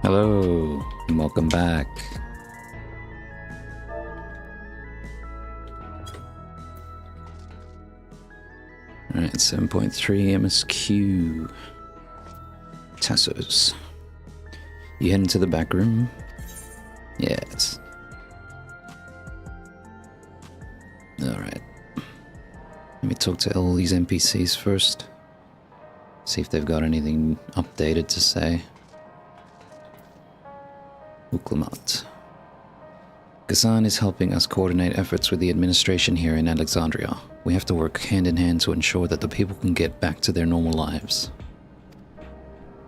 Hello, and welcome back. Alright, 7.3 MSQ. Tassos. You heading to the back room? Yes. Alright. Let me talk to all these NPCs first. See if they've got anything updated to say. Uklamat. Ghassan is helping us coordinate efforts with the administration here in Alexandria. We have to work hand in hand to ensure that the people can get back to their normal lives.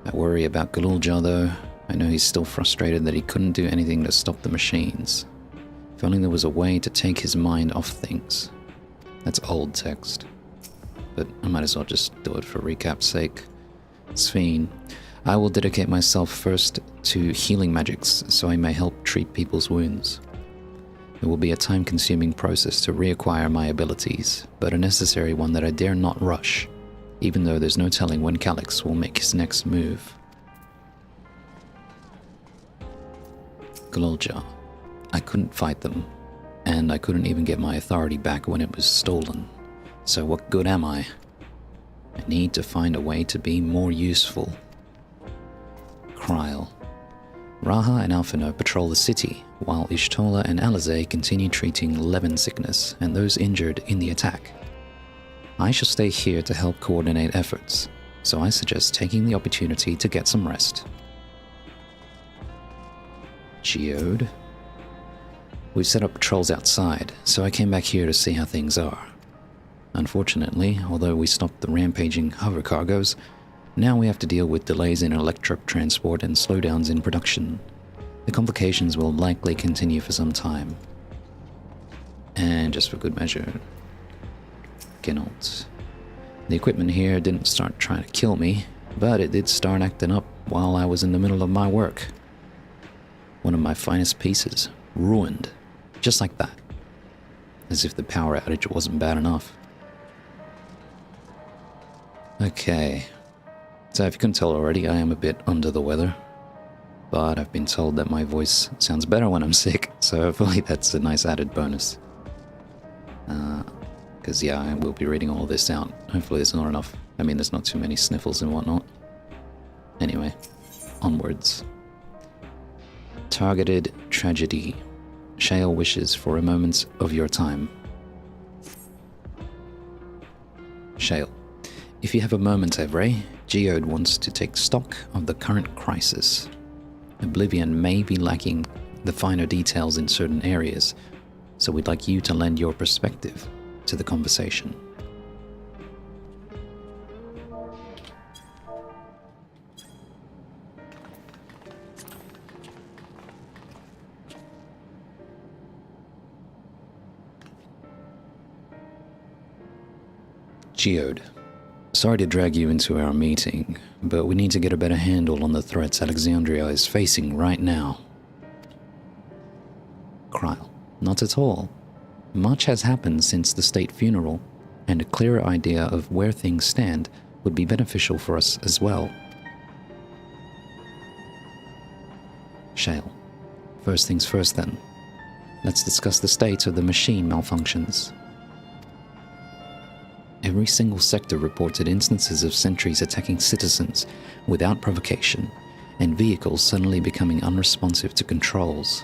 I worry about Galulja though. I know he's still frustrated that he couldn't do anything to stop the machines. If only there was a way to take his mind off things. That's old text. But I might as well just do it for recap's sake. Sphene. I will dedicate myself first to healing magics so I may help treat people's wounds. It will be a time-consuming process to reacquire my abilities, but a necessary one that I dare not rush, even though there's no telling when Calyx will make his next move. Galulja. I couldn't fight them, and I couldn't even get my authority back when it was stolen. So what good am I? I need to find a way to be more useful. Kryl. Raha and Alphino patrol the city, while Ishtola and Alizé continue treating Levin sickness and those injured in the attack. I shall stay here to help coordinate efforts, so I suggest taking the opportunity to get some rest. Geode. We've set up patrols outside, so I came back here to see how things are. Unfortunately, although we stopped the rampaging hover cargoes, now we have to deal with delays in electric transport and slowdowns in production. The complications will likely continue for some time. And just for good measure, Genalt. The equipment here didn't start trying to kill me, but it did start acting up while I was in the middle of my work. One of my finest pieces, ruined, just like that. As if the power outage wasn't bad enough. Okay. So if you couldn't tell already, I am a bit under the weather. But I've been told that my voice sounds better when I'm sick, so hopefully that's a nice added bonus. Because yeah, I will be reading all this out. Hopefully there's not enough. I mean, there's not too many sniffles and whatnot. Anyway, onwards. Targeted tragedy. Shale wishes for a moment of your time. Shale. If you have a moment, Evray, Geode wants to take stock of the current crisis. Oblivion may be lacking the finer details in certain areas, so we'd like you to lend your perspective to the conversation. Geode. Sorry to drag you into our meeting, but we need to get a better handle on the threats Alexandria is facing right now. Kryl. Not at all. Much has happened since the state funeral, and a clearer idea of where things stand would be beneficial for us as well. Shale. First things first then. Let's discuss the state of the machine malfunctions. Every single sector reported instances of sentries attacking citizens without provocation, and vehicles suddenly becoming unresponsive to controls.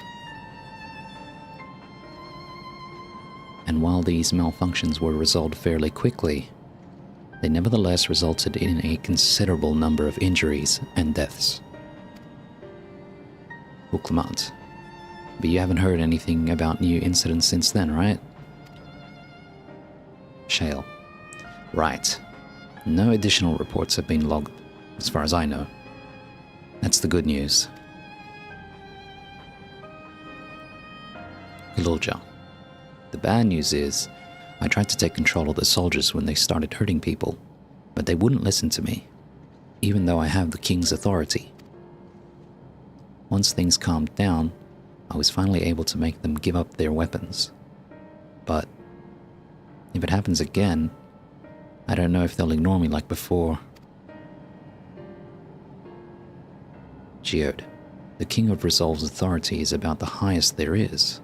And while these malfunctions were resolved fairly quickly, they nevertheless resulted in a considerable number of injuries and deaths. Uklamat. But you haven't heard anything about new incidents since then, right? Shale. Right. No additional reports have been logged, as far as I know. That's the good news. Galulja. The bad news is, I tried to take control of the soldiers when they started hurting people, but they wouldn't listen to me, even though I have the king's authority. Once things calmed down, I was finally able to make them give up their weapons. But if it happens again, I don't know if they'll ignore me like before. Geode, the King of Resolve's authority is about the highest there is.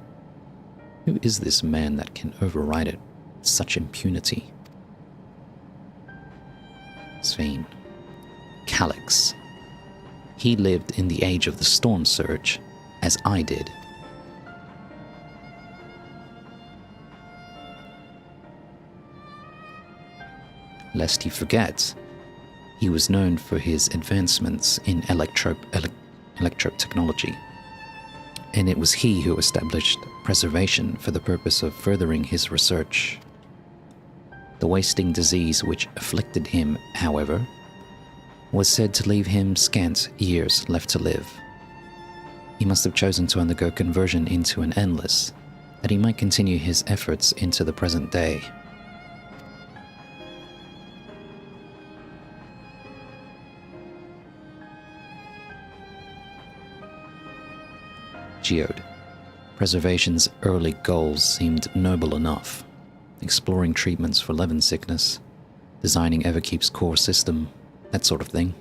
Who is this man that can override it with such impunity? Svein. Calyx. He lived in the age of the Storm Surge, as I did. Lest he forget, he was known for his advancements in electro technology, and it was he who established preservation for the purpose of furthering his research. The wasting disease which afflicted him, however, was said to leave him scant years left to live. He must have chosen to undergo conversion into an endless, that he might continue his efforts into the present day. Geode. Preservation's early goals seemed noble enough. Exploring treatments for Levin sickness, designing Everkeep's core system, that sort of thing.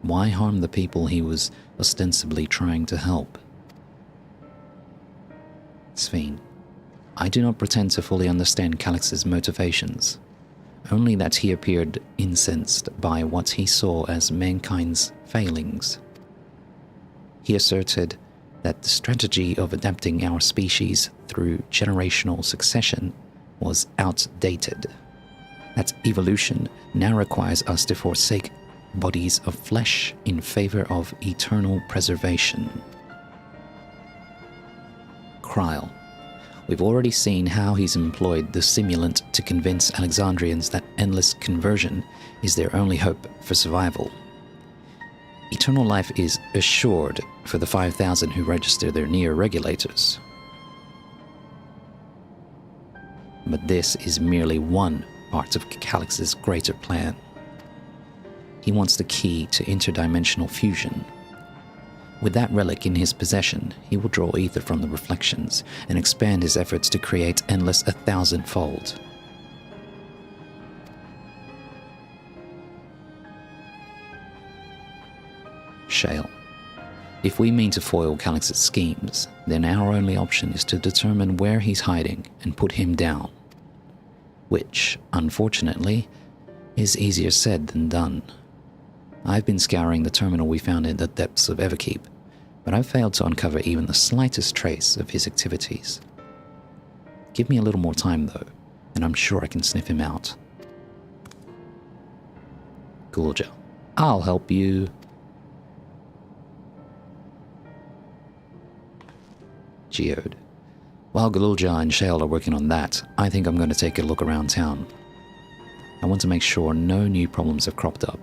Why harm the people he was ostensibly trying to help? Svein. I do not pretend to fully understand Calyx's motivations, only that he appeared incensed by what he saw as mankind's failings. He asserted that the strategy of adapting our species through generational succession was outdated. That evolution now requires us to forsake bodies of flesh in favor of eternal preservation. Kryl. We've already seen how he's employed the simulant to convince Alexandrians that endless conversion is their only hope for survival. Eternal life is assured for the 5,000 who register their neo-regulators. But this is merely one part of Calyx's greater plan. He wants the key to interdimensional fusion. With that relic in his possession, he will draw ether from the reflections and expand his efforts to create endless 1,000-fold. Shale. If we mean to foil Calyx's schemes, then our only option is to determine where he's hiding and put him down. Which, unfortunately, is easier said than done. I've been scouring the terminal we found in the depths of Everkeep, but I've failed to uncover even the slightest trace of his activities. Give me a little more time, though, and I'm sure I can sniff him out. Gulja. I'll help you. Geode. While Galulja and Shale are working on that, I think I'm going to take a look around town. I want to make sure no new problems have cropped up,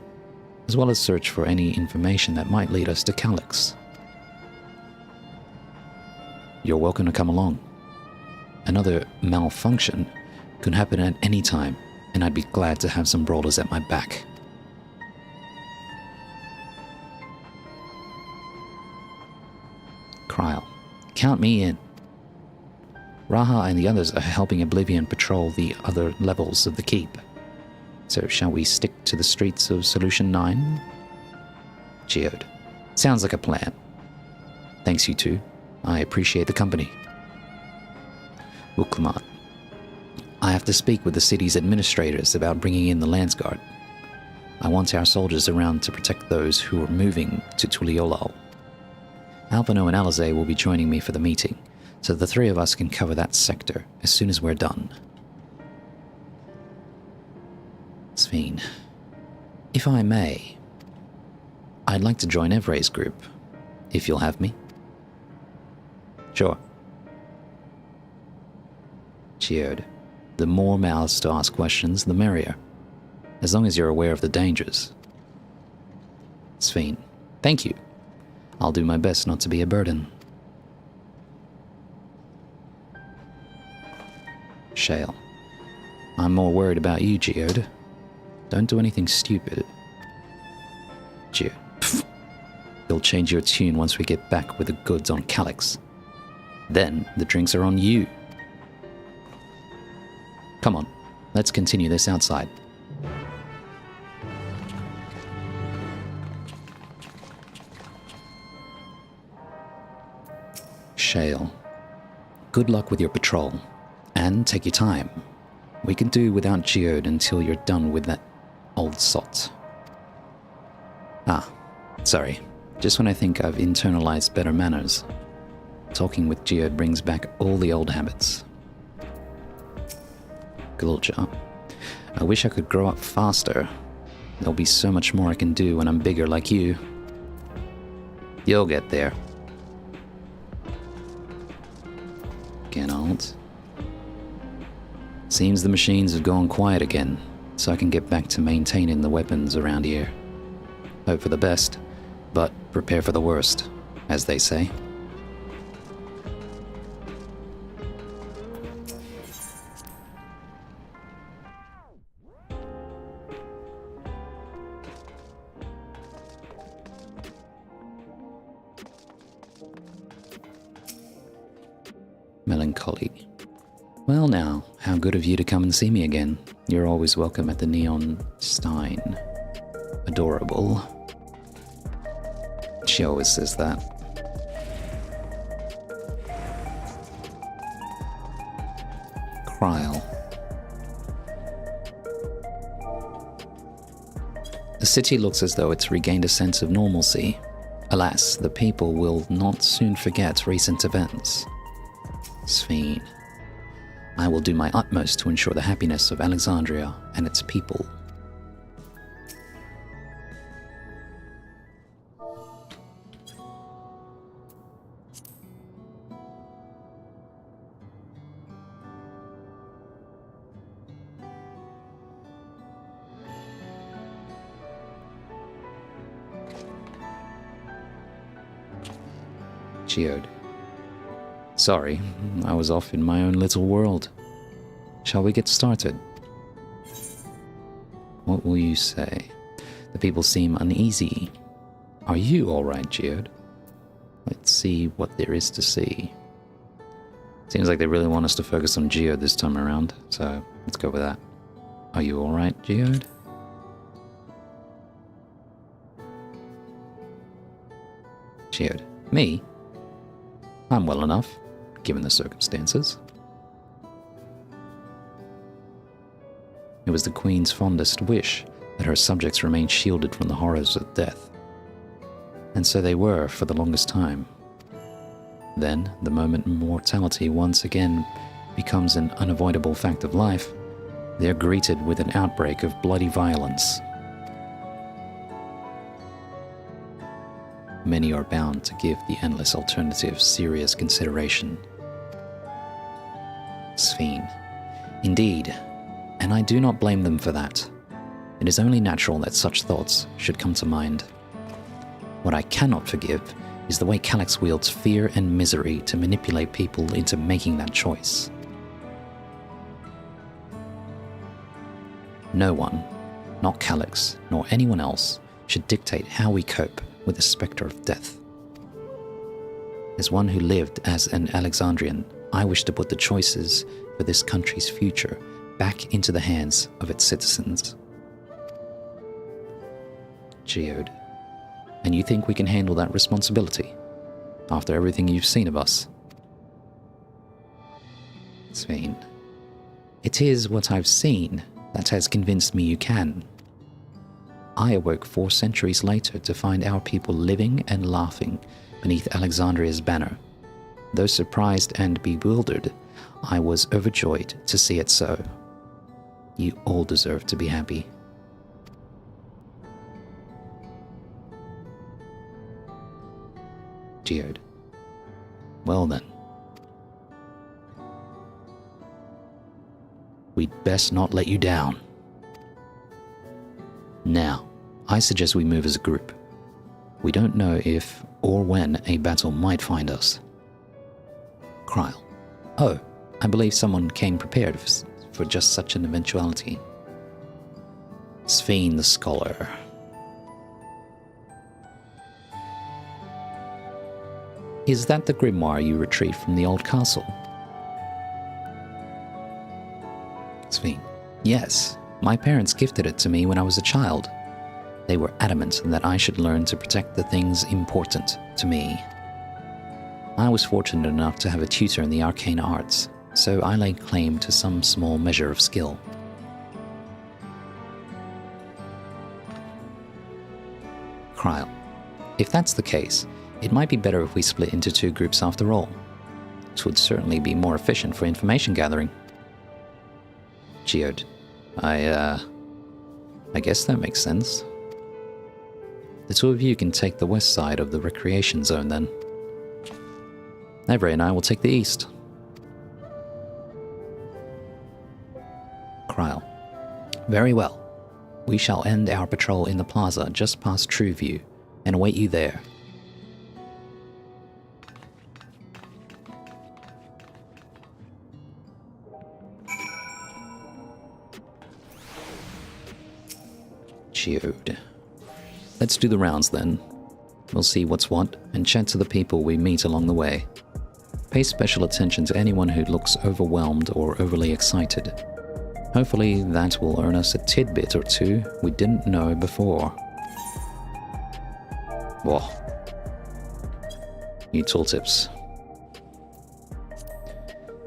as well as search for any information that might lead us to Calyx. You're welcome to come along. Another malfunction could happen at any time, and I'd be glad to have some brawlers at my back. Kryl. Count me in. Raha and the others are helping Oblivion patrol the other levels of the keep. So shall we stick to the streets of Solution 9? Geode. Sounds like a plan. Thanks, you two. I appreciate the company. Uklamat. I have to speak with the city's administrators about bringing in the Landsguard. I want our soldiers around to protect those who are moving to Tuliolal. Albano and Alize will be joining me for the meeting, so the three of us can cover that sector as soon as we're done. Svein. If I may, I'd like to join Evre's group, if you'll have me. Sure. Geode. The more mouths to ask questions, the merrier, as long as you're aware of the dangers. Svein. Thank you. I'll do my best not to be a burden. Shale. I'm more worried about you, Geode. Don't do anything stupid. Geode. Pfft. You'll change your tune once we get back with the goods on Calyx. Then the drinks are on you. Come on, let's continue this outside. Shale. Good luck with your patrol. And take your time. We can do without Geode until you're done with that old sot. Ah, sorry. Just when I think I've internalized better manners. Talking with Geode brings back all the old habits. Gulja. I wish I could grow up faster. There'll be so much more I can do when I'm bigger like you. You'll get there. Geralt. Seems the machines have gone quiet again, so I can get back to maintaining the weapons around here. Hope for the best, but prepare for the worst, as they say. Melancholy. Well now, how good of you to come and see me again. You're always welcome at the Neon Stein. Adorable. She always says that. Kryl. The city looks as though it's regained a sense of normalcy. Alas, the people will not soon forget recent events. Sphene. I will do my utmost to ensure the happiness of Alexandria and its people. Geode. Sorry, I was off in my own little world. Shall we get started? What will you say? The people seem uneasy. Are you all right, Geode? Let's see what there is to see. Seems like they really want us to focus on Geode this time around, so let's go with that. Are you all right, Geode? Geode. Me? I'm well enough, given the circumstances. It was the Queen's fondest wish that her subjects remain shielded from the horrors of death. And so they were for the longest time. Then, the moment mortality once again becomes an unavoidable fact of life, they are greeted with an outbreak of bloody violence. Many are bound to give the endless alternative serious consideration. Sphene. Indeed, and I do not blame them for that. It is only natural that such thoughts should come to mind. What I cannot forgive is the way Calyx wields fear and misery to manipulate people into making that choice. No one, not Calyx, nor anyone else, should dictate how we cope with the spectre of death. As one who lived as an Alexandrian, I wish to put the choices for this country's future back into the hands of its citizens. Geode. And you think we can handle that responsibility? After everything you've seen of us? Sphene. It is what I've seen that has convinced me you can. I awoke 4 centuries later to find our people living and laughing beneath Alexandria's banner. Though surprised and bewildered, I was overjoyed to see it so. You all deserve to be happy. Geode. Well then. We'd best not let you down. Now, I suggest we move as a group. We don't know if or when a battle might find us. Kryl. Oh, I believe someone came prepared for just such an eventuality. Sphene the Scholar. Is that the grimoire you retrieved from the old castle? Sphene. Yes, my parents gifted it to me when I was a child. They were adamant that I should learn to protect the things important to me. I was fortunate enough to have a tutor in the arcane arts, so I lay claim to some small measure of skill. Kryle. If that's the case, it might be better if we split into 2 groups after all. This would certainly be more efficient for information gathering. Geode. I guess that makes sense. The 2 of you can take the west side of the recreation zone then. Avery and I will take the east. Kryle. Very well. We shall end our patrol in the plaza just past Trueview and await you there. Geode. Let's do the rounds then. We'll see what's what and chat to the people we meet along the way. Pay special attention to anyone who looks overwhelmed or overly excited. Hopefully that will earn us a tidbit or 2 we didn't know before. Whoa. New tooltips.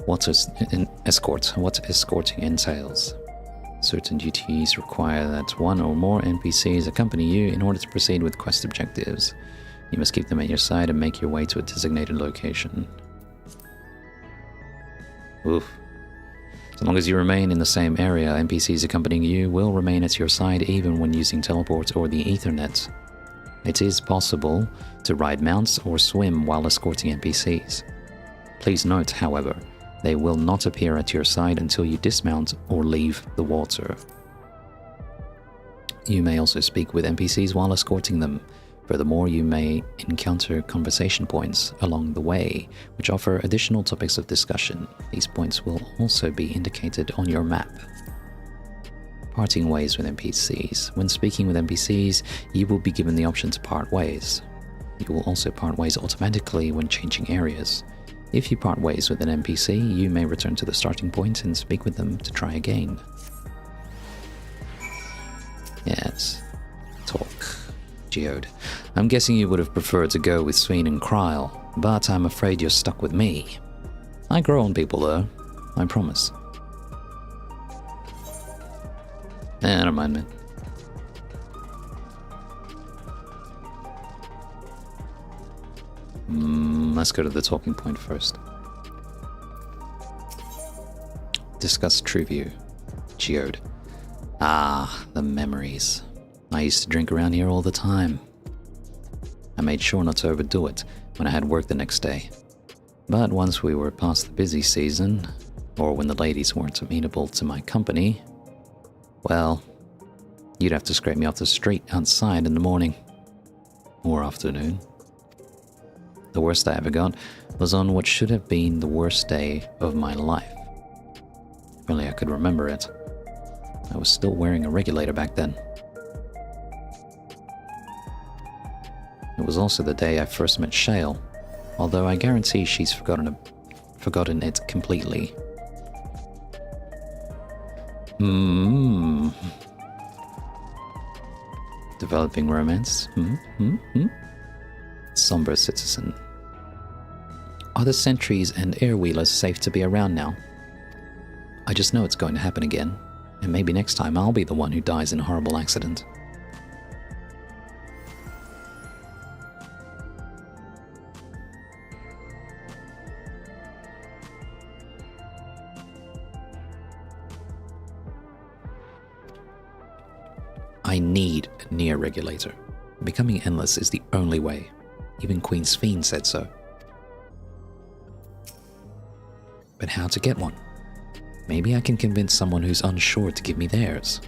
What is an escort? What escorting entails? Certain duties require that 1 or more NPCs accompany you in order to proceed with quest objectives. You must keep them at your side and make your way to a designated location. Oof. As long as you remain in the same area, NPCs accompanying you will remain at your side even when using teleport or the Ethernet. It is possible to ride mounts or swim while escorting NPCs. Please note, however, they will not appear at your side until you dismount or leave the water. You may also speak with NPCs while escorting them. Furthermore, you may encounter conversation points along the way, which offer additional topics of discussion. These points will also be indicated on your map. Parting ways with NPCs. When speaking with NPCs, you will be given the option to part ways. You will also part ways automatically when changing areas. If you part ways with an NPC, you may return to the starting point and speak with them to try again. Yes. Talk. Geode. I'm guessing you would have preferred to go with Sween and Kryle, but I'm afraid you're stuck with me. I grow on people though, I promise. Never mind, man. Let's go to the talking point first. Discuss Trueview. Geode. Ah, the memories. I used to drink around here all the time. I made sure not to overdo it when I had work the next day. But once we were past the busy season, or when the ladies weren't amenable to my company, well, you'd have to scrape me off the street outside in the morning. Or afternoon. The worst I ever got was on what should have been the worst day of my life. If only I could remember it. I was still wearing a regulator back then. It was also the day I first met Shale, although I guarantee she's forgotten it completely. Developing romance? Somber citizen. Are the sentries and airwheelers safe to be around now? I just know it's going to happen again, and maybe next time I'll be the one who dies in a horrible accident. I need a near regulator. Becoming endless is the only way. Even Queen Sphene said so. But how to get one? Maybe I can convince someone who's unsure to give me theirs.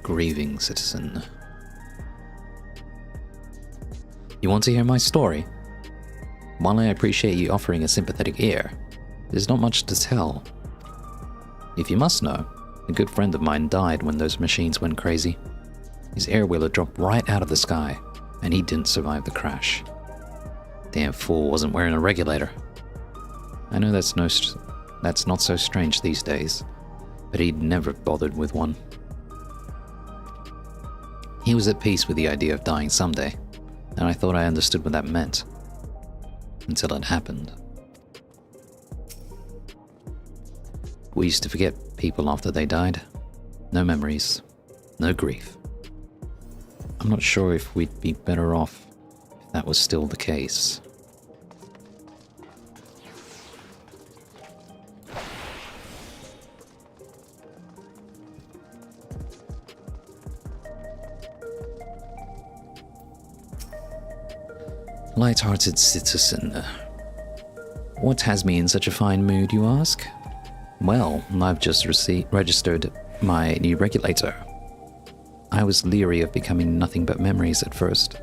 Grieving citizen. You want to hear my story? While I appreciate you offering a sympathetic ear, there's not much to tell. If you must know, a good friend of mine died when those machines went crazy. His airwheeler dropped right out of the sky, and he didn't survive the crash. Damn fool wasn't wearing a regulator. I know that's not so strange these days, but he'd never bothered with one. He was at peace with the idea of dying someday, and I thought I understood what that meant. Until it happened. We used to forget people after they died. No memories, no grief. I'm not sure if we'd be better off if that was still the case. Light-hearted citizen. What has me in such a fine mood, you ask? Well, I've just registered my new regulator. I was leery of becoming nothing but memories at first,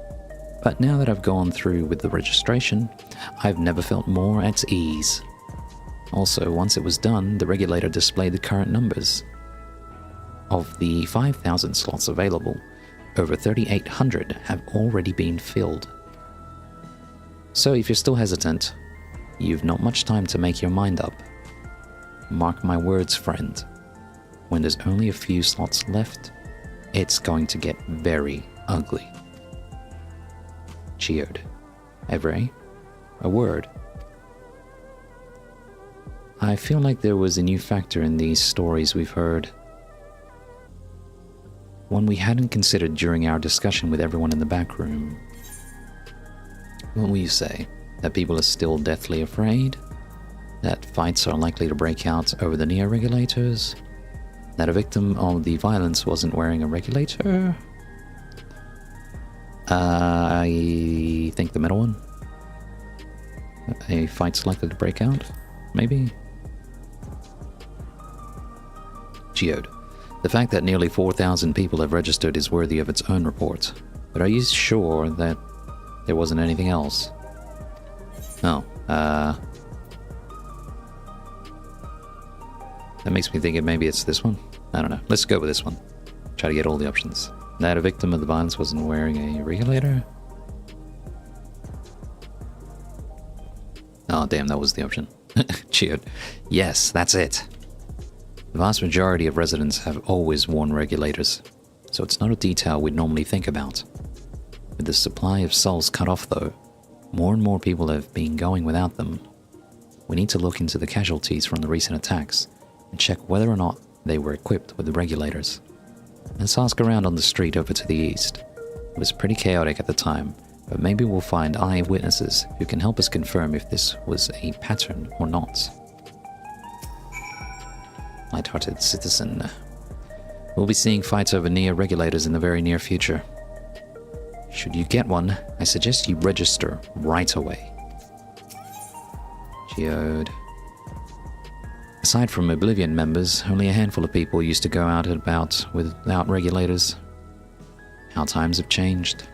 but now that I've gone through with the registration, I've never felt more at ease. Also, once it was done, the regulator displayed the current numbers. Of the 5,000 slots available, over 3,800 have already been filled. So if you're still hesitant, you've not much time to make your mind up. Mark my words, friend. When there's only a few slots left, it's going to get very ugly. Geode. Every? A word. I feel like there was a new factor in these stories we've heard. One we hadn't considered during our discussion with everyone in the back room. What will you say? That people are still deathly afraid? That fights are likely to break out over the neo-regulators? That a victim of the violence wasn't wearing a regulator? I think the middle one. A fight's likely to break out? Maybe? Geode. The fact that nearly 4,000 people have registered is worthy of its own report. But are you sure that there wasn't anything else? Oh, that makes me think maybe it's this one. I don't know. Let's go with this one. Try to get all the options. That a victim of the violence wasn't wearing a regulator? Oh, damn, that was the option. Cheered. Yes, that's it. The vast majority of residents have always worn regulators, so it's not a detail we'd normally think about. With the supply of souls cut off, though, more and more people have been going without them. We need to look into the casualties from the recent attacks and check whether or not they were equipped with the regulators. Let's ask around on the street over to the east. It was pretty chaotic at the time, but maybe we'll find eyewitnesses who can help us confirm if this was a pattern or not. Light-hearted citizen. We'll be seeing fights over neo-regulators in the very near future. Should you get one, I suggest you register right away. Geode. Aside from Oblivion members, only a handful of people used to go out and about without regulators. How times have changed.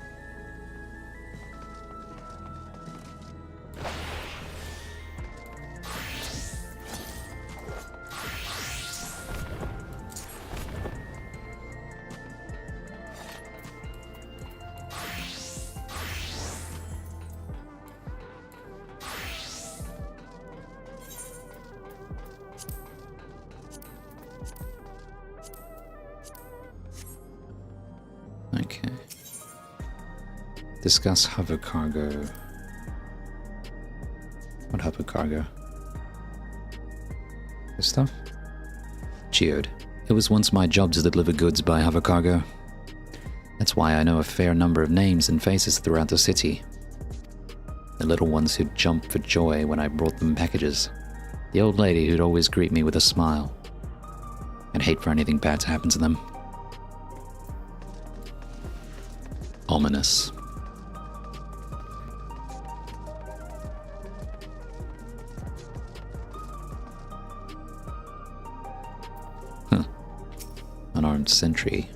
Okay. Discuss hover cargo. What hover cargo? This stuff? Geode. It was once my job to deliver goods by hover cargo. That's why I know a fair number of names and faces throughout the city. The little ones who'd jump for joy when I brought them packages. The old lady who'd always greet me with a smile. I'd hate for anything bad to happen to them. Ominous. Unarmed sentry.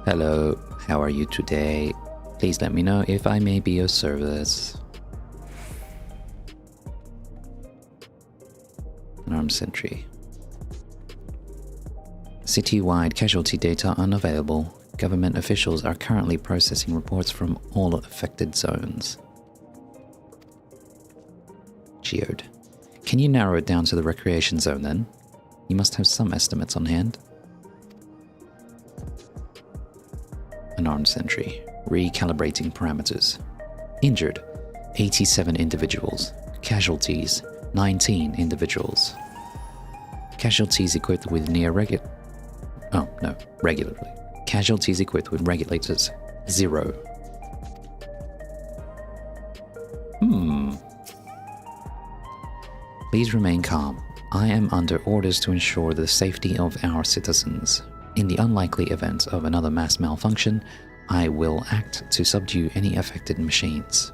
Hello, how are you today? Please let me know if I may be of service. Unarmed sentry. City-wide casualty data unavailable. Government officials are currently processing reports from all affected zones. Geode. Can you narrow it down to the recreation zone then? You must have some estimates on hand. An armed sentry. Recalibrating parameters. Injured, 87 individuals. Casualties, 19 individuals. Casualties equipped with regularly. Casualties equipped with regulators, 0. Please remain calm. I am under orders to ensure the safety of our citizens. In the unlikely event of another mass malfunction, I will act to subdue any affected machines.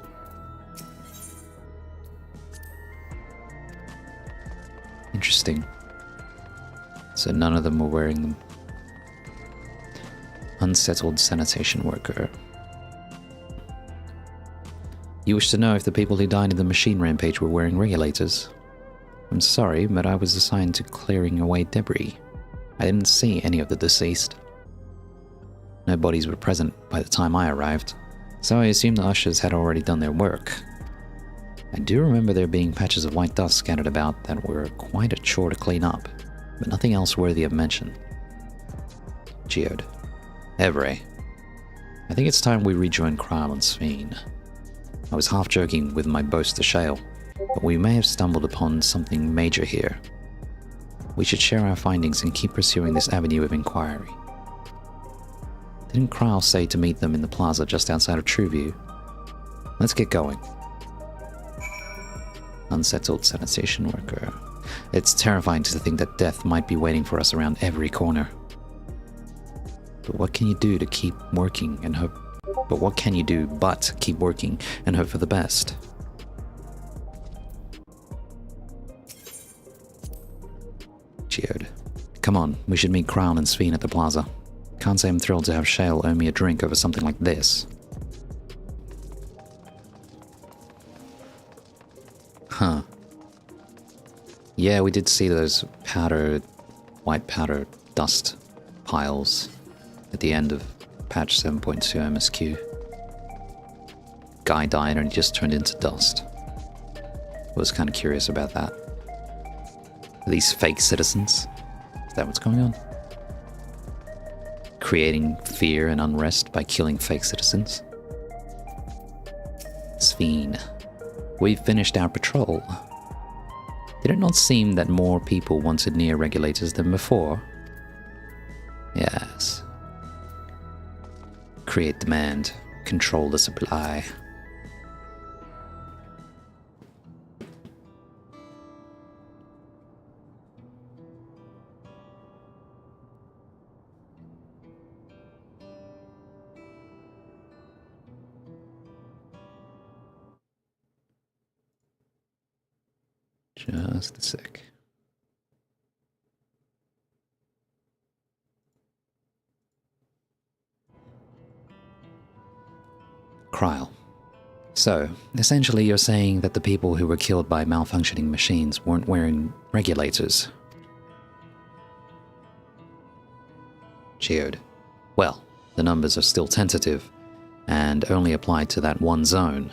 Interesting. So none of them were wearing them. Unsettled sanitation worker. You wish to know if the people who died in the machine rampage were wearing regulators? I'm sorry, but I was assigned to clearing away debris. I didn't see any of the deceased. No bodies were present by the time I arrived, so I assumed the ushers had already done their work. I do remember there being patches of white dust scattered about that were quite a chore to clean up, but nothing else worthy of mention. Geode. Evray. I think it's time we rejoin Krile and Sveen. I was half joking with my boast to Shale, but we may have stumbled upon something major here. We should share our findings and keep pursuing this avenue of inquiry. Didn't Krile say to meet them in the plaza just outside of Trueview? Let's get going. Unsettled sanitation worker. It's terrifying to think that death might be waiting for us around every corner. But what can you do to keep working and hope? But what can you do but keep working and hope for the best? Geode. Come on, we should meet Crown and Sveen at the plaza. Can't say I'm thrilled to have Shale owe me a drink over something like this. Huh. Yeah, we did see those white powder dust piles at the end of patch 7.2 MSQ. Guy died and he just turned into dust. I was kind of curious about that. Are these fake citizens? Is that what's going on? Creating fear and unrest by killing fake citizens? Sveen. We've finished our patrol. Did it not seem that more people wanted near regulators than before? Yes. Create demand. Control the supply. Just a sec. Krile. So, essentially you're saying that the people who were killed by malfunctioning machines weren't wearing regulators. Geode. Well, the numbers are still tentative, and only apply to that one zone.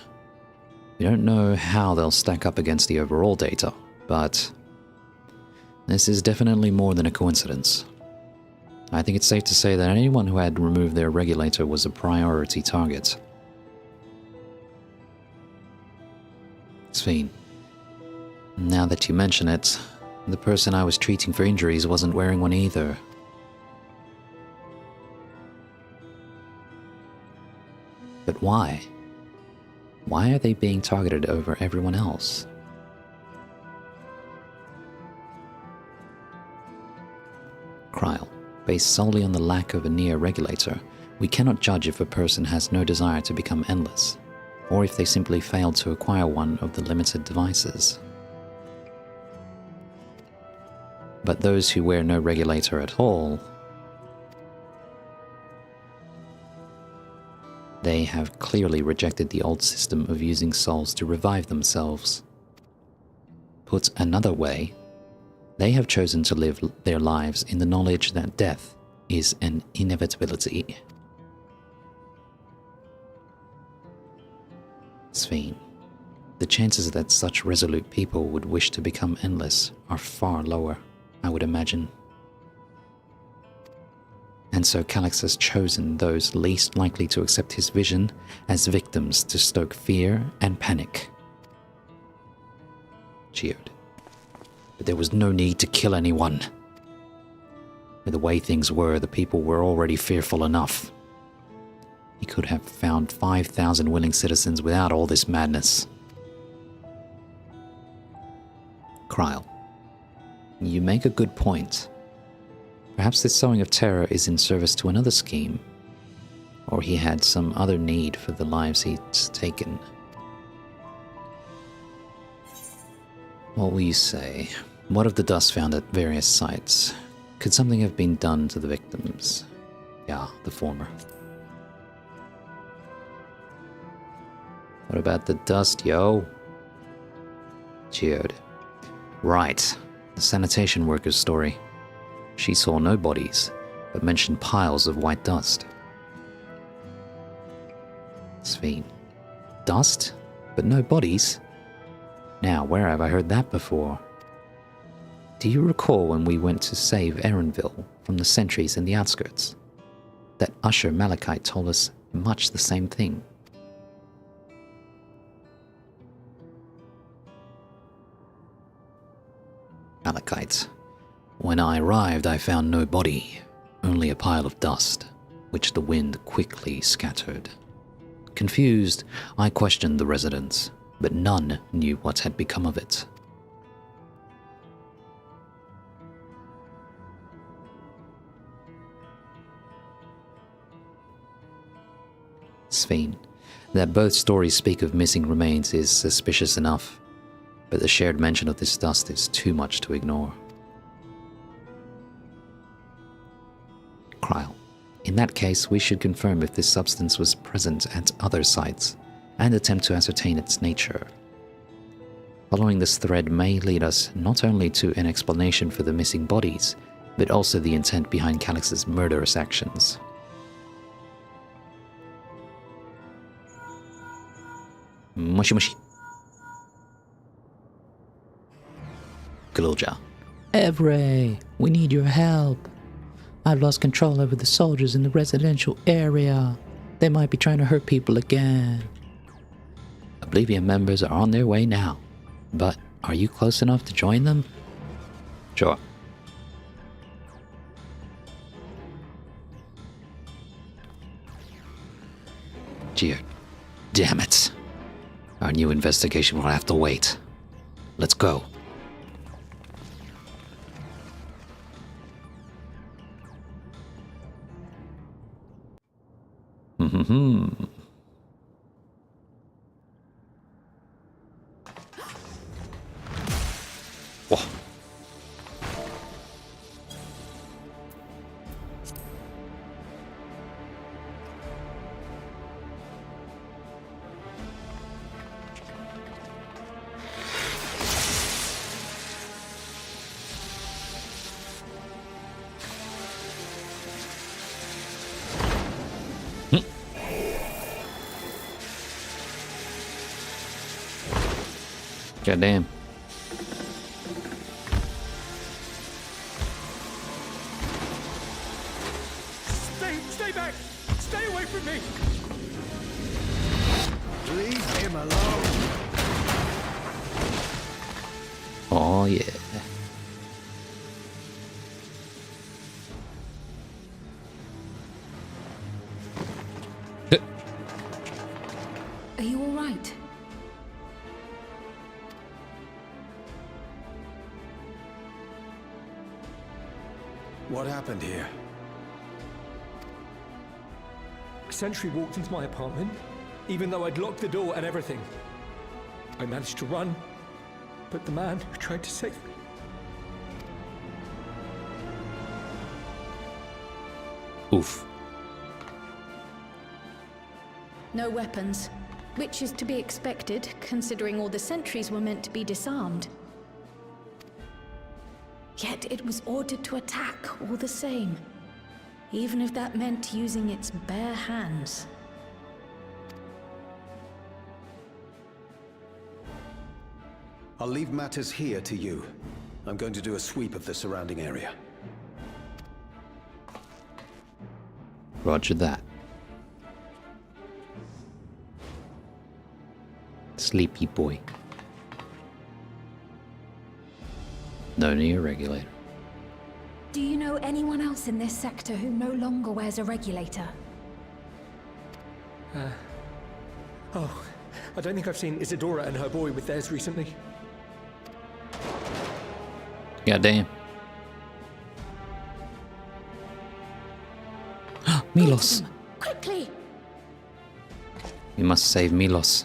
We don't know how they'll stack up against the overall data, but this is definitely more than a coincidence. I think it's safe to say that anyone who had removed their regulator was a priority target. Sveen. Now that you mention it, the person I was treating for injuries wasn't wearing one either. But why? Why are they being targeted over everyone else? Krile. Based solely on the lack of a near regulator, we cannot judge if a person has no desire to become endless, or if they simply failed to acquire one of the limited devices. But those who wear no regulator at all, they have clearly rejected the old system of using souls to revive themselves. Put another way, they have chosen to live their lives in the knowledge that death is an inevitability. Sveen. The chances that such resolute people would wish to become endless are far lower. I would imagine. And so Calix has chosen those least likely to accept his vision as victims to stoke fear and panic. Cheered. But there was no need to kill anyone. With the way things were, the people were already fearful enough. He could have found 5,000 willing citizens without all this madness. Kryl, you make a good point. Perhaps this sowing of terror is in service to another scheme, or he had some other need for the lives he'd taken. What will you say? What of the dust found at various sites? Could something have been done to the victims? Yeah, the former. What about the dust, yo? Geode. Right, the sanitation worker's story. She saw no bodies, but mentioned piles of white dust. Sveen. Dust? But no bodies? Now, where have I heard that before? Do you recall when we went to save Erenville from the sentries in the outskirts? That Usher Malachite told us much the same thing. Malachite. When I arrived, I found no body, only a pile of dust, which the wind quickly scattered. Confused, I questioned the residents, but none knew what had become of it. Sveen. That both stories speak of missing remains is suspicious enough, but the shared mention of this dust is too much to ignore. Kryl. In that case, we should confirm if this substance was present at other sites, and attempt to ascertain its nature. Following this thread may lead us not only to an explanation for the missing bodies, but also the intent behind Calix's murderous actions. Mushy mushy. Galulja. Evray, we need your help. I've lost control over the soldiers in the residential area. They might be trying to hurt people again. Oblivion members are on their way now. But are you close enough to join them? Sure. Dear, damn it. Our new investigation will have to wait. Let's go. Whoa. Goddamn. Stay back! Stay away from me! Leave him alone. Oh yeah. Are you all right? What happened here? A sentry walked into my apartment, even though I'd locked the door and everything. I managed to run, but the man who tried to save me... Oof. No weapons, which is to be expected, considering all the sentries were meant to be disarmed. Yet it was ordered to attack all the same, even if that meant using its bare hands. I'll leave matters here to you. I'm going to do a sweep of the surrounding area. Roger that. Sleepy boy. No need a regulator. Do you know anyone else in this sector who no longer wears a regulator? Oh, I don't think I've seen Isadora and her boy with theirs recently. Goddamn. Milos. Quickly! We must save Milos.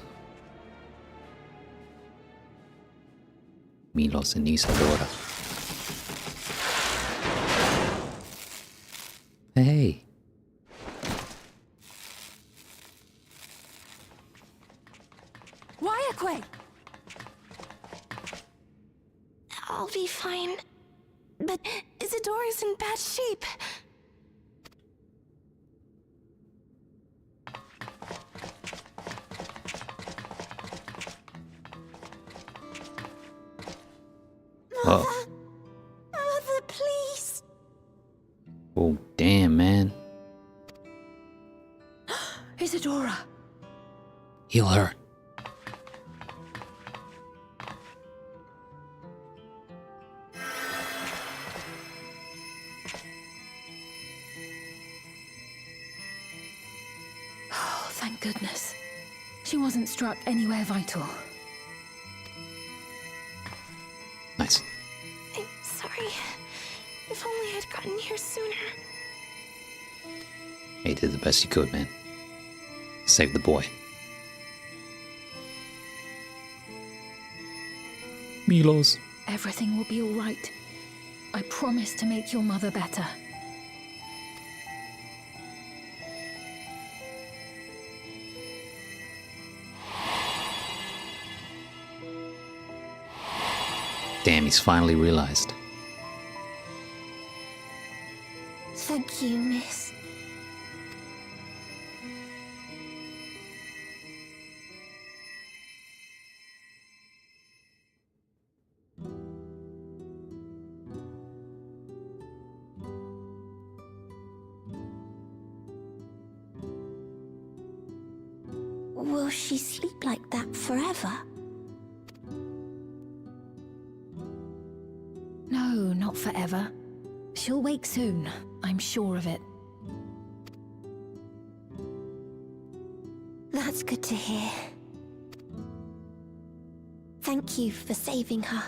Milos and Isadora. Hey. Wyaquay! I'll be fine. But Isadora's in bad shape. Oh. Mother, please. Oh, damn, man. Isadora. Heal her. Oh, thank goodness. She wasn't struck anywhere vital. Nice. I'm sorry. If only I'd gotten here sooner. You did the best you could, man. Save the boy. Milos. Everything will be all right. I promise to make your mother better. Damn, he's finally realized. Thank you, miss. Will she sleep like that forever? No, not forever. She'll wake soon, I'm sure of it. That's good to hear. Thank you for saving her.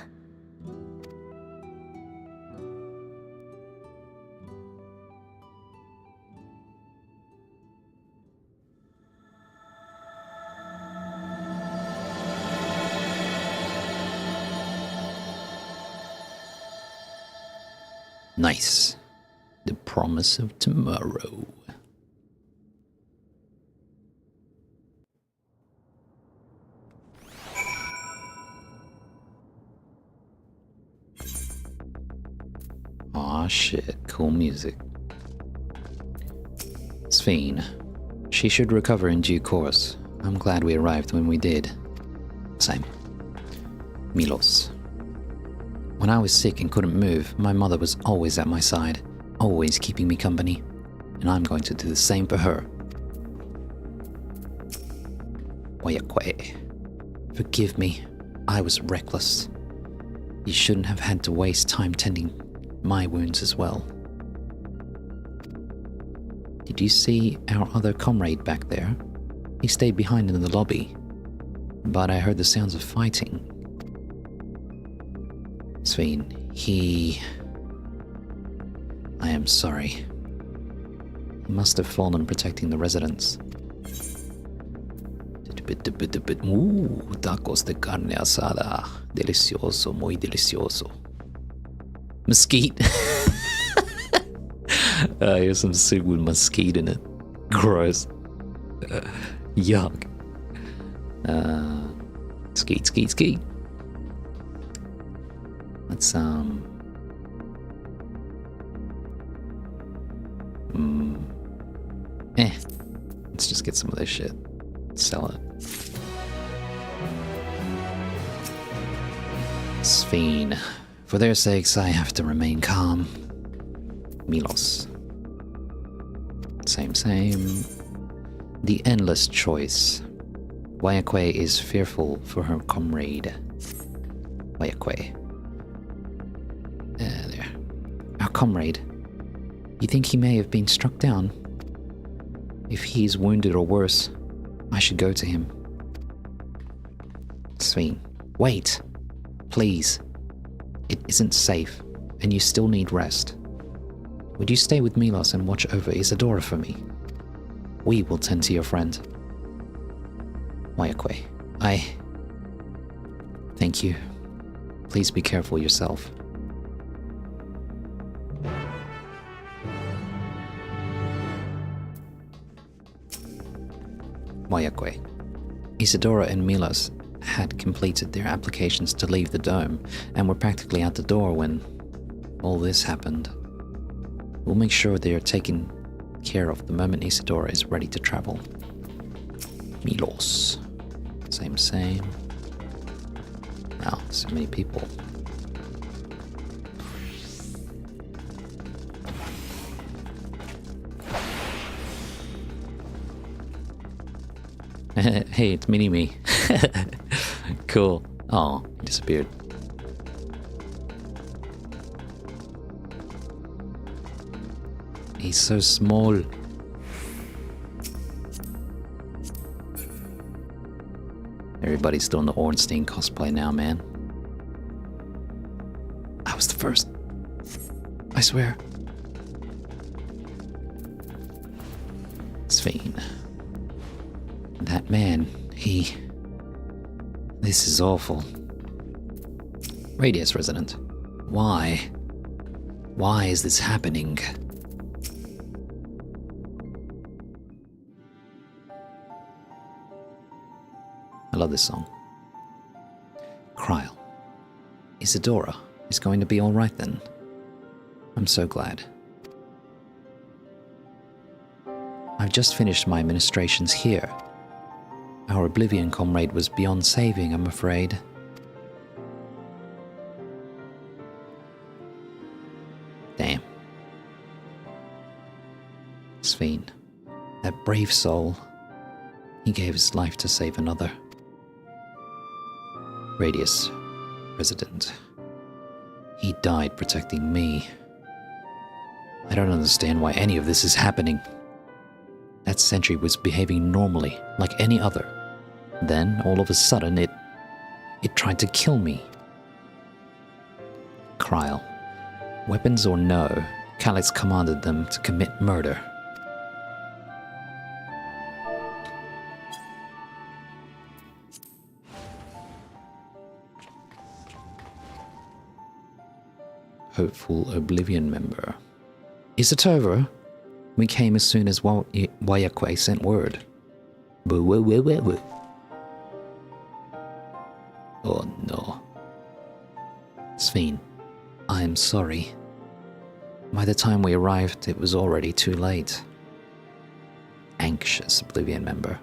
Nice. The promise of tomorrow. Aw, shit. Cool music. Sphene. She should recover in due course. I'm glad we arrived when we did. Same. Milos. When I was sick and couldn't move, my mother was always at my side, always keeping me company. And I'm going to do the same for her. Wyaquay. Forgive me. I was reckless. You shouldn't have had to waste time tending my wounds as well. Did you see our other comrade back there? He stayed behind in the lobby. But I heard the sounds of fighting. Sphene, I am sorry. He must have fallen protecting the residents. Ooh, tacos de carne asada. Delicioso, muy delicioso. Mesquite. Here's some soup with mesquite in it. Gross. Yuck. Skeet. Let's, let's just get some of this shit. Sell it. Sphene. For their sakes, I have to remain calm. Milos. Same. The endless choice. Wayakwe is fearful for her comrade. Wayakwe. There. Our comrade. You think he may have been struck down? If he is wounded or worse, I should go to him. Sven, wait. Please. It isn't safe, and you still need rest. Would you stay with Milos and watch over Isadora for me? We will tend to your friend. Wayakwe, Thank you. Please be careful yourself. Wayakwe. Isadora and Milos had completed their applications to leave the dome and were practically out the door when all this happened. We'll make sure they are taken care of the moment Isadora is ready to travel. Milos. Same. Wow, so many people. Hey, it's Mini-Me. Cool. Oh, he disappeared. He's so small. Everybody's doing the Ornstein cosplay now, man. I was the first. I swear. Sven. That man, This is awful. Radius resident. Why? Why is this happening? I love this song. Kryl. Isadora is going to be alright then. I'm so glad. I've just finished my administrations here. Our Oblivion comrade was beyond saving, I'm afraid. Damn. Sven, that brave soul, he gave his life to save another. Radius, resident. He died protecting me. I don't understand why any of this is happening. That sentry was behaving normally, like any other. Then, all of a sudden, it tried to kill me. Kryl. Weapons or no, Calyx commanded them to commit murder. Hopeful Oblivion member. Is it over? We came as soon as Wayakwe sent word. Boo. Oh no. Sven, I am sorry. By the time we arrived, it was already too late. Anxious Oblivion member.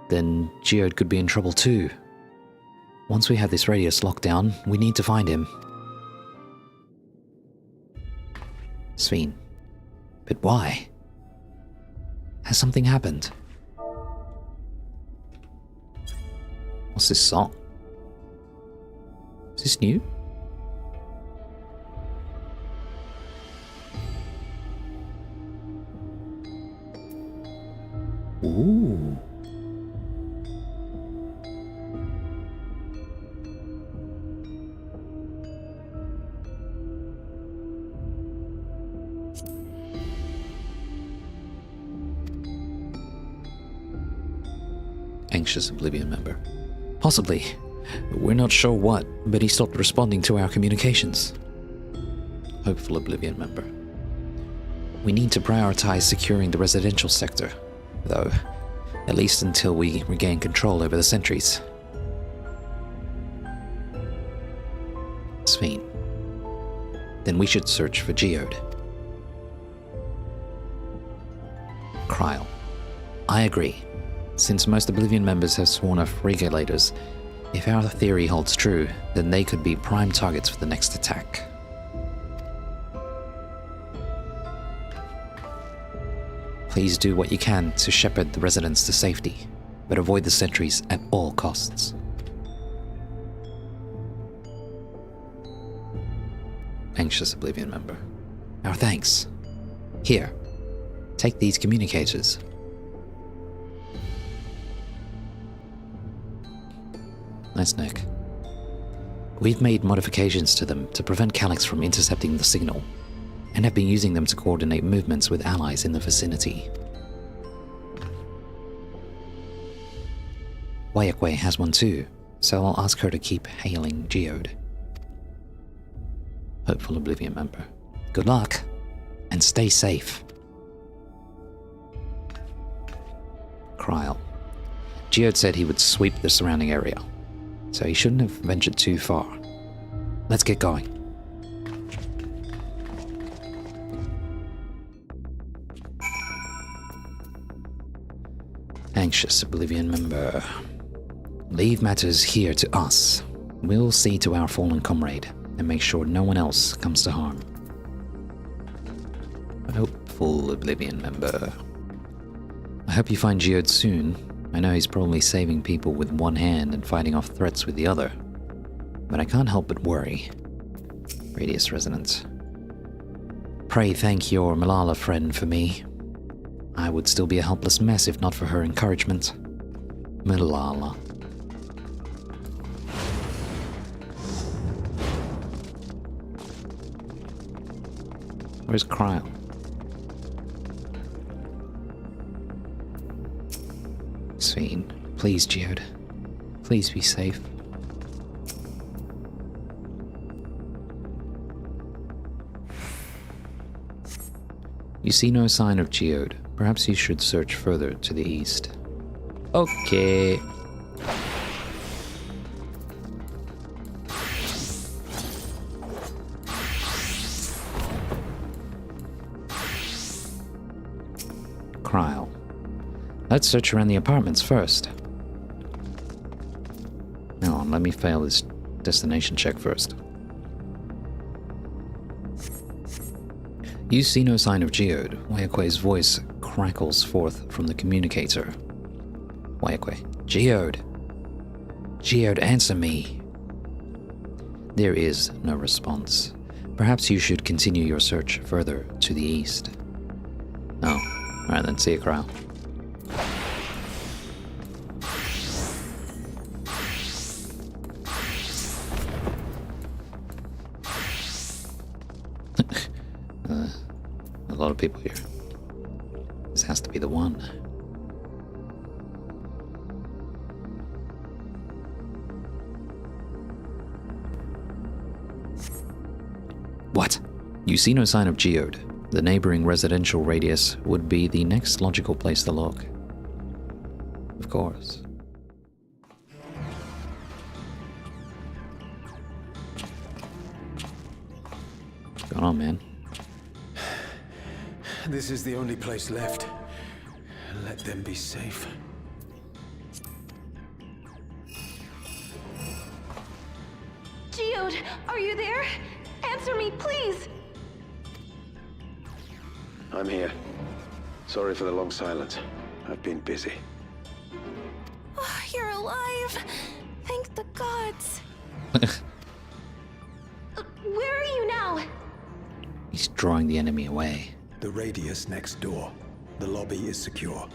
Then Geode could be in trouble too. Once we have this radius locked down, we need to find him. Sven. But why? Has something happened? What's this song? Is this new? Ooh. Anxious Oblivion member. Possibly. We're not sure what, but he stopped responding to our communications. Hopeful Oblivion member. We need to prioritize securing the residential sector, though, at least until we regain control over the sentries. Sven. Then we should search for Geode. Kryl. I agree. Since most Oblivion members have sworn off regulators, If our theory holds true, then they could be prime targets for the next attack. Please do what you can to shepherd the residents to safety, but avoid the sentries at all costs. Anxious Oblivion member. Our thanks. Here, take these communicators. Nice neck. We've made modifications to them to prevent Calyx from intercepting the signal, and have been using them to coordinate movements with allies in the vicinity. Wayakwe has one too, so I'll ask her to keep hailing Geode. Hopeful Oblivion member. Good luck, and stay safe. Kryl. Geode said he would sweep the surrounding area, so he shouldn't have ventured too far. Let's get going. Anxious Oblivion member. Leave matters here to us. We'll see to our fallen comrade and make sure no one else comes to harm. Hopeful Oblivion member. I hope you find Geode soon. I know he's probably saving people with one hand and fighting off threats with the other, but I can't help but worry. Radius Resonance. Pray thank your Malala friend for me. I would still be a helpless mess if not for her encouragement. Malala. Where's Kryl? Sphene, please, Geode. Please be safe. You see no sign of Geode. Perhaps you should search further to the east. Okay. Kryl. Let's search around the apartments first. Hang on, let me fail this destination check first. You see no sign of Geode. Wayakwe's voice crackles forth from the communicator. Wayakwe. Geode! Geode, answer me! There is no response. Perhaps you should continue your search further to the east. Oh, alright then, see you, Kryl. A lot of people here. This has to be the one. What? You see no sign of Geode. The neighboring residential radius would be the next logical place to look. Of course. What's going on, man? This is the only place left. Let them be safe. Geode, are you there? Answer me, please! I'm here. Sorry for the long silence. I've been busy. Oh, you're alive! Thank the gods! Where are you now? He's drawing the enemy away. The radius next door. The lobby is secure.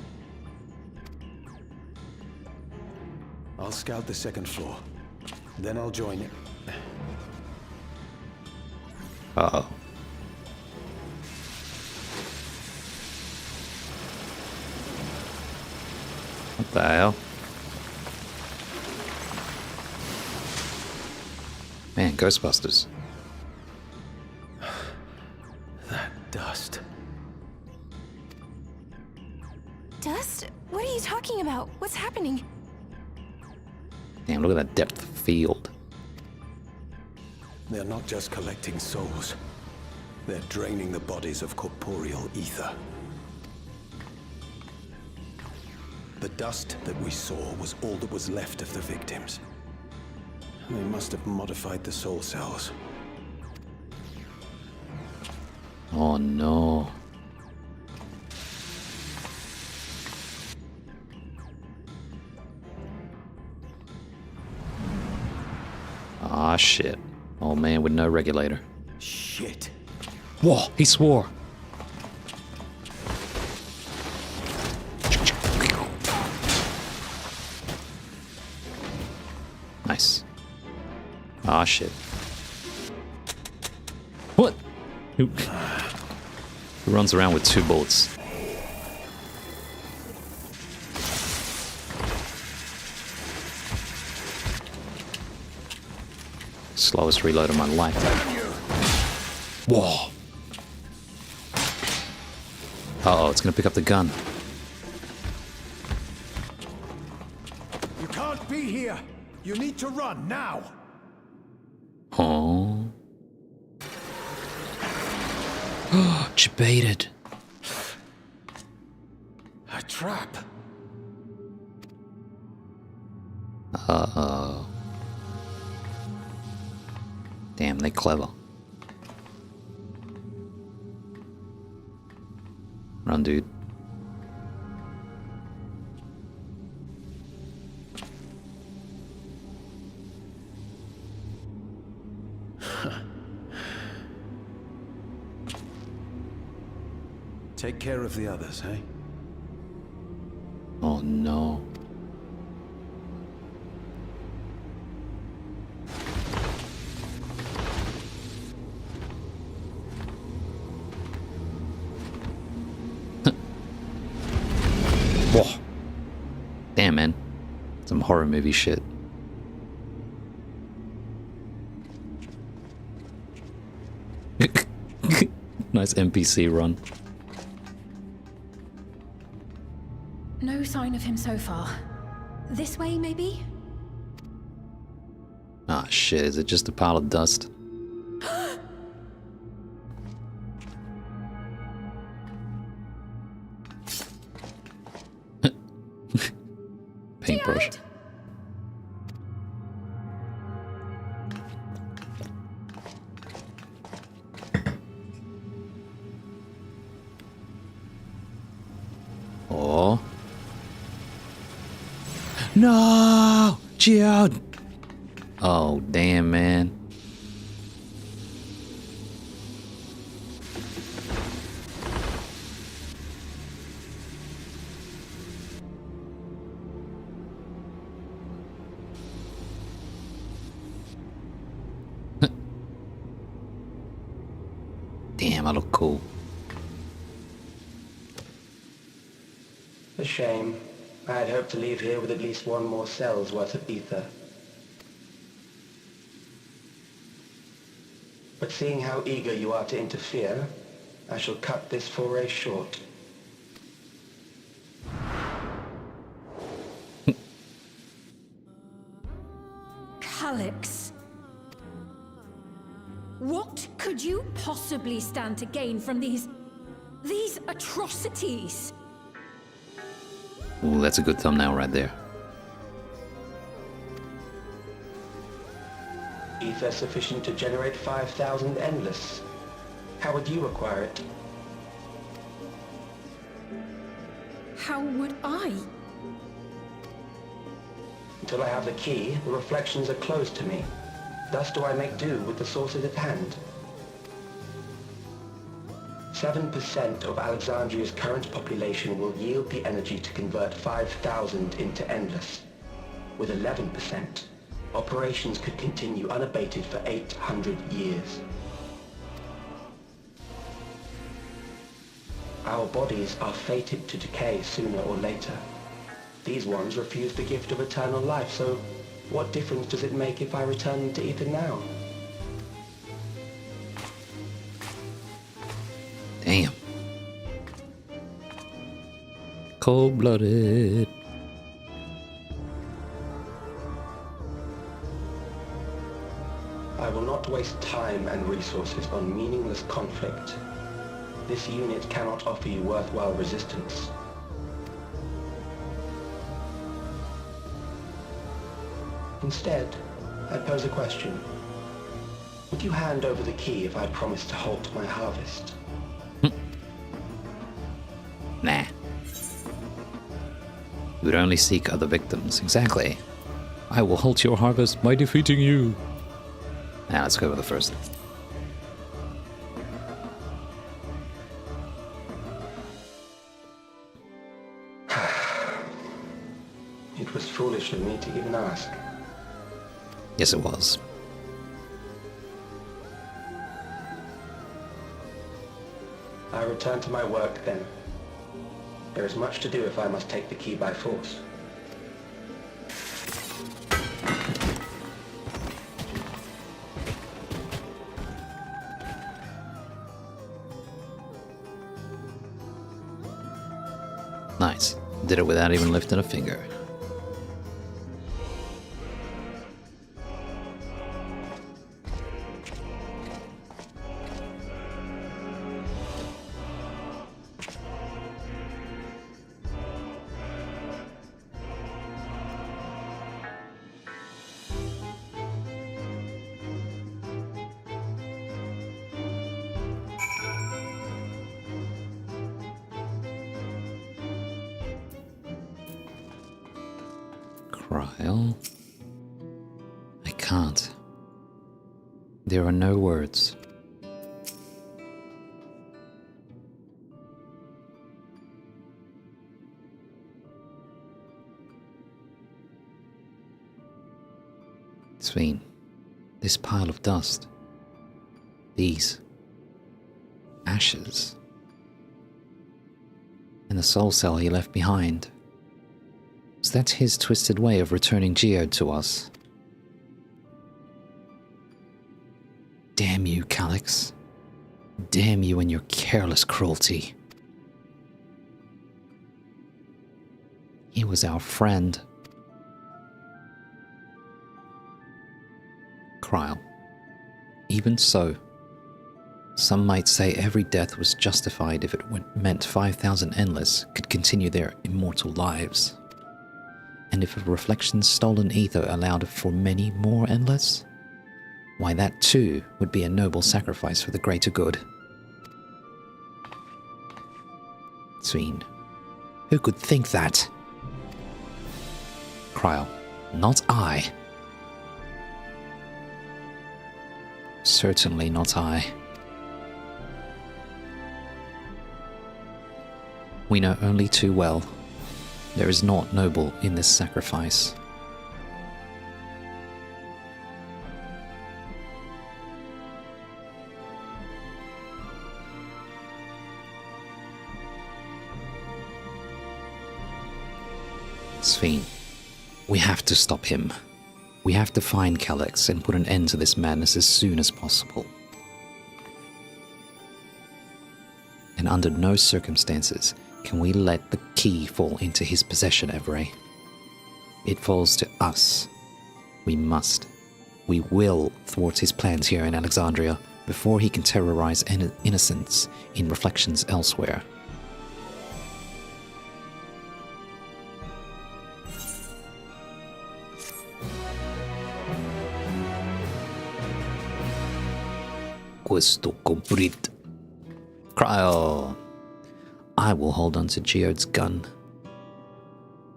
I'll scout the second floor. Then I'll join you. Uh-oh. What the hell? Man, Ghostbusters. That dust. Dust? What are you talking about? What's happening? Damn, look at that depth of field. They're not just collecting souls. They're draining the bodies of corporeal ether. The dust that we saw was all that was left of the victims. They must have modified the soul cells. Oh no. Ah, shit. Old man with no regulator. Shit. Whoa, he swore. Nice. Ah, shit. What? Who runs around with 2 bullets? Slowest reload of my life. Whoa. Uh-oh, it's gonna pick up the gun. You can't be here. You need to run now. Oh. Jebaited. A trap. Uh-oh. Damn, they clever. Run, dude. Take care of the others, eh? Oh no. Whoa. Damn, man. Some horror movie shit. Nice NPC run. No sign of him so far. This way, maybe? Ah, shit. Is it just a pile of dust? Paintbrush. Jared! Oh. No! Geode! Oh, damn, man. Damn, I look cool. A shame. I had hoped to leave here with at least one more cell's worth of ether. But seeing how eager you are to interfere, I shall cut this foray short. Calyx. What could you possibly stand to gain from these atrocities? Ooh, that's a good thumbnail right there. Ether sufficient to generate 5,000 endless. How would you acquire it? How would I? Until I have the key, the reflections are closed to me. Thus do I make do with the sources at hand. 7% of Alexandria's current population will yield the energy to convert 5,000 into endless. With 11%, operations could continue unabated for 800 years. Our bodies are fated to decay sooner or later. These ones refuse the gift of eternal life, so what difference does it make if I return them to ether now? Damn. Cold-blooded. I will not waste time and resources on meaningless conflict. This unit cannot offer you worthwhile resistance. Instead, I pose a question. Would you hand over the key if I promised to halt my harvest? Nah. You would only seek other victims. Exactly. I will halt your harvest by defeating you. Now let's go with the first. It was foolish of me to even ask. Yes, it was. I return to my work then. There is much to do if I must take the key by force. Nice. Did it without even lifting a finger. Cryle. I can't. There are no words. Svein, this pile of dust, these ashes, and the soul cell he left behind. Was that his twisted way of returning Geode to us? Damn you, Calyx. Damn you and your careless cruelty. He was our friend. Cryle. Even so, some might say every death was justified if it meant 5,000 Endless could continue their immortal lives. And if a reflection's stolen ether allowed for many more Endless, why that too would be a noble sacrifice for the greater good. Svein, who could think that? Cryle, not I. Certainly not I. We know only too well. There is naught noble in this sacrifice. Svein, we have to stop him. We have to find Calyx and put an end to this madness as soon as possible. And under no circumstances can we let the key fall into his possession, Everett. It falls to us. We must. We will thwart his plans here in Alexandria before he can terrorize innocents in reflections elsewhere. Questo comprit. Cryle. I will hold on to Geode's gun.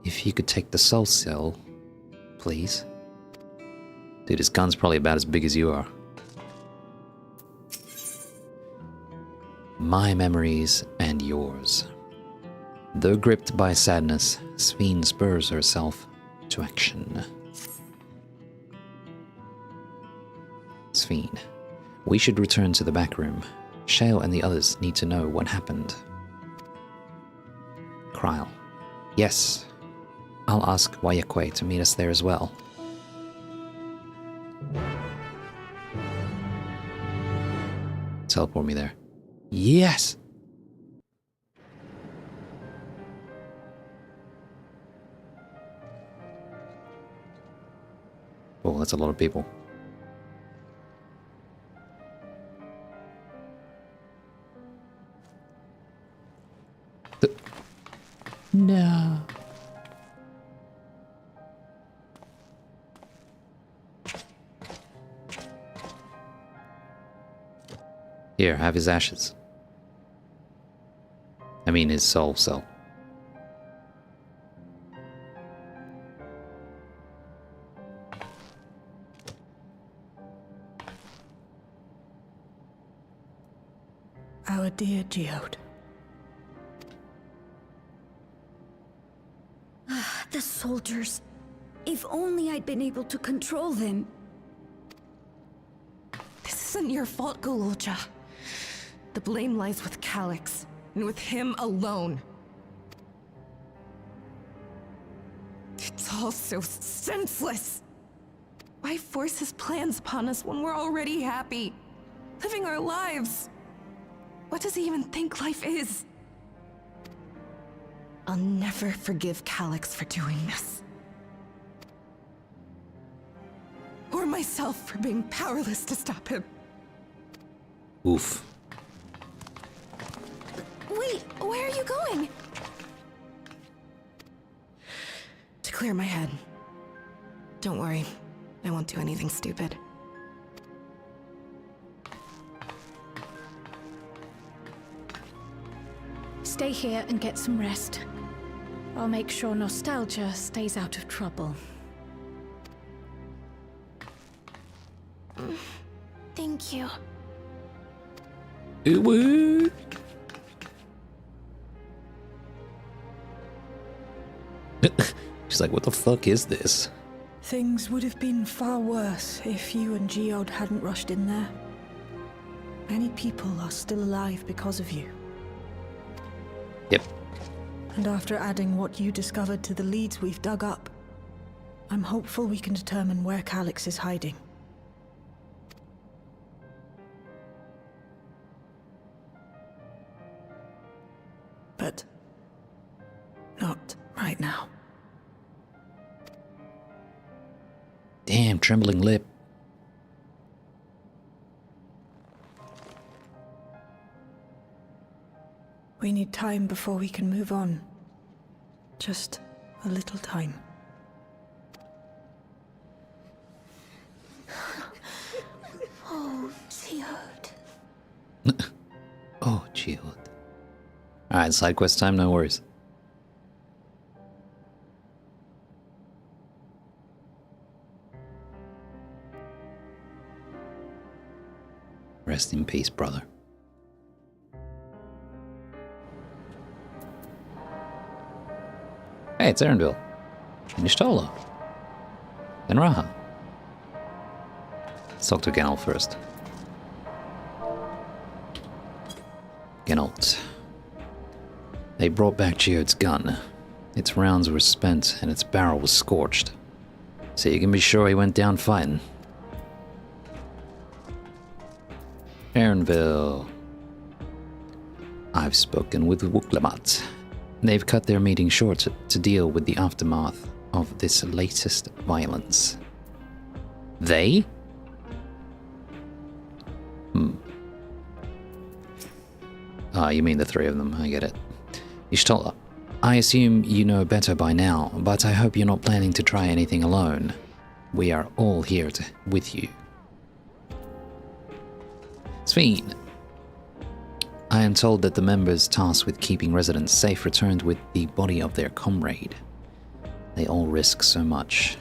If you could take the soul cell, please. Dude, his gun's probably about as big as you are. My memories and yours. Though gripped by sadness, Svein spurs herself to action. Svein, we should return to the backroom. Shale and the others need to know what happened. Cryle. Yes. I'll ask Wayakwe to meet us there as well. Teleport me there. Yes! Oh, that's a lot of people. No. Here, have his ashes. I mean his soul cell. Our dear Geode. The soldiers. If only I'd been able to control them. This isn't your fault, Gololja. The blame lies with Calix, and with him alone. It's all so senseless. Why force his plans upon us when we're already happy, living our lives? What does he even think life is? I'll never forgive Calix for doing this. Or myself for being powerless to stop him. Oof. Wait, where are you going? To clear my head. Don't worry, I won't do anything stupid. Stay here and get some rest. I'll make sure Nostalgia stays out of trouble. Thank you. Ooh. She's like, what the fuck is this? Things would have been far worse if you and Geode hadn't rushed in there. Many people are still alive because of you. Yep. And after adding what you discovered to the leads we've dug up, I'm hopeful we can determine where Calix is hiding. But not right now. Damn, trembling lip. We need time before we can move on. Just a little time. Oh, Geode. Oh, Geode. Alright, side quest time, no worries. Rest in peace, brother. Hey, it's Erendil. And Y'shtola. And Raha. Let's talk to Geralt first. Geralt. They brought back Geode's gun. Its rounds were spent and its barrel was scorched. So you can be sure he went down fighting. Erendil. I've spoken with Wuklemat. They've cut their meeting short to deal with the aftermath of this latest violence. They? Ah, you mean the three of them, I get it. Y'shtola, I assume you know better by now, but I hope you're not planning to try anything alone. We are all here with you. Sveen. I am told that the members tasked with keeping residents safe returned with the body of their comrade. They all risk so much.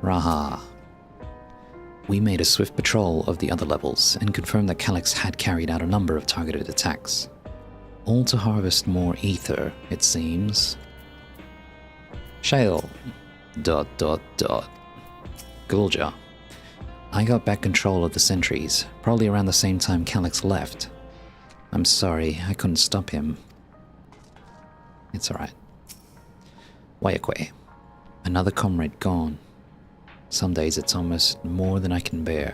Raha. We made a swift patrol of the other levels and confirmed that Calix had carried out a number of targeted attacks. All to harvest more ether, it seems. Shale. ... Gulja. I got back control of the sentries, probably around the same time Calix left. I'm sorry, I couldn't stop him. It's alright. Wayakwe. Another comrade gone. Some days it's almost more than I can bear.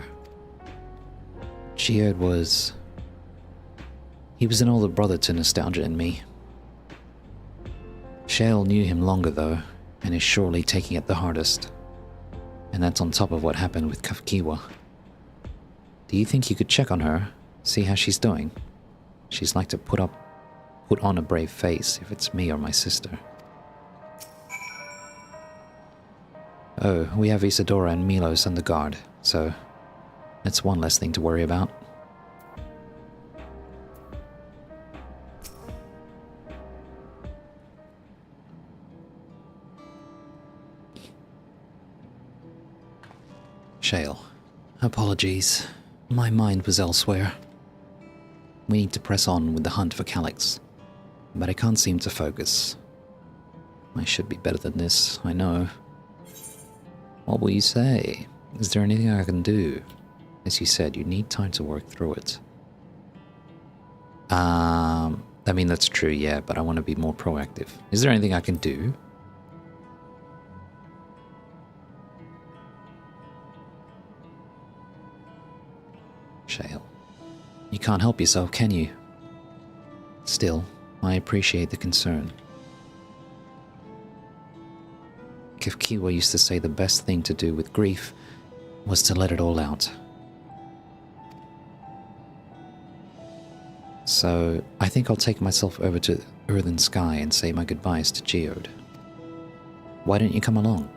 Geode was... He was an older brother to Nostalgia and me. Shale knew him longer though, and is surely taking it the hardest. And that's on top of what happened with Kafkiwa. Do you think you could check on her, see how she's doing? She's like to put on a brave face if it's me or my sister. Oh, we have Isadora and Milos under guard, so that's one less thing to worry about. Shale. Apologies. My mind was elsewhere. We need to press on with the hunt for Calyx, but I can't seem to focus. I should be better than this, I know. What will you say? Is there anything I can do? As you said, you need time to work through it. I mean, that's true, yeah, but I want to be more proactive. Is there anything I can do? Shale. You can't help yourself, can you? Still, I appreciate the concern. Kifkiwa used to say the best thing to do with grief was to let it all out. So, I think I'll take myself over to Earthen Sky and say my goodbyes to Geode. Why don't you come along?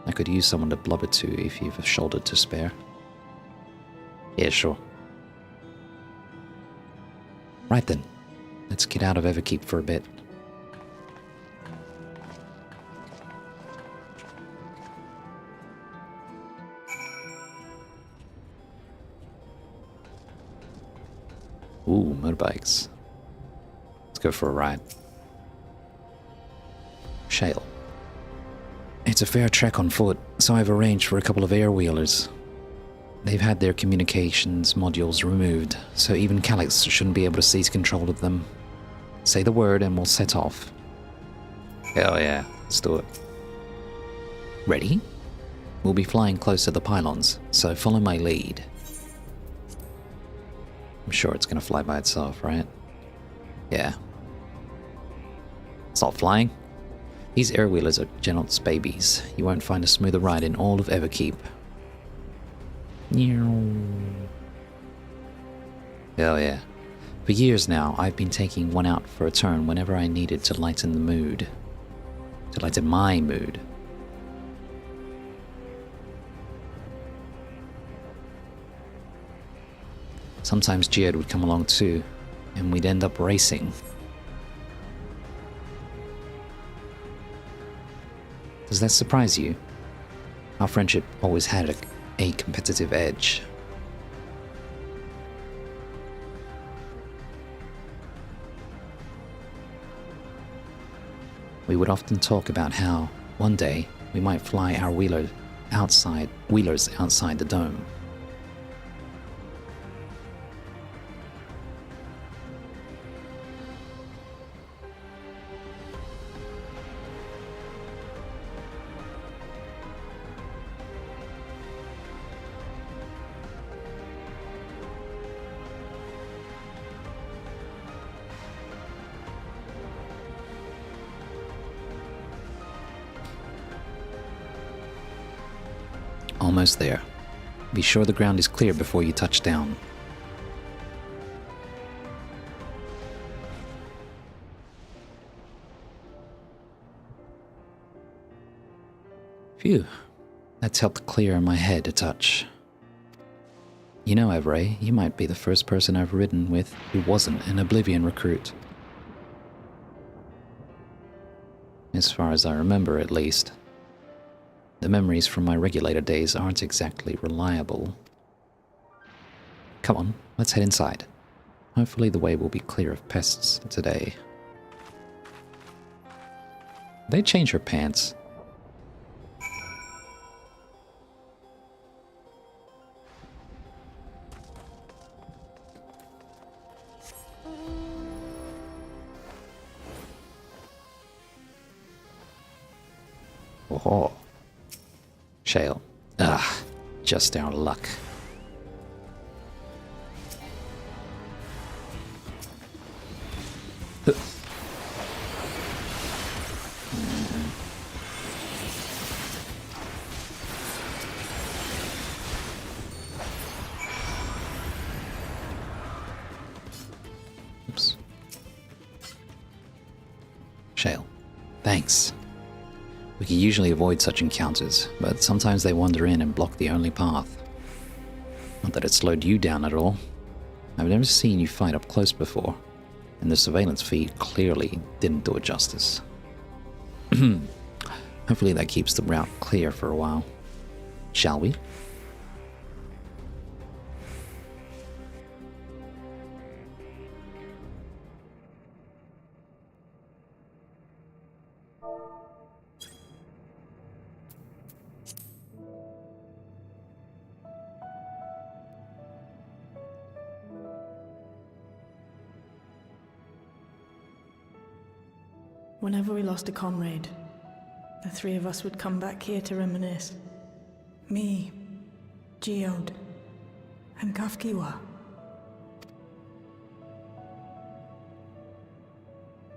I could use someone to blubber to if you've a shoulder to spare. Yeah, sure. Right then, let's get out of Everkeep for a bit. Ooh, motorbikes. Let's go for a ride. Shale. It's a fair trek on foot, so I've arranged for a couple of air-wheelers. They've had their communications modules removed, so even Calyx shouldn't be able to seize control of them. Say the word and we'll set off. Hell yeah, let's do it. Ready? We'll be flying close to the pylons, so follow my lead. I'm sure it's gonna fly by itself, right? Yeah. It's not flying. These air-wheelers are Genot's babies. You won't find a smoother ride in all of Everkeep. Hell yeah. For years now, I've been taking one out for a turn whenever I needed to lighten the mood. To lighten my mood. Sometimes Geode would come along too, and we'd end up racing. Does that surprise you? Our friendship always had a competitive edge. We would often talk about how, one day, we might fly our wheelers outside the dome. Almost there. Be sure the ground is clear before you touch down. Phew. That's helped clear my head a touch. You know, Evray, you might be the first person I've ridden with who wasn't an Oblivion recruit. As far as I remember, at least. The memories from my regulator days aren't exactly reliable. Come on, let's head inside. Hopefully the way will be clear of pests today. They change her pants. Oh. Shale. Ah, just our luck. Oops. Shale. Thanks. We can usually avoid such encounters, but sometimes they wander in and block the only path. Not that it slowed you down at all. I've never seen you fight up close before, and the surveillance feed clearly didn't do it justice. Hopefully that keeps the route clear for a while. Shall we? Whenever we lost a comrade, the three of us would come back here to reminisce. Me, Geode, and Kafkiwa.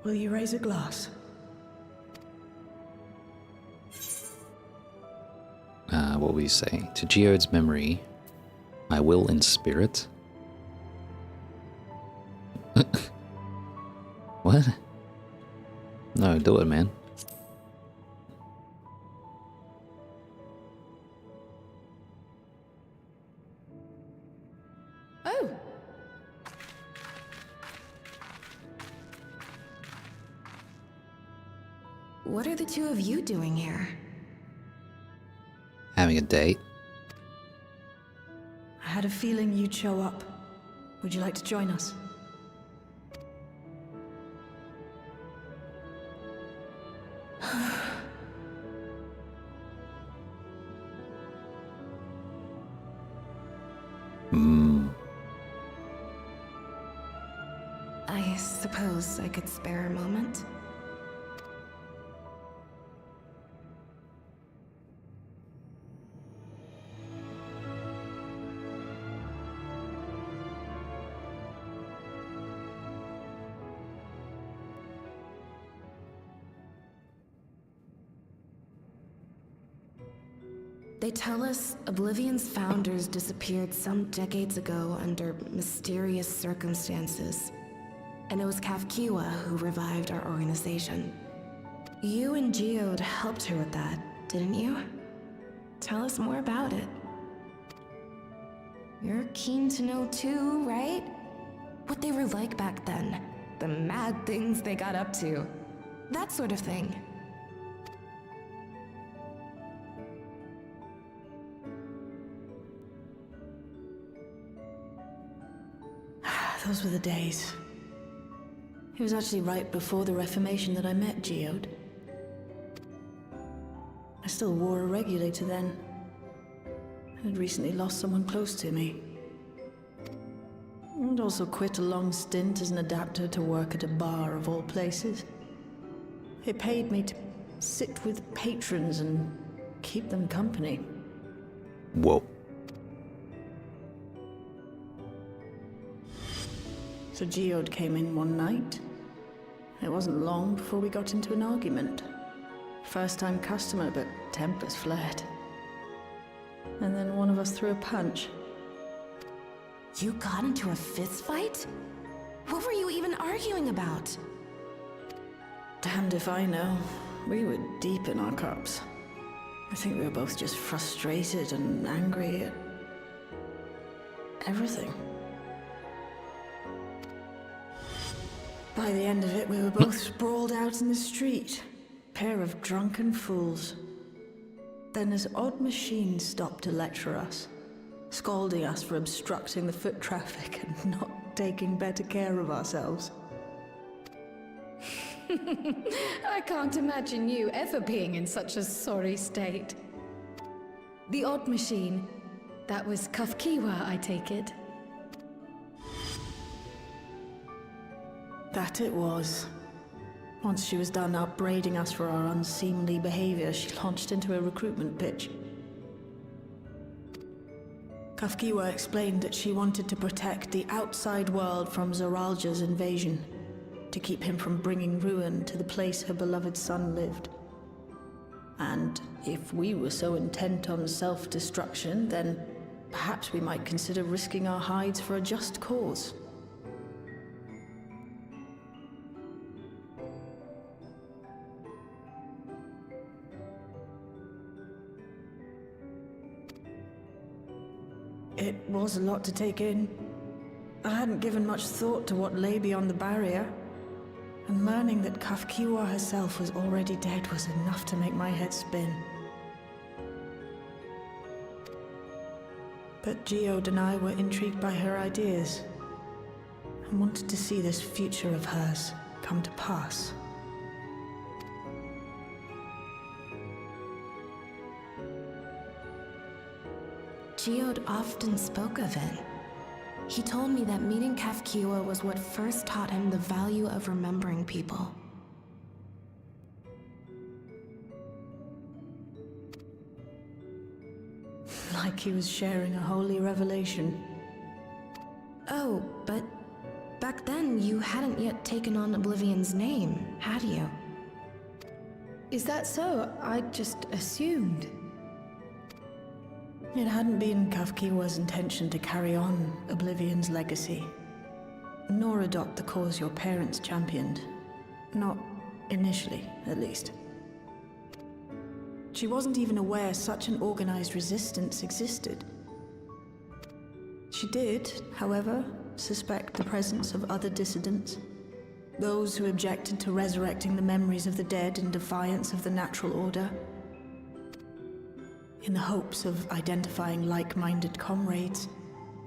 Will you raise a glass? What will you say? To Geode's memory, I will in spirit. What? No, do it, man. Oh! What are the two of you doing here? Having a date. I had a feeling you'd show up. Would you like to join us? I suppose I could spare a moment. They tell us Oblivion's founders disappeared some decades ago under mysterious circumstances. And it was Kafkiwa who revived our organization. You and Geode helped her with that, didn't you? Tell us more about it. You're keen to know too, right? What they were like back then. The mad things they got up to. That sort of thing. Those were the days. It was actually right before the Reformation that I met Geode. I still wore a regulator then. I had recently lost someone close to me. And also quit a long stint as an adapter to work at a bar of all places. It paid me to sit with patrons and keep them company. Whoa. So Geode came in one night. It wasn't long before we got into an argument. First-time customer, but tempers flared. And then one of us threw a punch. You got into a fist fight? What were you even arguing about? Damned if I know. We were deep in our cups. I think we were both just frustrated and angry at everything. By the end of it, we were both sprawled out in the street. Pair of drunken fools. Then this odd machine stopped to lecture us, scolding us for obstructing the foot traffic and not taking better care of ourselves. I can't imagine you ever being in such a sorry state. The odd machine. That was Kafkiwa, I take it. That it was. Once she was done upbraiding us for our unseemly behavior, she launched into a recruitment pitch. Kafkiwa explained that she wanted to protect the outside world from Zoralja's invasion, to keep him from bringing ruin to the place her beloved son lived. And if we were so intent on self-destruction, then perhaps we might consider risking our hides for a just cause. It was a lot to take in. I hadn't given much thought to what lay beyond the barrier, and learning that Kafkiwa herself was already dead was enough to make my head spin. But Geode and I were intrigued by her ideas, and wanted to see this future of hers come to pass. Geode often spoke of it. He told me that meeting Kafkiwa was what first taught him the value of remembering people. Like he was sharing a holy revelation. Oh, but back then you hadn't yet taken on Oblivion's name, had you? Is that so? I just assumed. It hadn't been Kafkiwa's intention to carry on Oblivion's legacy, nor adopt the cause your parents championed. Not initially, at least. She wasn't even aware such an organized resistance existed. She did, however, suspect the presence of other dissidents, those who objected to resurrecting the memories of the dead in defiance of the natural order. In the hopes of identifying like-minded comrades,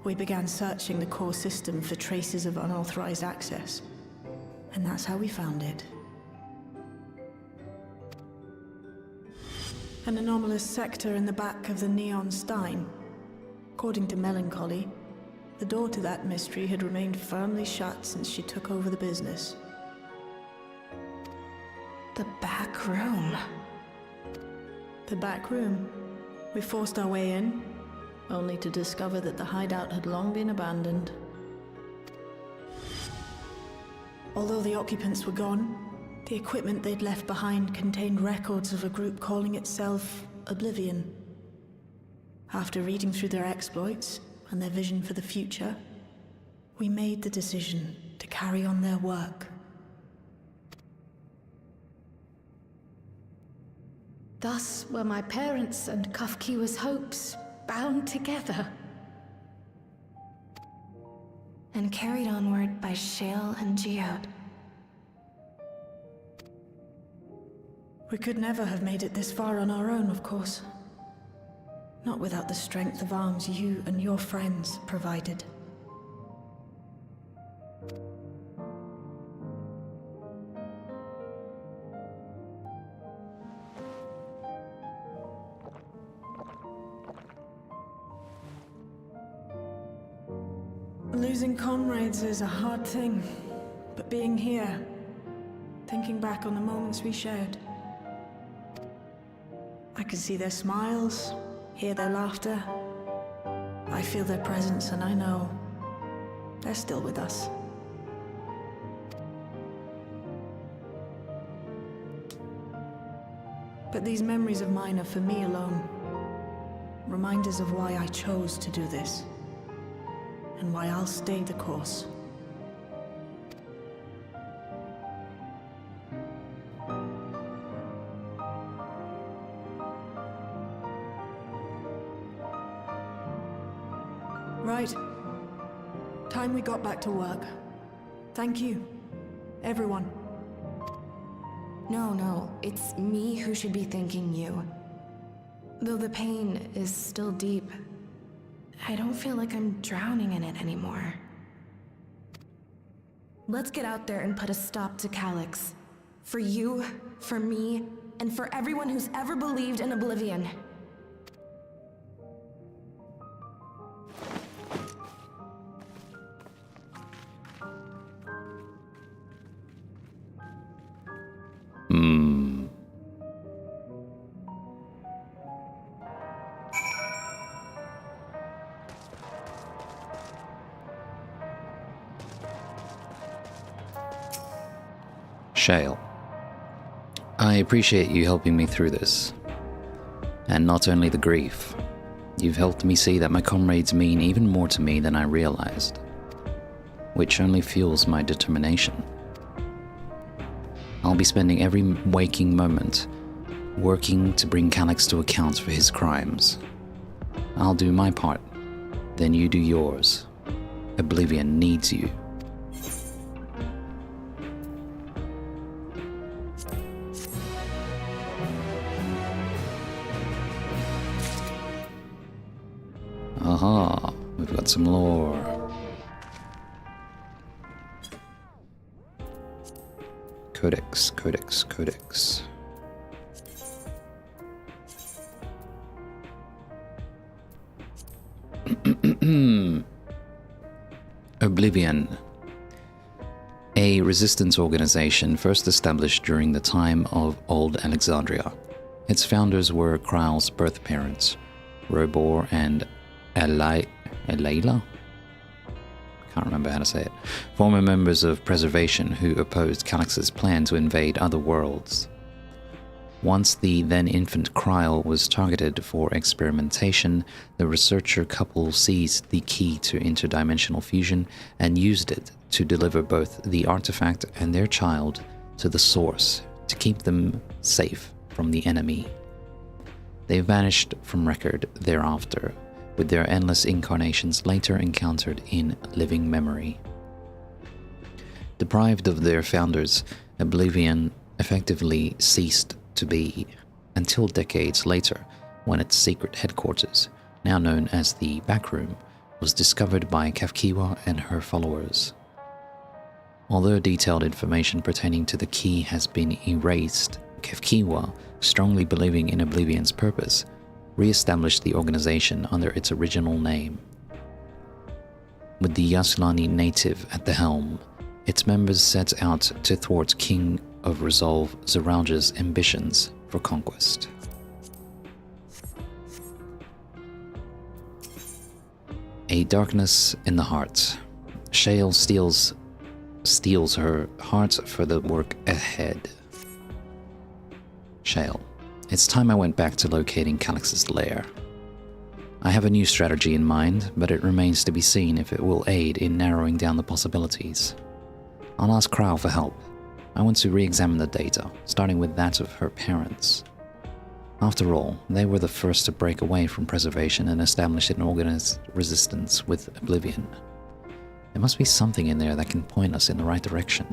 we began searching the core system for traces of unauthorized access. And that's how we found it. An anomalous sector in the back of the Neon Stein. According to Melancholy, the door to that mystery had remained firmly shut since she took over the business. The back room. The back room. We forced our way in, only to discover that the hideout had long been abandoned. Although the occupants were gone, the equipment they'd left behind contained records of a group calling itself Oblivion. After reading through their exploits and their vision for the future, we made the decision to carry on their work. Thus were my parents' and Kafkiwa's hopes bound together. And carried onward by Shale and Geode. We could never have made it this far on our own, of course. Not without the strength of arms you and your friends provided. Losing comrades is a hard thing, but being here, thinking back on the moments we shared, I can see their smiles, hear their laughter. I feel their presence, and I know they're still with us. But these memories of mine are for me alone. Reminders of why I chose to do this, and why I'll stay the course. Right. Time we got back to work. Thank you, everyone. No, it's me who should be thanking you. Though the pain is still deep, I don't feel like I'm drowning in it anymore. Let's get out there and put a stop to Calyx. For you, for me, and for everyone who's ever believed in Oblivion. Shale, I appreciate you helping me through this. And not only the grief, you've helped me see that my comrades mean even more to me than I realized, which only fuels my determination. I'll be spending every waking moment working to bring Calyx to account for his crimes. I'll do my part, then you do yours. Oblivion needs you. Aha, we've got some lore. Codex. Oblivion. A resistance organization first established during the time of Old Alexandria. Its founders were Kraal's birth parents, Robor and Elayla? Can't remember how to say it. Former members of Preservation who opposed Calyx's plan to invade other worlds. Once the then-infant Kraal was targeted for experimentation, the researcher couple seized the key to interdimensional fusion and used it to deliver both the artifact and their child to the Source to keep them safe from the enemy. They vanished from record thereafter, with their endless incarnations later encountered in living memory. Deprived of their founders, Oblivion effectively ceased to be, until decades later, when its secret headquarters, now known as the Backroom, was discovered by Kafkiwa and her followers. Although detailed information pertaining to the key has been erased, Kafkiwa, strongly believing in Oblivion's purpose, re-established the organization under its original name. With the Yaslani native at the helm, its members set out to thwart King of Resolve Zeralja's ambitions for conquest. A darkness in the heart. Shale steals her heart for the work ahead. Shale. It's time I went back to locating Calyx's lair. I have a new strategy in mind, but it remains to be seen if it will aid in narrowing down the possibilities. I'll ask Kraal for help. I want to re-examine the data, starting with that of her parents. After all, they were the first to break away from Preservation and establish an organized resistance with Oblivion. There must be something in there that can point us in the right direction.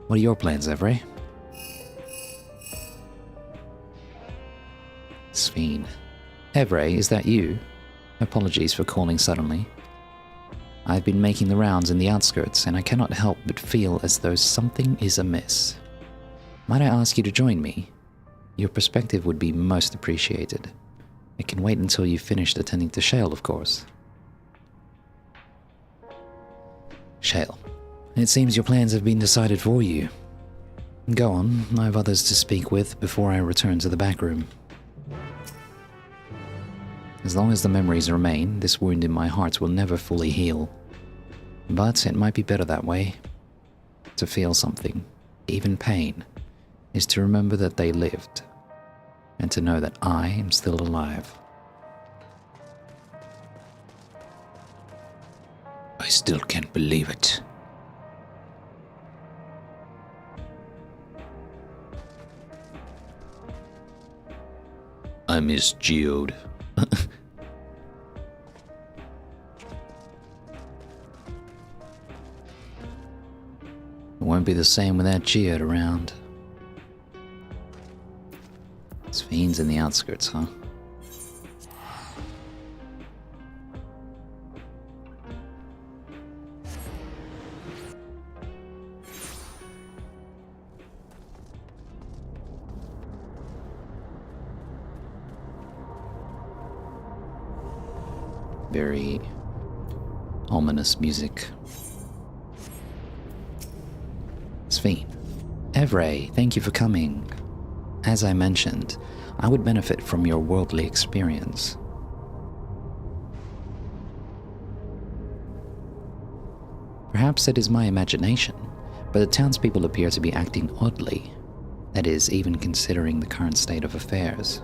What are your plans, Evray? Sphene. Evray, is that you? Apologies for calling suddenly. I've been making the rounds in the outskirts, and I cannot help but feel as though something is amiss. Might I ask you to join me? Your perspective would be most appreciated. It can wait until you've finished attending to Shale, of course. Shale. It seems your plans have been decided for you. Go on, I have others to speak with before I return to the Backroom. As long as the memories remain, this wound in my heart will never fully heal. But it might be better that way. To feel something, even pain, is to remember that they lived, and to know that I am still alive. I still can't believe it. I miss Geode. It won't be the same without Geode around. Sphene's in the outskirts, huh? Very ominous music. Sphene. Evray, thank you for coming. As I mentioned, I would benefit from your worldly experience. Perhaps it is my imagination, but the townspeople appear to be acting oddly. That is, even considering the current state of affairs.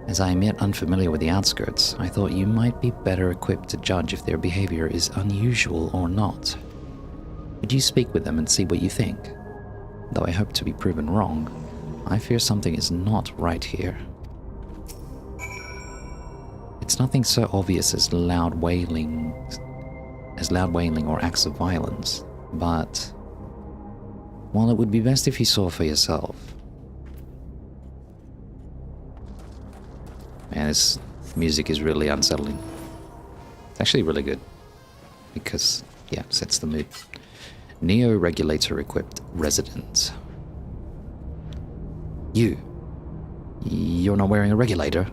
As I am yet unfamiliar with the outskirts, I thought you might be better equipped to judge if their behavior is unusual or not. Would you speak with them and see what you think? Though I hope to be proven wrong, I fear something is not right here. It's nothing so obvious as loud wailing or acts of violence, but well, it would be best if you saw for yourself. Man, this music is really unsettling. It's actually really good because, yeah, it sets the mood. Neo-regulator equipped resident. You're not wearing a regulator?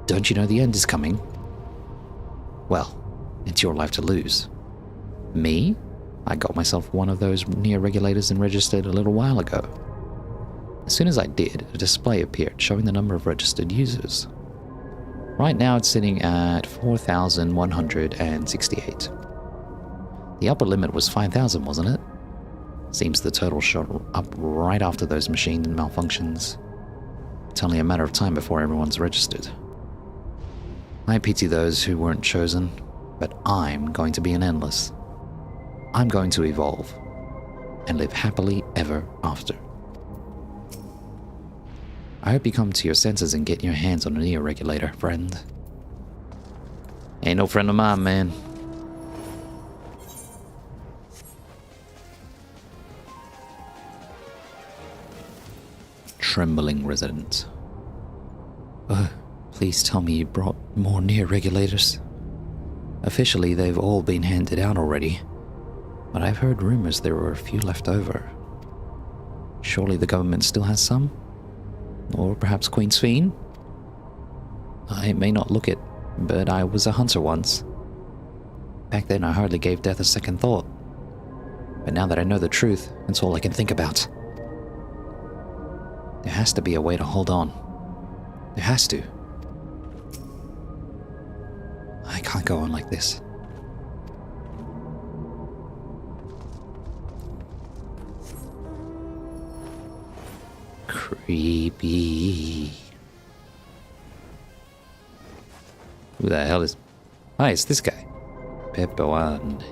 Don't you know the end is coming? well, it's your life to lose. Me? I got myself one of those near regulators and registered a little while ago. As soon as I did, a display appeared showing the number of registered users. Right now it's sitting at 4,168. The upper limit was 5,000, wasn't it? Seems the total shot up right after those machine malfunctions. It's only a matter of time before everyone's registered. I pity those who weren't chosen, but I'm going to be an endless. I'm going to evolve and live happily ever after. I hope you come to your senses and get your hands on a neo-regulator, friend. Ain't no friend of mine, man. Trembling resident. Please tell me you brought more neo-regulators. Officially, they've all been handed out already, but I've heard rumors there were a few left over. Surely the government still has some? Or perhaps Queen Sphene? I may not look it, but I was a hunter once. Back then I hardly gave death a second thought. But now that I know the truth, it's all I can think about. There has to be a way to hold on. There has to. I can't go on like this. Creepy. Who the hell is... Hi, it's this guy. Pepperone.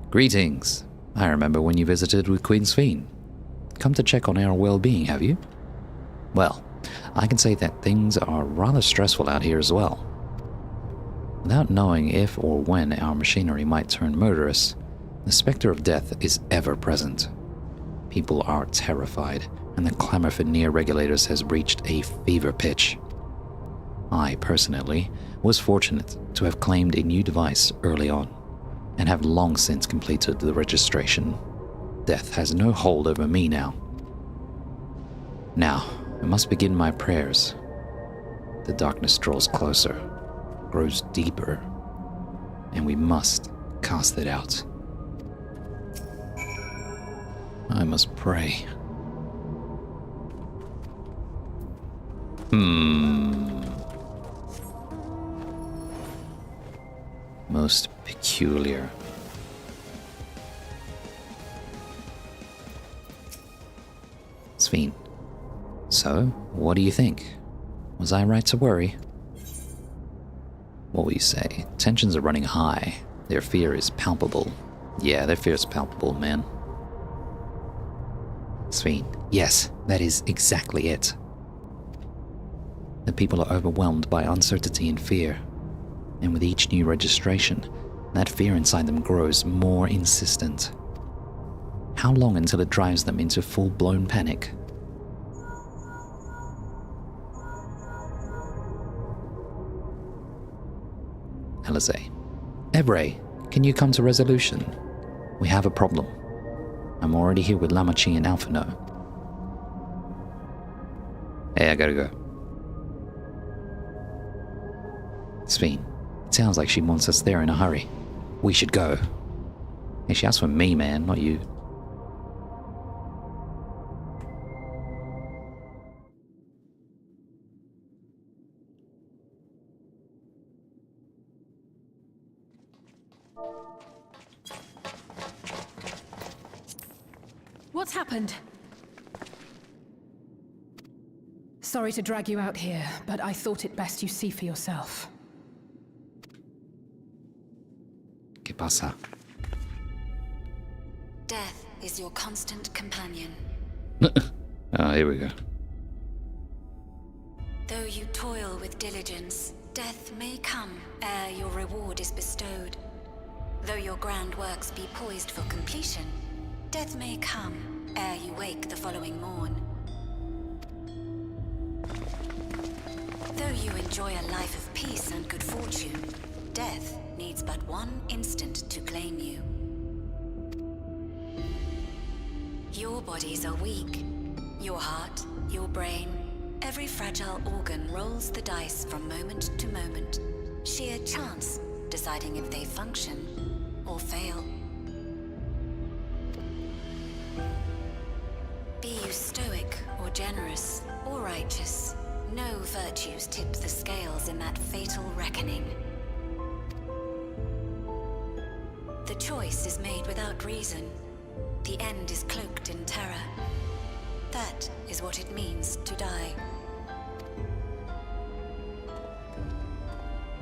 Greetings. I remember when you visited with Queen Sphene. Come to check on our well-being, have you? Well, I can say that things are rather stressful out here as well. Without knowing if or when our machinery might turn murderous, the specter of death is ever present. People are terrified, and the clamor for neo-regulators has reached a fever pitch. I, personally, was fortunate to have claimed a new device early on, and have long since completed the registration. Death has no hold over me now. Now, I must begin my prayers. The darkness draws closer, grows deeper, and we must cast it out. I must pray. Most peculiar. Sphene. So, what do you think? Was I right to worry? What will you say? Tensions are running high. Their fear is palpable. Yeah, their fear is palpable, man. Sphene. Yes, that is exactly it. The people are overwhelmed by uncertainty and fear. And with each new registration, that fear inside them grows more insistent. How long until it drives them into full-blown panic? Alizé. Ebre, can you come to resolution? We have a problem. I'm already here with Lamachi and Alphino. Hey, I gotta go. Sphene, it sounds like she wants us there in a hurry. We should go. Hey, she asked for me, man, not you. What's happened? Sorry to drag you out here, but I thought it best you see for yourself. ¿Qué pasa? Death is your constant companion. Here we go. Though you toil with diligence, death may come ere your reward is bestowed. Though your grand works be poised for completion, death may come ere you wake the following morn. Though you enjoy a life of peace and good fortune, death needs but one instant to claim you. Your bodies are weak. Your heart, your brain, Every fragile organ rolls the dice from moment to moment. Sheer chance deciding if they function or fail. Be you stoic or generous or righteous, no virtues tip the scales in that fatal reckoning. The choice is made without reason. The end is cloaked in terror. That is what it means to die.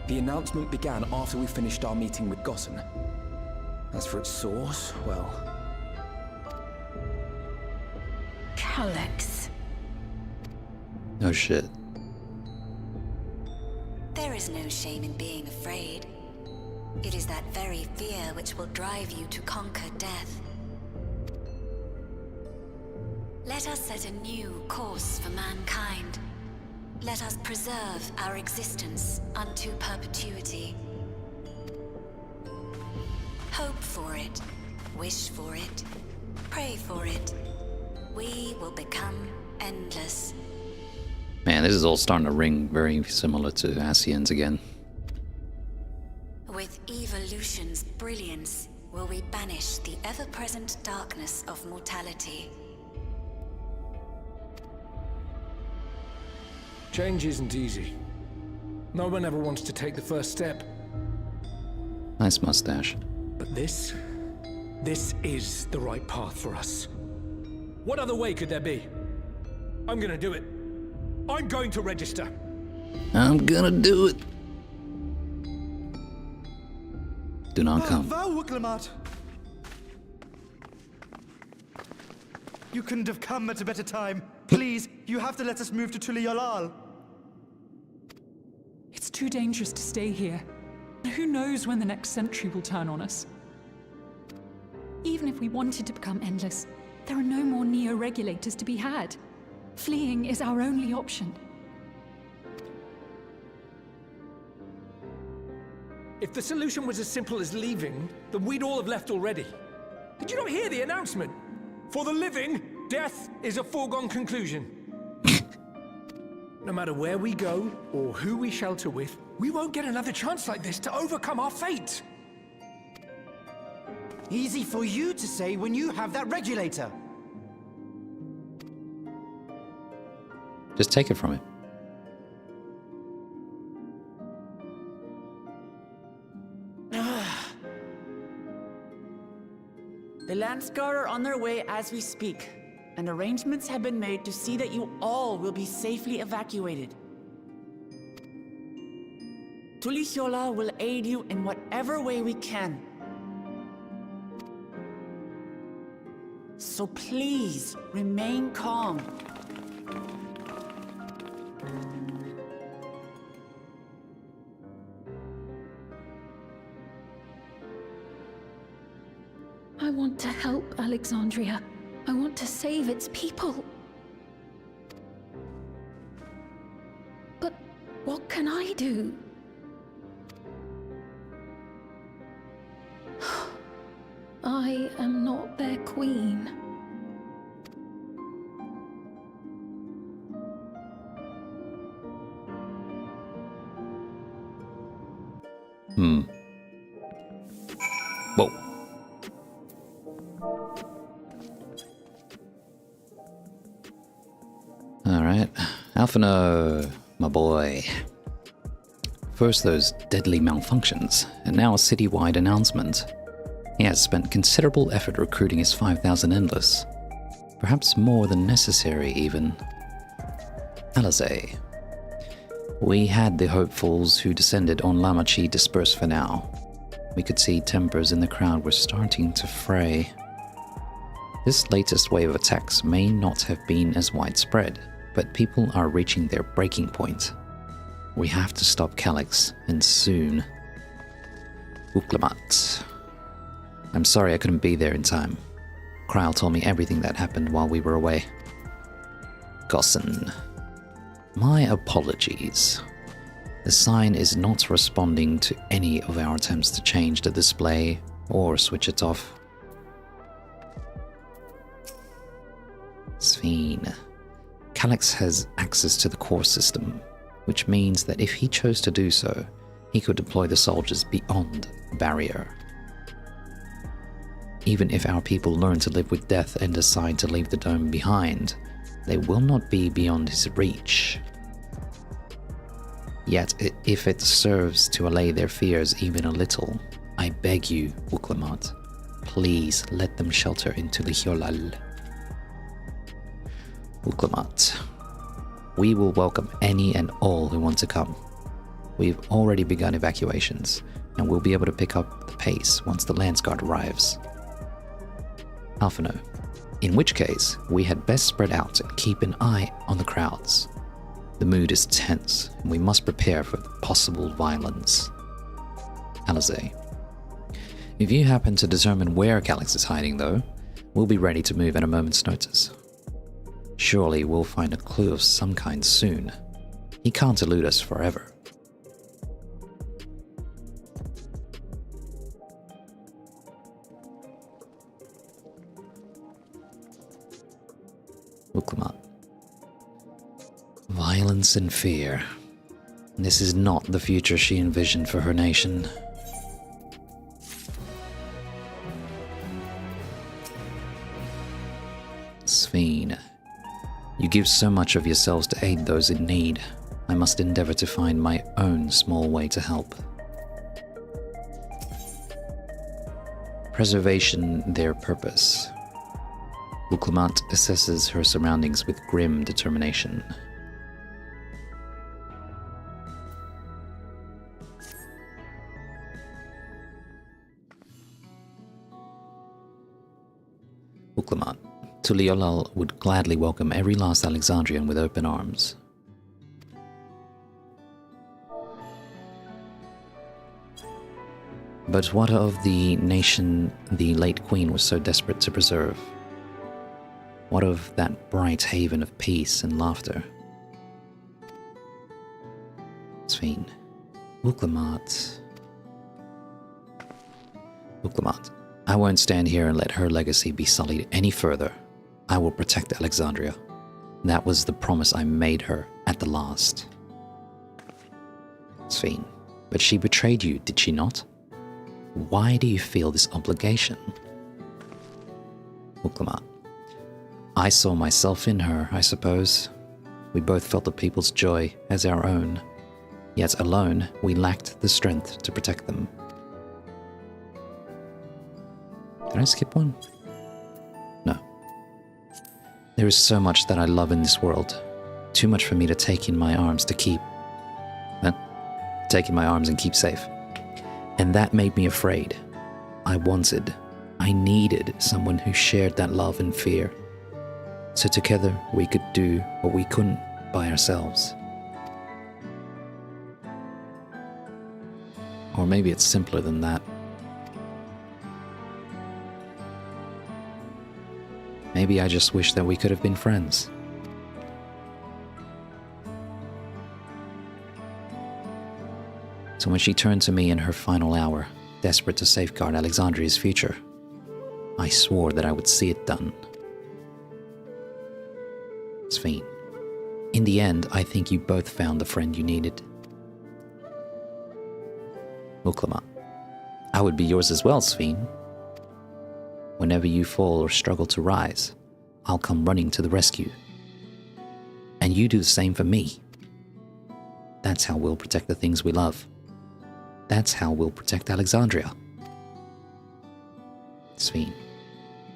The announcement began after we finished our meeting with Gossen. As for its source, well... Calyx. Oh shit. There is no shame in being afraid. It is that very fear which will drive you to conquer death. Let us set a new course for mankind. Let us preserve our existence unto perpetuity. Hope for it, wish for it, pray for it. We will become endless. Man, this is all starting to ring very similar to Ascians again. With evolution's brilliance, will we banish the ever-present darkness of mortality. Change isn't easy. No one ever wants to take the first step. Nice mustache. But this is the right path for us. What other way could there be? I'm gonna do it. I'm going to register. I'm gonna do it. Do not come. You couldn't have come at a better time. Please, you have to let us move to Tuliolal. It's too dangerous to stay here. Who knows when the next century will turn on us? Even if we wanted to become endless, there are no more neo-regulators to be had. Fleeing is our only option. If the solution was as simple as leaving, then we'd all have left already. Did you not hear the announcement? For the living, death is a foregone conclusion. No matter where we go, or who we shelter with, we won't get another chance like this to overcome our fate. Easy for you to say when you have that regulator. Just take it from him. The Landsguard are on their way as we speak, and arrangements have been made to see that you all will be safely evacuated. Tulichola will aid you in whatever way we can. So please, remain calm. I want to help Alexandria. I want to save its people. But what can I do? I am not their queen. Whoa. Alright. Alphino, my boy. First those deadly malfunctions, and now a citywide announcement. He has spent considerable effort recruiting his 5,000 endless. Perhaps more than necessary, even. Alizé. We had the hopefuls who descended on Lamachi dispersed for now. We could see tempers in the crowd were starting to fray. This latest wave of attacks may not have been as widespread, but people are reaching their breaking point. We have to stop Calyx, and soon. Uklamat. I'm sorry I couldn't be there in time. Kryl told me everything that happened while we were away. Gossen. My apologies. The sign is not responding to any of our attempts to change the display or switch it off. Sphene. Calyx has access to the core system, which means that if he chose to do so, he could deploy the soldiers beyond the barrier. Even if our people learn to live with death and decide to leave the dome behind, they will not be beyond his reach. Yet, if it serves to allay their fears even a little, I beg you, Uklamat, please let them shelter into the Hyolal. Uklamat, we will welcome any and all who want to come. We've already begun evacuations, and we'll be able to pick up the pace once the Landsguard arrives. Alphino, in which case, we had best spread out and keep an eye on the crowds. The mood is tense, and we must prepare for possible violence. Alizé, if you happen to determine where Calyx is hiding though, we'll be ready to move at a moment's notice. Surely we'll find a clue of some kind soon. He can't elude us forever. Uklamat. Violence and fear. This is not the future she envisioned for her nation. Sphene, you give so much of yourselves to aid those in need. I must endeavor to find my own small way to help. Preservation, their purpose. Uklamat assesses her surroundings with grim determination. Uklamat, Tuliolal would gladly welcome every last Alexandrian with open arms. But what of the nation the late queen was so desperate to preserve? What of that bright haven of peace and laughter? Sphene, Uklamat. Uklamat, I won't stand here and let her legacy be sullied any further. I will protect Alexandria. That was the promise I made her at the last. Sphene, but she betrayed you, did she not? Why do you feel this obligation? Uklamat, I saw myself in her, I suppose. We both felt the people's joy as our own, yet alone we lacked the strength to protect them. Did I skip one? No. There is so much that I love in this world. Too much for me to take in my arms to keep. Take in my arms and keep safe. And that made me afraid. I needed someone who shared that love and fear. So together we could do what we couldn't by ourselves. Or maybe it's simpler than that. Maybe I just wish that we could have been friends. So when she turned to me in her final hour, desperate to safeguard Alexandria's future, I swore that I would see it done. Sphene, in the end, I think you both found the friend you needed. Uklamat, I would be yours as well, Sphene. Whenever you fall or struggle to rise, I'll come running to the rescue. And you do the same for me. That's how we'll protect the things we love. That's how we'll protect Alexandria. Sphene,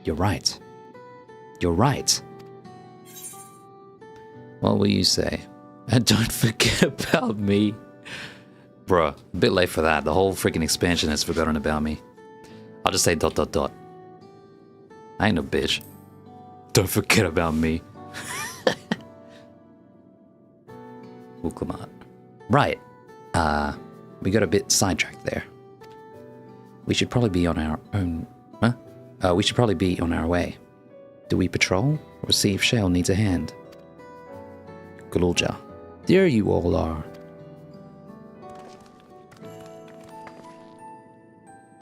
you're right. You're right. What will you say? And don't forget about me. Bruh, a bit late for that. The whole freaking expansion has forgotten about me. I'll just say ... I ain't no bitch. Don't forget about me. Uklamat. Right. We got a bit sidetracked there. We should probably be on our own... we should probably be on our way. Do we patrol? Or see if Shale needs a hand? Galulja. There you all are.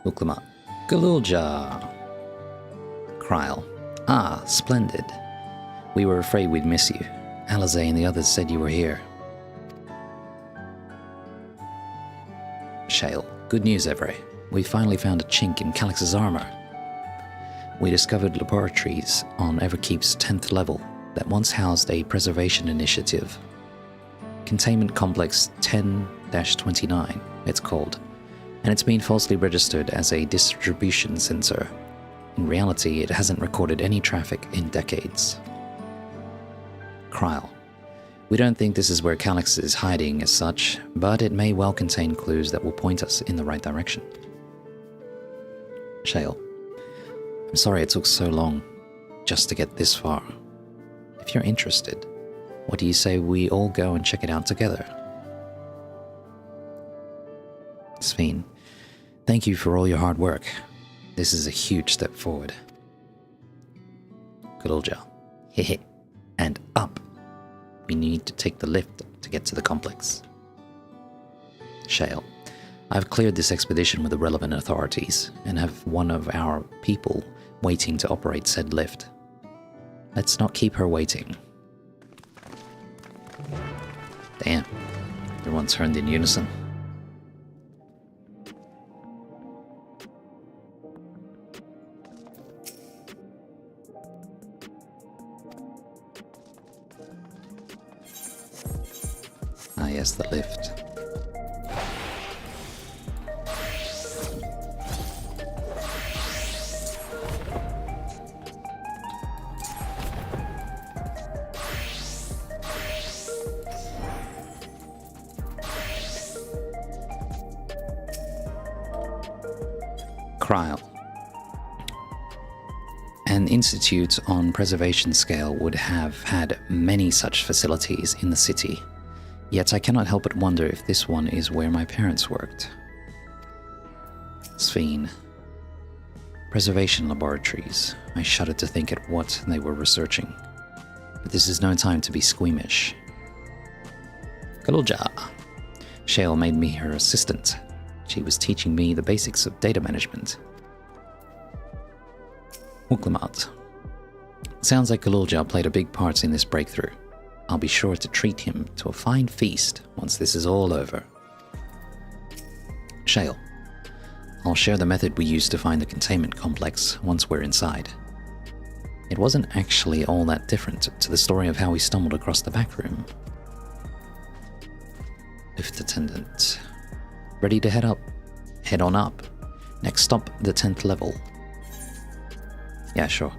Uklamat. Galulja. Kryle. Ah, splendid. We were afraid we'd miss you. Alize and the others said you were here. Shale, good news, Evray. We finally found a chink in Calix's armor. We discovered laboratories on Everkeep's 10th level that once housed a preservation initiative. Containment Complex 10-29, it's called, and it's been falsely registered as a distribution center. In reality, it hasn't recorded any traffic in decades. Kryl. We don't think this is where Calix is hiding as such, but it may well contain clues that will point us in the right direction. Shale. I'm sorry it took so long just to get this far. If you're interested, what do you say we all go and check it out together? Sphene, thank you for all your hard work. This is a huge step forward. Galulja. Hehe. And up. We need to take the lift to get to the complex. Shale. I've cleared this expedition with the relevant authorities and have one of our people waiting to operate said lift. Let's not keep her waiting. Damn. Everyone turned in unison. Ah yes, the lift. Kryl. An institute on preservation scale would have had many such facilities in the city, yet I cannot help but wonder if this one is where my parents worked. Sphene. Preservation laboratories. I shudder to think at what they were researching. But this is no time to be squeamish. Galulja. Shale made me her assistant. She was teaching me the basics of data management. Uklamat. Sounds like Galulja played a big part in this breakthrough. I'll be sure to treat him to a fine feast once this is all over. Shale. I'll share the method we used to find the containment complex once we're inside. It wasn't actually all that different to the story of how we stumbled across the backroom. Lift attendant. Ready to head up. Head on up. Next stop, the 10th level. Yeah, sure.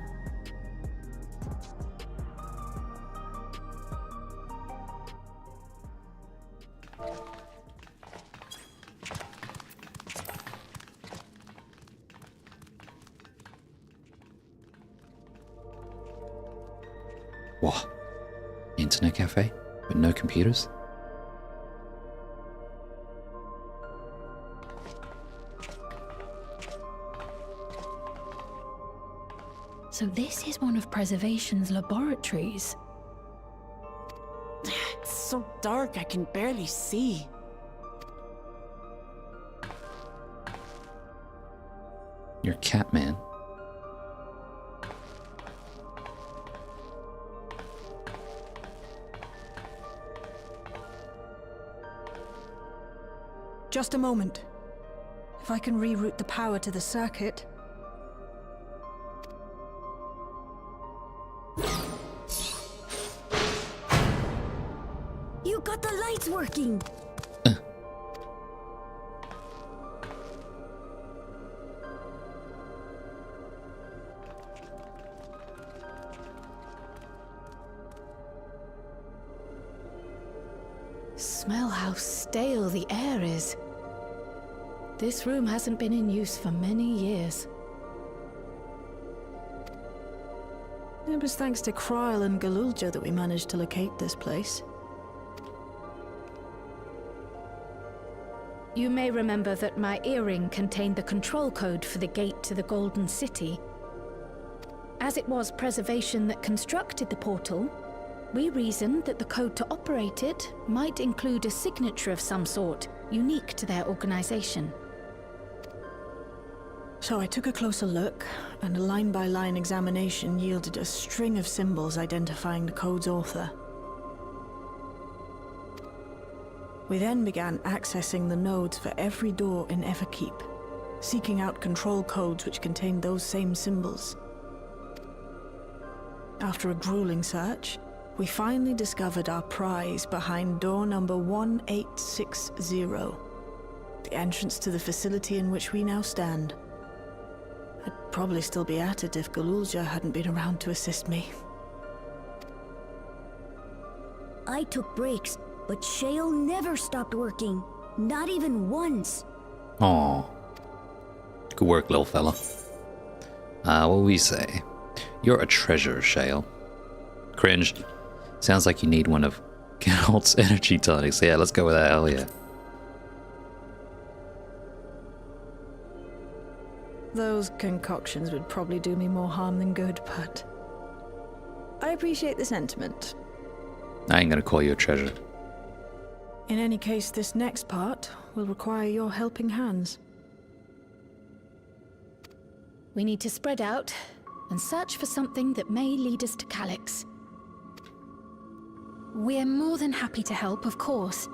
What? Internet cafe? With no computers? So this is one of Preservation's laboratories. It's so dark I can barely see. You're Catman. Just a moment. If I can reroute the power to the circuit. You got the lights working! Smell how stale the air is. This room hasn't been in use for many years. It was thanks to Kryl and Galulja that we managed to locate this place. You may remember that my earring contained the control code for the gate to the Golden City. As it was Preservation that constructed the portal, we reasoned that the code to operate it might include a signature of some sort, unique to their organization. So I took a closer look, and a line-by-line examination yielded a string of symbols identifying the code's author. We then began accessing the nodes for every door in Everkeep, seeking out control codes which contained those same symbols. After a grueling search, we finally discovered our prize behind door number 1860, the entrance to the facility in which we now stand. I'd probably still be at it if Galulja hadn't been around to assist me. I took breaks, but Shale never stopped working. Not even once. Aw. Good work, little fella. What we say? You're a treasure, Shale. Cringe. Sounds like you need one of Geralt's energy tonics. Yeah, let's go with that, hell yeah. Those concoctions would probably do me more harm than good, but I appreciate the sentiment. I ain't gonna call you a treasure. In any case, this next part will require your helping hands. We need to spread out and search for something that may lead us to Calyx. We're more than happy to help, of course,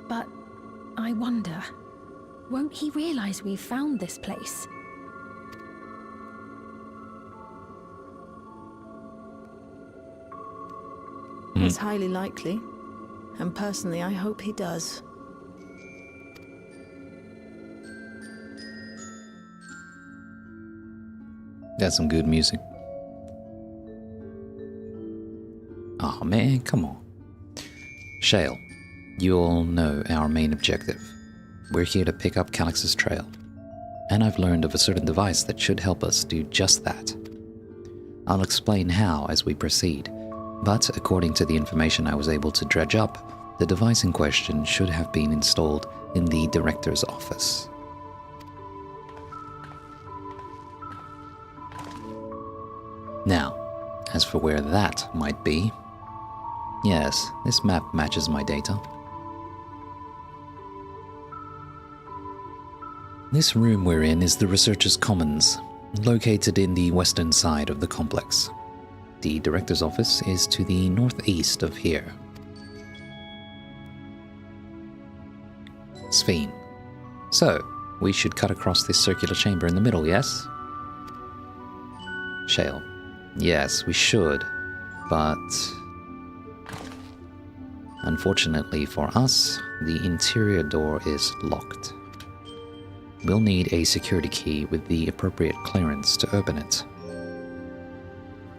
but I wonder, won't he realize we've found this place? It's highly likely, and personally I hope he does. That's some good music. Aw, man, come on. Shale, you all know our main objective. We're here to pick up Calyx's trail. And I've learned of a certain device that should help us do just that. I'll explain how as we proceed, but according to the information I was able to dredge up, the device in question should have been installed in the director's office. Now, as for where that might be, yes, this map matches my data. This room we're in is the Researchers' Commons, located in the western side of the complex. The director's office is to the northeast of here. Sphene. So, we should cut across this circular chamber in the middle, yes? Shale. Yes, we should, but unfortunately for us, the interior door is locked. We'll need a security key with the appropriate clearance to open it.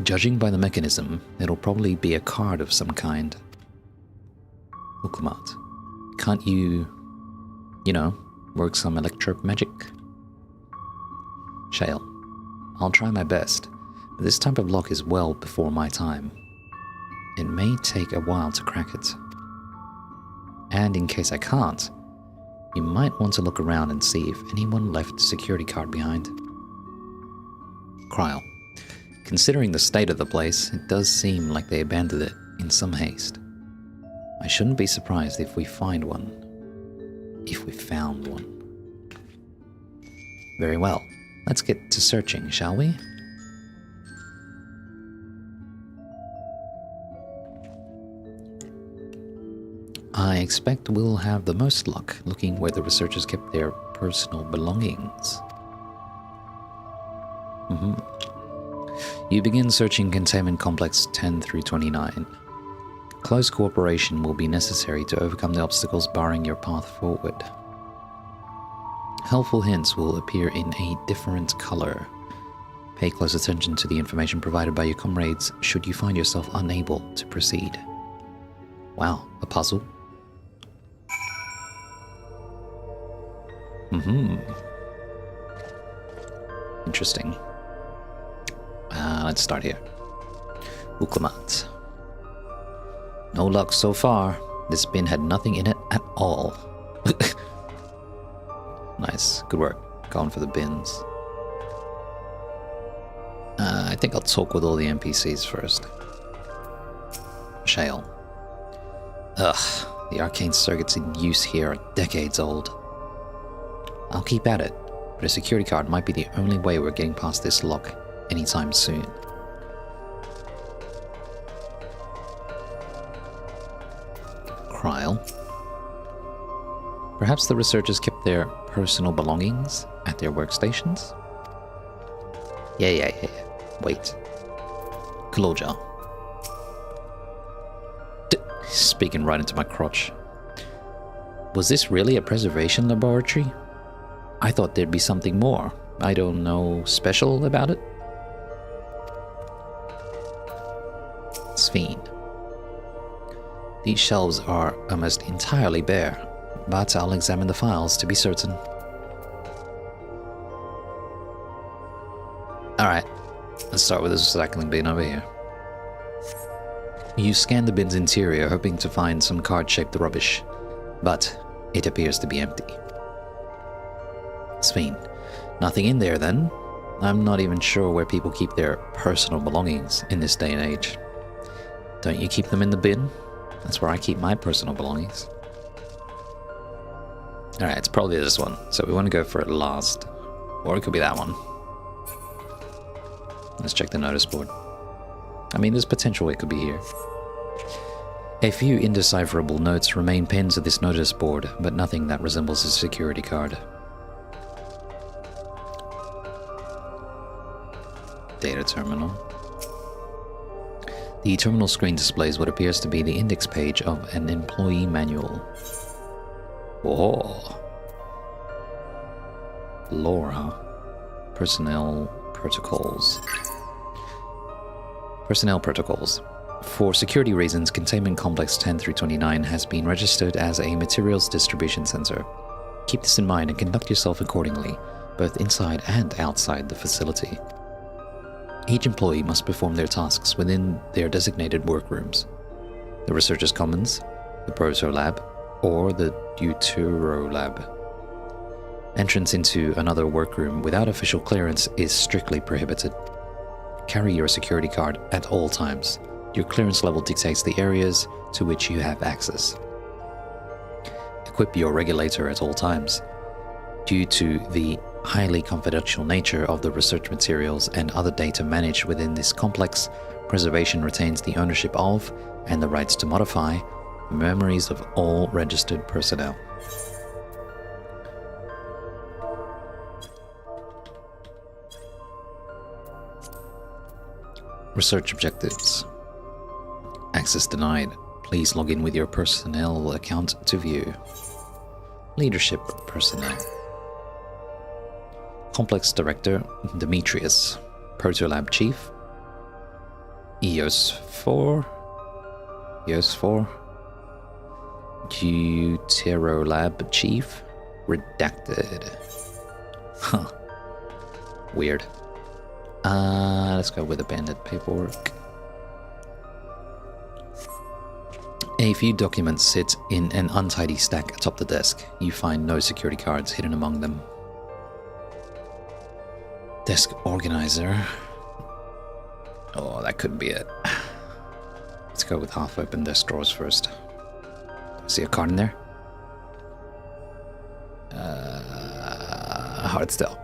Judging by the mechanism, it'll probably be a card of some kind. Uklamat, can't you work some electro magic? Shale, I'll try my best. This type of lock is well before my time. It may take a while to crack it. And in case I can't, you might want to look around and see if anyone left a security card behind. Kryl. Considering the state of the place, it does seem like they abandoned it in some haste. I shouldn't be surprised if we find one. If we found one. Very well. Let's get to searching, shall we? I expect we'll have the most luck looking where the researchers kept their personal belongings. You begin searching Containment Complex 10 through 29. Close cooperation will be necessary to overcome the obstacles barring your path forward. Helpful hints will appear in a different color. Pay close attention to the information provided by your comrades should you find yourself unable to proceed. Wow, a puzzle? Interesting. Let's start here. Uklamat. No luck so far. This bin had nothing in it at all. Nice, good work. Going for the bins. I think I'll talk with all the NPCs first. Shale. Ugh, the arcane circuits in use here are decades old. I'll keep at it, but a security card might be the only way we're getting past this lock anytime soon. Kryl. Perhaps the researchers kept their personal belongings at their workstations? Yeah. Wait. Kaloja. Speaking right into my crotch. Was this really a preservation laboratory? I thought there'd be something more. I don't know, special about it? Sphene. These shelves are almost entirely bare, but I'll examine the files to be certain. Alright, let's start with this recycling bin over here. You scan the bin's interior, hoping to find some card-shaped rubbish, but it appears to be empty. Sphene. Nothing in there then? I'm not even sure where people keep their personal belongings in this day and age. Don't you keep them in the bin? That's where I keep my personal belongings. Alright, it's probably this one, so we want to go for it last. Or it could be that one. Let's check the notice board. I mean, there's potential it could be here. A few indecipherable notes remain pinned to this notice board, but nothing that resembles a security card. Data terminal. The terminal screen displays what appears to be the index page of an employee manual. Whoa. Laura. Personnel protocols. Personnel protocols. For security reasons, Containment Complex 10 through 29 has been registered as a materials distribution center. Keep this in mind and conduct yourself accordingly, both inside and outside the facility. Each employee must perform their tasks within their designated workrooms. The Researcher's Commons, the Proto Lab, or the Deutero Lab. Entrance into another workroom without official clearance is strictly prohibited. Carry your security card at all times. Your clearance level dictates the areas to which you have access. Equip your regulator at all times. Due to the highly confidential nature of the research materials and other data managed within this complex, preservation retains the ownership of, and the rights to modify, the memories of all registered personnel. Research objectives. Access denied. Please log in with your personnel account to view. Leadership personnel. Complex Director Demetrius. Protolab Chief. EOS 4. Deutero Lab Chief. Redacted. Huh. Weird. Let's go with abandoned paperwork. A few documents sit in an untidy stack atop the desk. You find no security cards hidden among them. Desk organizer. Oh, that could be it. Let's go with half-open desk drawers first. See a card in there? Hard to tell.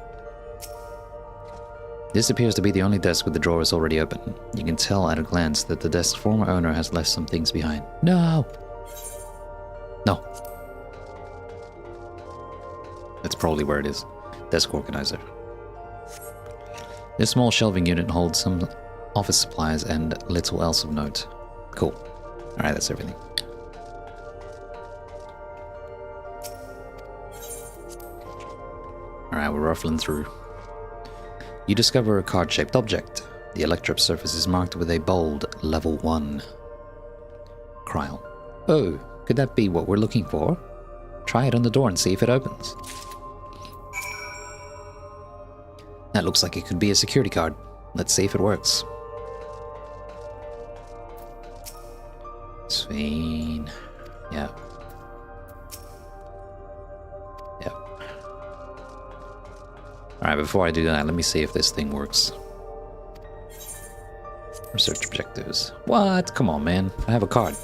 This appears to be the only desk with the drawers already open. You can tell at a glance that the desk's former owner has left some things behind. No! No. That's probably where it is. Desk organizer. This small shelving unit holds some office supplies and little else of note. Cool. Alright, that's everything. Alright, we're ruffling through. You discover a card-shaped object. The electrode surface is marked with a bold level 1. Kryl. Oh, could that be what we're looking for? Try it on the door and see if it opens. That looks like it could be a security card. Let's see if it works. Sphene. Yeah. Yeah. Alright, before I do that, let me see if this thing works. Research objectives. What? Come on, man. I have a card.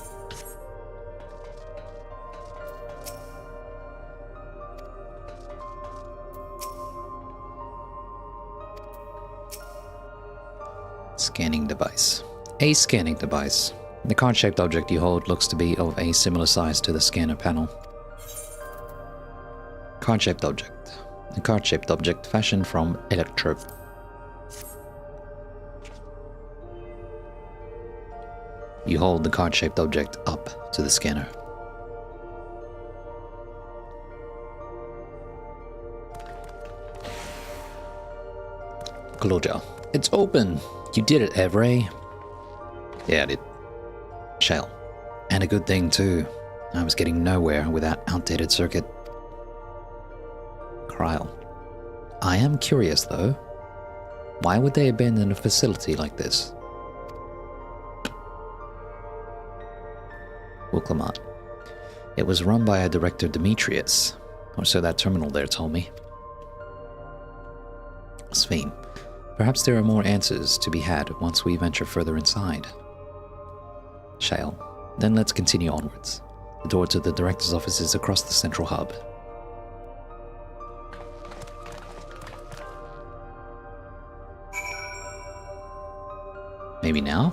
Scanning device. A scanning device. The card-shaped object you hold looks to be of a similar size to the scanner panel. Card-shaped object. A card-shaped object fashioned from electrope. You hold the card-shaped object up to the scanner. Claudia. It's open! You did it, Evray. Yeah, I did. Shale. And a good thing, too. I was getting nowhere with that outdated circuit. Kryle. I am curious, though. Why would they abandon a facility like this? Wilclamant. It was run by a director Demetrius, or so that terminal there told me. Sphene. Perhaps there are more answers to be had once we venture further inside. Shale. Then let's continue onwards. The door to the director's office is across the central hub. Maybe now?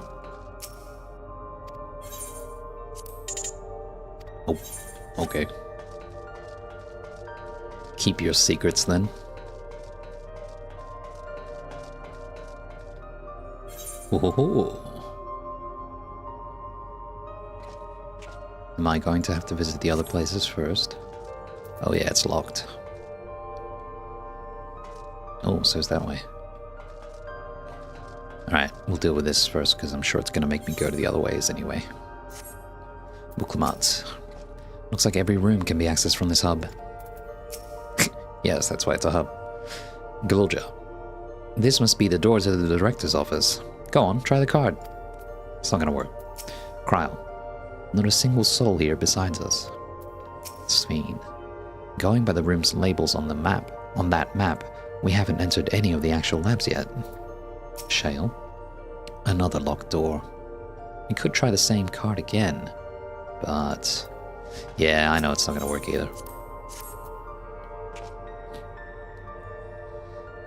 Oh, okay. Keep your secrets then. Whoa. Am I going to have to visit the other places first? Oh yeah, it's locked. Oh, so it's that way. Alright, we'll deal with this first, because I'm sure it's going to make me go to the other ways anyway. Buklamat. Looks like every room can be accessed from this hub. Yes, that's why it's a hub. Galulja. This must be the door to the director's office. Go on, try the card. It's not gonna work. Kryle. Not a single soul here besides us. Sphene. Going by the room's labels on that map, we haven't entered any of the actual labs yet. Shale. Another locked door. We could try the same card again, but... yeah, I know it's not gonna work either.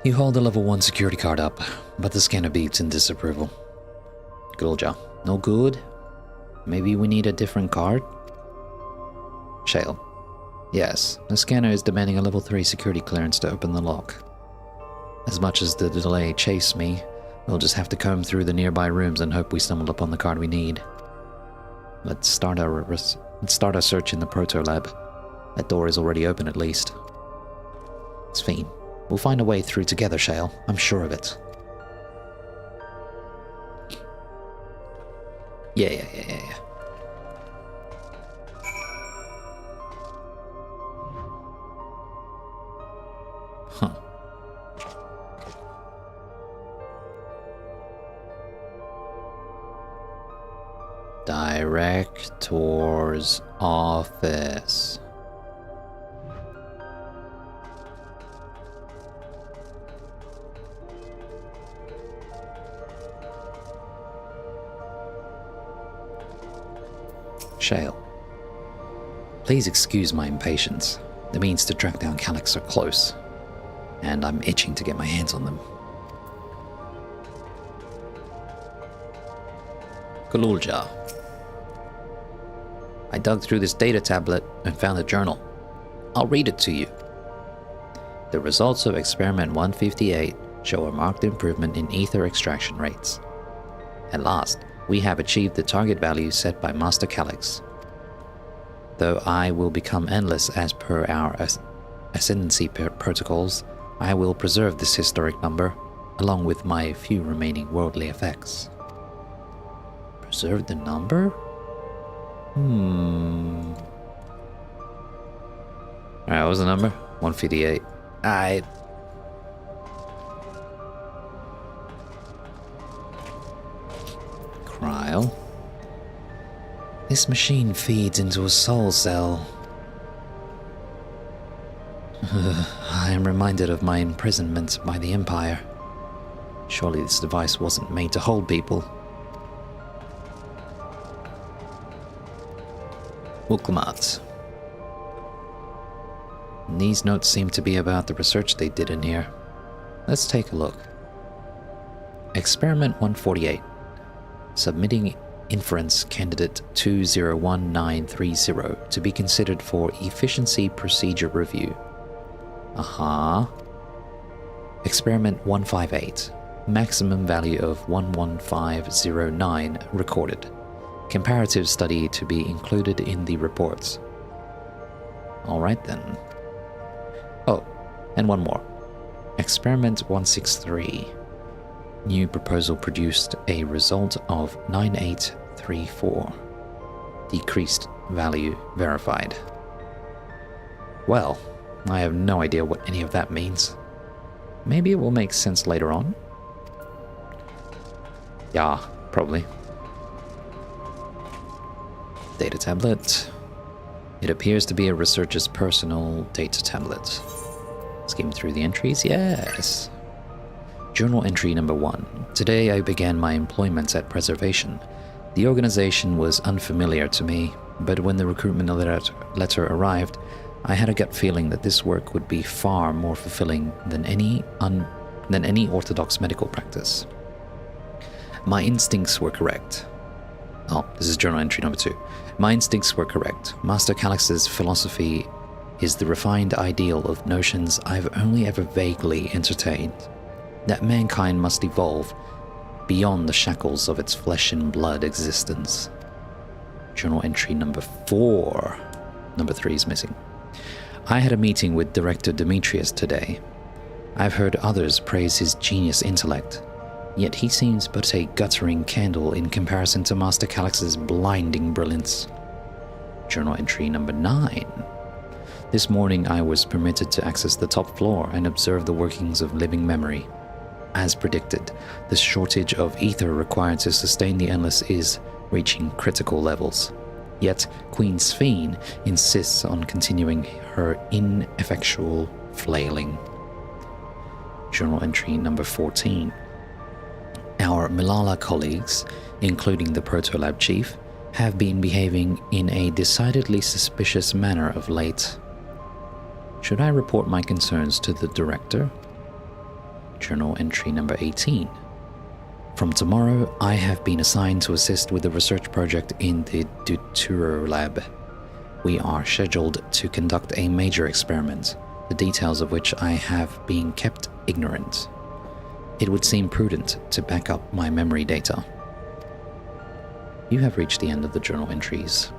You hold the level 1 security card up, but the scanner beeps in disapproval. Gulja. No good? Maybe we need a different card? Shale. Yes, the scanner is demanding a level 3 security clearance to open the lock. As much as the delay chased me, we'll just have to comb through the nearby rooms and hope we stumble upon the card we need. Let's start our search in the Proto Lab. That door is already open at least. Sphene. We'll find a way through together, Shale. I'm sure of it. Yeah. Huh. Director's office. Shale. Please excuse my impatience. The means to track down Calyx are close, and I'm itching to get my hands on them. Galulja. I dug through this data tablet and found a journal. I'll read it to you. The results of Experiment 158 show a marked improvement in ether extraction rates. At last, we have achieved the target value set by Master Calyx. Though I will become endless as per our ascendancy protocols, I will preserve this historic number, along with my few remaining worldly effects. Preserve the number? Alright, what was the number? 158. Alright. Kryle. This machine feeds into a soul cell. I am reminded of my imprisonment by the Empire. Surely this device wasn't made to hold people. Wuklamats. These notes seem to be about the research they did in here. Let's take a look. Experiment 148. Submitting inference candidate 201930 to be considered for efficiency procedure review. Experiment 158. Maximum value of 11509 recorded. Comparative study to be included in the reports. Alright then. Oh, and one more. Experiment 163. New proposal produced a result of 9834. Decreased value verified. Well, I have no idea what any of that means. Maybe it will make sense later on? Yeah, probably. Data tablet. It appears to be a researcher's personal data tablet. Skim through the entries, yes. Journal entry number 1. Today I began my employment at Preservation. The organization was unfamiliar to me, but when the recruitment letter arrived, I had a gut feeling that this work would be far more fulfilling than any orthodox medical practice. My instincts were correct. Oh, this is journal entry number 2. My instincts were correct. Master Calix's philosophy is the refined ideal of notions I've only ever vaguely entertained. That mankind must evolve beyond the shackles of its flesh and blood existence. Journal entry number 4. Number 3 is missing. I had a meeting with Director Demetrius today. I've heard others praise his genius intellect, yet he seems but a guttering candle in comparison to Master Calix's blinding brilliance. Journal entry number 9. This morning I was permitted to access the top floor and observe the workings of living memory. As predicted, the shortage of ether required to sustain the Endless is reaching critical levels. Yet Queen Sphene insists on continuing her ineffectual flailing. Journal entry number 14. Our Milala colleagues, including the Protolab chief, have been behaving in a decidedly suspicious manner of late. Should I report my concerns to the director? Journal entry number 18. From tomorrow, I have been assigned to assist with the research project in the Deutero Lab. We are scheduled to conduct a major experiment, the details of which I have been kept ignorant. It would seem prudent to back up my memory data. You have reached the end of the journal entries.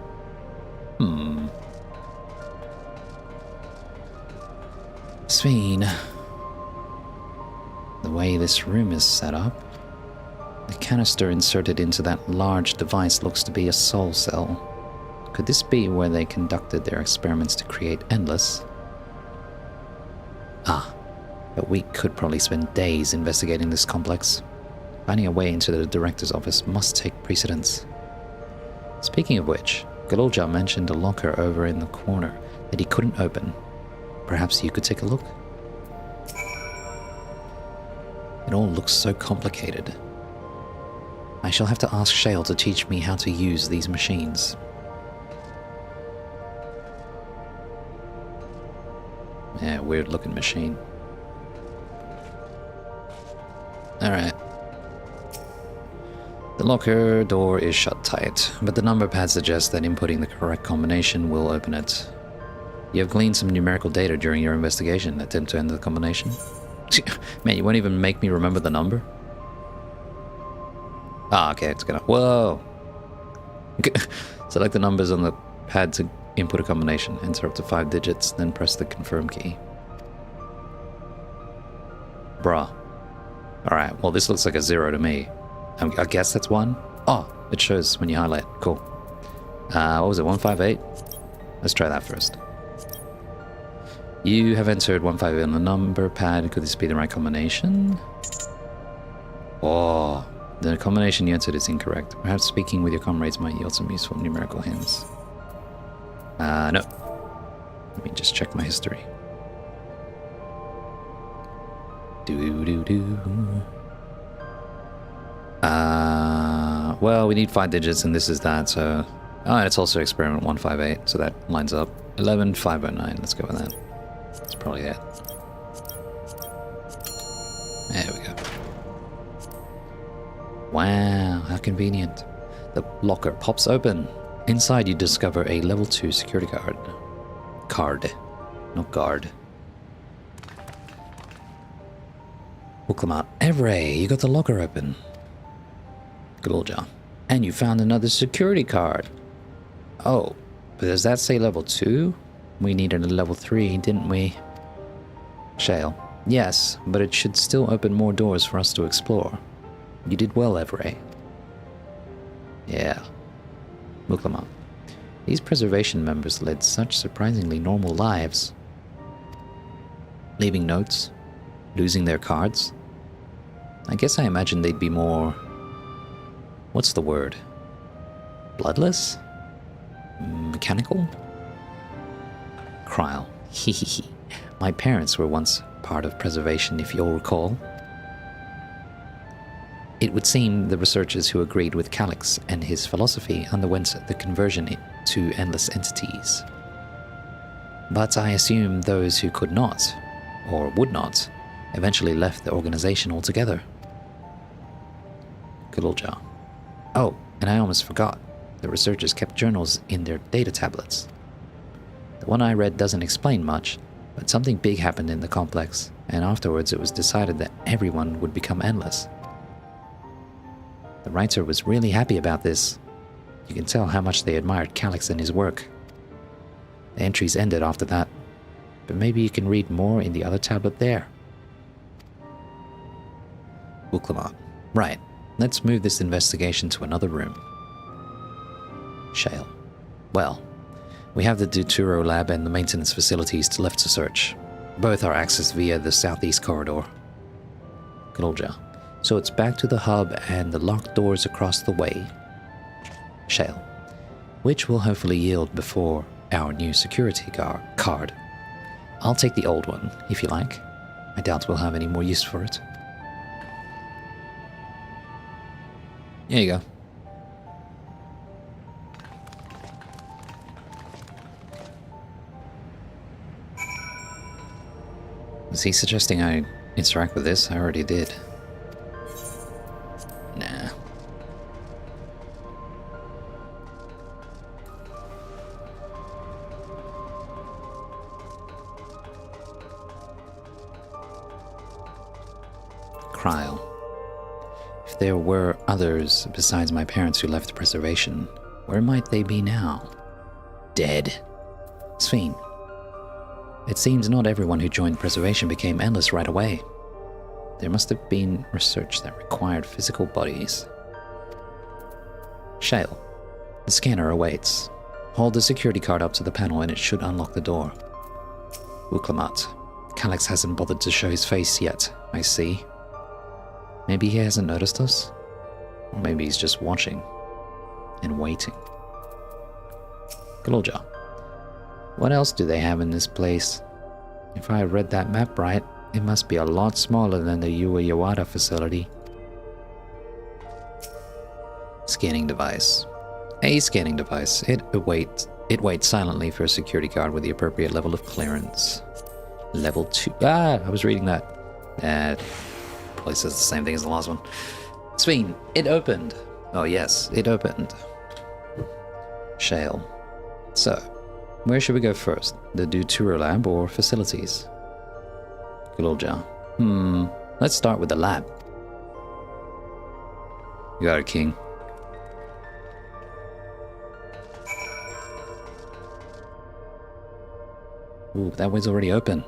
Sphene. The way this room is set up, the canister inserted into that large device looks to be a soul cell. Could this be where they conducted their experiments to create Endless? But we could probably spend days investigating this complex. Finding a way into the director's office must take precedence. Speaking of which, Galulja mentioned a locker over in the corner that he couldn't open. Perhaps you could take a look? It all looks so complicated. I shall have to ask Shale to teach me how to use these machines. Yeah, weird looking machine. Alright. The locker door is shut tight, but the number pad suggests that inputting the correct combination will open it. You have gleaned some numerical data during your investigation. Attempt to enter the combination? Man, you won't even make me remember the number? Okay, it's gonna... Whoa! Select the numbers on the pad to input a combination. Enter up to 5 digits, then press the confirm key. Bruh. Alright, well this looks like a 0 to me. I guess that's 1? Oh, it shows when you highlight. Cool. What was it, 158? Let's try that first. You have entered 158 on the number pad. Could this be the right combination? Oh, the combination you entered is incorrect. Perhaps speaking with your comrades might yield some useful numerical hints. No. Let me just check my history. Well, we need 5 digits, and this is that, so... Oh, it's also experiment 158, so that lines up. 11509, let's go with that. That's probably it. There we go. Wow, how convenient. The locker pops open. Inside, you discover a level 2 security card. Not guard. Uklamat. Evray, you got the locker open. Good old job. And you found another security card. Oh, but does that say level 2? We needed a level 3, didn't we? Shale. Yes, but it should still open more doors for us to explore. You did well, Evray. Yeah. Uklamat. These preservation members led such surprisingly normal lives. Leaving notes, losing their cards. I guess I imagined they'd be more... what's the word? Bloodless? Mechanical? Kryl. Hehehe. My parents were once part of preservation, if you'll recall. It would seem the researchers who agreed with Calyx and his philosophy underwent the conversion to endless entities. But I assume those who could not, or would not, eventually left the organization altogether. Kululja. Oh, and I almost forgot. The researchers kept journals in their data tablets. The one I read doesn't explain much, but something big happened in the complex, and afterwards it was decided that everyone would become endless. The writer was really happy about this. You can tell how much they admired Calyx and his work. The entries ended after that, but maybe you can read more in the other tablet there. Uklamat. Right, let's move this investigation to another room. Shale. Well, we have the Duturo lab and the maintenance facilities left to search. Both are accessed via the southeast corridor. Kululja. So it's back to the hub and the locked doors across the way. Shale. Which will hopefully yield before our new security card. I'll take the old one, if you like. I doubt we'll have any more use for it. Here you go. Was he suggesting I interact with this? I already did. Nah. Kryl. If there were others besides my parents who left preservation, where might they be now? Dead. Sphene. It seems not everyone who joined preservation became endless right away. There must have been research that required physical bodies. Shale. The scanner awaits. Hold the security card up to the panel and it should unlock the door. Uklamat. Calyx hasn't bothered to show his face yet, I see. Maybe he hasn't noticed us? Or maybe he's just watching. And waiting. Kululja. What else do they have in this place? If I read that map right, it must be a lot smaller than the Uwayawada facility. Scanning device. A scanning device. It waits silently for a security guard with the appropriate level of clearance. Level 2. Ah, I was reading that. Probably says the same thing as the last one. Sphene, it opened. Oh yes, it opened. Shale. So, where should we go first? The Duturo lab or facilities? Kululja. Let's start with the lab. You got it, King. Ooh, that way's already open.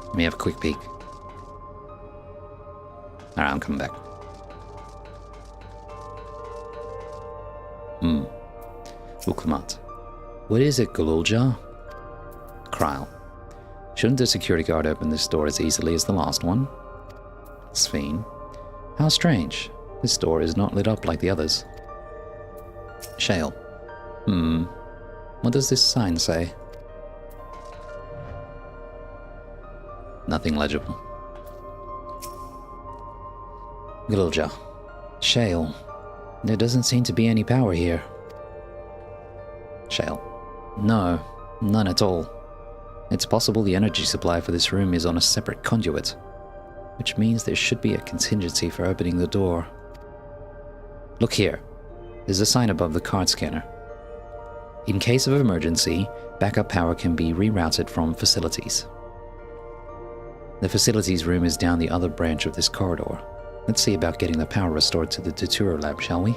Let me have a quick peek. Alright, I'm coming back. Uklamat. What is it, Kululja? Kryl. Shouldn't the security guard open this door as easily as the last one? Sphene. How strange. This door is not lit up like the others. Shale. What does this sign say? Nothing legible. Kululja. Shale. There doesn't seem to be any power here. Shale. No, none at all. It's possible the energy supply for this room is on a separate conduit, which means there should be a contingency for opening the door. Look here. There's a sign above the card scanner. In case of emergency, backup power can be rerouted from facilities. The facilities room is down the other branch of this corridor. Let's see about getting the power restored to the Dawntrail lab, shall we?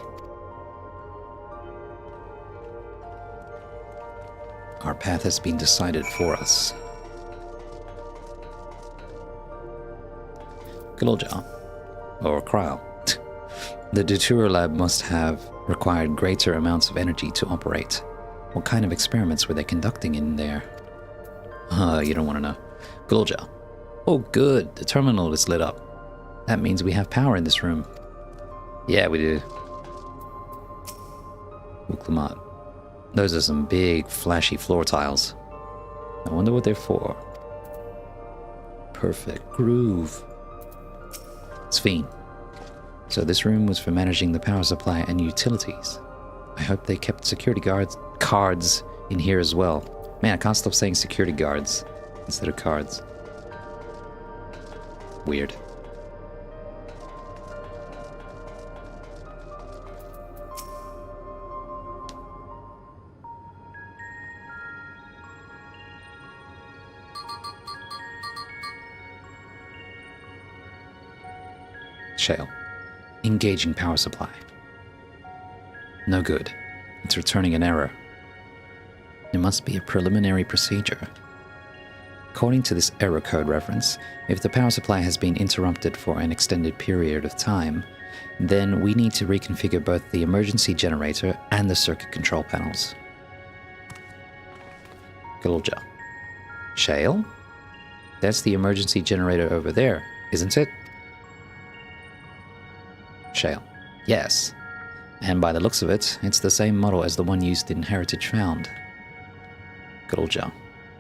Our path has been decided for us. Galulja, or Cryo. The Dawntrail lab must have required greater amounts of energy to operate. What kind of experiments were they conducting in there? You don't want to know. Galulja. Oh good, the terminal is lit up. That means we have power in this room. Yeah, we do. Uklamat. Those are some big, flashy floor tiles. I wonder what they're for. Perfect groove. It's fiend. So this room was for managing the power supply and utilities. I hope they kept security cards in here as well. Man, I can't stop saying security guards instead of cards. Weird. Shale. Engaging power supply. No good. It's returning an error. There must be a preliminary procedure. According to this error code reference, if the power supply has been interrupted for an extended period of time, then we need to reconfigure both the emergency generator and the circuit control panels. Galulja. Shale? That's the emergency generator over there, isn't it? Shale. Yes. And by the looks of it, it's the same model as the one used in Heritage Found. Galulja.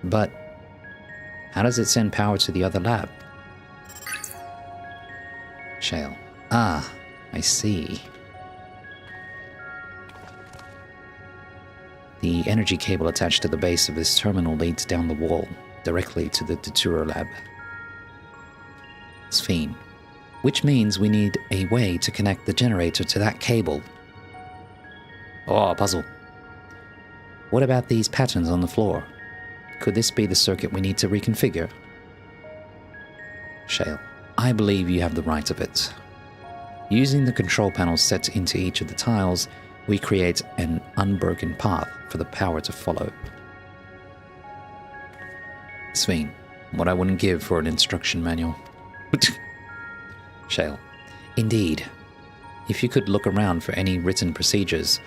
But how does it send power to the other lab? Shale. Ah, I see. The energy cable attached to the base of this terminal leads down the wall, directly to the Dawntrail lab. Sphene. Which means we need a way to connect the generator to that cable. Oh, puzzle. What about these patterns on the floor? Could this be the circuit we need to reconfigure? Shale. I believe you have the right of it. Using the control panels set into each of the tiles, we create an unbroken path for the power to follow. Sphene. What I wouldn't give for an instruction manual. Shale. Indeed. If you could look around for any written procedures,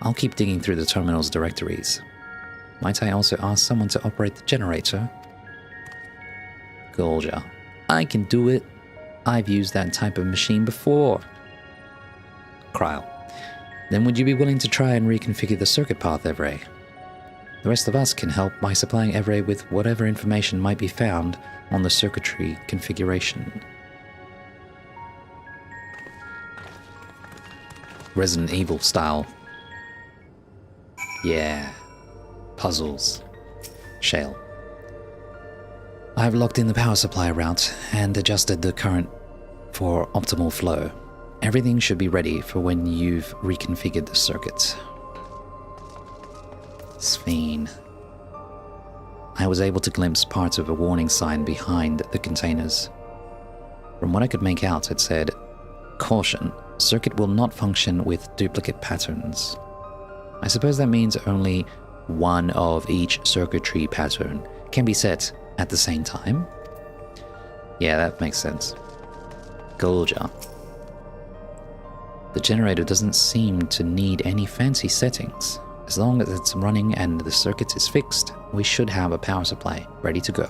I'll keep digging through the terminal's directories. Might I also ask someone to operate the generator? Galulja. I can do it. I've used that type of machine before. Cryo. Then would you be willing to try and reconfigure the circuit path, Evray? The rest of us can help by supplying Evray with whatever information might be found on the circuitry configuration. Resident Evil style. Yeah. Puzzles. Shale. I've locked in the power supply route and adjusted the current for optimal flow. Everything should be ready for when you've reconfigured the circuit. Sphene. I was able to glimpse parts of a warning sign behind the containers. From what I could make out, it said, "Caution, circuit will not function with duplicate patterns." I suppose that means only one of each circuitry pattern can be set at the same time? Yeah, that makes sense. Galulja. The generator doesn't seem to need any fancy settings. As long as it's running and the circuit is fixed, we should have a power supply ready to go.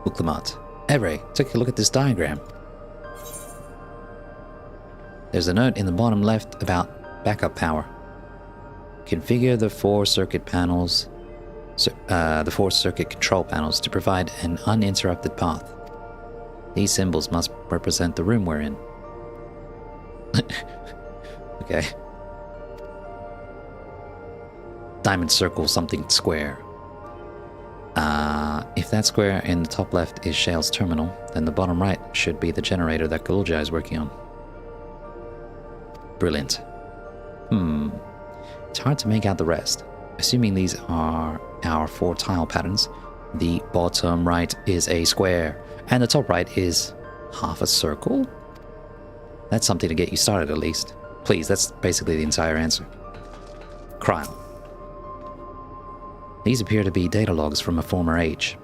Uklamat. Evray, take a look at this diagram. There's a note in the bottom left about backup power. Configure the four circuit panels, the four circuit control panels to provide an uninterrupted path. These symbols must represent the room we're in. Okay. Diamond circle something square. If that square in the top left is Shale's terminal, then the bottom right should be the generator that Galulja is working on. Brilliant. It's hard to make out the rest. Assuming these are our 4 tile patterns, the bottom right is a square, and the top right is half a circle? That's something to get you started at least. Please, that's basically the entire answer. Cryle. These appear to be data logs from a former age.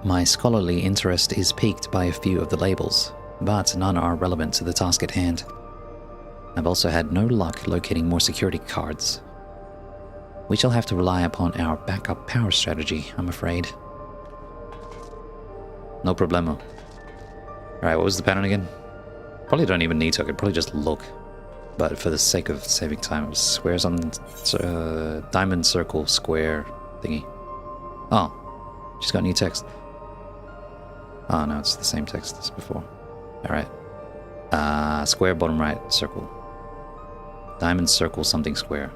My scholarly interest is piqued by a few of the labels, but none are relevant to the task at hand. I've also had no luck locating more security cards. We shall have to rely upon our backup power strategy, I'm afraid. No problemo. Alright, what was the pattern again? Probably don't even need to, I could probably just look. But for the sake of saving time, square something, diamond, circle, square thingy. Oh, just got new text. Oh no, it's the same text as before. Alright. Square, bottom right, circle. Diamond, circle, something square.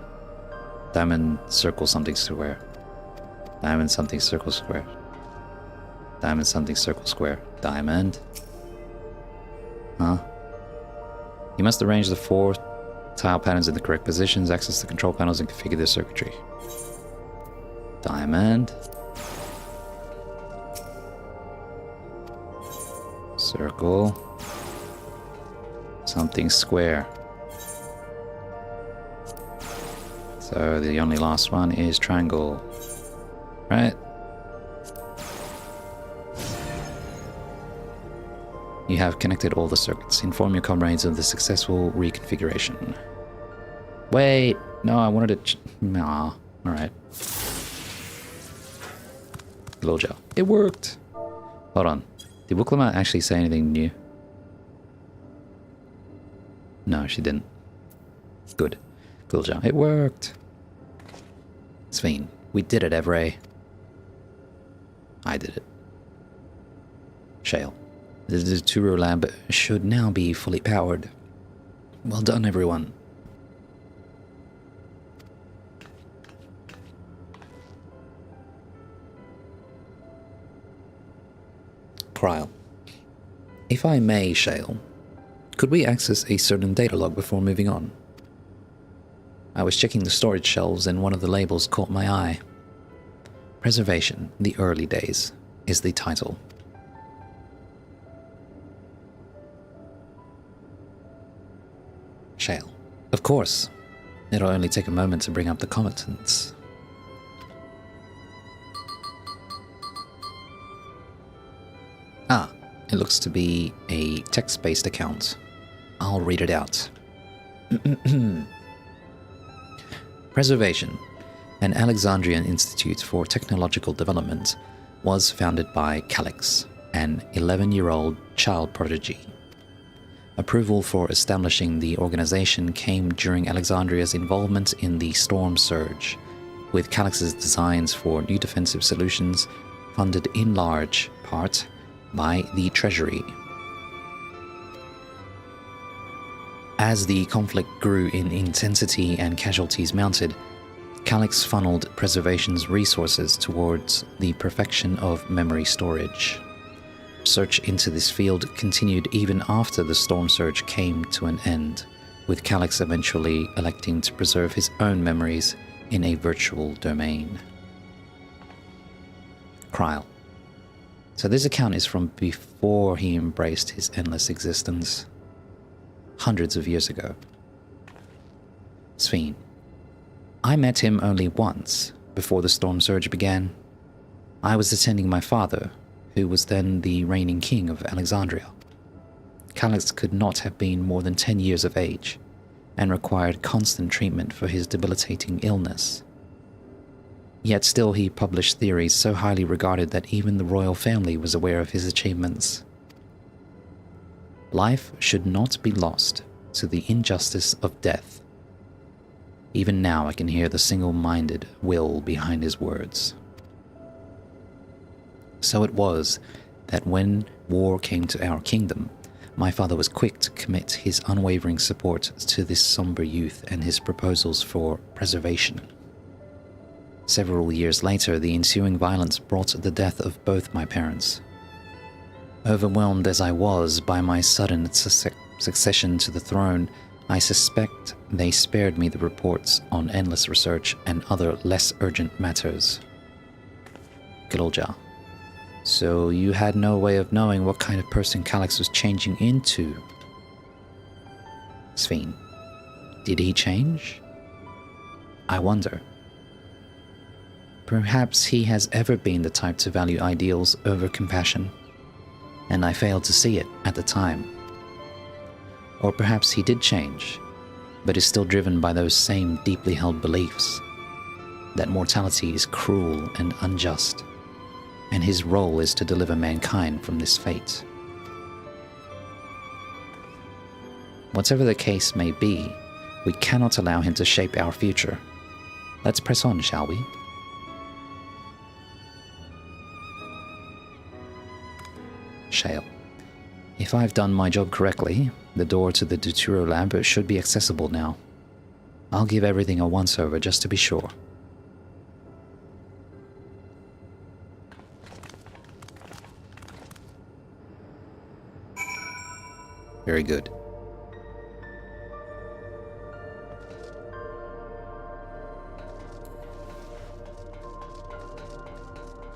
Diamond, circle, something square. Diamond, something, circle, square. Diamond, something, circle, square. Diamond. Huh? You must arrange the 4 tile patterns in the correct positions, access the control panels, and configure their circuitry. Diamond. Circle. Something square. So the only last one is triangle. Right? You have connected all the circuits. Inform your comrades of the successful reconfiguration. Wait! No, I wanted to... Nah. Alright. Little gel. It worked! Hold on. Did Wooklama actually say anything new? No, she didn't. Good. Cool job. It worked. Sven, we did it, Evray. I did it. Shale. The Turo lab should now be fully powered. Well done, everyone. Cryle. If I may, Shale, could we access a certain data log before moving on? I was checking the storage shelves and one of the labels caught my eye. Preservation, the early days, is the title. Shale. Of course. It'll only take a moment to bring up the combatants. Ah, it looks to be a text-based account. I'll read it out. Preservation, an Alexandrian institute for technological development, was founded by Calix, an 11-year-old child prodigy. Approval for establishing the organization came during Alexandria's involvement in the Storm Surge, with Calix's designs for new defensive solutions funded in large part by the Treasury. As the conflict grew in intensity and casualties mounted, Calix funneled Preservation's resources towards the perfection of memory storage. Research into this field continued even after the Storm Surge came to an end, with Calix eventually electing to preserve his own memories in a virtual domain. Cryle. So this account is from before he embraced his endless existence. Hundreds of years ago. Sven. I met him only once, before the Storm Surge began. I was attending my father, who was then the reigning king of Alexandria. Calix could not have been more than 10 years of age, and required constant treatment for his debilitating illness. Yet still he published theories so highly regarded that even the royal family was aware of his achievements. Life should not be lost to the injustice of death. Even now I can hear the single-minded will behind his words. So it was that when war came to our kingdom, my father was quick to commit his unwavering support to this somber youth and his proposals for preservation. Several years later, the ensuing violence brought the death of both my parents. Overwhelmed as I was by my sudden succession to the throne, I suspect they spared me the reports on endless research and other less urgent matters Gilja. So you had no way of knowing what kind of person Calyx was changing into. Sphene. Did he change? I wonder. Perhaps he has ever been the type to value ideals over compassion, and I failed to see it at the time. Or perhaps he did change, but is still driven by those same deeply held beliefs, that mortality is cruel and unjust, and his role is to deliver mankind from this fate. Whatever the case may be, we cannot allow him to shape our future. Let's press on, shall we? Shale. If I've done my job correctly, the door to the Deutero lab should be accessible now. I'll give everything a once-over just to be sure. Very good.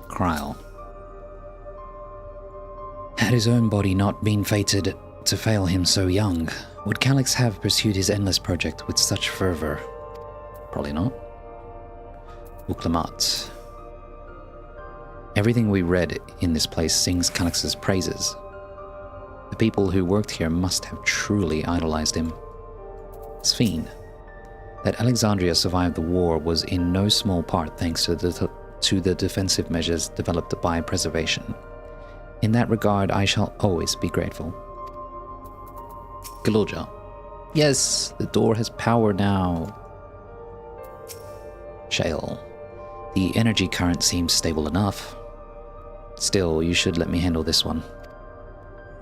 Kryl. Had his own body not been fated to fail him so young, would Calyx have pursued his endless project with such fervor? Probably not. Uklamat. Everything we read in this place sings Calyx's praises. The people who worked here must have truly idolized him. Sphene. That Alexandria survived the war was in no small part thanks to the defensive measures developed by preservation. In that regard, I shall always be grateful. Gilja. Yes, the door has power now. Shale. The energy current seems stable enough. Still, you should let me handle this one.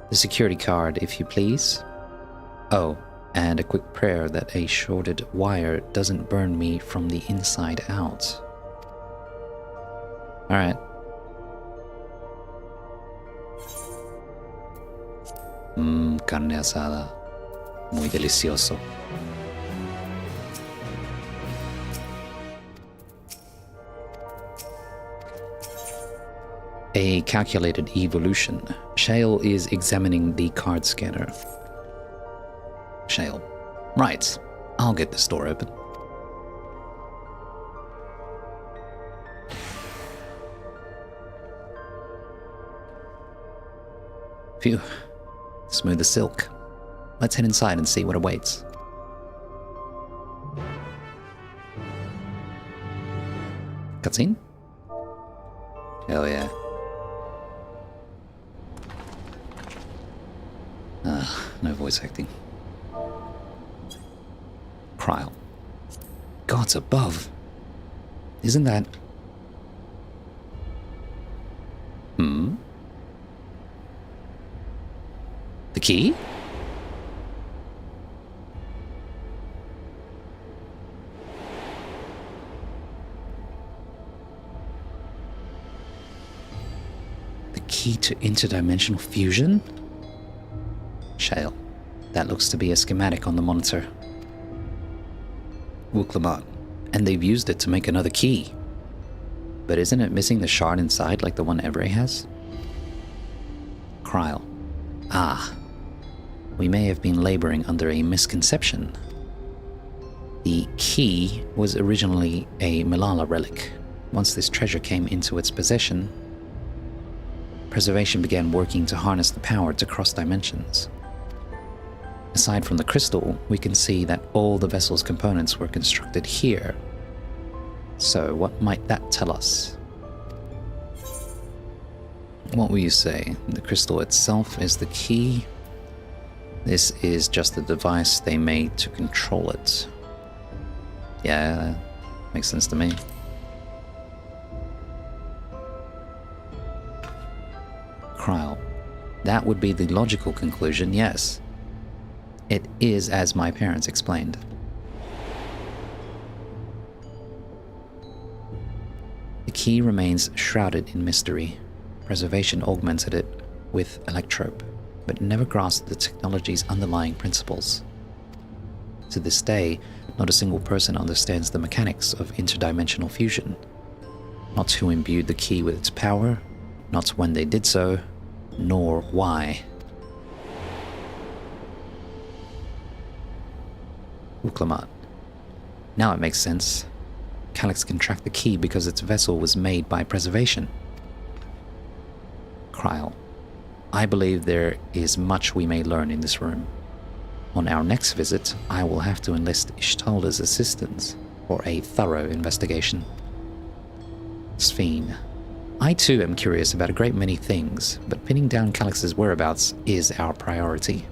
The security card, if you please. Oh, and a quick prayer that a shorted wire doesn't burn me from the inside out. Alright. Carne asada. Muy delicioso. A calculated evolution. Shale is examining the card scanner. Shale. Right. I'll get this door open. Phew. Smooth as silk. Let's head inside and see what awaits. Cutscene? Hell yeah. No voice acting. Kryl. Gods above. Isn't that... The key? The key to interdimensional fusion? Shale. That looks to be a schematic on the monitor. Wuklamat. And they've used it to make another key. But isn't it missing the shard inside like the one Evray has? Kryl. Ah. We may have been laboring under a misconception. The key was originally a Malala relic. Once this treasure came into its possession, preservation began working to harness the power to cross dimensions. Aside from the crystal, we can see that all the vessel's components were constructed here. So what might that tell us? What will you say? The crystal itself is the key. This is just the device they made to control it. Yeah, makes sense to me. Kryl. That would be the logical conclusion, yes. It is as my parents explained. The key remains shrouded in mystery. Preservation augmented it with electrope, but never grasped the technology's underlying principles. To this day, not a single person understands the mechanics of interdimensional fusion. Not who imbued the key with its power, not when they did so, nor why. Uklamat. Now it makes sense. Calyx can track the key because its vessel was made by preservation. Kryl. I believe there is much we may learn in this room. On our next visit, I will have to enlist Ishtalda's assistance for a thorough investigation. Sphene. I too am curious about a great many things, but pinning down Calyx's whereabouts is our priority.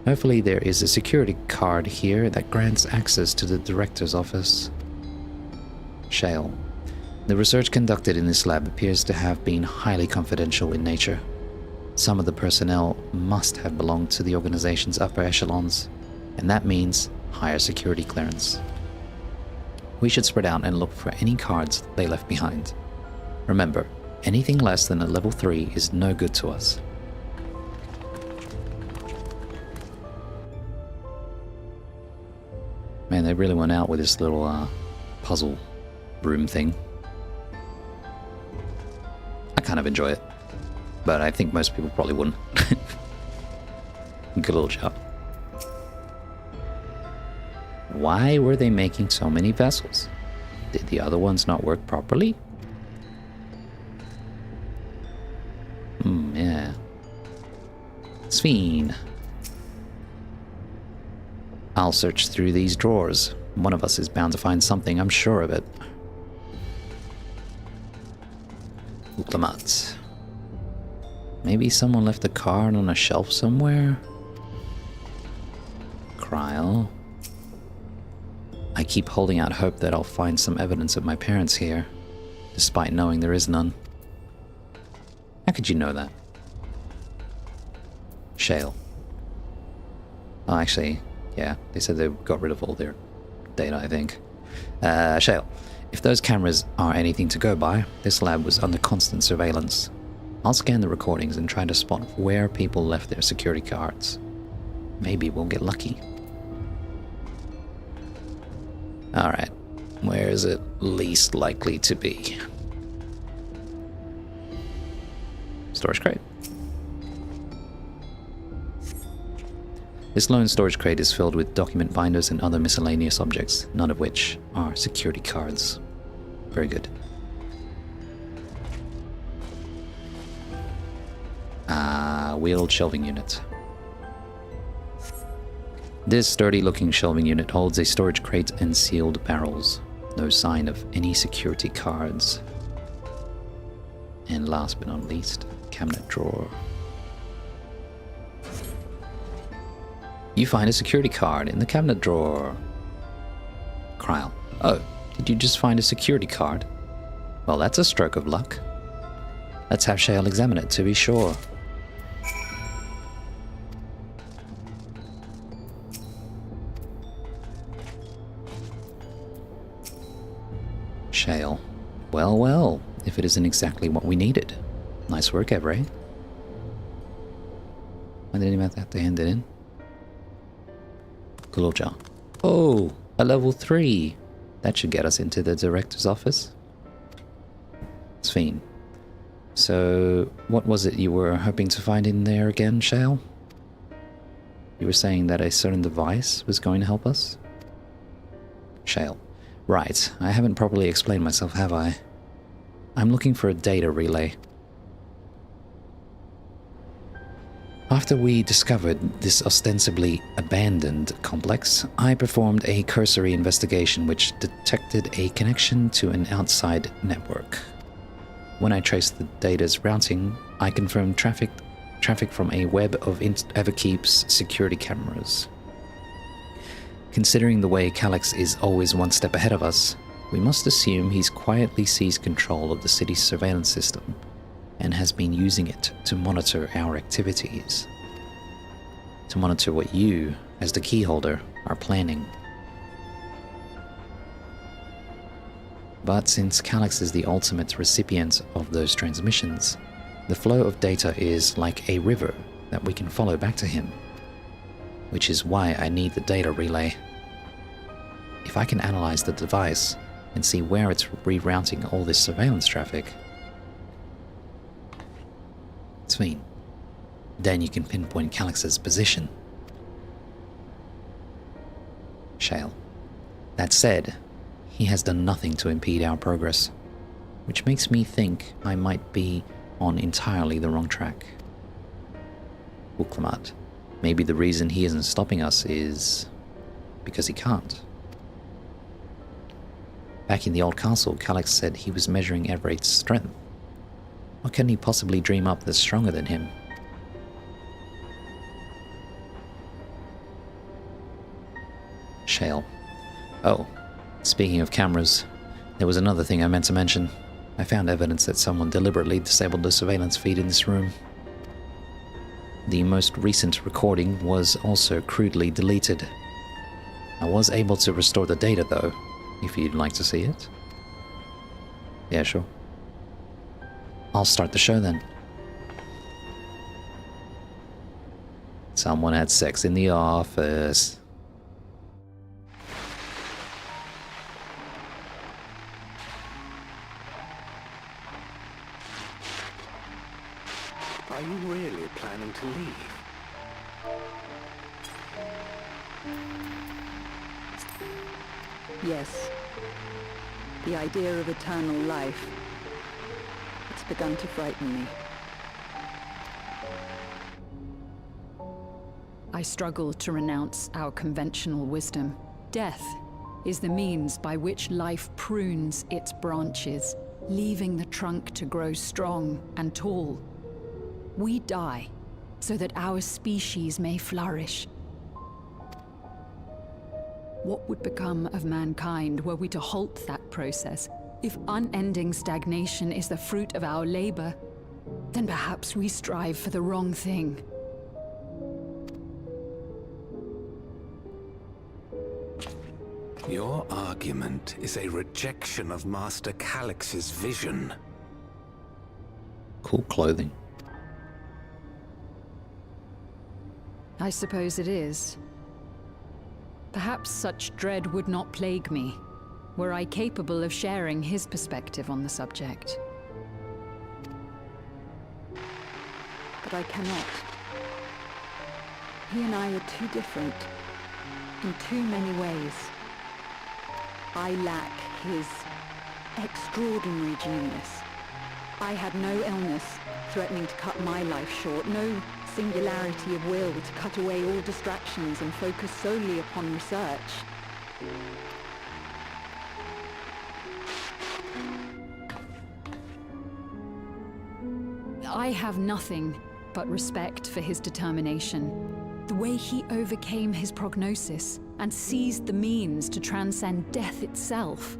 Hopefully there is a security card here that grants access to the director's office. Shale. The research conducted in this lab appears to have been highly confidential in nature. Some of the personnel must have belonged to the organization's upper echelons, and that means higher security clearance. We should spread out and look for any cards they left behind. Remember, anything less than a level 3 is no good to us. Man, they really went out with this little puzzle room thing. I kind of enjoy it, but I think most people probably wouldn't. Good little job. Why were they making so many vessels? Did the other ones not work properly? Yeah. Sphene. I'll search through these drawers. One of us is bound to find something, I'm sure of it. Uklamat. Maybe someone left a card on a shelf somewhere? Kryl. I keep holding out hope that I'll find some evidence of my parents here, despite knowing there is none. How could you know that? Shale. Oh, actually, yeah, they said they got rid of all their data, I think. Shale. If those cameras are anything to go by, this lab was under constant surveillance. I'll scan the recordings and try to spot where people left their security cards. Maybe we'll get lucky. Alright, where is it least likely to be? Storage crate. This lone storage crate is filled with document binders and other miscellaneous objects, none of which are security cards. Very good. Wheeled shelving unit. This sturdy-looking shelving unit holds a storage crate and sealed barrels. No sign of any security cards. And last but not least, cabinet drawer. You find a security card in the cabinet drawer. Kryl. Oh, did you just find a security card? Well, that's a stroke of luck. Let's have Shale examine it to be sure. Shale. Well, well, if it isn't exactly what we needed. Nice work, Evray. I didn't even have to hand it in. Kulorja. Oh, a level 3. That should get us into the director's office. Sphene. So, what was it you were hoping to find in there again, Shale? You were saying that a certain device was going to help us? Shale. Right, I haven't properly explained myself, have I? I'm looking for a data relay. After we discovered this ostensibly abandoned complex, I performed a cursory investigation which detected a connection to an outside network. When I traced the data's routing, I confirmed traffic from a web of Everkeep's security cameras. Considering the way Calyx is always one step ahead of us, we must assume he's quietly seized control of the city's surveillance system and has been using it to monitor our activities. To monitor what you, as the keyholder, are planning. But since Calyx is the ultimate recipient of those transmissions, the flow of data is like a river that we can follow back to him. Which is why I need the data relay. If I can analyze the device, and see where it's rerouting all this surveillance traffic. Sweet. Then you can pinpoint Calix's position. Shale. That said, he has done nothing to impede our progress, which makes me think I might be on entirely the wrong track. Uklamat. Maybe the reason he isn't stopping us is because he can't. Back in the old castle, Calix said he was measuring Everett's strength. What can he possibly dream up that's stronger than him? Shale. Oh, speaking of cameras, there was another thing I meant to mention. I found evidence that someone deliberately disabled the surveillance feed in this room. The most recent recording was also crudely deleted. I was able to restore the data though, if you'd like to see it. Yeah, sure. I'll start the show then. Someone had sex in the office. Are you really planning to leave? Yes. The idea of eternal life. It's begun to frighten me. I struggle to renounce our conventional wisdom. Death is the means by which life prunes its branches, leaving the trunk to grow strong and tall. We die so that our species may flourish. What would become of mankind were we to halt that process? If unending stagnation is the fruit of our labor, then perhaps we strive for the wrong thing. Your argument is a rejection of Master Calix's vision. Cool clothing. I suppose it is. Perhaps such dread would not plague me, were I capable of sharing his perspective on the subject. But I cannot. He and I are too different, in too many ways. I lack his extraordinary genius. I had no illness threatening to cut my life short, no singularity of will to cut away all distractions and focus solely upon research. I have nothing but respect for his determination. The way he overcame his prognosis and seized the means to transcend death itself.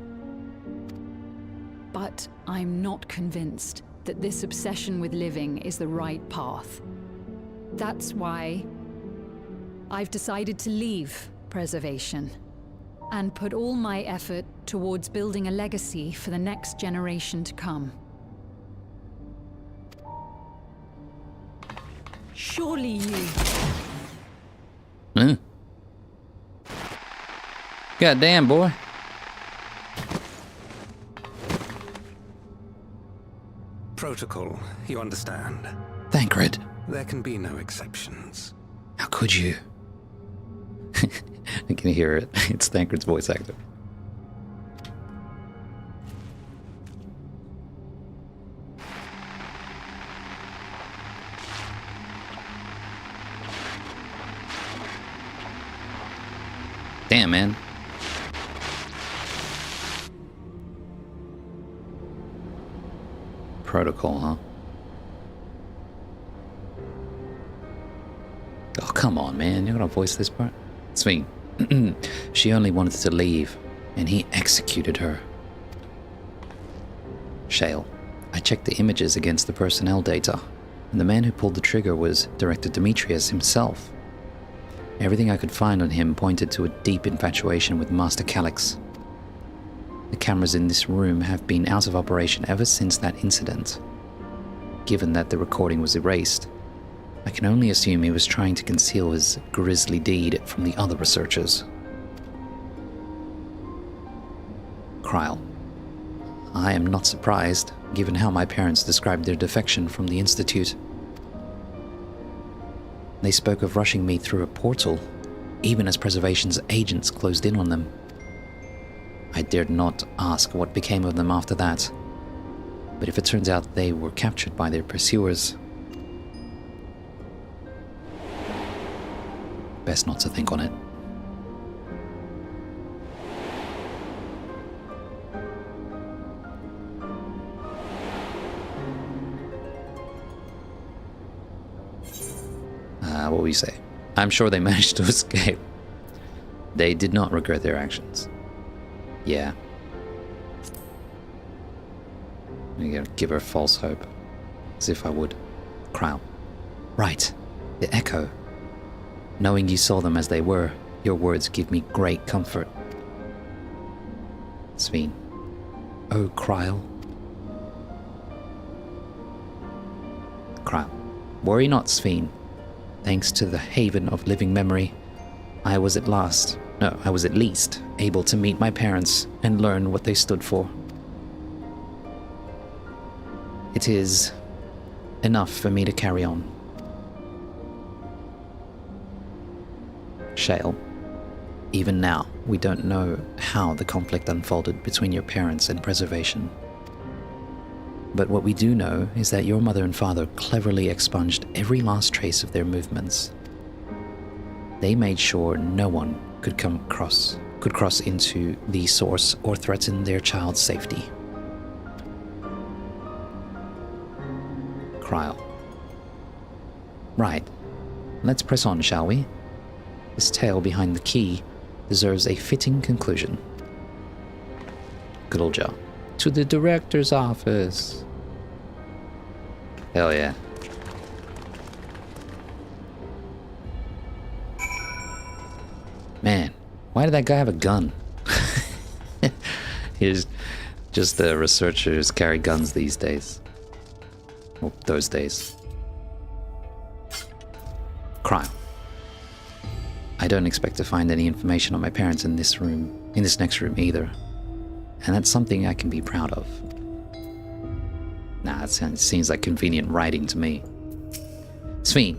But I'm not convinced that this obsession with living is the right path. That's why I've decided to leave preservation and put all my effort towards building a legacy for the next generation to come. Surely you... God damn, boy. Protocol, you understand? Thancred. There can be no exceptions. How could you? I can hear it. It's Thancred's voice actor. Damn, man. Protocol, huh? Oh, come on, man. You're gonna voice this part? Sweet. She only wanted to leave, and he executed her. Shale. I checked the images against the personnel data, and the man who pulled the trigger was Director Demetrius himself. Everything I could find on him pointed to a deep infatuation with Master Calix. The cameras in this room have been out of operation ever since that incident. Given that the recording was erased, I can only assume he was trying to conceal his grisly deed from the other researchers. Kryl. I am not surprised, given how my parents described their defection from the Institute. They spoke of rushing me through a portal, even as Preservation's agents closed in on them. I dared not ask what became of them after that, but if it turns out they were captured by their pursuers, best not to think on it. What will you say? I'm sure they managed to escape. They did not regret their actions. Yeah. I'm gonna give her false hope. As if I would. Kryl. Right. The echo. Knowing you saw them as they were, your words give me great comfort. Sveen. Oh, Kryl. Kryl. Worry not, Sveen. Thanks to the haven of living memory, I was at least able to meet my parents and learn what they stood for. It is enough for me to carry on. Shale, even now, we don't know how the conflict unfolded between your parents and Preservation. But what we do know is that your mother and father cleverly expunged every last trace of their movements. They made sure no one could cross into the source or threaten their child's safety. Kryl. Right. Let's press on, shall we? This tale behind the key deserves a fitting conclusion. Good old Joe. To the director's office. Hell yeah. Man, why did that guy have a gun? He's just the researchers carry guns these days. Well, those days. Crime. I don't expect to find any information on my parents in this next room either. And that's something I can be proud of. Nah, it seems like convenient writing to me. Sveen.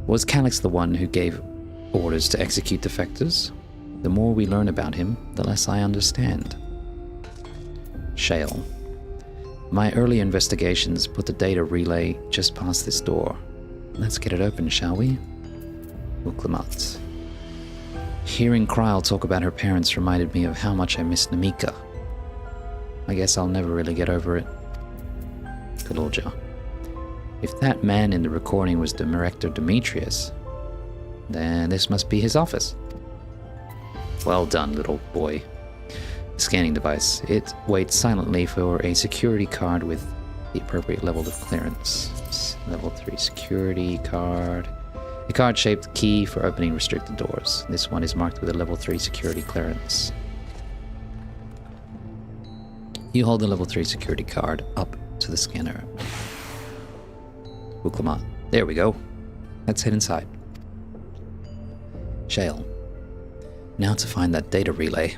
Was Calyx the one who gave orders to execute defectors? The more we learn about him, the less I understand. Shale. My early investigations put the data relay just past this door. Let's get it open, shall we? Uklamat. Hearing Kryl talk about her parents reminded me of how much I miss Namika. I guess I'll never really get over it. Kalorja. If that man in the recording was the Director Demetrius, then this must be his office. Well done, little boy. Scanning device. It waits silently for a security card with the appropriate level of clearance. Level 3 security card. A card-shaped key for opening restricted doors. This one is marked with a level 3 security clearance. You hold the level 3 security card up to the scanner. Uklama. There we go. Let's head inside. Shale. Now to find that data relay.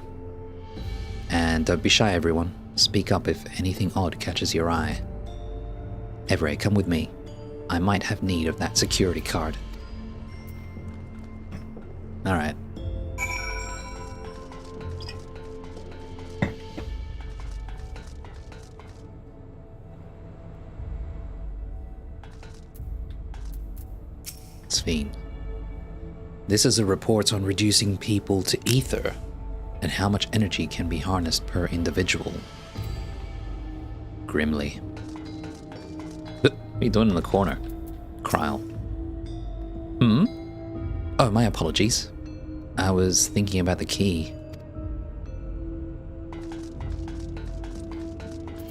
And don't be shy, everyone. Speak up if anything odd catches your eye. Everett, come with me. I might have need of that security card. Alright. Sveen. This is a report on reducing people to ether and how much energy can be harnessed per individual. Grimly. What are you doing in the corner? Kryl. Oh, my apologies. I was thinking about the key.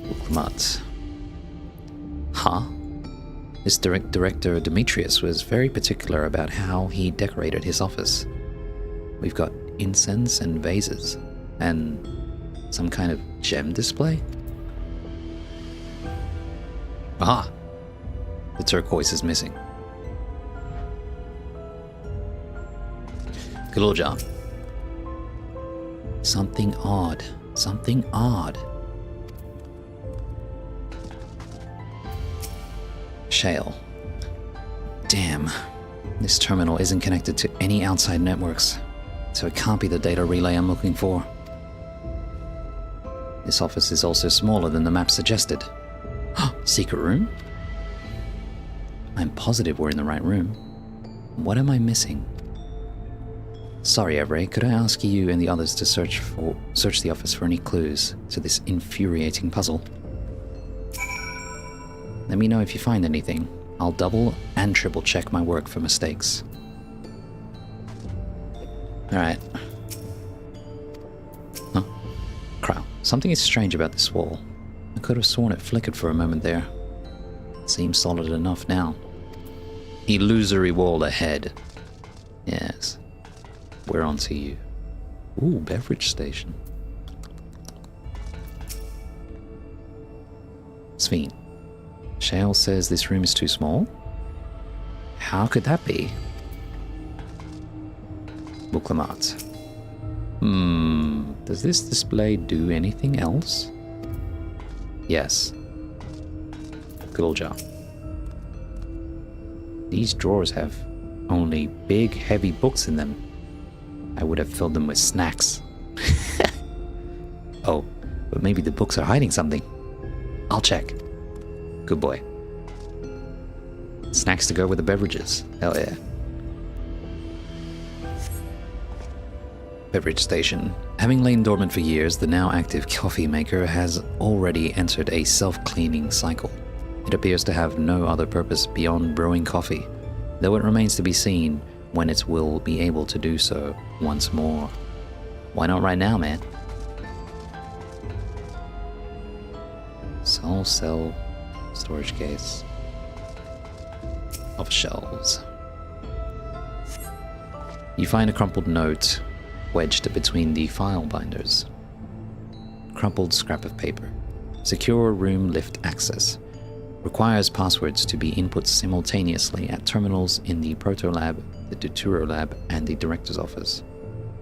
Ukmat. Huh? This director Demetrius was very particular about how he decorated his office. We've got incense and vases, and some kind of gem display? Aha! The turquoise is missing. Galorja. Something odd Something odd. Shale. Damn. This terminal isn't connected to any outside networks, so it can't be the data relay I'm looking for. This office is also smaller than the map suggested. Secret room? I'm positive we're in the right room. What am I missing? Sorry, Evray, could I ask you and the others to search the office for any clues to this infuriating puzzle? Let me know if you find anything. I'll double and triple check my work for mistakes. Alright. Huh? Crow. Something is strange about this wall. I could have sworn it flickered for a moment there. Seems solid enough now. Illusory wall ahead. Yes. We're on to you. Ooh, beverage station. Sveen. Shale says this room is too small? How could that be? Buklamat. Does this display do anything else? Yes. Gulja. These drawers have only big, heavy books in them. I would have filled them with snacks. Oh, but maybe the books are hiding something. I'll check. Good boy. Snacks to go with the beverages. Hell yeah. Beverage station. Having lain dormant for years, the now active coffee maker has already entered a self-cleaning cycle. It appears to have no other purpose beyond brewing coffee, though it remains to be seen when it will be able to do so once more. Why not right now, man? Soul cell storage case of shelves. You find a crumpled note wedged between the file binders. Crumpled scrap of paper. Secure room lift access. Requires passwords to be input simultaneously at terminals in the Proto Lab, the Deutero Lab, and the Director's Office.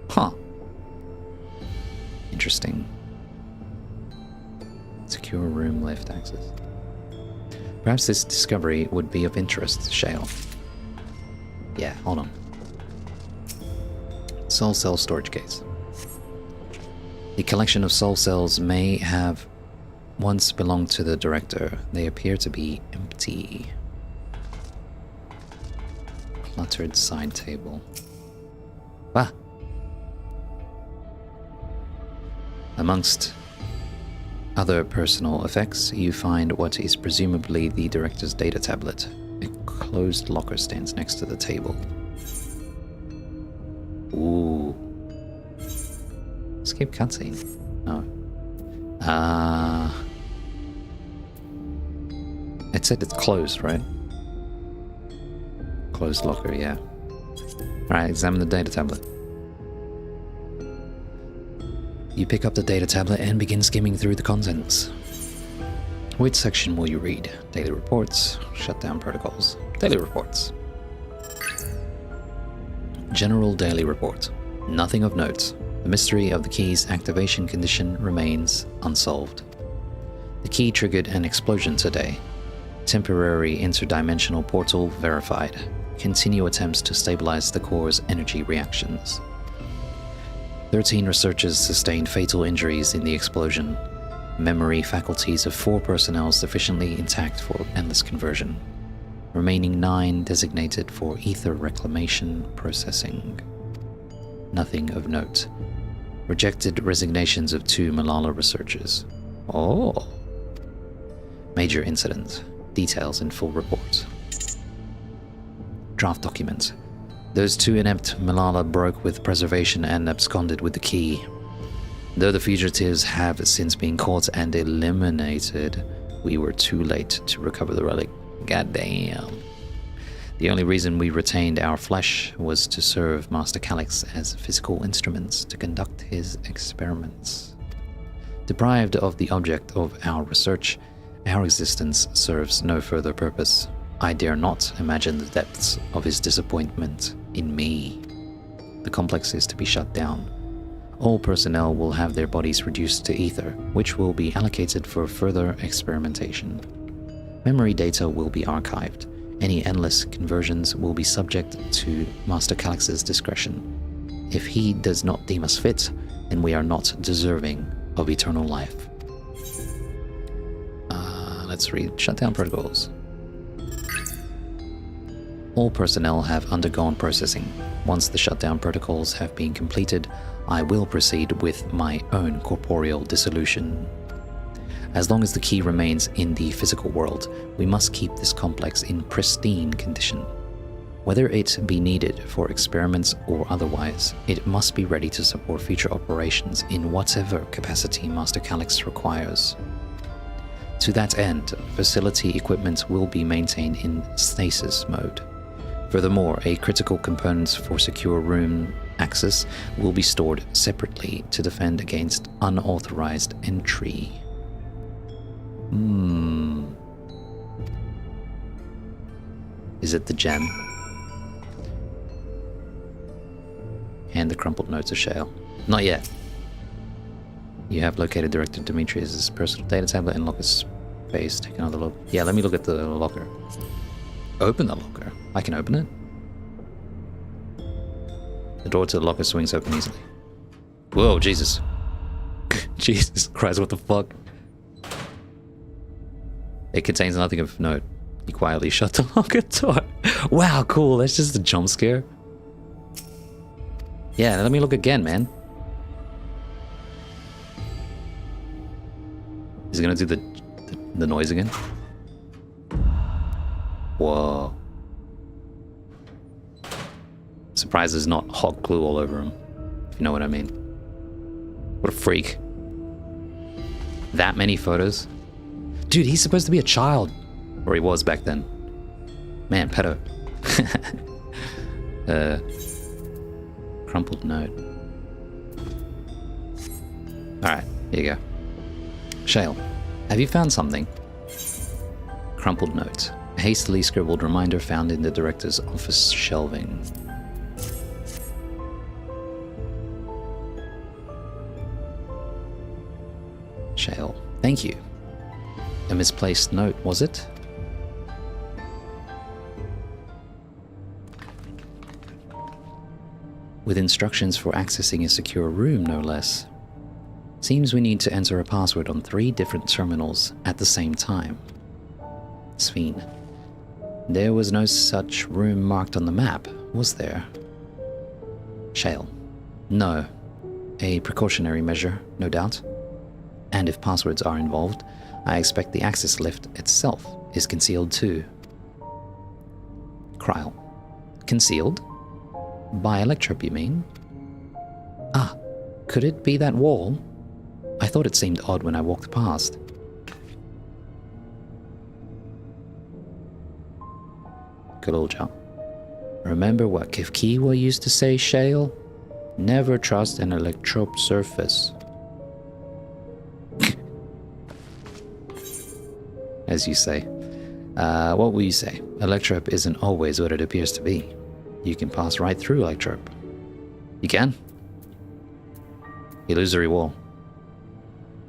Huh. Interesting. Secure room lift access. Perhaps this discovery would be of interest, Shale. Yeah, hold on. Soul cell storage case. The collection of soul cells may have once belonged to the director. They appear to be empty. Cluttered side table. Ah! Amongst other personal effects, you find what is presumably the director's data tablet. A closed locker stands next to the table. Ooh. Skip cutscene. No. It said it's closed, right? Closed locker, yeah. Alright, examine the data tablet. You pick up the data tablet and begin skimming through the contents. Which section will you read? Daily reports, shutdown protocols. Daily reports. General daily report. Nothing of note. The mystery of the key's activation condition remains unsolved. The key triggered an explosion today. Temporary interdimensional portal verified. Continue attempts to stabilize the core's energy reactions. 13 researchers sustained fatal injuries in the explosion. Memory faculties of 4 personnel sufficiently intact for endless conversion. Remaining 9 designated for ether reclamation processing. Nothing of note. Rejected resignations of 2 Malala researchers. Oh. Major incident. Details in full report. Draft document. Those 2 inept Malala broke with preservation and absconded with the key. Though the fugitives have since been caught and eliminated, we were too late to recover the relic. Goddamn. The only reason we retained our flesh was to serve Master Calyx as physical instruments to conduct his experiments. Deprived of the object of our research, our existence serves no further purpose. I dare not imagine the depths of his disappointment in me. The complex is to be shut down. all personnel will have their bodies reduced to ether, which will be allocated for further experimentation. Memory data will be archived. Any endless conversions will be subject to Master Calix's discretion. If he does not deem us fit, then we are not deserving of eternal life. Let's read shutdown protocols. All personnel have undergone processing. Once the shutdown protocols have been completed, I will proceed with my own corporeal dissolution. As long as the key remains in the physical world, we must keep this complex in pristine condition. Whether it be needed for experiments or otherwise, it must be ready to support future operations in whatever capacity Master Calix requires. To that end, facility equipment will be maintained in stasis mode. Furthermore, a critical components for secure room access will be stored separately to defend against unauthorized entry. Is it the gem? And the crumpled notes of Shale. Not yet. You have located Director Demetrius' personal data tablet and locker space. Take another look. Yeah, let me look at the locker. Open the locker. I can open it. The door to the locker swings open easily. Whoa, Jesus. Jesus Christ, what the fuck? It contains nothing of note. You quietly shut the locker door. Wow, cool. That's just a jump scare. Yeah, let me look again, man. Is it gonna do the noise again? Whoa. Surprised there's not hot glue all over him, if you know what I mean. What a freak. That many photos? Dude, he's supposed to be a child. Or he was back then. Man, pedo. Crumpled note. Alright, here you go. Shale, have you found something? Crumpled note. A hastily scribbled reminder found in the director's office shelving. Shale, thank you. A misplaced note, was it? With instructions for accessing a secure room, no less. Seems we need to enter a password on 3 different terminals at the same time. Sveen. There was no such room marked on the map, was there? Shale. No. A precautionary measure, no doubt. And if passwords are involved, I expect the access lift itself is concealed too. Kryl. Concealed? By Electrope, you mean? Ah, could it be that wall? I thought it seemed odd when I walked past. Good old job. Remember what Kifkiwa used to say, Shale? Never trust an Electrope surface. As you say. What will you say? Electrope isn't always what it appears to be. You can pass right through Electrope. You can? Illusory wall.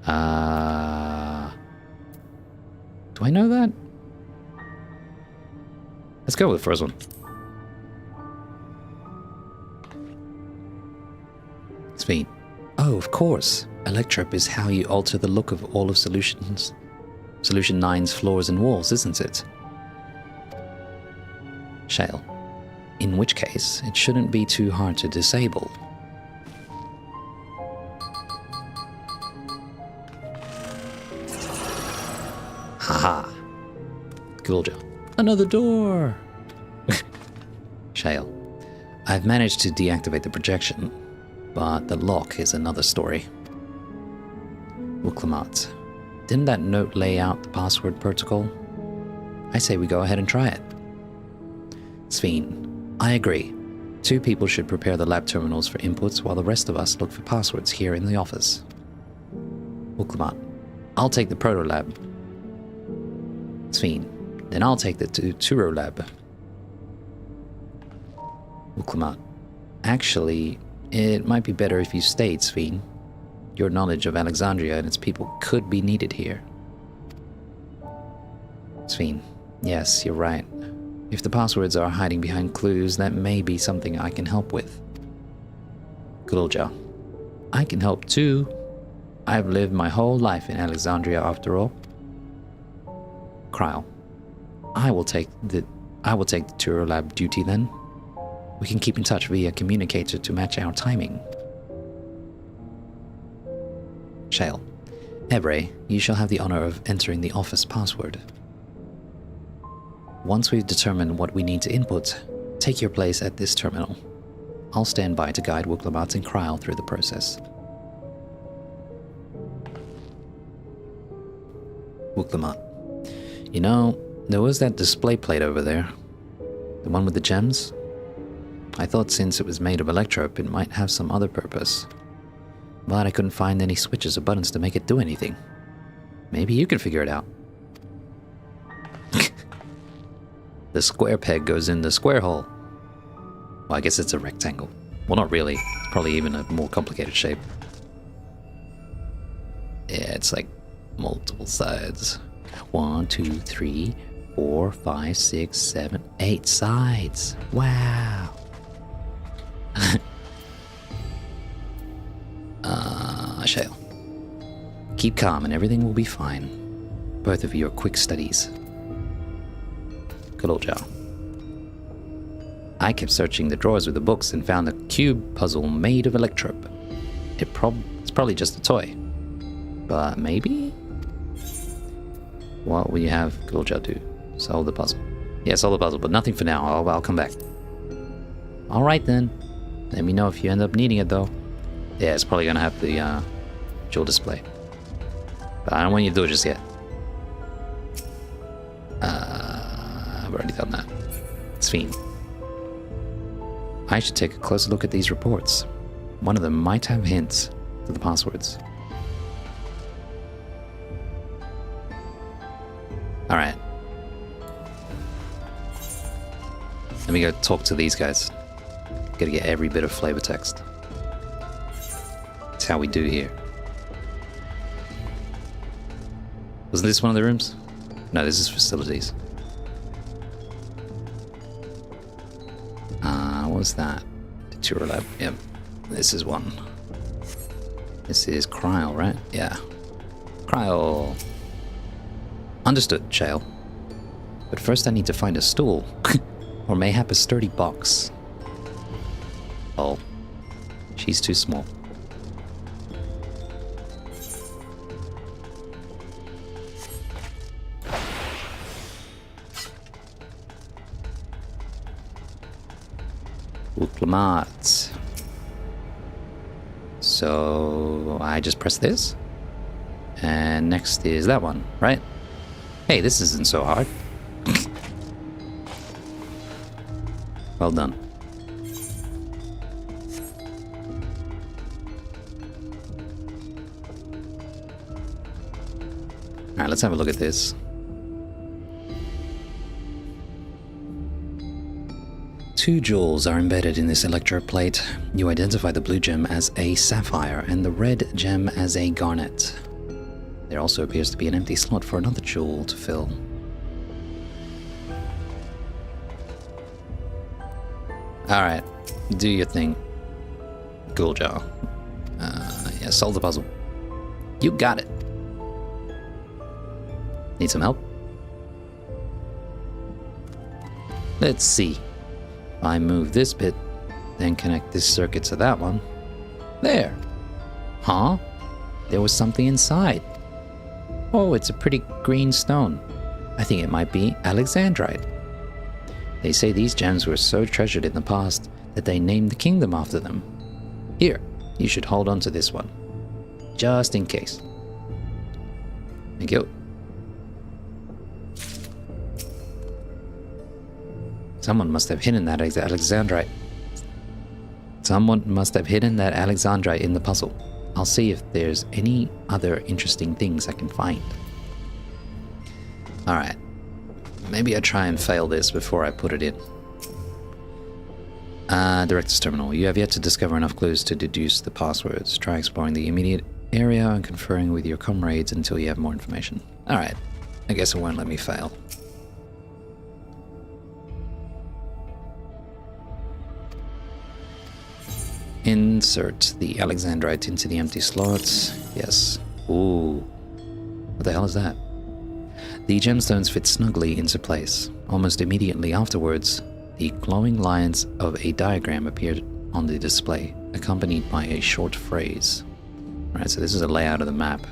Do I know that? Let's go with the first one. Sveen. Oh, of course. Electrope is how you alter the look of all of Solution 9's floors and walls, isn't it? Shale. In which case, it shouldn't be too hard to disable. Haha. Cool job. Another door! Shale. I've managed to deactivate the projection, but the lock is another story. Uklamat. Didn't that note lay out the password protocol? I say we go ahead and try it. Sveen. I agree. 2 people should prepare the lab terminals for inputs while the rest of us look for passwords here in the office. Uklamat. I'll take the proto lab. Sveen. Then I'll take the Turo lab. Uklamat. Actually, It might be better if you stayed, Sphene. Your knowledge of Alexandria and its people could be needed here. Sphene, yes, you're right. If the passwords are hiding behind clues, that may be something I can help with. Kulja, I can help too. I've lived my whole life in Alexandria after all. Kryl, I will take the Turo Lab duty then. We can keep in touch via communicator to match our timing. Shale, Ebre, you shall have the honor of entering the office password. Once we've determined what we need to input, take your place at this terminal. I'll stand by to guide Wuklamat and Kryl through the process. Wuklamat, you know, there was that display plate over there. The one with the gems? I thought since it was made of electrope, it might have some other purpose. But I couldn't find any switches or buttons to make it do anything. Maybe you can figure it out. The square peg goes in the square hole. Well, I guess it's a rectangle. Well, not really. It's probably even a more complicated shape. Yeah, it's like multiple sides. 1, 2, 3, 4, 5, 6, 7, 8 sides. Wow. Shale. Keep calm and everything will be fine. Both of you are quick studies. Good old Joe. I kept searching the drawers with the books and found a cube puzzle made of electrope. It's probably just a toy. But maybe? What will you have Good old Joe do? Solve the puzzle. Yeah, solve the puzzle, but nothing for now. I'll come back. Alright then. Let me know if you end up needing it though. Yeah, it's probably gonna have the dual display. But I don't want you to do it just yet. I've already done that. Sphene. I should take a closer look at these reports. One of them might have hints to the passwords. Alright. Let me go talk to these guys. Gotta get every bit of flavor text. That's how we do here. Wasn't this one of the rooms? No, this is facilities. What was that? The Turo Lab. Yep. This is one. This is Kryl, right? Yeah. Kryl. Understood, Shale. But first I need to find a stool. Or mayhap a sturdy box. Oh. She's too small. Wuklamat. So I just press this. And next is that one, right? Hey, this isn't so hard. Well done. Alright, let's have a look at this. Two jewels are embedded in this electrode plate. You identify the blue gem as a sapphire and the red gem as a garnet. There also appears to be an empty slot for another jewel to fill. Alright, do your thing. Cool job. Yeah, solve the puzzle. You got it. Need some help? Let's see. I move this bit, then connect this circuit to that one. There. Huh? There was something inside. Oh, it's a pretty green stone. I think it might be Alexandrite. They say these gems were so treasured in the past that they named the kingdom after them. Here, you should hold on to this one. Just in case. Thank you. Someone must have hidden that Alexandrite. Someone must have hidden that Alexandrite in the puzzle. I'll see if there's any other interesting things I can find. Alright. Maybe I try and fail this before I put it in. Director's Terminal. You have yet to discover enough clues to deduce the passwords. Try exploring the immediate area and conferring with your comrades until you have more information. Alright. I guess it won't let me fail. Insert the Alexandrite into the empty slots. Yes. Ooh. What the hell is that? The gemstones fit snugly into place. Almost immediately afterwards, the glowing lines of a diagram appeared on the display, accompanied by a short phrase. Alright, so this is a layout of the map.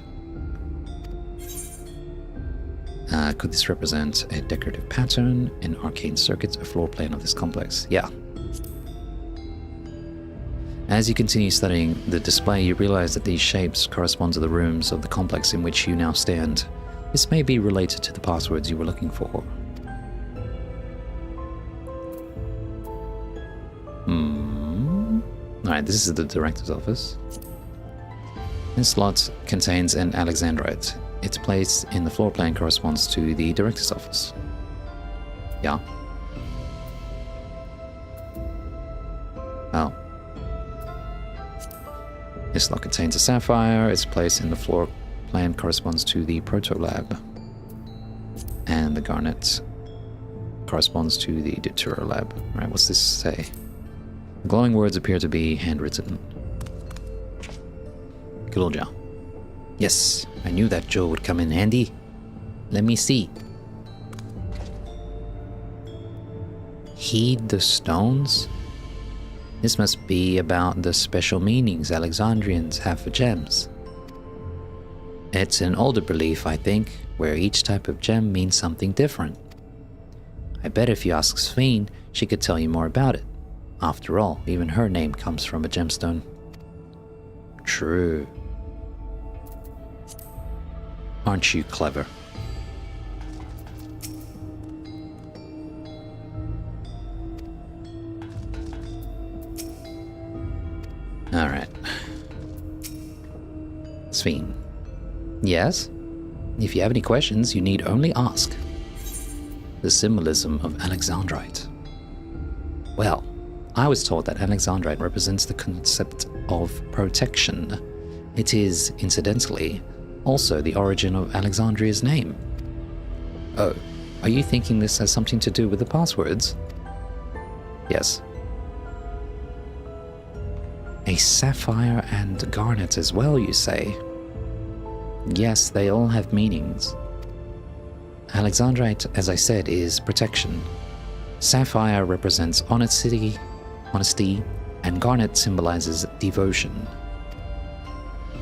Could this represent a decorative pattern, an arcane circuit, a floor plan of this complex? Yeah. As you continue studying the display, you realize that these shapes correspond to the rooms of the complex in which you now stand. This may be related to the passwords you were looking for. Alright, this is the director's office. This slot contains an Alexandrite. Its place in the floor plan corresponds to the director's office. Yeah. Oh. This slot contains a sapphire. Its place in the floor plan corresponds to the proto-lab. And the garnet corresponds to the Deutero lab. Alright, what's this say? The glowing words appear to be handwritten. Good old Joe. Yes, I knew that Joe would come in handy. Let me see. Heed the stones? This must be about the special meanings Alexandrians have for gems. It's an older belief, I think, where each type of gem means something different. I bet if you ask Sphene, she could tell you more about it. After all, even her name comes from a gemstone. True. Aren't you clever? Alright. Sphene. Yes? If you have any questions, you need only ask. The symbolism of Alexandrite. Well, I was told that Alexandrite represents the concept of protection. It is, incidentally, also the origin of Alexandria's name. Oh, are you thinking this has something to do with the passwords? Yes. A sapphire and garnet as well, you say? Yes, they all have meanings. Alexandrite, as I said, is protection. Sapphire represents honesty, and garnet symbolizes devotion.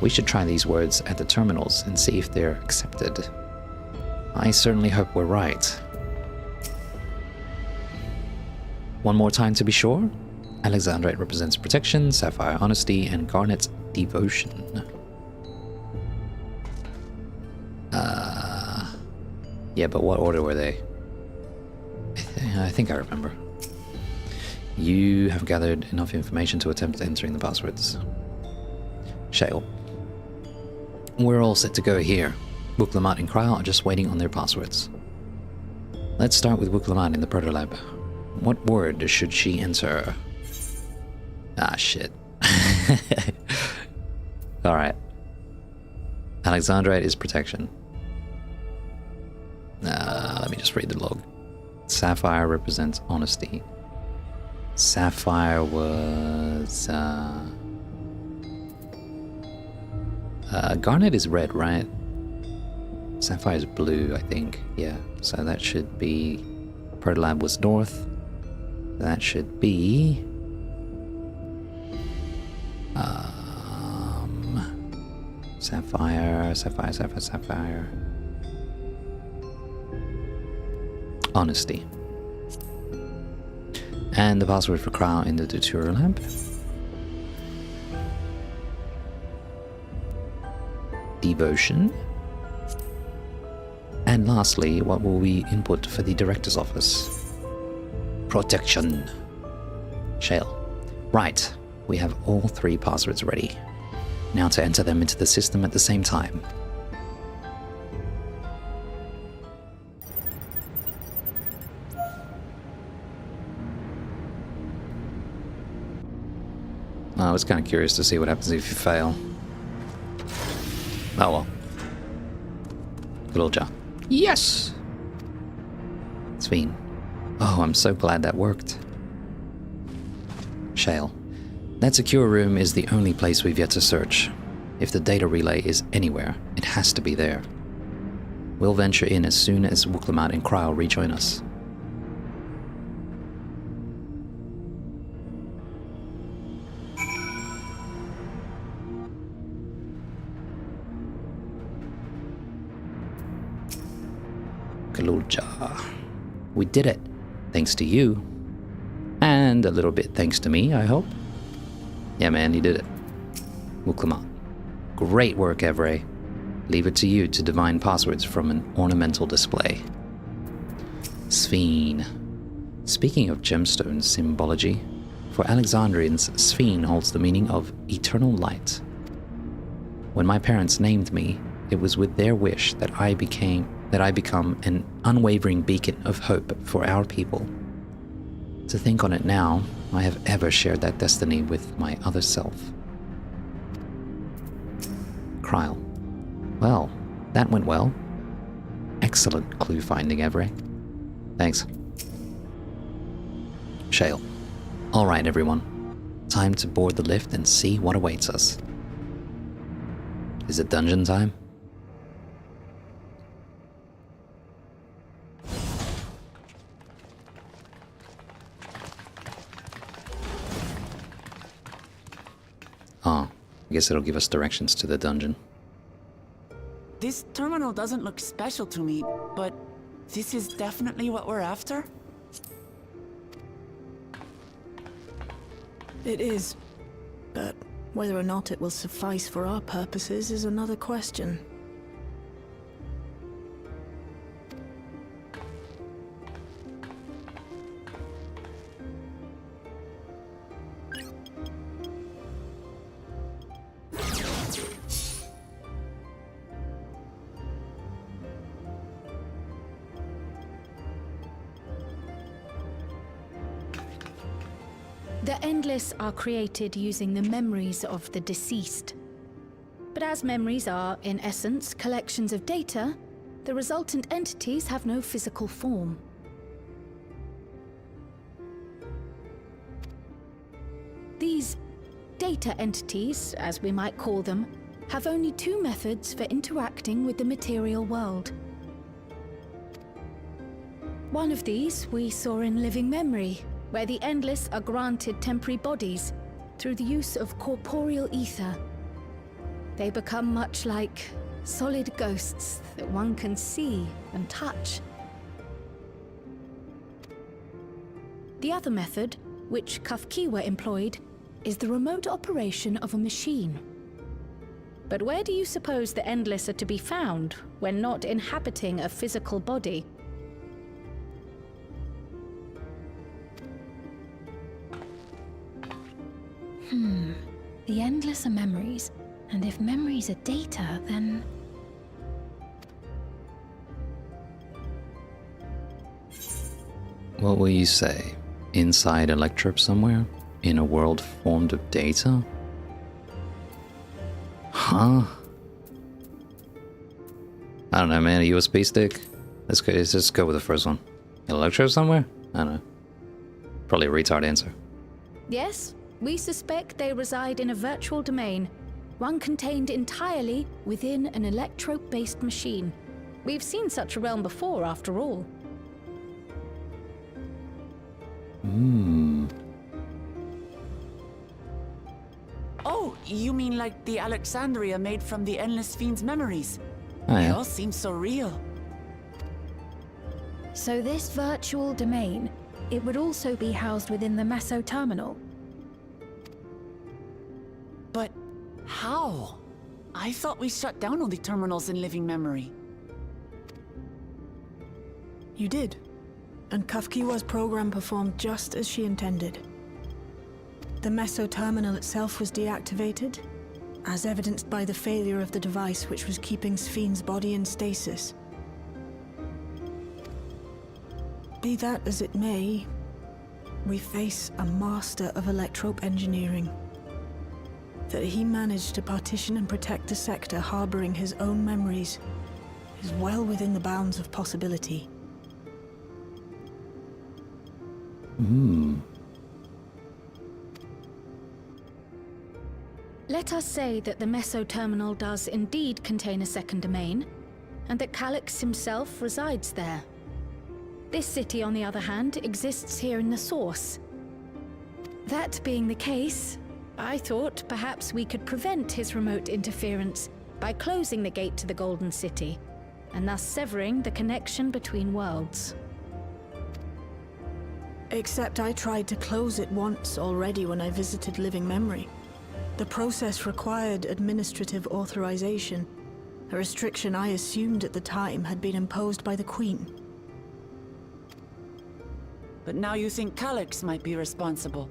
We should try these words at the terminals and see if they're accepted. I certainly hope we're right. One more time to be sure. Alexandrite represents protection, sapphire honesty, and garnet devotion. Yeah, but what order were they? I think I remember. You have gathered enough information to attempt entering the passwords. Shale. We're all set to go here. Wuklamat and Kryl are just waiting on their passwords. Let's start with Wuklamat in the Proto-Lab. What word should she enter? Ah, shit. Alright. Alexandrite is protection. Let me just read the log. Sapphire represents honesty. Sapphire was... garnet is red, right? Sapphire is blue, I think. Yeah, so that should be... Protolab was north. That should be... Sapphire. Honesty. And the password for Kryl in the Deutero lab. Devotion. And lastly, what will we input for the director's office? Protection. Shale. Right, we have all three passwords ready. Now to enter them into the system at the same time. I was kind of curious to see what happens if you fail. Oh well. Good old job. Yes! Sven. Oh, I'm so glad that worked. Shale. That secure room is the only place we've yet to search. If the data relay is anywhere, it has to be there. We'll venture in as soon as Wuklamad and Kryle rejoin us. Kalulja. We did it. Thanks to you. And a little bit thanks to me, I hope. Yeah, man, you did it. Wuklamad. Great work, Evray. Leave it to you to divine passwords from an ornamental display. Sven. Speaking of gemstone symbology, for Alexandrians, Sven holds the meaning of eternal light. When my parents named me, it was with their wish that I become an unwavering beacon of hope for our people. To think on it now, I have ever shared that destiny with my other self. Kryle. Well, that went well. Excellent clue finding, Evray. Thanks. Shale. Alright, everyone. Time to board the lift and see what awaits us. Is it dungeon time? Oh, I guess it'll give us directions to the dungeon. This terminal doesn't look special to me, but this is definitely what we're after? It is. But whether or not it will suffice for our purposes is another question. The Endless are created using the memories of the deceased. But as memories are, in essence, collections of data, the resultant entities have no physical form. These data entities, as we might call them, have only two methods for interacting with the material world. One of these we saw in living memory, where the Endless are granted temporary bodies through the use of corporeal ether. They become much like solid ghosts that one can see and touch. The other method, which Kafkiwa employed, is the remote operation of a machine. But where do you suppose the Endless are to be found when not inhabiting a physical body? The Endless are memories, and if memories are data, then... What will you say? Inside Electrope somewhere? In a world formed of data? Huh? I don't know, man. A USB stick? Let's just go with the first one. Electrope somewhere? I don't know. Probably a retard answer. Yes, we suspect they reside in a virtual domain, one contained entirely within an electrope-based machine. We've seen such a realm before, after all. Oh, you mean like the Alexandria made from the Endless Fiend's memories? Oh, They yeah. all seem so real. So this virtual domain, it would also be housed within the Meso terminal. But how? I thought we shut down all the terminals in living memory. You did. And Kafkiwa's program performed just as she intended. The Meso terminal itself was deactivated, as evidenced by the failure of the device which was keeping Sven's body in stasis. Be that as it may, we face a master of electrope engineering. That he managed to partition and protect a sector harboring his own memories is well within the bounds of possibility. Let us say that the Meso-Terminal does indeed contain a second domain, and that Calyx himself resides there. This city, on the other hand, exists here in the Source. That being the case, I thought perhaps we could prevent his remote interference by closing the gate to the Golden City, and thus severing the connection between worlds. Except I tried to close it once already when I visited Living Memory. The process required administrative authorization, a restriction I assumed at the time had been imposed by the Queen. But now you think Calyx might be responsible.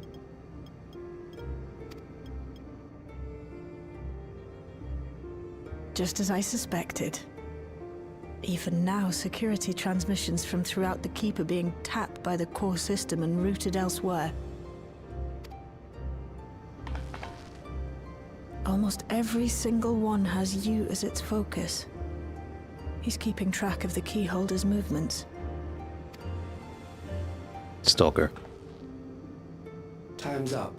Just as I suspected. Even now, security transmissions from throughout the Keep are being tapped by the core system and routed elsewhere. Almost every single one has you as its focus. He's keeping track of the keyholder's movements. Stalker. Time's up,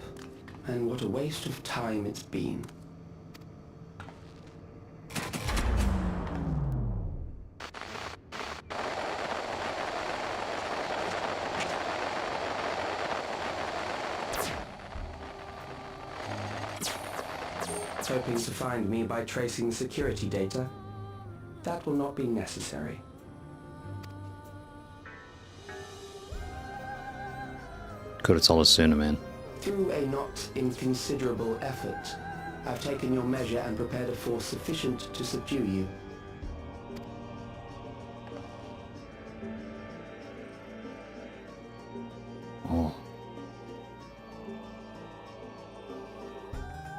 and what a waste of time it's been. Hoping to find me by tracing security data? That will not be necessary. Could have told us sooner, man. Through a not inconsiderable effort, I've taken your measure and prepared a force sufficient to subdue you. Oh.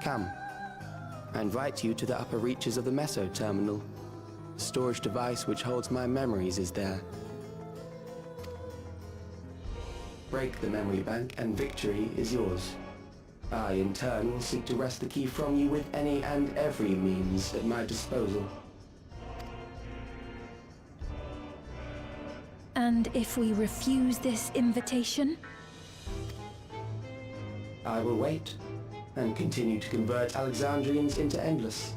Come. I invite you to the upper reaches of the Meso-Terminal. The storage device which holds my memories is there. Break the memory bank and victory is yours. I, in turn, will seek to wrest the key from you with any and every means at my disposal. And if we refuse this invitation? I will wait, and continue to convert Alexandrians into Endless.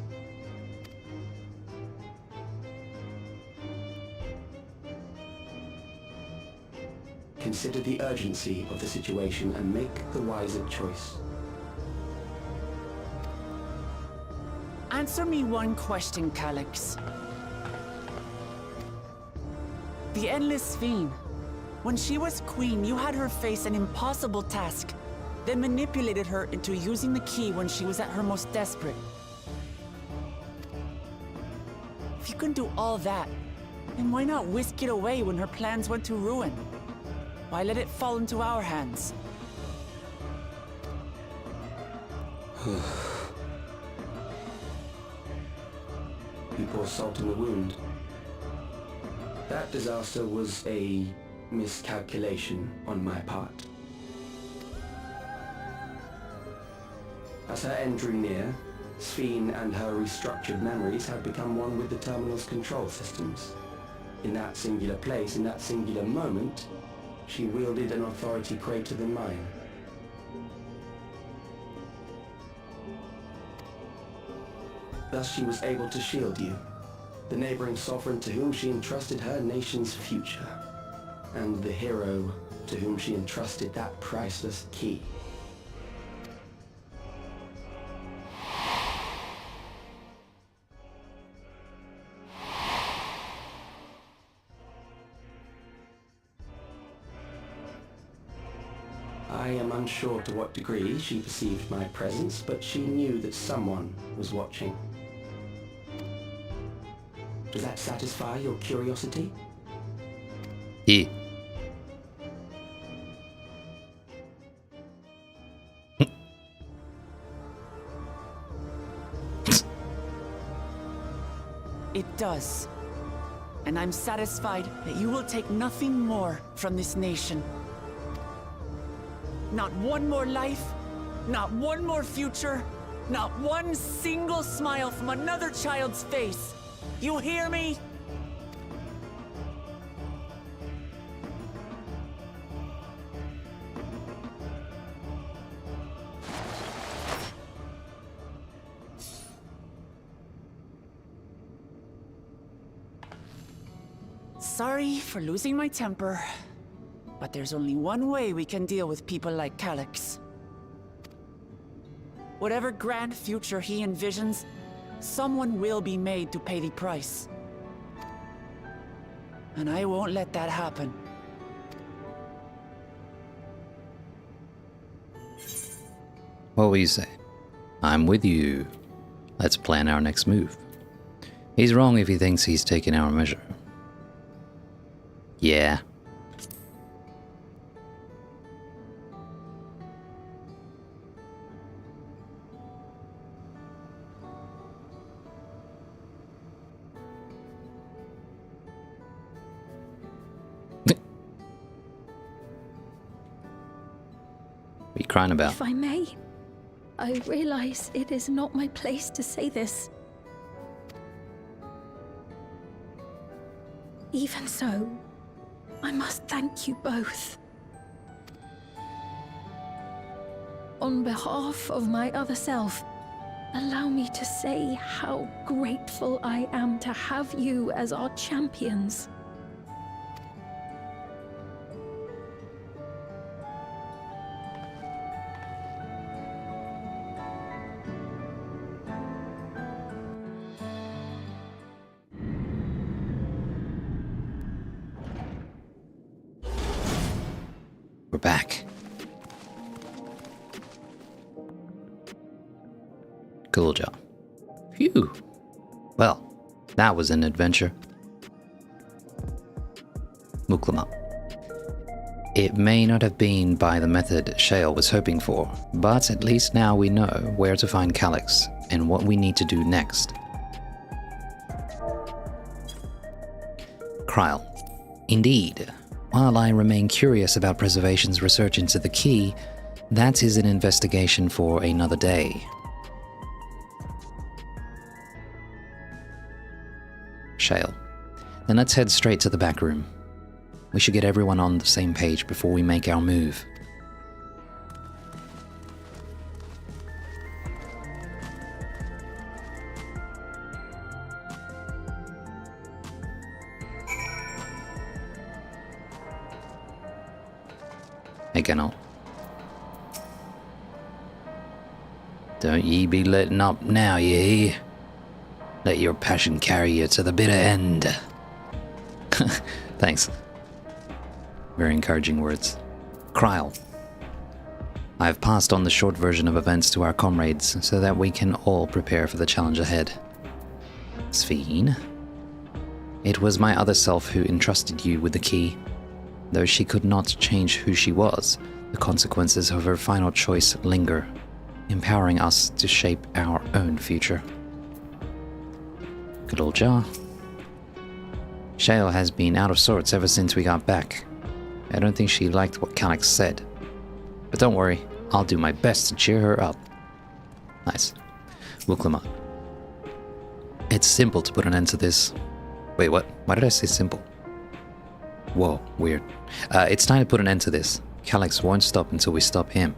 Consider the urgency of the situation and make the wiser choice. Answer me one question, Calyx. The Endless Fiend. When she was queen, you had her face an impossible task, then manipulated her into using the key when she was at her most desperate. If you can do all that, then why not whisk it away when her plans went to ruin? Why let it fall into our hands? You pour salt in the wound. That disaster was a miscalculation on my part. As her end drew near, Sphene and her restructured memories had become one with the terminal's control systems. In that singular place, in that singular moment, she wielded an authority greater than mine. Thus she was able to shield you, the neighboring sovereign to whom she entrusted her nation's future, and the hero to whom she entrusted that priceless key. I am unsure to what degree she perceived my presence, but she knew that someone was watching. Does that satisfy your curiosity? Yeah. It does. And I'm satisfied that you will take nothing more from this nation. Not one more life, not one more future, Not one single smile from another child's face. You hear me? Sorry for losing my temper, but there's only one way we can deal with people like Calyx. Whatever grand future he envisions, someone will be made to pay the price. And I won't let that happen. What will you say? I'm with you. Let's plan our next move. He's wrong if he thinks he's taken our measure. Yeah. What are you crying about? If I may, I realize it is not my place to say this. Even so, I must thank you both. On behalf of my other self, allow me to say how grateful I am to have you as our champions. We're back. Cool job. Phew. Well, that was an adventure. Muklama. It may not have been by the method Shale was hoping for, but at least now we know where to find Calyx and what we need to do next. Kryle. Indeed. While I remain curious about Preservation's research into the key, that is an investigation for another day. Shale. Then let's head straight to the back room. We should get everyone on the same page before we make our move. Hey, Ganol. Don't ye be letting up now, ye. Let your passion carry you to the bitter end. Thanks. Very encouraging words. Kryle. I have passed on the short version of events to our comrades so that we can all prepare for the challenge ahead. Sphene. It was my other self who entrusted you with the key. Though she could not change who she was, the consequences of her final choice linger, empowering us to shape our own future. Good old Jar. Shale has been out of sorts ever since we got back. I don't think she liked what Calyx said. But don't worry, I'll do my best to cheer her up. Nice. Muklama. It's simple to put an end to this. Wait, what? Why did I say simple? Whoa, weird. It's time to put an end to this. Calyx won't stop until we stop him.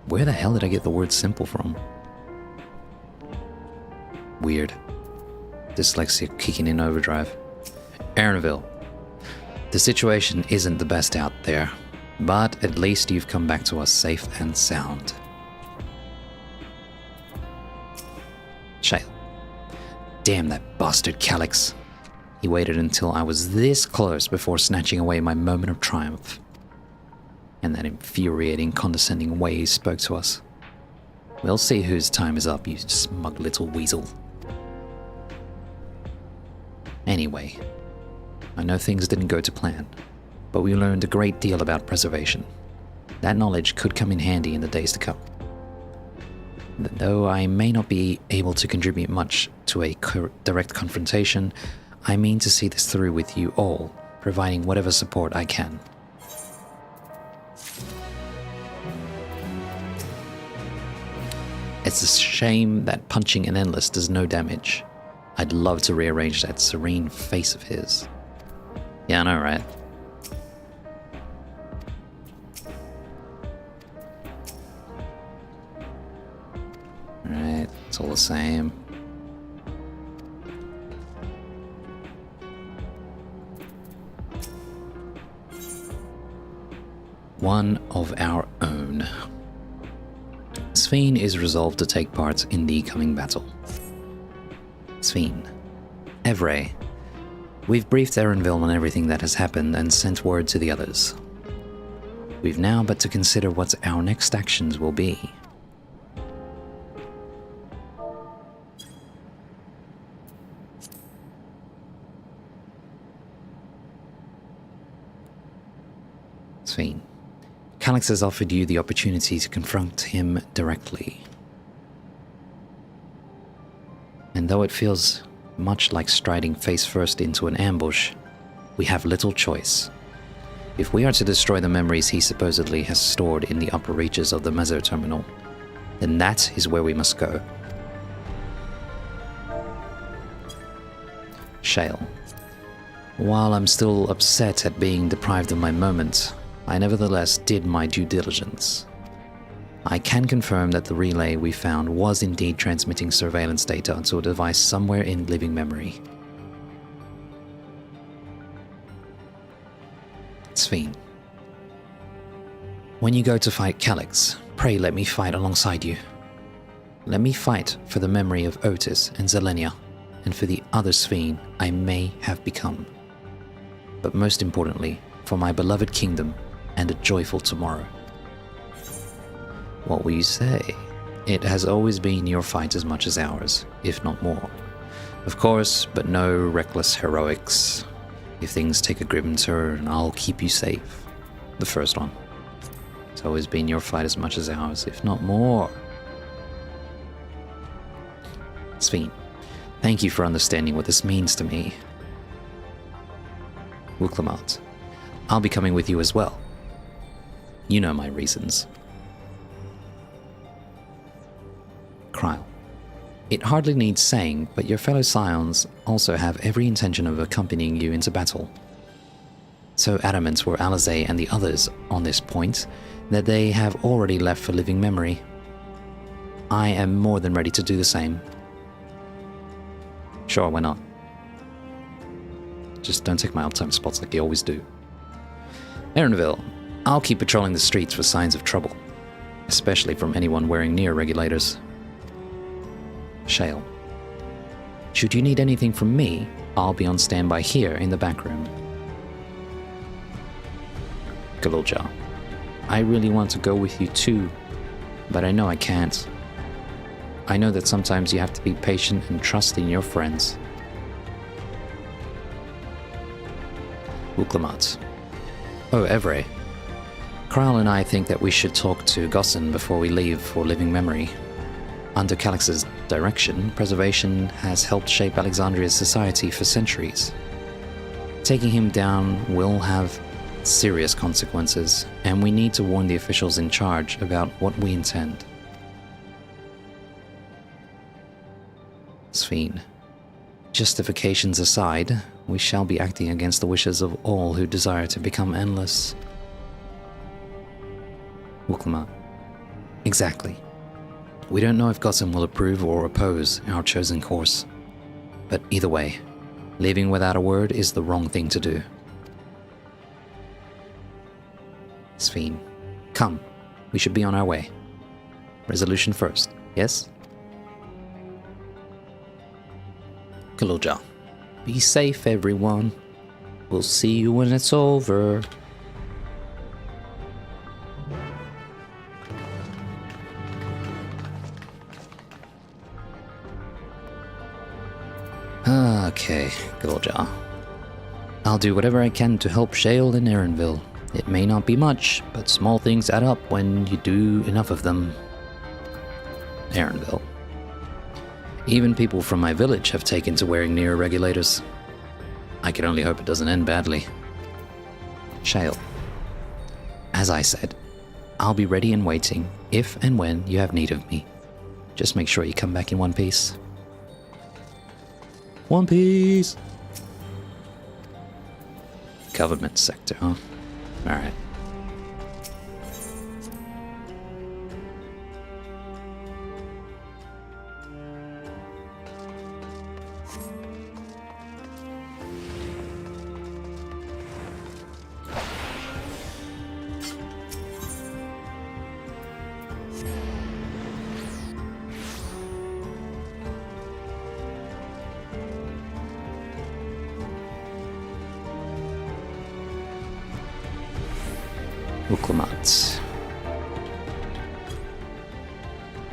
Where the hell did I get the word simple from? Weird. Dyslexia kicking in overdrive. Aaronville. The situation isn't the best out there, but at least you've come back to us safe and sound. Shale. Damn that bastard Calyx. He waited until I was this close before snatching away my moment of triumph. And that infuriating, condescending way he spoke to us. We'll see whose time is up, you smug little weasel. Anyway, I know things didn't go to plan, but we learned a great deal about preservation. That knowledge could come in handy in the days to come. Though I may not be able to contribute much to a direct confrontation, I mean to see this through with you all, providing whatever support I can. It's a shame that punching an Endless does no damage. I'd love to rearrange that serene face of his. Yeah, I know, right? Alright, it's all the same. One of our own. Sphene is resolved to take part in the coming battle. Sphene. Evray. We've briefed Erenville on everything that has happened and sent word to the others. We've now but to consider what our next actions will be. Sphene. Calix has offered you the opportunity to confront him directly. And though it feels much like striding face first into an ambush, we have little choice. If we are to destroy the memories he supposedly has stored in the upper reaches of the Meso Terminal, then that is where we must go. Shale. While I'm still upset at being deprived of my moment, I nevertheless did my due diligence. I can confirm that the relay we found was indeed transmitting surveillance data to a device somewhere in living memory. Sphene. When you go to fight Calix, pray let me fight alongside you. Let me fight for the memory of Otis and Zelenia, and for the other Sphene I may have become. But most importantly, for my beloved kingdom and a joyful tomorrow. What will you say? It has always been your fight as much as ours, if not more. Of course, but no reckless heroics. If things take a grim turn, I'll keep you safe. The first one. It's always been your fight as much as ours, if not more. Sphene, thank you for understanding what this means to me. Wuklamart, I'll be coming with you as well. You know my reasons. Kryl. It hardly needs saying, but your fellow Scions also have every intention of accompanying you into battle. So adamant were Alizé and the others on this point that they have already left for living memory. I am more than ready to do the same. Sure, why not? Just don't take my uptime spots like you always do. Erenville, I'll keep patrolling the streets for signs of trouble, especially from anyone wearing near regulators. Shale. Should you need anything from me, I'll be on standby here in the backroom. Galulja. I really want to go with you too, but I know I can't. I know that sometimes you have to be patient and trust in your friends. Wuklamart. Oh, Evray. Kryl and I think that we should talk to Gossin before we leave for living memory. Under Calix's direction, preservation has helped shape Alexandria's society for centuries. Taking him down will have serious consequences, and we need to warn the officials in charge about what we intend. Sphene. Justifications aside, we shall be acting against the wishes of all who desire to become endless. Wuklamart. Exactly. We don't know if Gossin will approve or oppose our chosen course. But either way, leaving without a word is the wrong thing to do. Sphene. Come, we should be on our way. Resolution first, yes? Galulja. Be safe, everyone. We'll see you when it's over. Okay, Galulja. I'll do whatever I can to help Shale and Erenville. It may not be much, but small things add up when you do enough of them. Erenville. Even people from my village have taken to wearing near regulators. I can only hope it doesn't end badly. Shale. As I said, I'll be ready and waiting if and when you have need of me. Just make sure you come back in one piece. One Piece! Government sector, huh? Alright. Uklamat.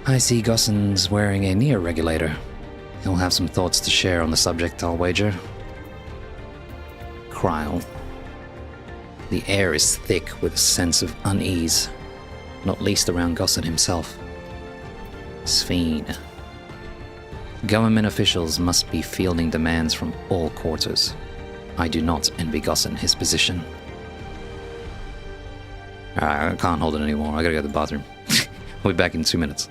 I see Gossen's wearing a near regulator. He'll have some thoughts to share on the subject, I'll wager. Kryle. The air is thick with a sense of unease, not least around Gossen himself. Sphene. Government officials must be fielding demands from all quarters. I do not envy Gossen his position. I can't hold it anymore. I gotta go to the bathroom. I'll be back in 2 minutes.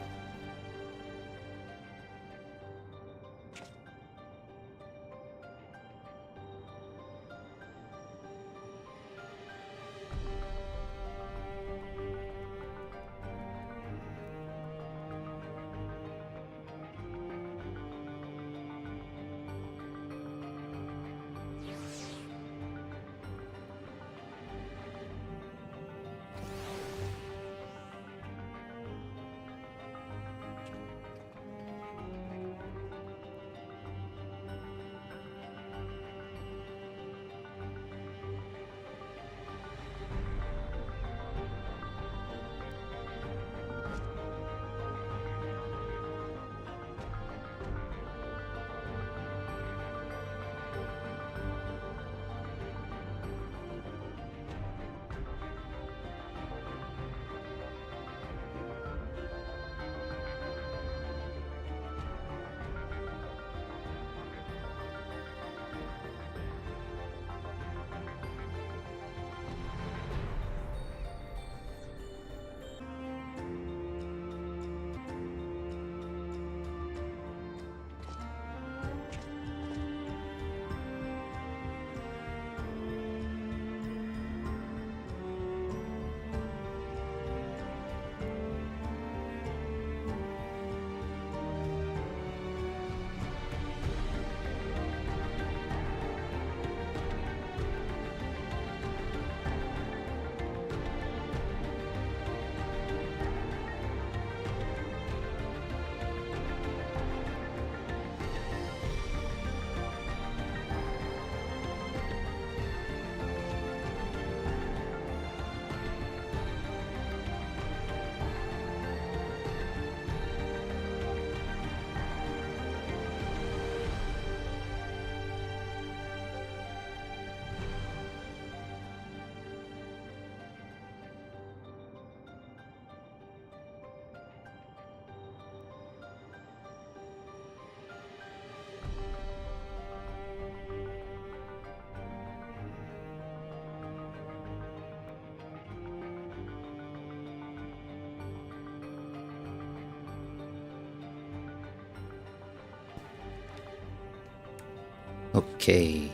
Okay.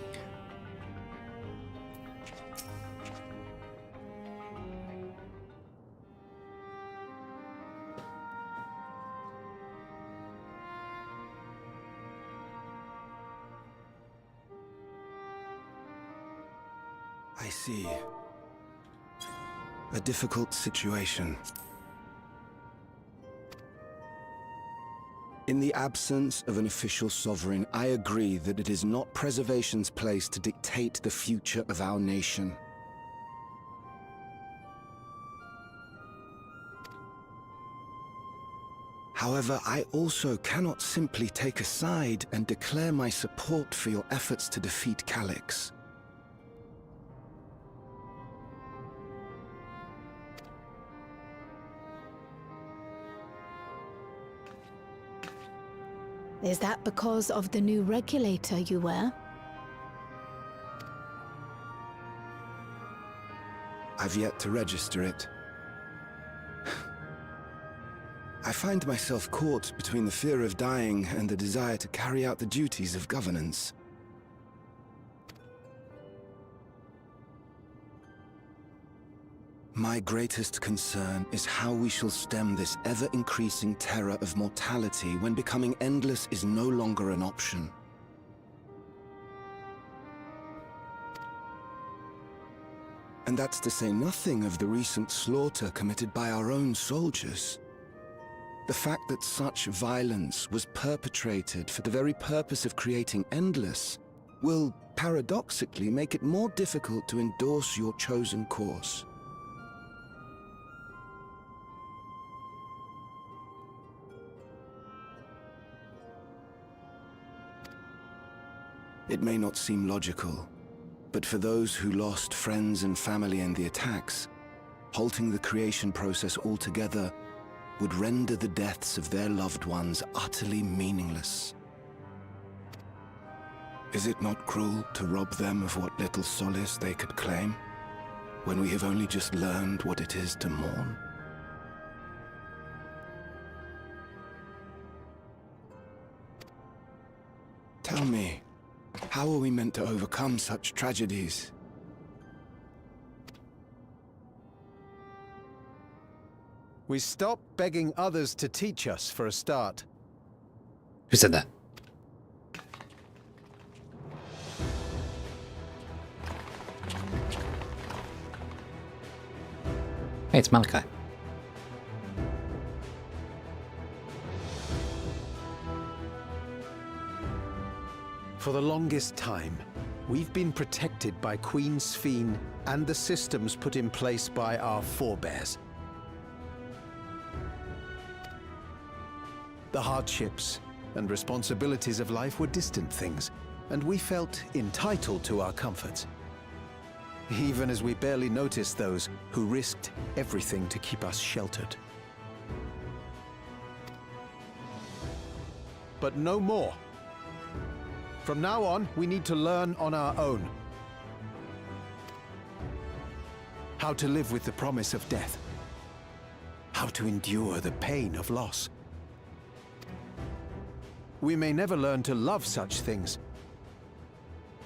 I see. A difficult situation. In the absence of an official sovereign, I agree that it is not Preservation's place to dictate the future of our nation. However, I also cannot simply take a side and declare my support for your efforts to defeat Calyx. Is that because of the new regulator you wear? I've yet to register it. I find myself caught between the fear of dying and the desire to carry out the duties of governance. My greatest concern is how we shall stem this ever-increasing terror of mortality when becoming endless is no longer an option. And that's to say nothing of the recent slaughter committed by our own soldiers. The fact that such violence was perpetrated for the very purpose of creating endless will, paradoxically, make it more difficult to endorse your chosen course. It may not seem logical, but for those who lost friends and family in the attacks, halting the creation process altogether would render the deaths of their loved ones utterly meaningless. Is it not cruel to rob them of what little solace they could claim, when we have only just learned what it is to mourn? Tell me, how are we meant to overcome such tragedies? We stop begging others to teach us, for a start. Who said that? Hey, it's Malachi. For the longest time, we've been protected by Queen Sphene and the systems put in place by our forebears. The hardships and responsibilities of life were distant things, and we felt entitled to our comforts, even as we barely noticed those who risked everything to keep us sheltered. But no more. From now on, we need to learn on our own. How to live with the promise of death. How to endure the pain of loss. We may never learn to love such things,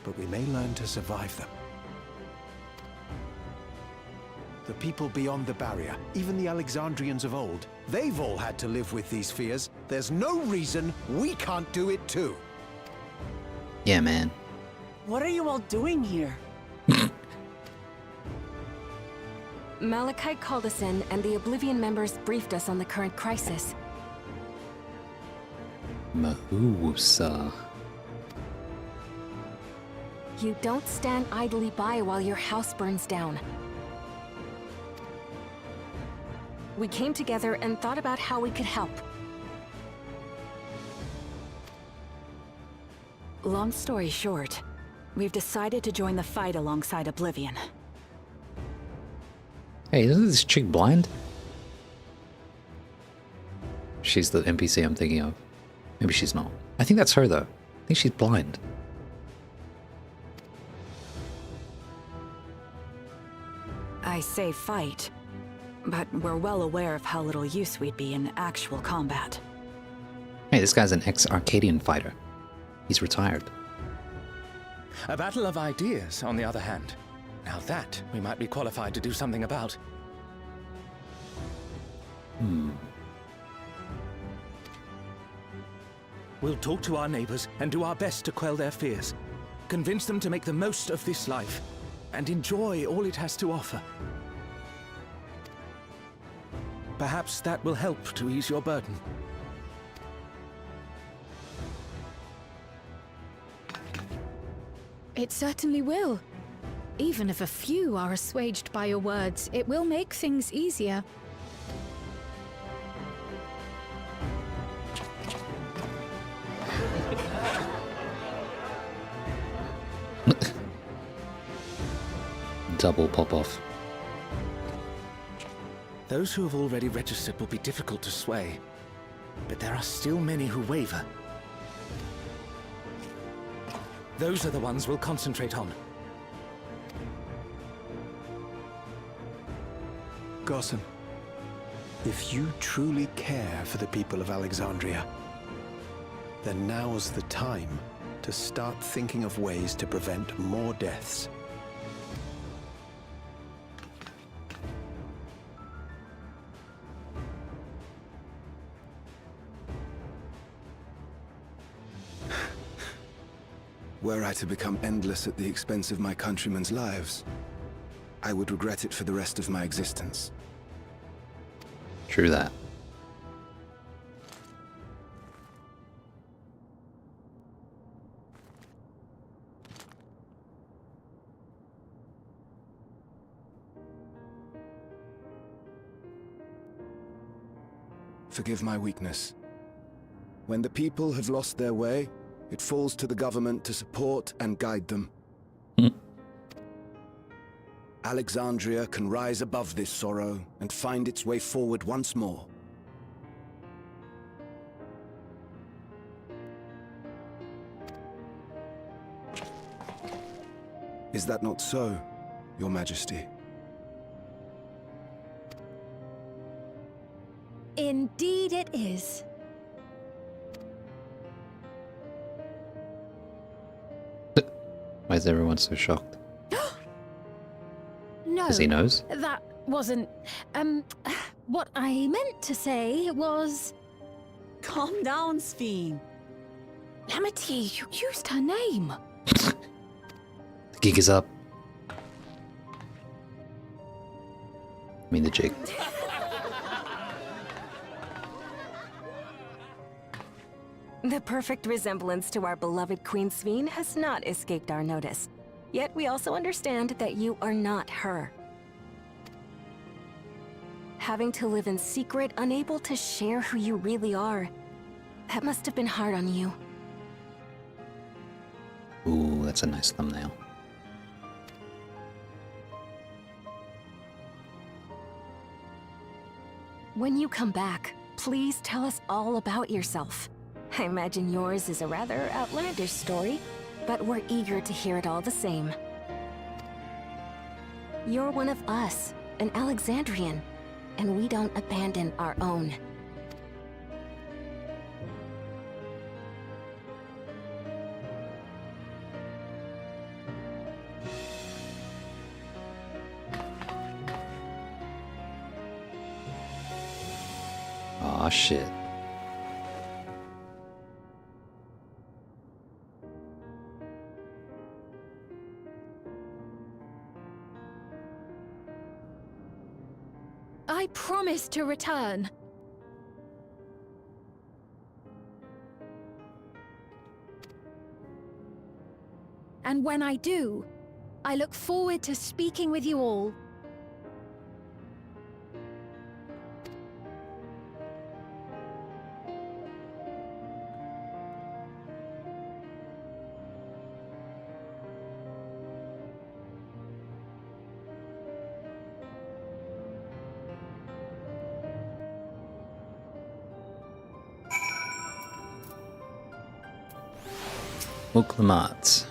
but we may learn to survive them. The people beyond the barrier, even the Alexandrians of old, they've all had to live with these fears. There's no reason we can't do it too. Yeah, man. What are you all doing here? Malachi called us in, and the Oblivion members briefed us on the current crisis. Mahusa. You don't stand idly by while your house burns down. We came together and thought about how we could help. Long story short, we've decided to join the fight alongside Oblivion. Hey, isn't this chick blind? She's the NPC I'm thinking of. Maybe she's not. I think that's her, though. I think she's blind. I say fight, but we're well aware of how little use we'd be in actual combat. Hey, this guy's an ex-Arcadian fighter. He's retired. A battle of ideas, on the other hand. Now that we might be qualified to do something about. We'll talk to our neighbors and do our best to quell their fears. Convince them to make the most of this life and enjoy all it has to offer. Perhaps that will help to ease your burden. It certainly will. Even if a few are assuaged by your words, it will make things easier. Double pop-off. Those who have already registered will be difficult to sway, but there are still many who waver. Those are the ones we'll concentrate on. Gossen, If you truly care for the people of Alexandria, then now's the time to start thinking of ways to prevent more deaths. Were I to become endless at the expense of my countrymen's lives, I would regret it for the rest of my existence. True that. Forgive my weakness. When the people have lost their way, it falls to the government to support and guide them. Alexandria can rise above this sorrow and find its way forward once more. Is that not so, Your Majesty? Indeed it is. Why is everyone so shocked? No. Because he knows? That wasn't... what I meant to say was... Calm down, Sphene. Amity, you used her name. The gig is up. I mean the jig. The perfect resemblance to our beloved Queen Sphene has not escaped our notice. Yet we also understand that you are not her. Having to live in secret, unable to share who you really are, that must have been hard on you. Ooh, that's a nice thumbnail. When you come back, please tell us all about yourself. I imagine yours is a rather outlandish story, but we're eager to hear it all the same. You're one of us, an Alexandrian, and we don't abandon our own. Aw, shit. I promise to return. And when I do, I look forward to speaking with you all. Uklamat.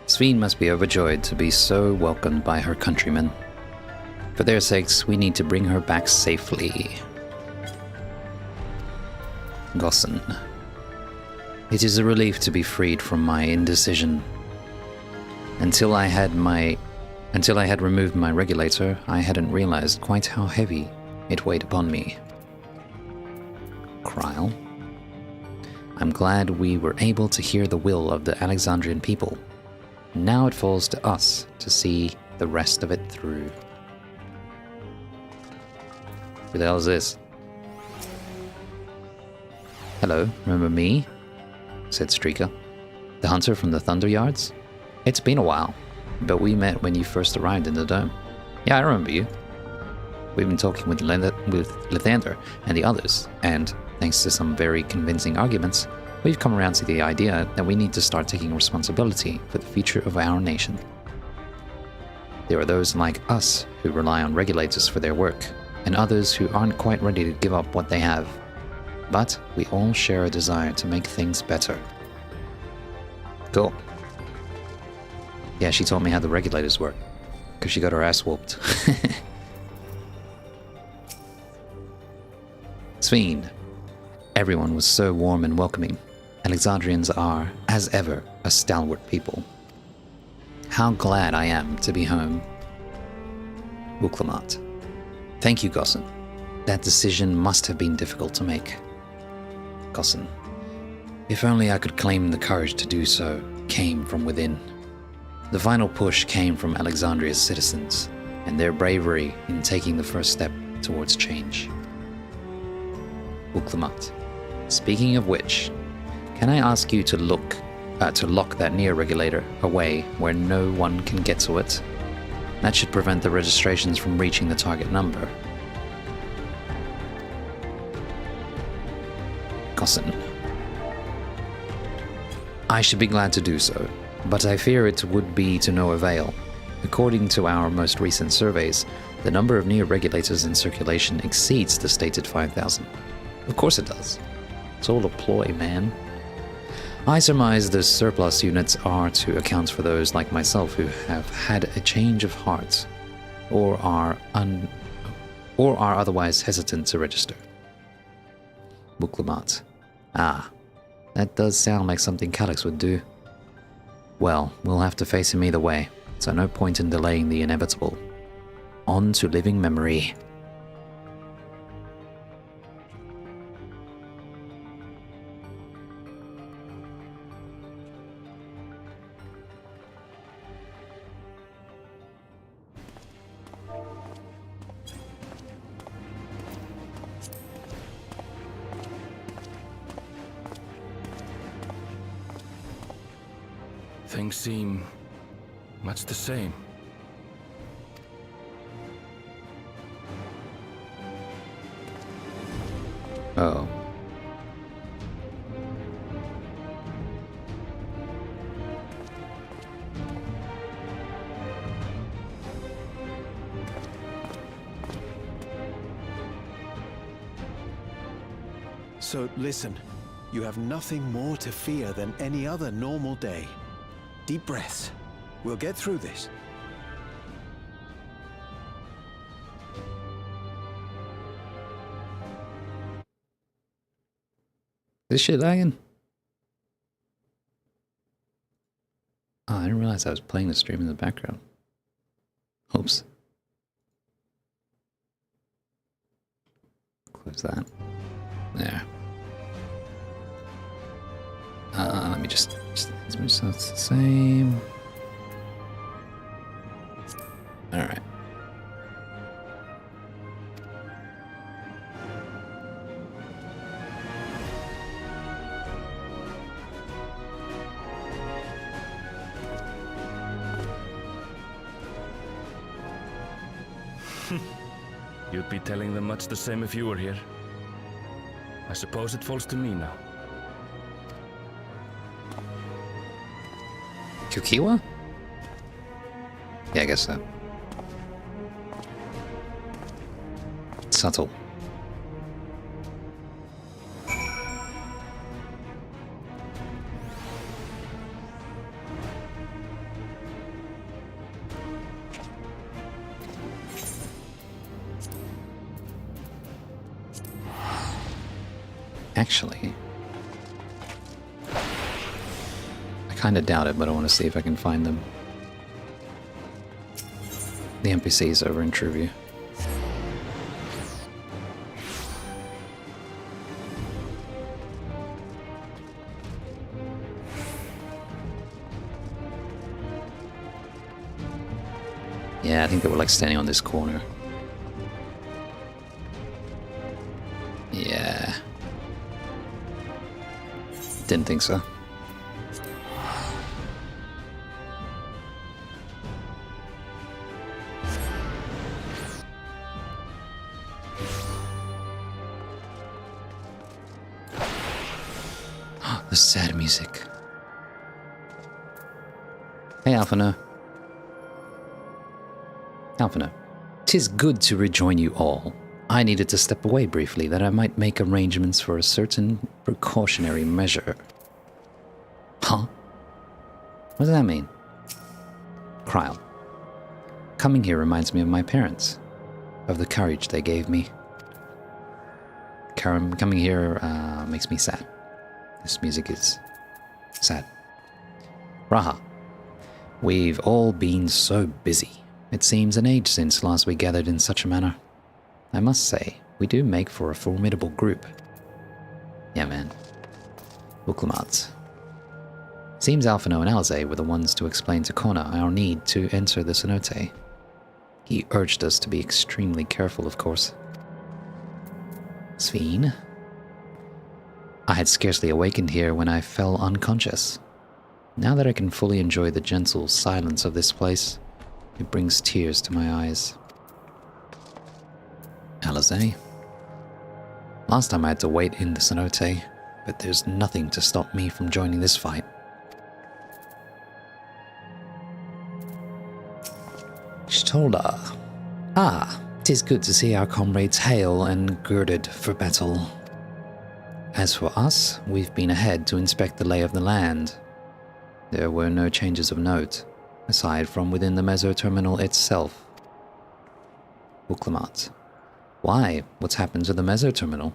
Sphene must be overjoyed to be so welcomed by her countrymen. For their sakes, we need to bring her back safely. Gossan. It is a relief to be freed from my indecision. Until I had removed my regulator, I hadn't realized quite how heavy it weighed upon me. Kryle. I'm glad we were able to hear the will of the Alexandrian people. Now it falls to us to see the rest of it through. Who the hell is this? Hello, remember me? Said Streaker. The hunter from the Thunder Yards? It's been a while, but we met when you first arrived in the dome. Yeah, I remember you. We've been talking with Lathander and the others, and thanks to some very convincing arguments, we've come around to the idea that we need to start taking responsibility for the future of our nation. There are those like us who rely on regulators for their work, and others who aren't quite ready to give up what they have. But we all share a desire to make things better. Cool. Yeah, she taught me how the regulators work, because she got her ass whooped. Sphene. Everyone was so warm and welcoming. Alexandrians are, as ever, a stalwart people. How glad I am to be home. Uklamat. Thank you, Gossin. That decision must have been difficult to make. Gossin. If only I could claim the courage to do so came from within. The final push came from Alexandria's citizens and their bravery in taking the first step towards change. Uklamat. Speaking of which, can I ask you to lock that neo-regulator away where no one can get to it? That should prevent the registrations from reaching the target number. Gossin. I should be glad to do so, but I fear it would be to no avail. According to our most recent surveys, the number of neo-regulators in circulation exceeds the stated 5,000. Of course it does. It's all a ploy, man. I surmise the surplus units are to account for those like myself who have had a change of heart or are otherwise hesitant to register. Buklamat. Ah, that does sound like something Calyx would do. Well, we'll have to face him either way, so no point in delaying the inevitable. On to living memory. Things seem much the same. Oh. So listen, you have nothing more to fear than any other normal day. Deep breaths. We'll get through this. This shit lagging? Oh, I didn't realize I was playing the stream in the background. Oops. Close that. There. Let me just make sure it's the same. Alright. You'd be telling them much the same if you were here. I suppose it falls to me now. Kukiwa? Yeah, I guess so. Subtle. Actually, I kind of doubt it, but I want to see if I can find them. The NPCs over in Truview. Yeah, I think they were like standing on this corner. Yeah. Didn't think so. The sad music. Hey, Alphina. Alphina, 'tis good to rejoin you all. I needed to step away briefly that I might make arrangements for a certain precautionary measure. Huh? What does that mean? Kryl. Coming here reminds me of my parents, of the courage they gave me. coming here makes me sad. This music is sad. Raha. We've all been so busy. It seems an age since last we gathered in such a manner. I must say, we do make for a formidable group. Yeah, man. Uklamat. Seems Alphino and Alize were the ones to explain to Kona our need to enter the cenote. He urged us to be extremely careful, of course. Sveen? I had scarcely awakened here when I fell unconscious. Now that I can fully enjoy the gentle silence of this place, it brings tears to my eyes. Alize? Last time I had to wait in the cenote, but there's nothing to stop me from joining this fight. Shtola. Ah, 'tis good to see our comrades hale and girded for battle. As for us, we've been ahead to inspect the lay of the land. There were no changes of note, aside from within the Meso Terminal itself. Uklamat. Why? What's happened to the Meso Terminal?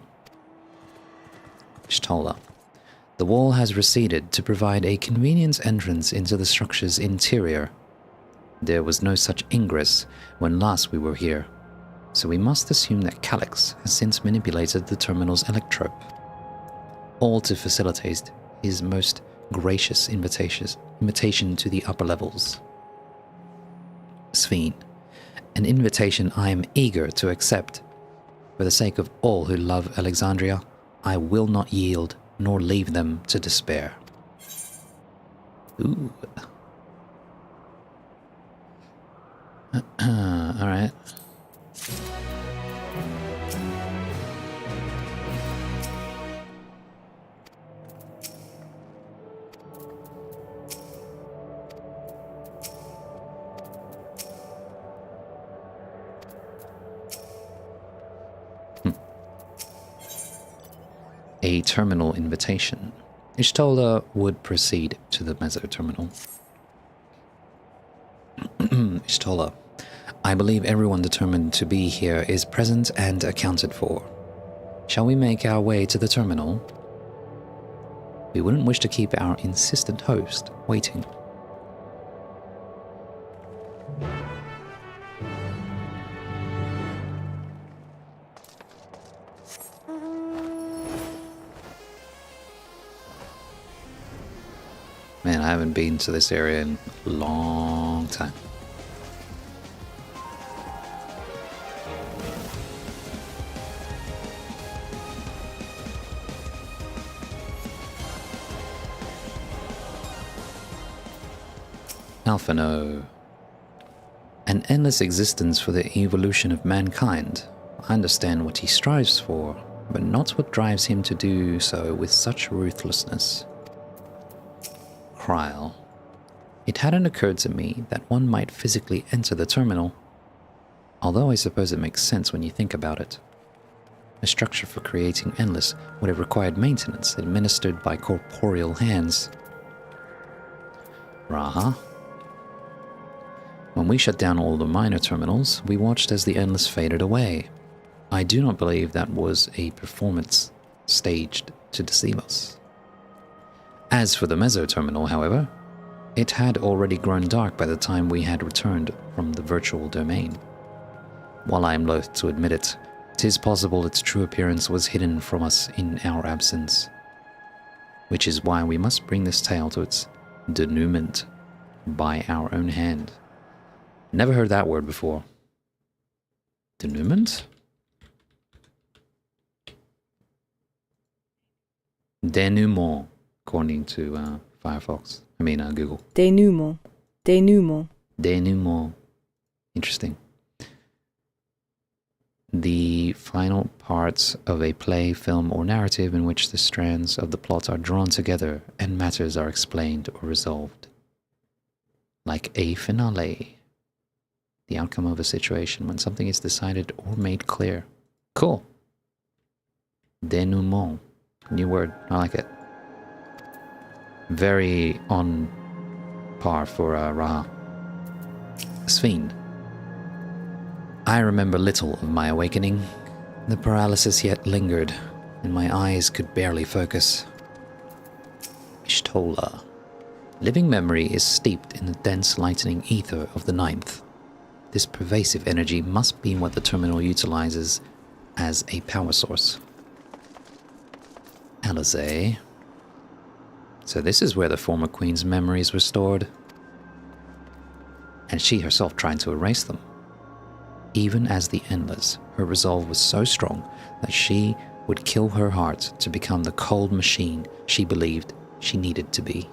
Shtola. The wall has receded to provide a convenient entrance into the structure's interior. There was no such ingress when last we were here, so we must assume that Calyx has since manipulated the terminal's electrope, all to facilitate his most gracious invitation to the upper levels. Sveen, an invitation I am eager to accept. For the sake of all who love Alexandria, I will not yield nor leave them to despair. Ooh. Alright. A terminal invitation. Ishtola would proceed to the Meso Terminal. Ishtola, I believe everyone determined to be here is present and accounted for. Shall we make our way to the terminal? We wouldn't wish to keep our insistent host waiting. Man, I haven't been to this area in a long time. Alphino. An endless existence for the evolution of mankind. I understand what he strives for, but not what drives him to do so with such ruthlessness. Kryl. It hadn't occurred to me that one might physically enter the terminal, although I suppose it makes sense when you think about it. A structure for creating Endless would have required maintenance administered by corporeal hands. Raha. When we shut down all the minor terminals, we watched as the Endless faded away. I do not believe that was a performance staged to deceive us. As for the Meso Terminal, however, it had already grown dark by the time we had returned from the virtual domain. While I am loath to admit it, 'tis possible its true appearance was hidden from us in our absence. Which is why we must bring this tale to its denouement by our own hand. Never heard that word before. Denouement? Denouement, according to Firefox. Google. Denouement. Denouement. Denouement. Interesting. The final parts of a play, film, or narrative in which the strands of the plot are drawn together and matters are explained or resolved. Like a finale. The outcome of a situation when something is decided or made clear. Cool. Denouement. New word. I like it. Very on par for Raha. Sveen. I remember little of my awakening. The paralysis yet lingered, when my eyes could barely focus. Ishtola. Living memory is steeped in the dense lightning ether of the ninth. This pervasive energy must be what the terminal utilizes as a power source. Alizé. So this is where the former queen's memories were stored. And she herself tried to erase them. Even as the Endless, her resolve was so strong that she would kill her heart to become the cold machine she believed she needed to be.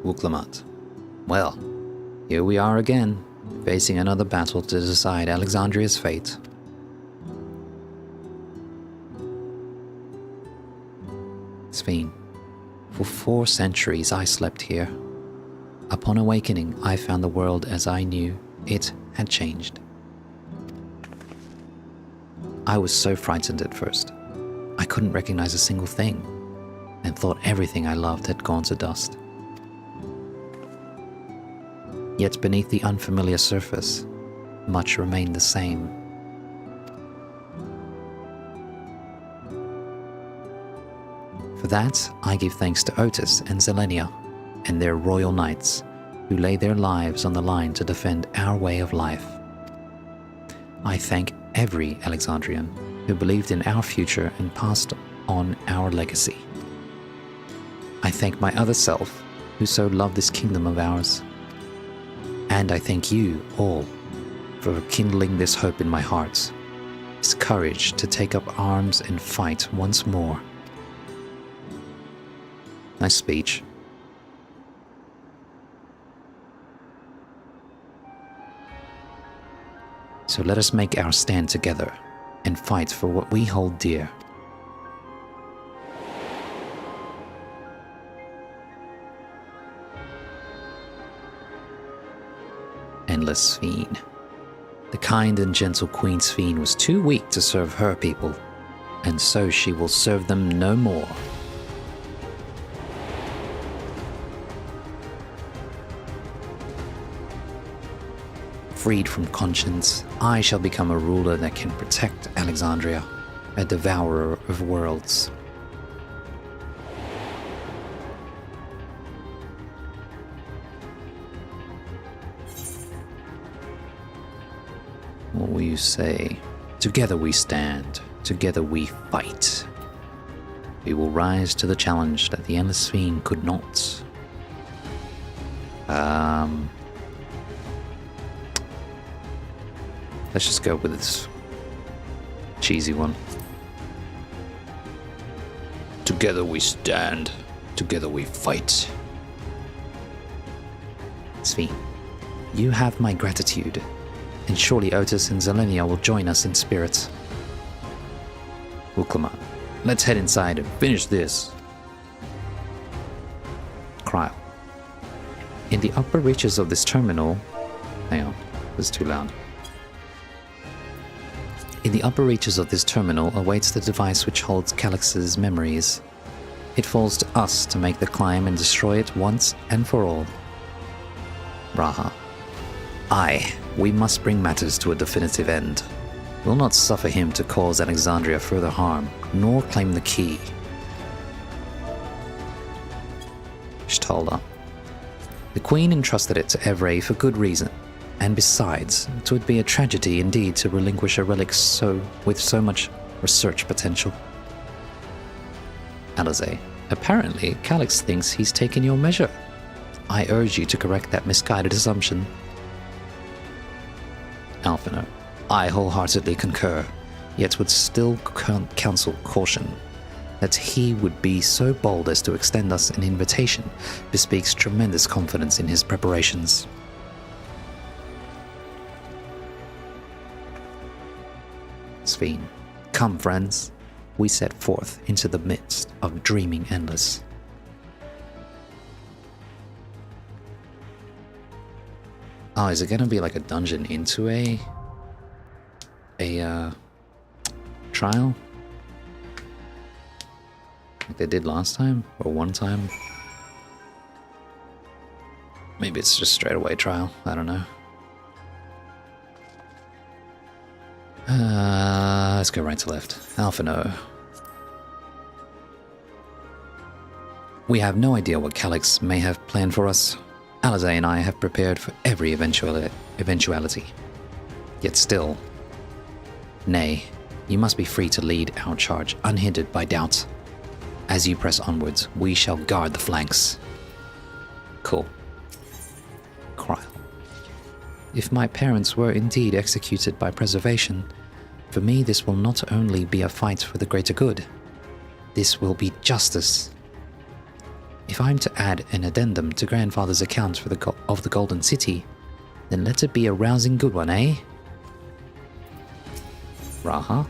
Wuklamat. Well, here we are again, facing another battle to decide Alexandria's fate. Sphene. For 4 centuries I slept here. Upon awakening, I found the world as I knew it had changed. I was so frightened at first. I couldn't recognize a single thing, and thought everything I loved had gone to dust. Yet beneath the unfamiliar surface, much remained the same. For that, I give thanks to Otis and Zelenia and their royal knights, who lay their lives on the line to defend our way of life. I thank every Alexandrian who believed in our future and passed on our legacy. I thank my other self, who so loved this kingdom of ours. And I thank you all for kindling this hope in my heart, this courage to take up arms and fight once more. Nice speech. So let us make our stand together and fight for what we hold dear. Endless Sphene. The kind and gentle Queen Sphene was too weak to serve her people, and so she will serve them no more. Freed from conscience, I shall become a ruler that can protect Alexandria, a devourer of worlds. What will you say? Together we stand, together we fight. We will rise to the challenge that the Endless Sphene could not. Let's just go with this cheesy one. Together we stand, together we fight. Sphene, you have my gratitude, and surely Otis and Zelenia will join us in spirit. Wuklama, let's head inside and finish this. Cryo. In the upper reaches of this terminal... Hang on, this is too loud. In the upper reaches of this terminal awaits the device which holds Calyx's memories. It falls to us to make the climb and destroy it once and for all. Raha. Aye, we must bring matters to a definitive end. We'll not suffer him to cause Alexandria further harm, nor claim the key. Shtalda. The Queen entrusted it to Evray for good reason. And besides, it would be a tragedy indeed to relinquish a relic with so much research potential. Alizé, apparently Calyx thinks he's taken your measure. I urge you to correct that misguided assumption. Alphino, I wholeheartedly concur, yet would still counsel caution. That he would be so bold as to extend us an invitation bespeaks tremendous confidence in his preparations. Sphene, come friends, we set forth into the midst of dreaming endless. Oh, is it gonna be like a dungeon into a trial? like they did last time, or one time. Maybe it's just straight away trial, I don't know. Let's go right to left. Alpha no. We have no idea what Calyx may have planned for us. Alizé and I have prepared for every eventuality. Yet still... Nay, you must be free to lead our charge unhindered by doubt. As you press onwards, we shall guard the flanks. Cool. Cryle. If my parents were indeed executed by preservation, for me this will not only be a fight for the greater good, this will be justice. If I'm to add an addendum to Grandfather's account for of the Golden City, then let it be a rousing good one, eh? Raha?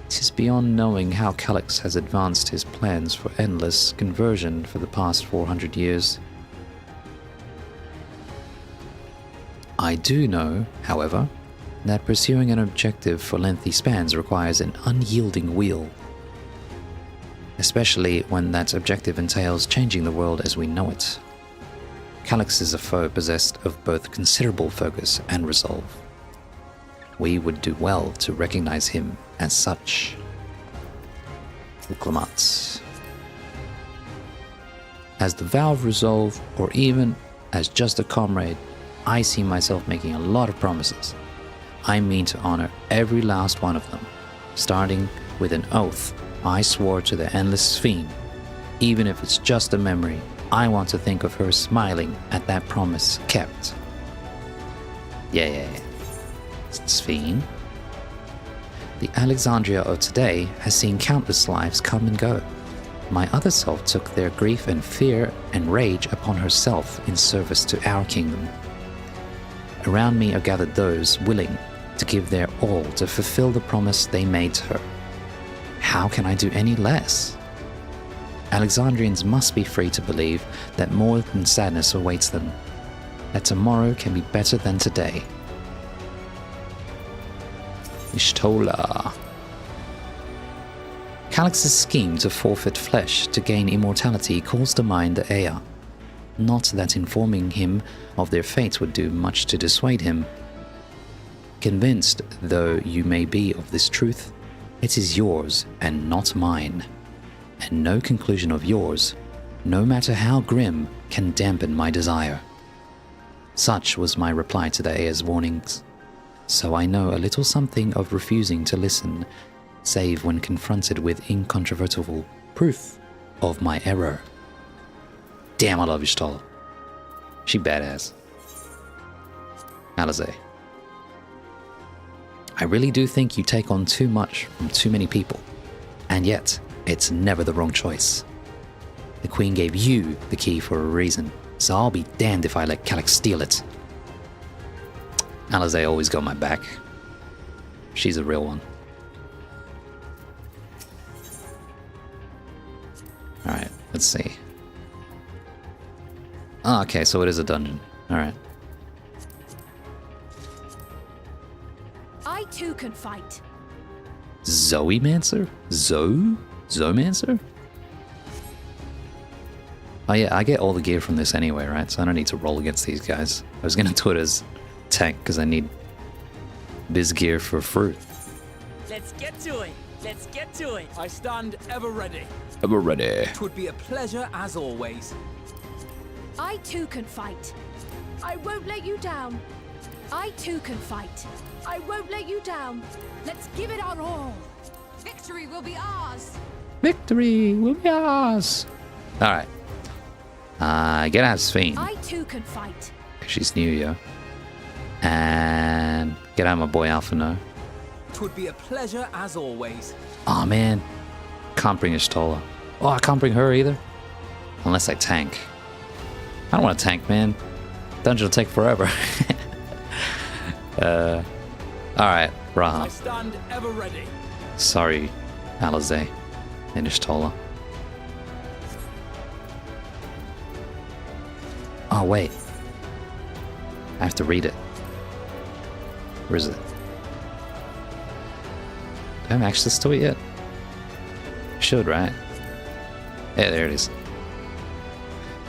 It is beyond knowing how Calyx has advanced his plans for endless conversion for the past 400 years. I do know, however, that pursuing an objective for lengthy spans requires an unyielding will, especially when that objective entails changing the world as we know it. Calyx is a foe possessed of both considerable focus and resolve. We would do well to recognize him as such. Uklamat. As the Valve resolve, or even as just a comrade, I see myself making a lot of promises. I mean to honor every last one of them, starting with an oath I swore to the Endless Fiend. Even if it's just a memory, I want to think of her smiling at that promise kept. Yeah. Sphene. The Alexandria of today has seen countless lives come and go. My other self took their grief and fear and rage upon herself in service to our kingdom. Around me are gathered those willing to give their all to fulfill the promise they made to her. How can I do any less? Alexandrians must be free to believe that more than sadness awaits them, that tomorrow can be better than today. Ishtola. Calyx's scheme to forfeit flesh to gain immortality calls to mind the Ea. Not that informing him of their fate would do much to dissuade him. Convinced though you may be of this truth, it is yours and not mine. And no conclusion of yours, no matter how grim, can dampen my desire. Such was my reply to the Ea's warnings. So I know a little something of refusing to listen, save when confronted with incontrovertible proof of my error. Damn, I love Ishtola. She badass. Alizé. I really do think you take on too much from too many people, and yet it's never the wrong choice. The Queen gave you the key for a reason, so I'll be damned if I let Calyx steal it. Alizé always got my back. She's a real one. Alright, let's see. Oh, okay, so it is a dungeon. Alright. I too can fight. Zoemancer? Zoemancer? Oh yeah, I get all the gear from this anyway, right? So I don't need to roll against these guys. I was gonna do it as tank because I need this gear for fruit. Let's get to it. Let's get to it. I stand ever ready. Ever ready. It would be a pleasure as always. I too can fight. I won't let you down. I too can fight. I won't let you down. Let's give it our all. Victory will be ours. Victory will be ours. Alright. Get out of Sphene. I too can fight. She's new, yo. And get out my boy Alpha no. It would be a pleasure as always. Aw, man. Can't bring Ishtola. Oh, I can't bring her either. Unless I tank. I don't want to tank, man. Dungeon will take forever. Alright, Raha. I stand ever ready. Sorry, Alizé and Ishtola. Oh, wait. I have to read it. Where is it? Do I have access to it yet? Should, right? Yeah, there it is.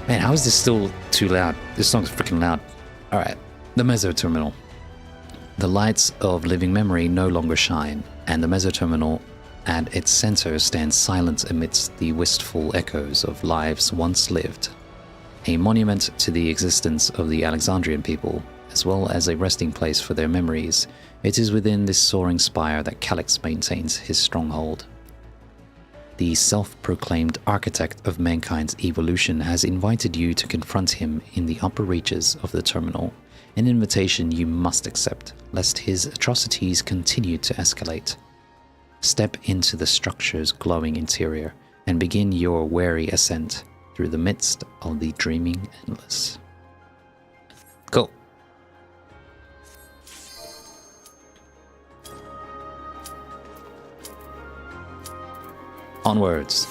Man, how is this still too loud? This song's freaking loud. Alright, the Meso Terminal. The lights of living memory no longer shine, and the Meso Terminal at its center stands silent amidst the wistful echoes of lives once lived. A monument to the existence of the Alexandrian people, as well as a resting place for their memories, it is within this soaring spire that Calyx maintains his stronghold. The self-proclaimed architect of mankind's evolution has invited you to confront him in the upper reaches of the terminal, an invitation you must accept, lest his atrocities continue to escalate. Step into the structure's glowing interior and begin your wary ascent through the midst of the dreaming endless. Cool. Onwards.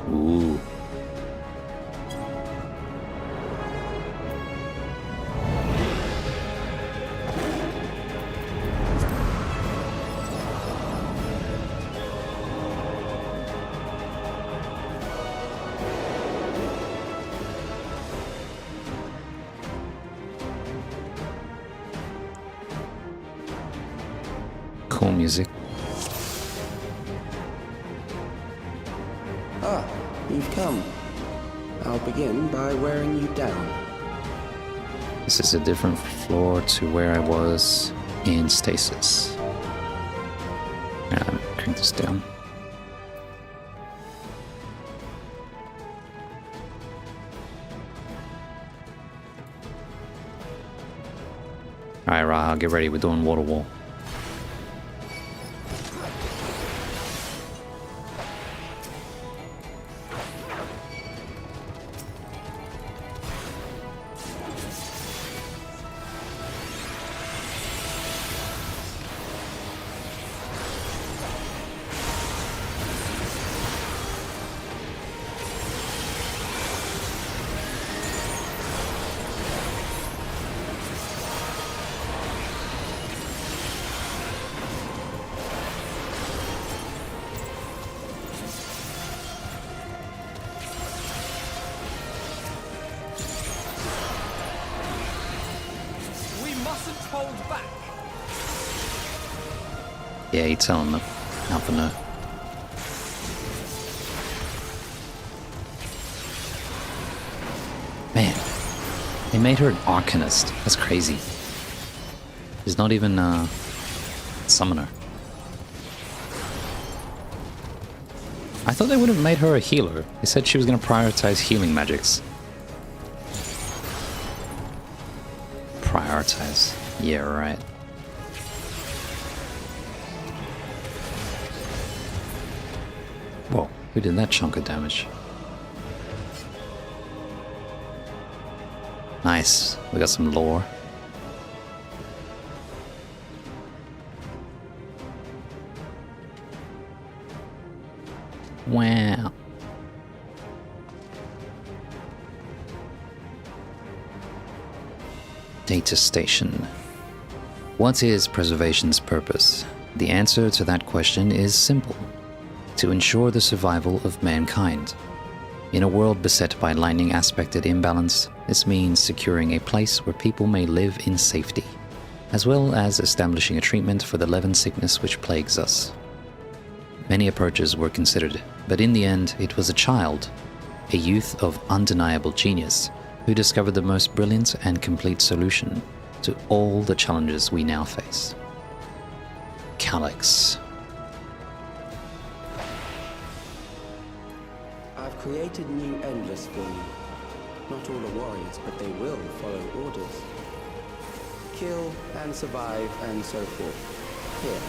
Ooh. Cool music. Ah, you've come. I'll begin by wearing you down. This is a different floor to where I was in stasis. Crank this down. Alright, Raha, get ready. We're doing water wall. Hold back. Yeah, you tell him up for no. Man, they made her an Arcanist. That's crazy. She's not even a summoner. I thought they would have made her a healer. They said she was going to prioritize healing magics. Prioritize. Yeah, right. Whoa, who did that chunk of damage? Nice, we got some lore. Wow. Data station. What is preservation's purpose? The answer to that question is simple. To ensure the survival of mankind. In a world beset by lightning aspected imbalance, this means securing a place where people may live in safety, as well as establishing a treatment for the leaven sickness which plagues us. Many approaches were considered, but in the end it was a child, a youth of undeniable genius, who discovered the most brilliant and complete solution to all the challenges we now face. Calyx. I've created new endless for you. Not all are warriors, but they will follow orders. Kill and survive and so forth. Here,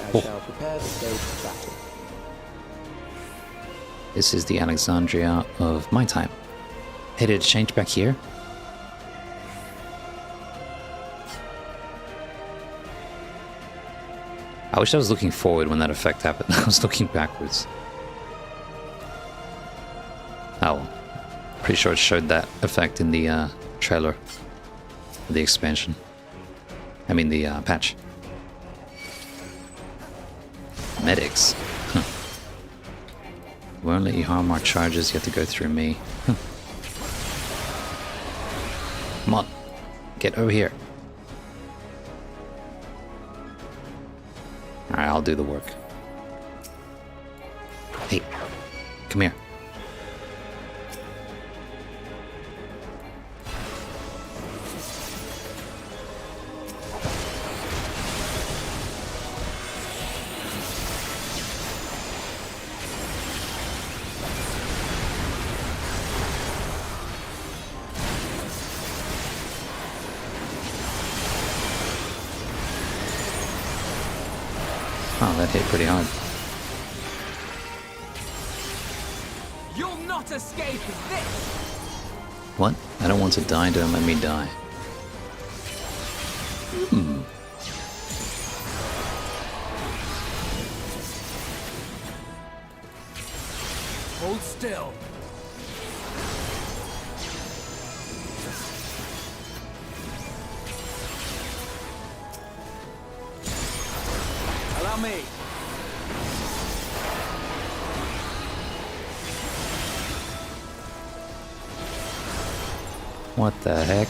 I shall prepare the stage for battle. This is the Alexandria of my time. Hey, did it change back here? I wish I was looking forward when that effect happened. I was looking backwards. Oh, well. Pretty sure it showed that effect in the trailer. The expansion. I mean the patch. Medics. Huh. Won't let you harm our charges, you have to go through me. Huh. Come on. Get over here. Alright, I'll do the work. Hey, come here. Oh, that hit pretty hard. You'll not escape this! What? I don't want to die, don't let me die. Hmm. Hold still. Allow me. What the heck?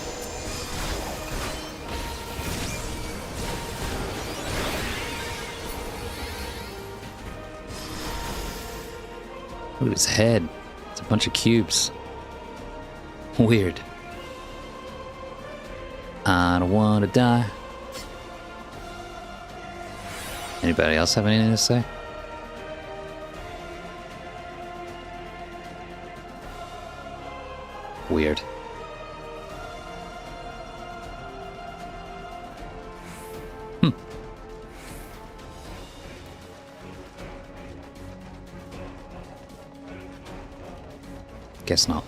Look at his head. It's a bunch of cubes. Weird. I don't want to die. Anybody else have anything to say? Weird. Guess not.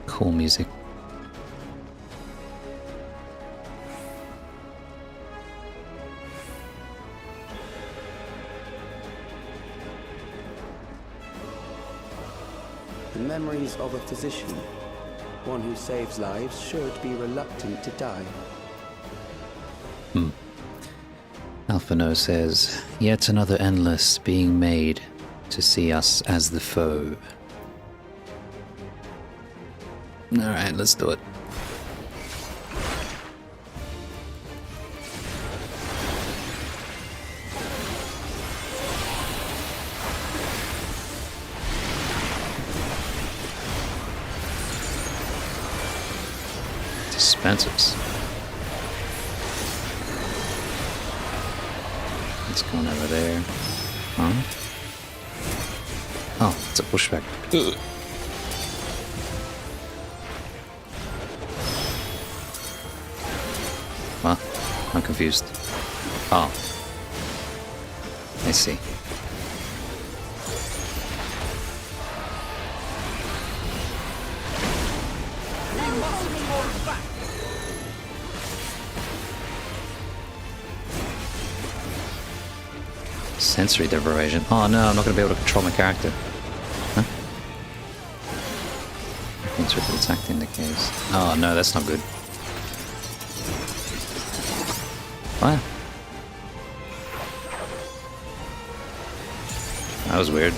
Cool music. The memories of a physician. One who saves lives should be reluctant to die. Alphino says, yet another endless being made to see us as the foe. Alright, let's do it. Dispensers. It's going over there. Huh? Oh, it's a pushback. Ugh. Well, I'm confused. Oh. I see. Sensory deprivation. Oh no, I'm not going to be able to control my character. Huh? Triple attack indicates. Oh no, that's not good. What? That was weird.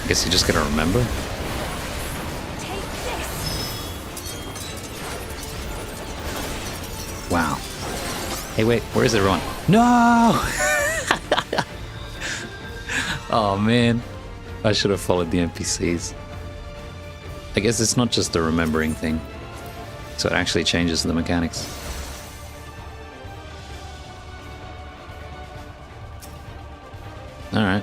I guess you just gotta remember. Wow. Hey, wait, where is everyone? No! Oh, man. I should have followed the NPCs. I guess it's not just a remembering thing. So it actually changes the mechanics. Alright.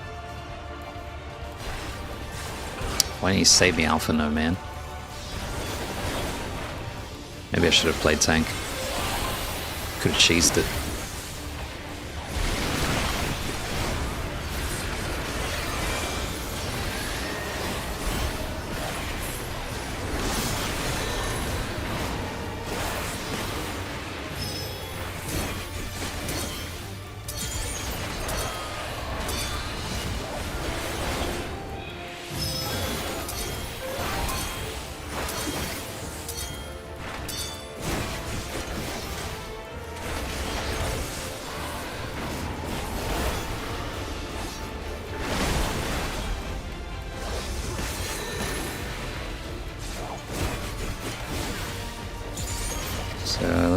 Why didn't you save me, Alpha? No, man. Maybe I should have played tank. Could have cheesed it.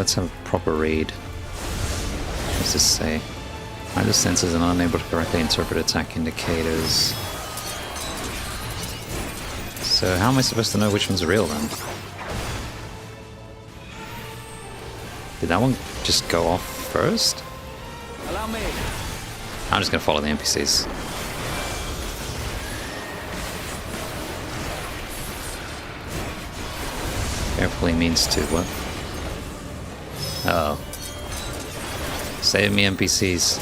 let's have a proper read. What does this say? Either senses and unable to correctly interpret attack indicators. So how am I supposed to know which one's real then? Did that one just go off first? Allow me. I'm just gonna follow the NPCs. Carefully means to what? Uh oh. Save me, NPCs.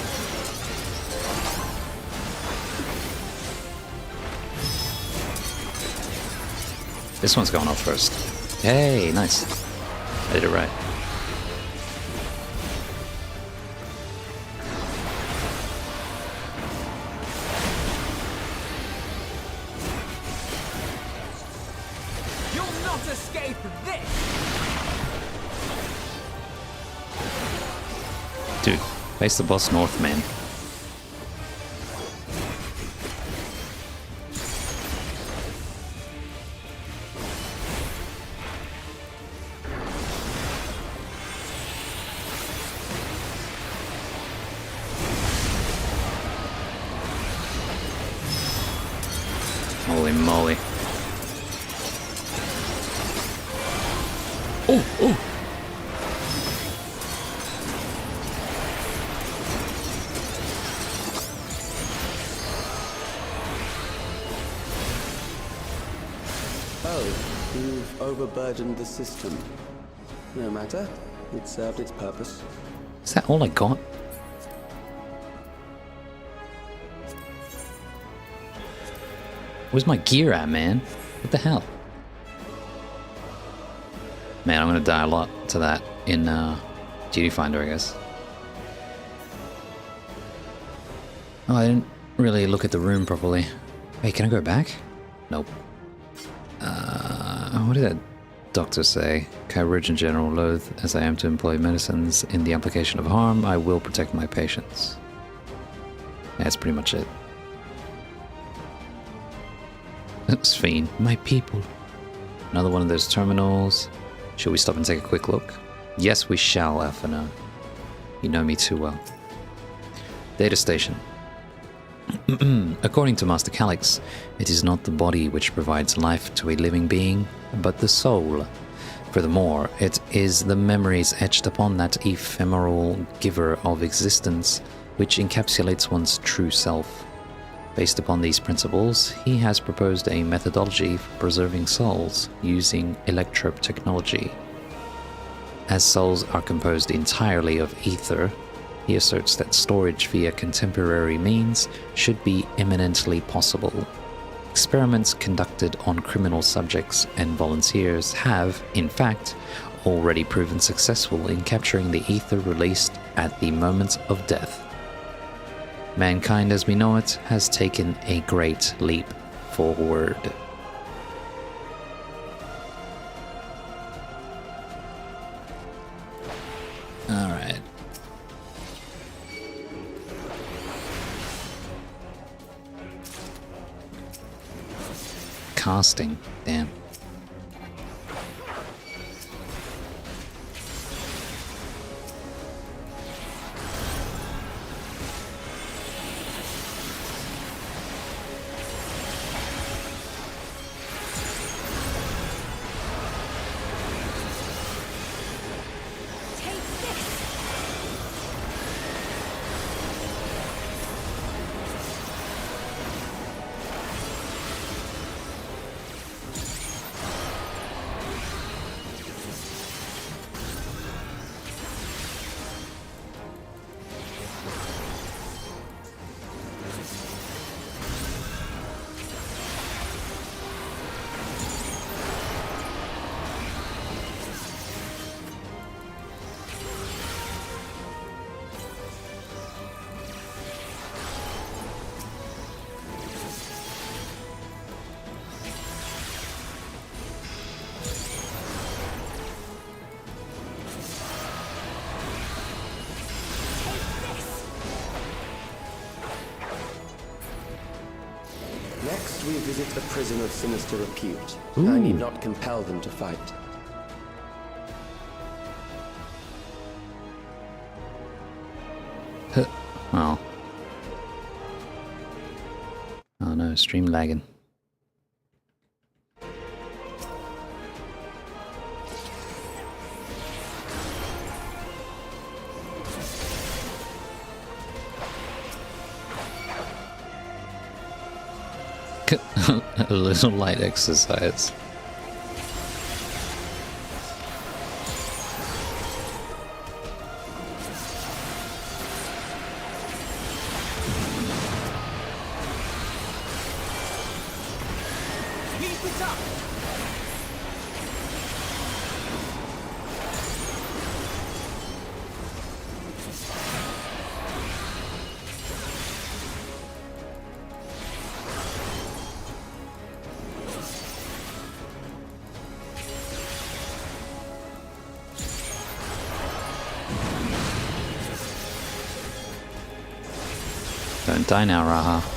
This one's going off first. Hey, nice. I did it right. You'll not escape this! Dude, face the boss north, man. Holy moly. Oh, oh! Oh, you've overburdened the system. No matter. It served its purpose. Is that all I got? Where's my gear at, man? What the hell? Man, I'm gonna die a lot to that in Duty Finder, I guess. Oh, I didn't really look at the room properly. Wait, can I go back? Nope. What did that doctor say? Chirurgeon General, loath as I am to employ medicines in the application of harm, I will protect my patients. Yeah, that's pretty much it. Sphene, my people. Another one of those terminals. Should we stop and take a quick look? Yes, we shall, Alphana. You know me too well. Data station. According to Master Calyx, it is not the body which provides life to a living being, but the soul. Furthermore, it is the memories etched upon that ephemeral giver of existence which encapsulates one's true self. Based upon these principles, he has proposed a methodology for preserving souls using electrope technology. As souls are composed entirely of ether, he asserts that storage via contemporary means should be eminently possible. Experiments conducted on criminal subjects and volunteers have, in fact, already proven successful in capturing the ether released at the moment of death. Mankind as we know it has taken a great leap forward. Alright. Casting, damn. Next, we visit a prison of sinister repute. Ooh. I need not compel them to fight. no, stream lagging. A little light exercise. Don't die now, Raha.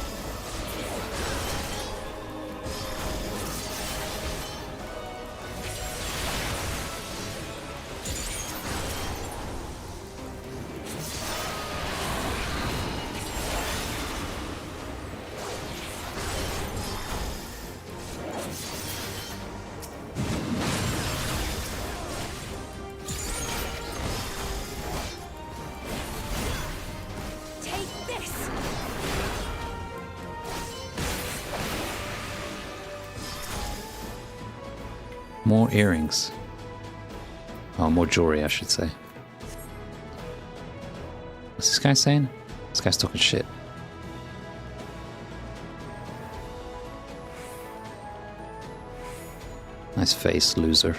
More earrings. Oh, more jewelry, I should say. What's this guy saying? This guy's talking shit. Nice face, loser.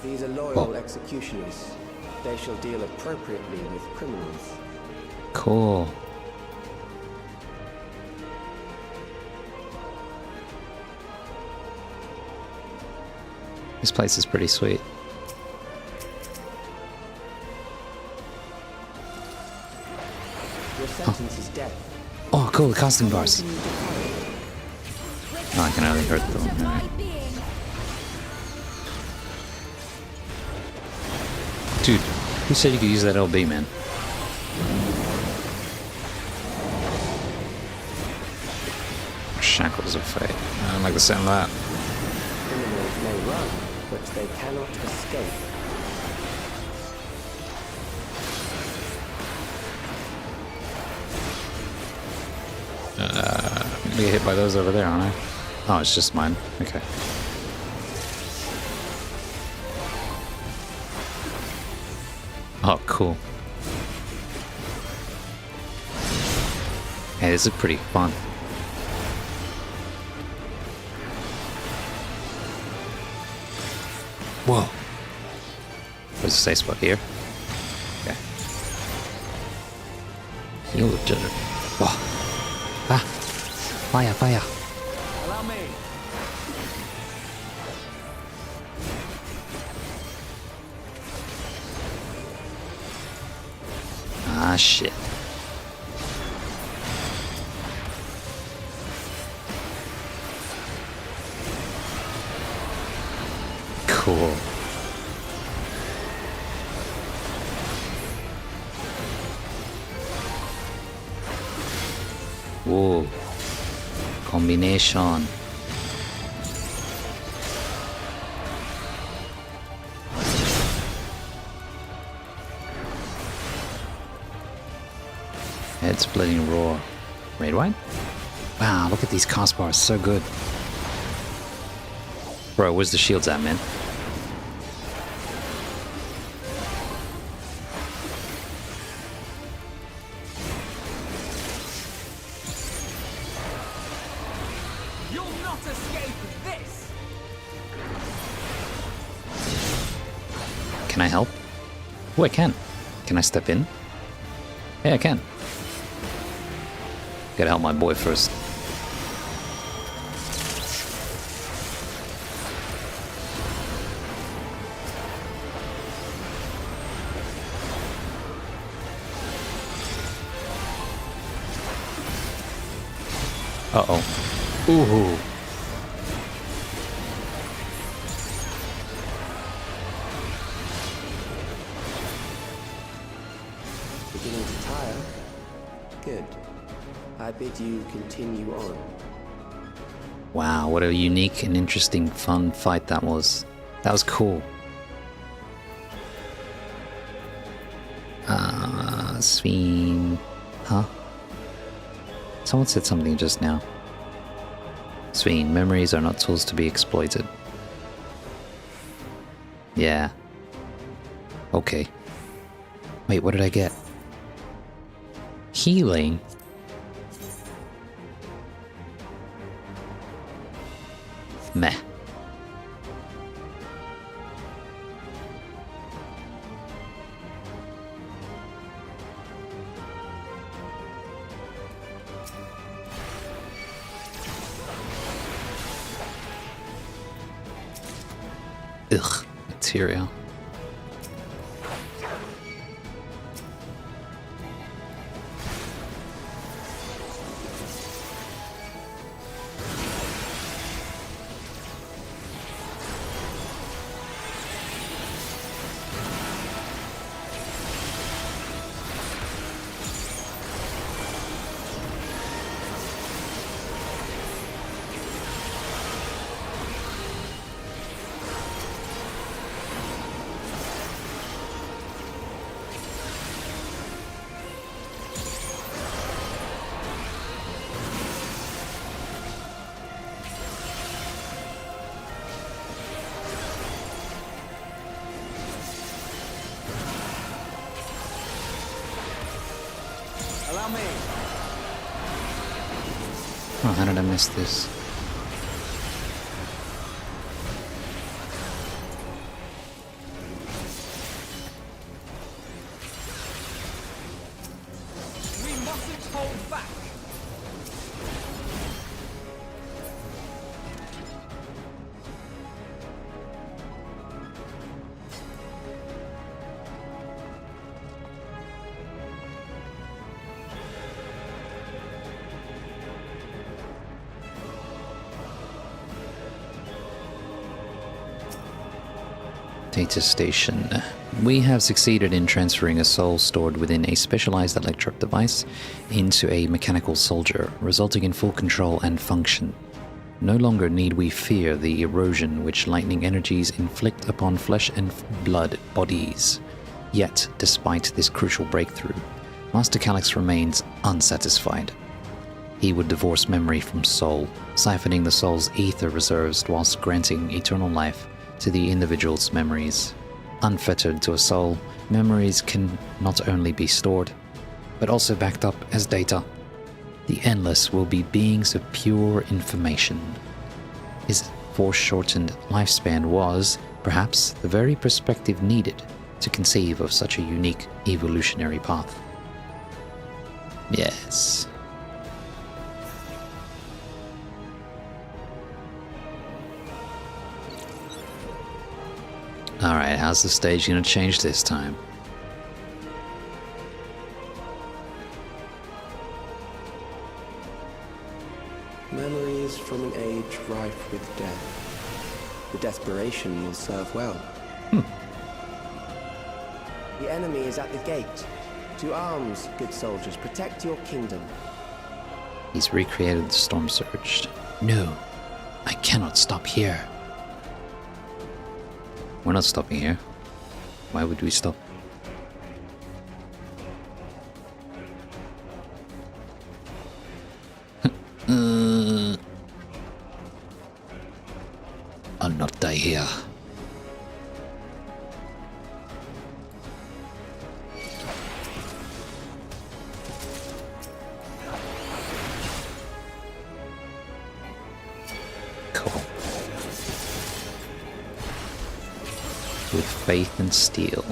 These are loyal executioners. They shall deal appropriately with criminals. Cool. This place is pretty sweet. Your sentence is death. Oh, cool, the casting bars. Oh, I can only hurt them. Right. Dude, who said you could use that LB, man? Shackles of fate. I don't like the sound of that. Criminals may run, but they cannot escape. I'm gonna get hit by those over there, aren't I? Oh, it's just mine. Okay. Oh, cool. Hey, this is pretty fun. Whoa. Where's the safe spot here? Okay. Heal the judge. Whoa. Ah! Fire, fire! Allow me. Ah, shit. Cool. Whoa. Combination. Head splitting roar. Raid wide? Wow, look at these cost bars, so good. Bro, where's the shields at, man? You'll not escape this. Can I help? Oh, I can. Can I step in? Yeah, I can. Gotta help my boy first. Uh-oh. Ooh. higher. Good. I bid you continue on. Wow, what a unique and interesting, fun fight that was. That was cool. Sveen. Huh? Someone said something just now. Sveen, memories are not tools to be exploited. Yeah. Okay. Wait, what did I get? Healing? Meh. Ugh, material. Allow me. Oh, how did I miss this? We mustn't hold back. Data station. We have succeeded in transferring a soul stored within a specialized electrode device into a mechanical soldier, resulting in full control and function. No longer need we fear the erosion which lightning energies inflict upon flesh and blood bodies. Yet, despite this crucial breakthrough, Master Calyx remains unsatisfied. He would divorce memory from soul, siphoning the soul's ether reserves whilst granting eternal life to the individual's memories. Unfettered to a soul, memories can not only be stored, but also backed up as data. The Endless will be beings of pure information. His foreshortened lifespan was, perhaps, the very perspective needed to conceive of such a unique evolutionary path. Yes. Alright, how's the stage gonna change this time? Memories from an age rife with death. The desperation will serve well. The enemy is at the gate. To arms, good soldiers, protect your kingdom. He's recreated the storm surge. No, I cannot stop here. We're not stopping here. Why would we stop? I'll not die here. Cool. With faith and steel.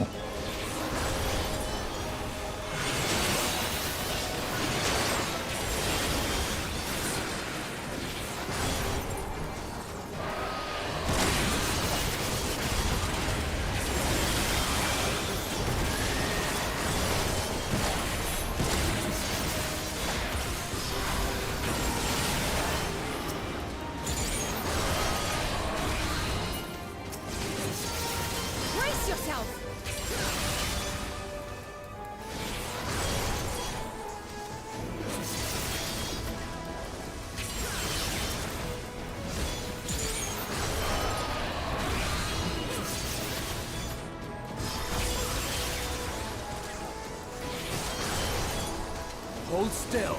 Hold still.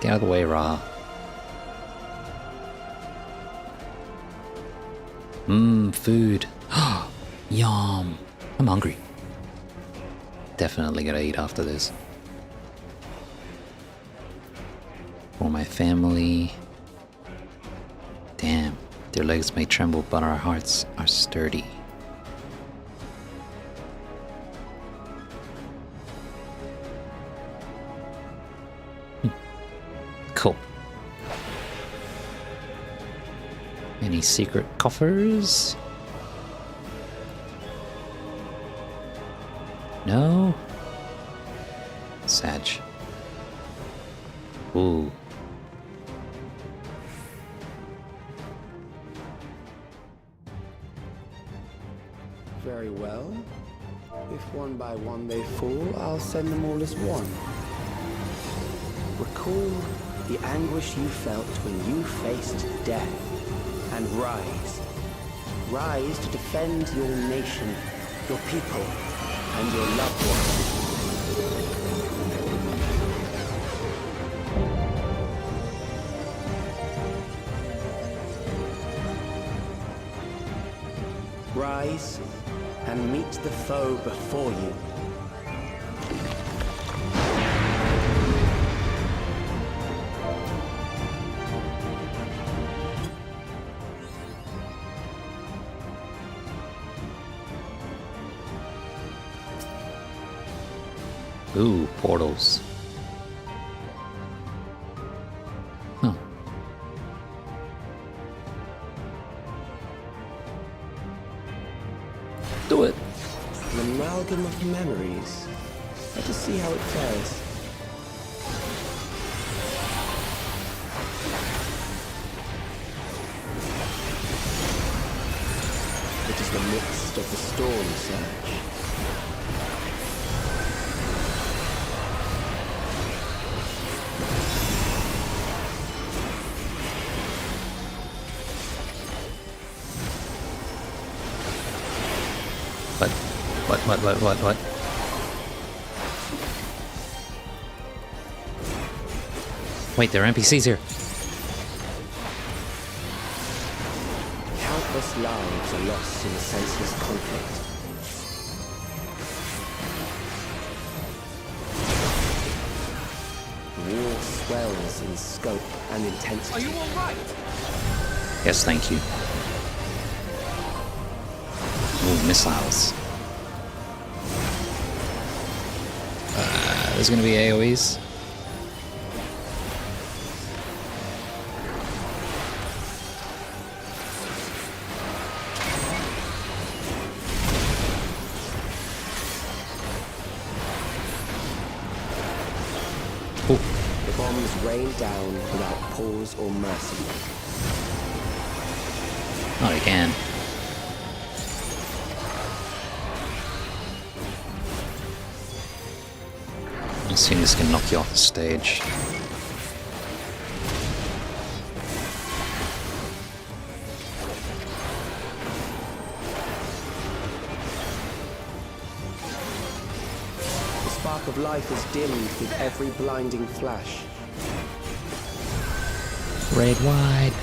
Get out of the way, Ra. Food. Yum. I'm hungry. Definitely gotta eat after this. For my family. Damn. Their legs may tremble, but our hearts are sturdy. Cool. Any secret coffers? No? Sag. Ooh. Very well. If one by one they fall, I'll send them all as one. Recall the anguish you felt when you faced death, and rise. Rise to defend your nation, your people, and your loved ones. Rise and meet the foe before you. Ooh, portals. Huh. Do it. An amalgam of memories. Let us see how it fares. It is the midst of the storm surge. What? Wait, there are NPCs here. Countless lives are lost in the senseless conflict. War swells in scope and intensity. Are you all right? Yes, thank you. Ooh, missiles. There's gonna be AoEs. Ooh. The bombs rain down without pause or mercy. Not again. I assume this can knock you off the stage. The spark of life is dimmed with every blinding flash. Raid wide.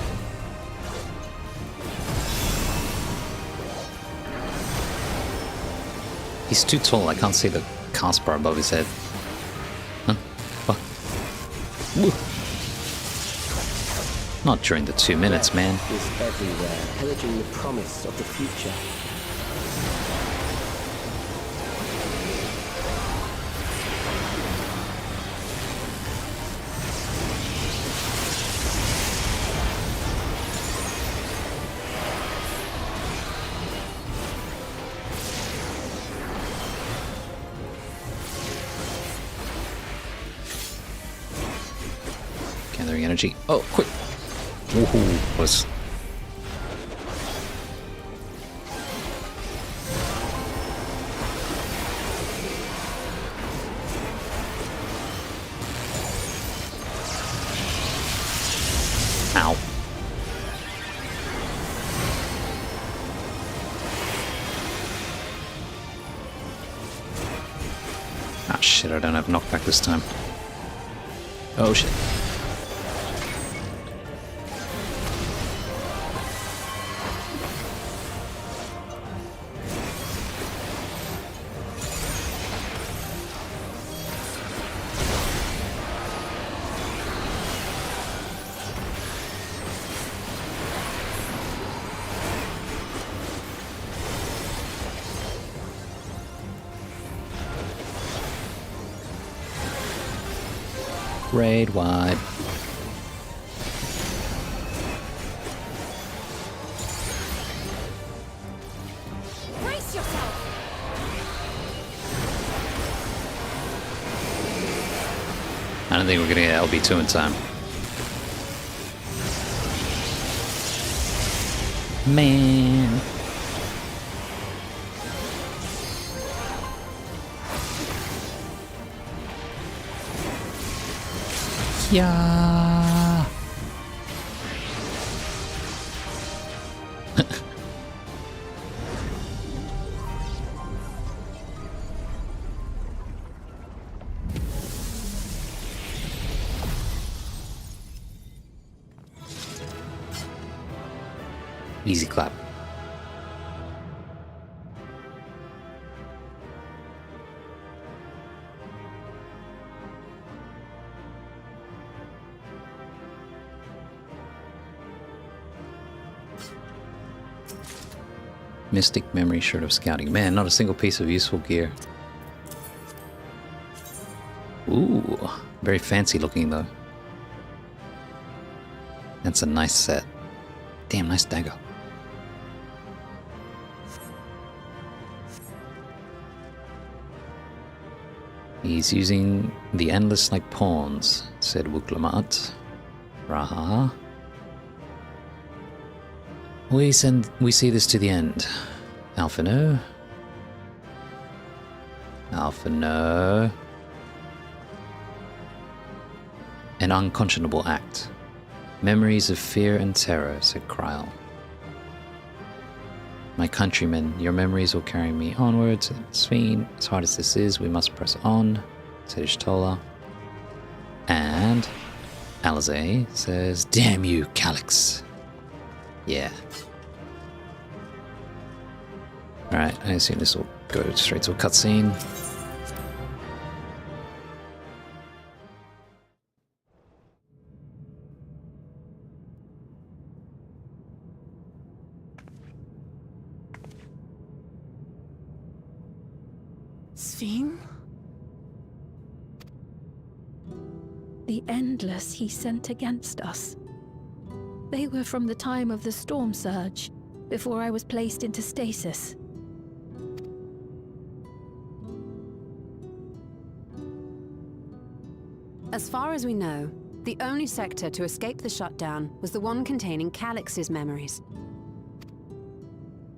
He's too tall, I can't see the cast bar above his head. Huh? What? Woo. Not during the 2 minutes, man. Is everywhere, pillaging the promise of the future. energy. Oh, quick! Woohoo! Was. Ow. Ah, shit, I don't have knockback this time. Oh, shit. Raid wide. Brace yourself. I don't think we're gonna get LB2 in time. Man. Yeah. Easy clap. Mystic memory shirt of scouting. Man, not a single piece of useful gear. Ooh, very fancy looking though. That's a nice set. Damn, nice dagger. He's using the endless like pawns, said Wuklamat. Raha. We see this to the end. Alpha no. Alpha no. An unconscionable act. Memories of fear and terror, said Kryl. My countrymen, your memories will carry me onwards. Sphene, as hard as this is, we must press on, said Ishtola. And Alize says, damn you, Calyx. Yeah. Alright, I assume this will go straight to a cutscene. Sphene? The Endless he sent against us. They were from the time of the storm surge, before I was placed into stasis. As far as we know, the only sector to escape the shutdown was the one containing Calyx's memories.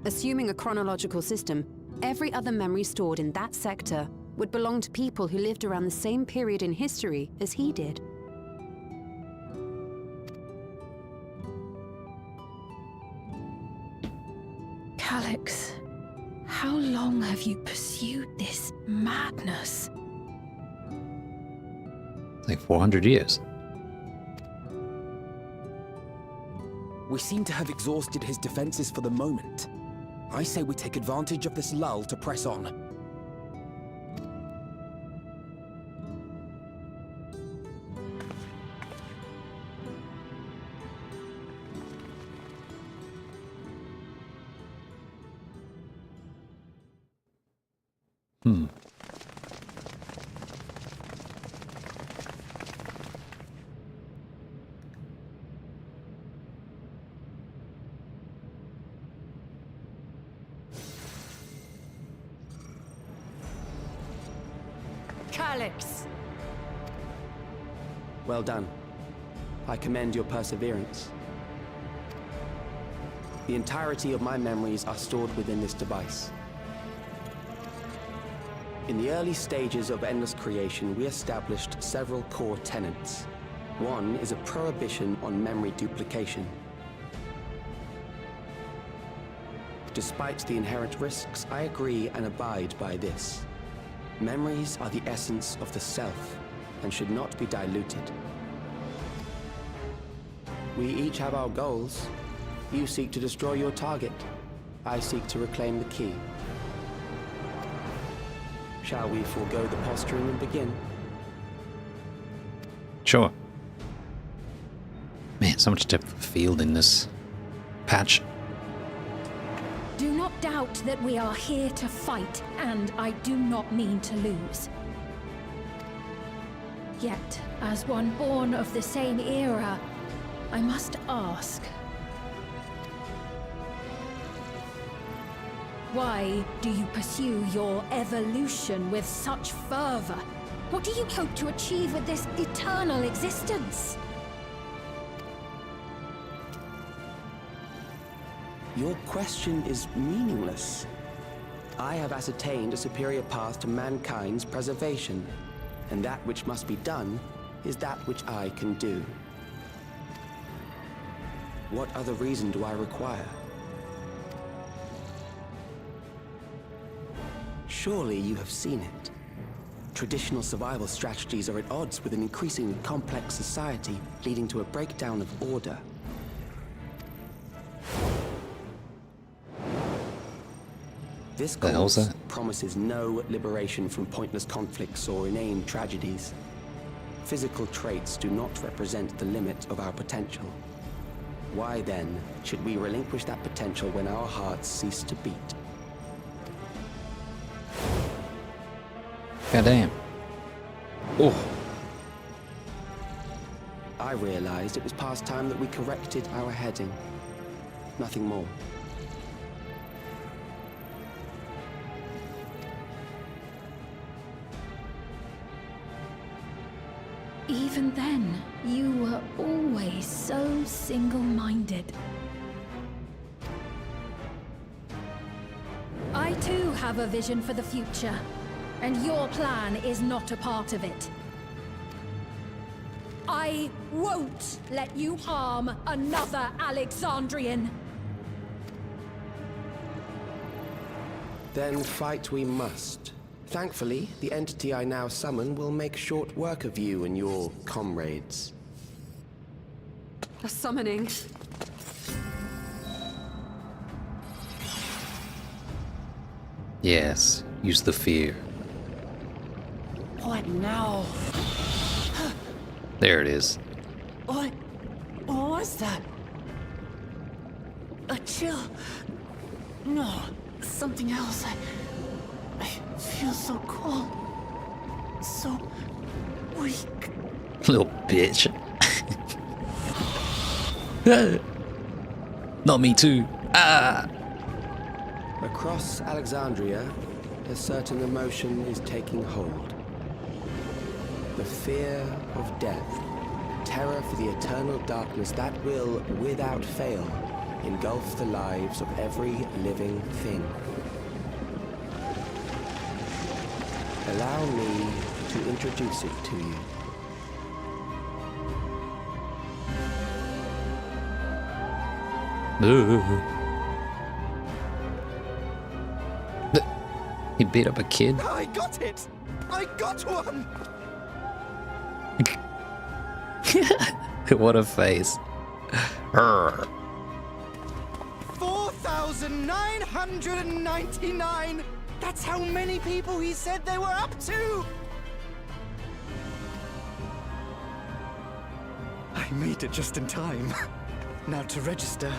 Assuming a chronological system, every other memory stored in that sector would belong to people who lived around the same period in history as he did. Calyx, how long have you pursued this madness? Like 400 years. We seem to have exhausted his defenses for the moment. I say we take advantage of this lull to press on. Calyx! Well done. I commend your perseverance. The entirety of my memories are stored within this device. In the early stages of Endless creation, we established several core tenets. One is a prohibition on memory duplication. Despite the inherent risks, I agree and abide by this. Memories are the essence of the self and should not be diluted. We each have our goals. You seek to destroy your target. I seek to reclaim the key. Shall we forego the posturing and begin? Sure. Man, so much depth of field in this patch. Do not doubt that we are here to fight, and I do not mean to lose. Yet, as one born of the same era, I must ask, why do you pursue your evolution with such fervor? What do you hope to achieve with this eternal existence? Your question is meaningless. I have ascertained a superior path to mankind's preservation, and that which must be done is that which I can do. What other reason do I require? Surely you have seen it. Traditional survival strategies are at odds with an increasingly complex society, leading to a breakdown of order. This course promises no liberation from pointless conflicts or inane tragedies. Physical traits do not represent the limit of our potential. Why then should we relinquish that potential when our hearts cease to beat? God damn. Oh. I realized it was past time that we corrected our heading. Nothing more. Even then, you were always so single-minded. I too have a vision for the future, and your plan is not a part of it. I won't let you harm another Alexandrian. Then fight we must. Thankfully, the entity I now summon will make short work of you and your comrades. A summoning. Yes, use the fear. What now? There it is. What was that? A chill? No, something else. I feel so cold. So weak. Little bitch. Not me too. Ah! Across Alexandria, a certain emotion is taking hold. The fear of death. Terror for the eternal darkness that will, without fail, engulf the lives of every living thing. Allow me to introduce it to you. He beat up a kid? I got it! I got one! What a face. 4,999! That's how many people he said they were up to! I made it just in time. Now to register.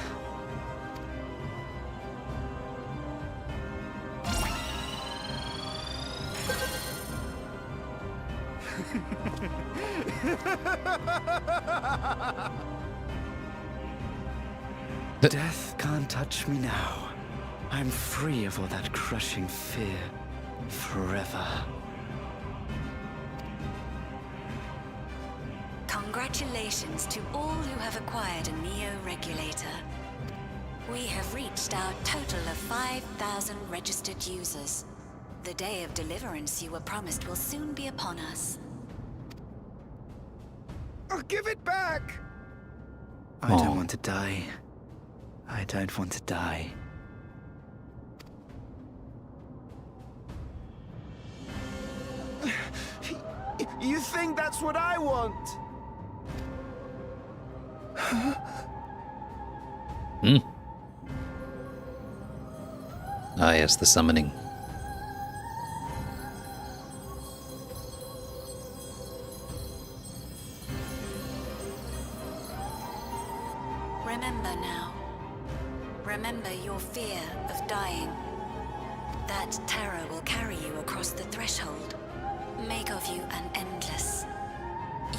Death can't touch me now. I'm free of all that crushing fear. Forever. Congratulations. Congratulations to all who have acquired a Neo-Regulator. We have reached our total of 5,000 registered users. The day of deliverance you were promised will soon be upon us. I'll give it back! I don't want to die. I don't want to die. You think that's what I want? Hmm. Ah, yes, the summoning. Remember now. Remember your fear of dying. That terror will carry you across the threshold. Make of you an endless.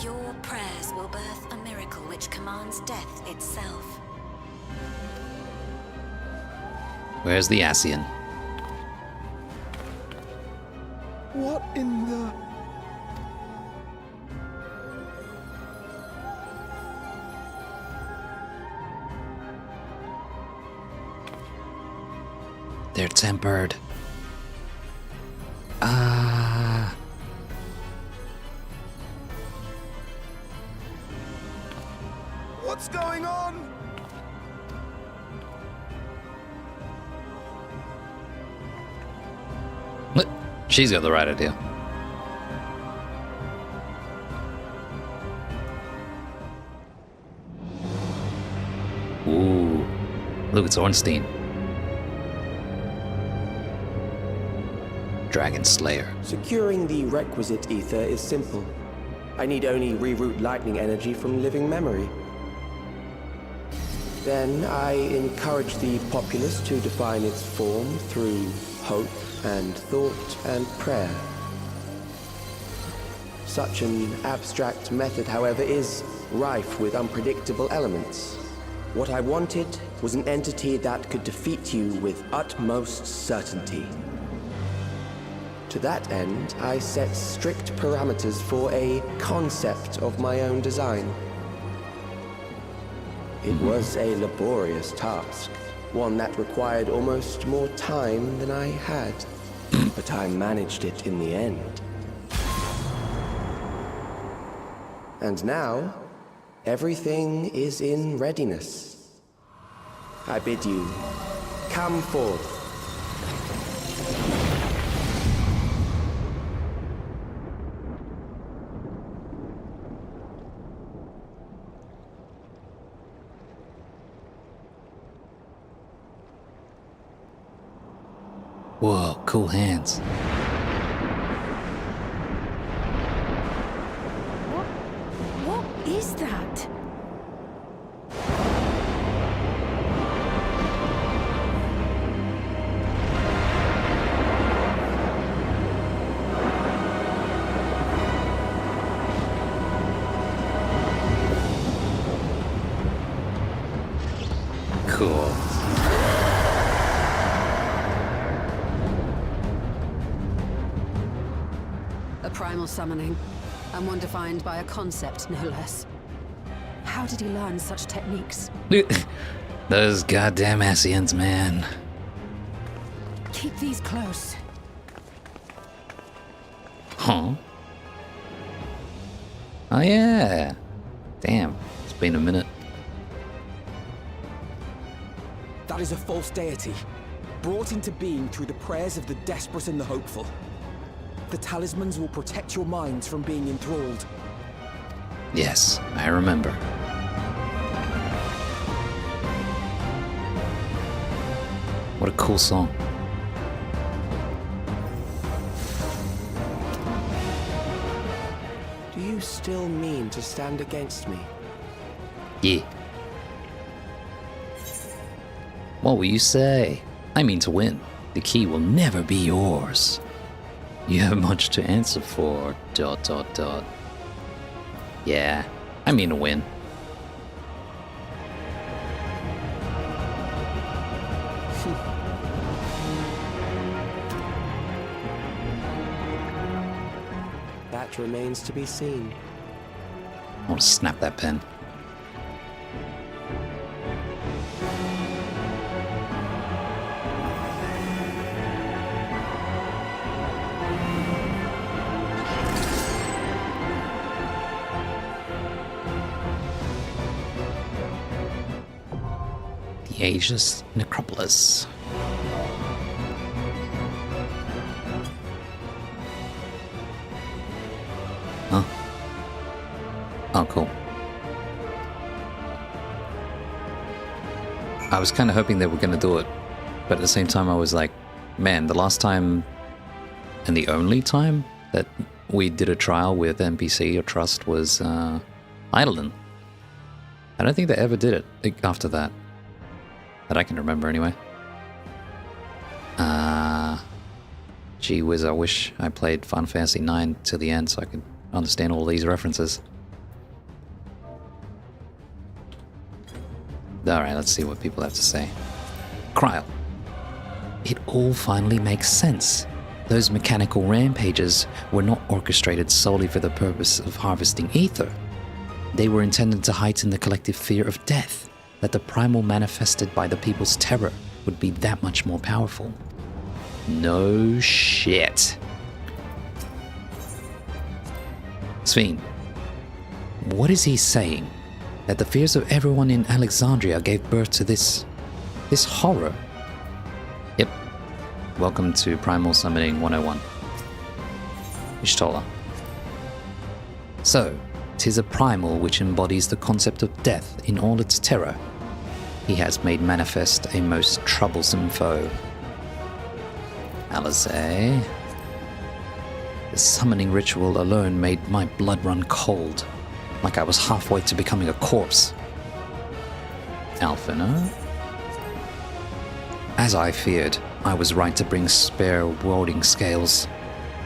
Your prayers will birth a miracle which commands death itself. Where's the Ascian? What in the... They're tempered. Ah. What's going on? She's got the right idea. Ooh. Look, it's Ornstein. Dragon Slayer. Securing the requisite ether is simple. I need only reroute lightning energy from living memory. Then I encourage the populace to define its form through hope and thought and prayer. Such an abstract method, however, is rife with unpredictable elements. What I wanted was an entity that could defeat you with utmost certainty. To that end, I set strict parameters for a concept of my own design. It was a laborious task, one that required almost more time than I had, but I managed it in the end. And now, everything is in readiness. I bid you, come forth. Whoa, cool hands. What is that? Cool. A primal summoning, and one defined by a concept, no less. How did he learn such techniques? Those goddamn Ascians, man. Keep these close. Huh? Oh yeah. Damn, it's been a minute. That is a false deity, brought into being through the prayers of the desperate and the hopeful. The talismans will protect your minds from being enthralled. Yes, I remember. What a cool song. Do you still mean to stand against me? Yeah. What will you say? I mean to win. The key will never be yours. You have much to answer for, ... Yeah, I mean to win. That remains to be seen. I want to snap that pen. The Ageless Necropolis. Huh? Oh, cool. I was kind of hoping they were going to do it, but at the same time I was like, man, the last time and the only time that we did a trial with NPC or Trust was Eidolon. I don't think they ever did it after that. That I can remember anyway. Gee whiz, I wish I played Final Fantasy IX to the end so I could understand all these references. Alright, let's see what people have to say. Kryl. It all finally makes sense. Those mechanical rampages were not orchestrated solely for the purpose of harvesting ether. They were intended to heighten the collective fear of death, that the primal manifested by the people's terror would be that much more powerful. No shit. Sven, what is he saying? That the fears of everyone in Alexandria gave birth to this horror? Yep. Welcome to Primal Summoning 101. Ishtola. So, 'tis a primal which embodies the concept of death in all its terror. He has made manifest a most troublesome foe. Alizé. The summoning ritual alone made my blood run cold, like I was halfway to becoming a corpse. Alphina. As I feared, I was right to bring spare warding scales.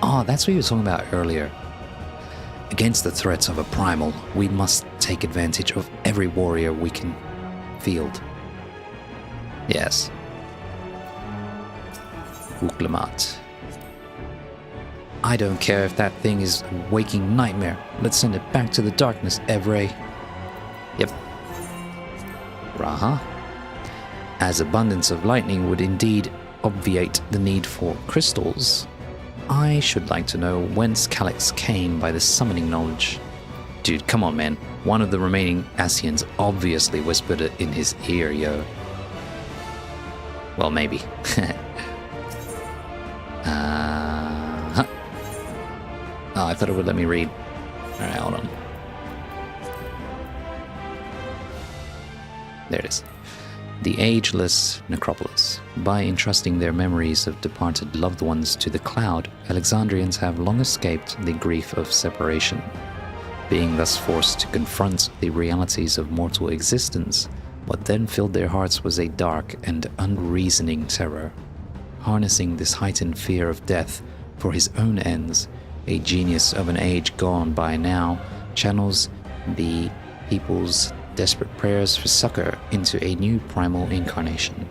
Ah, that's what you were talking about earlier. Against the threats of a primal, we must take advantage of every warrior we can field. Yes. Uklamat. I don't care if that thing is a waking nightmare. Let's send it back to the darkness, Evray. Yep. Raha. As abundance of lightning would indeed obviate the need for crystals, I should like to know whence Calyx came by the summoning knowledge. Dude, come on, man. One of the remaining Asians obviously whispered it in his ear, yo. Well, maybe. Oh, I thought it would let me read. Alright, hold on. There it is. The Ageless Necropolis. By entrusting their memories of departed loved ones to the cloud, Alexandrians have long escaped the grief of separation. Being thus forced to confront the realities of mortal existence, what then filled their hearts was a dark and unreasoning terror. Harnessing this heightened fear of death for his own ends, a genius of an age gone by now channels the people's desperate prayers for succor into a new primal incarnation.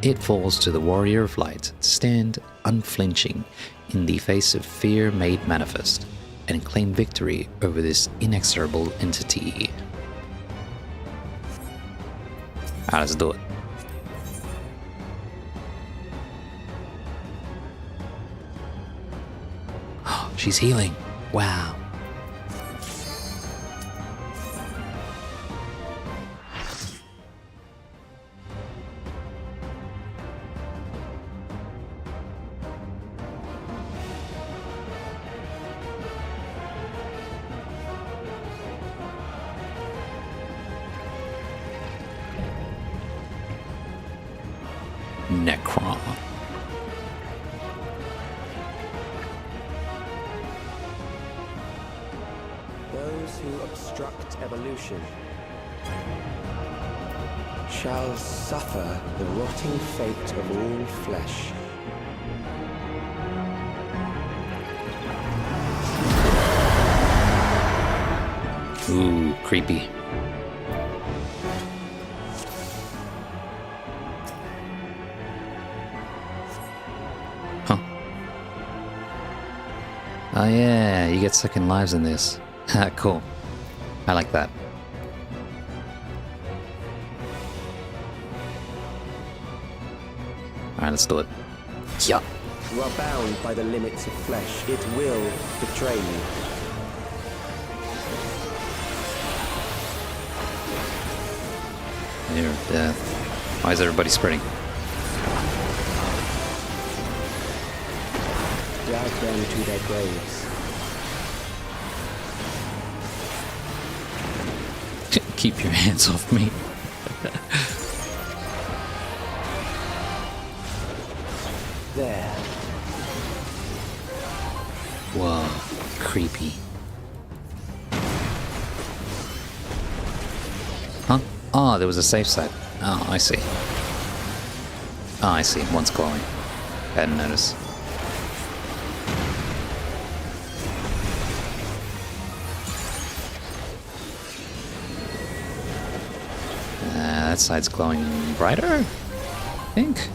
It falls to the warrior of light to stand unflinching in the face of fear made manifest and claim victory over this inexorable entity. Alright, let's do it. She's healing. Wow. Necron. Those who obstruct evolution shall suffer the rotting fate of all flesh. Ooh, creepy. Huh. Oh yeah, you get second lives in this. Cool. I like that. Alright, let's do it. Yeah. You are bound by the limits of flesh. It will betray you. Near death. Why is everybody spreading? Drag them to their graves. Keep your hands off me. There. Whoa, creepy. Huh? Oh, there was a safe side. Oh, I see. Oh, I see. One's glowing. Hadn't noticed. That side's glowing brighter, I think.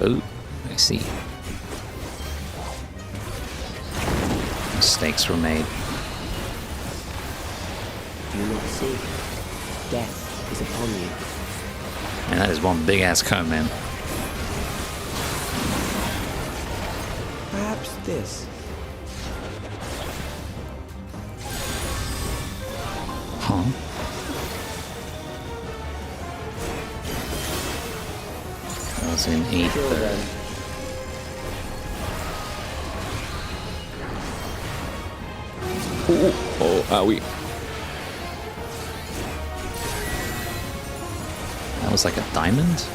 Oh, I see. Mistakes were made. Do you not see? Death is upon you. Man, that is one big ass cone, man. Perhaps this. Huh? That was in 8th. Oh, owie. That was like a diamond?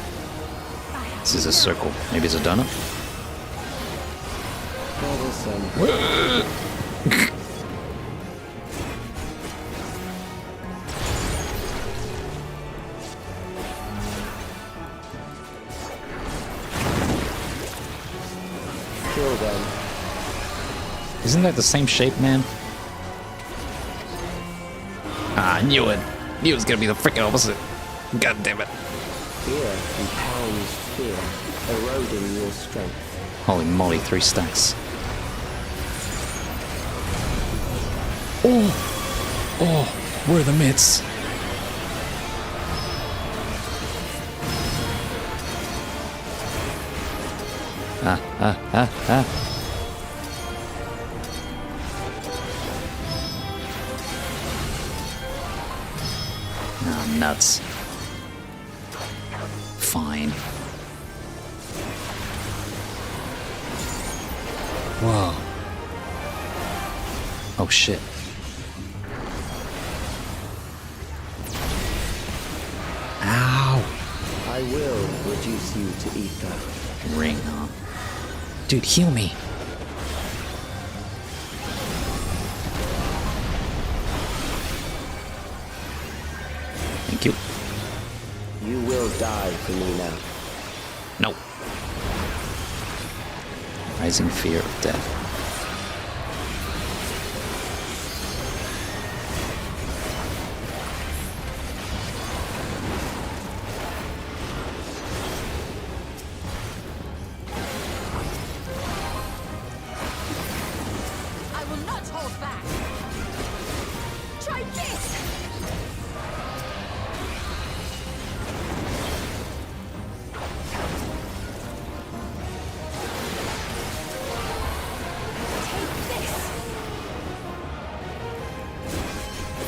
This is a circle. Maybe it's a donut? Kill them. Isn't that the same shape, man? Ah, I knew it. Knew it was gonna be the freaking opposite. God damn it. Fear compounds fear, eroding your strength. Holy moly, 3 stacks. Oh! Oh, where are the mitts? Ah. Oh, nuts. Fine. Whoa. Oh shit. Ow. I will reduce you to ether. Ring on. Dude, heal me. Thank you. You will die for me now. No. Rising fear of death. I will not hold back. Try this.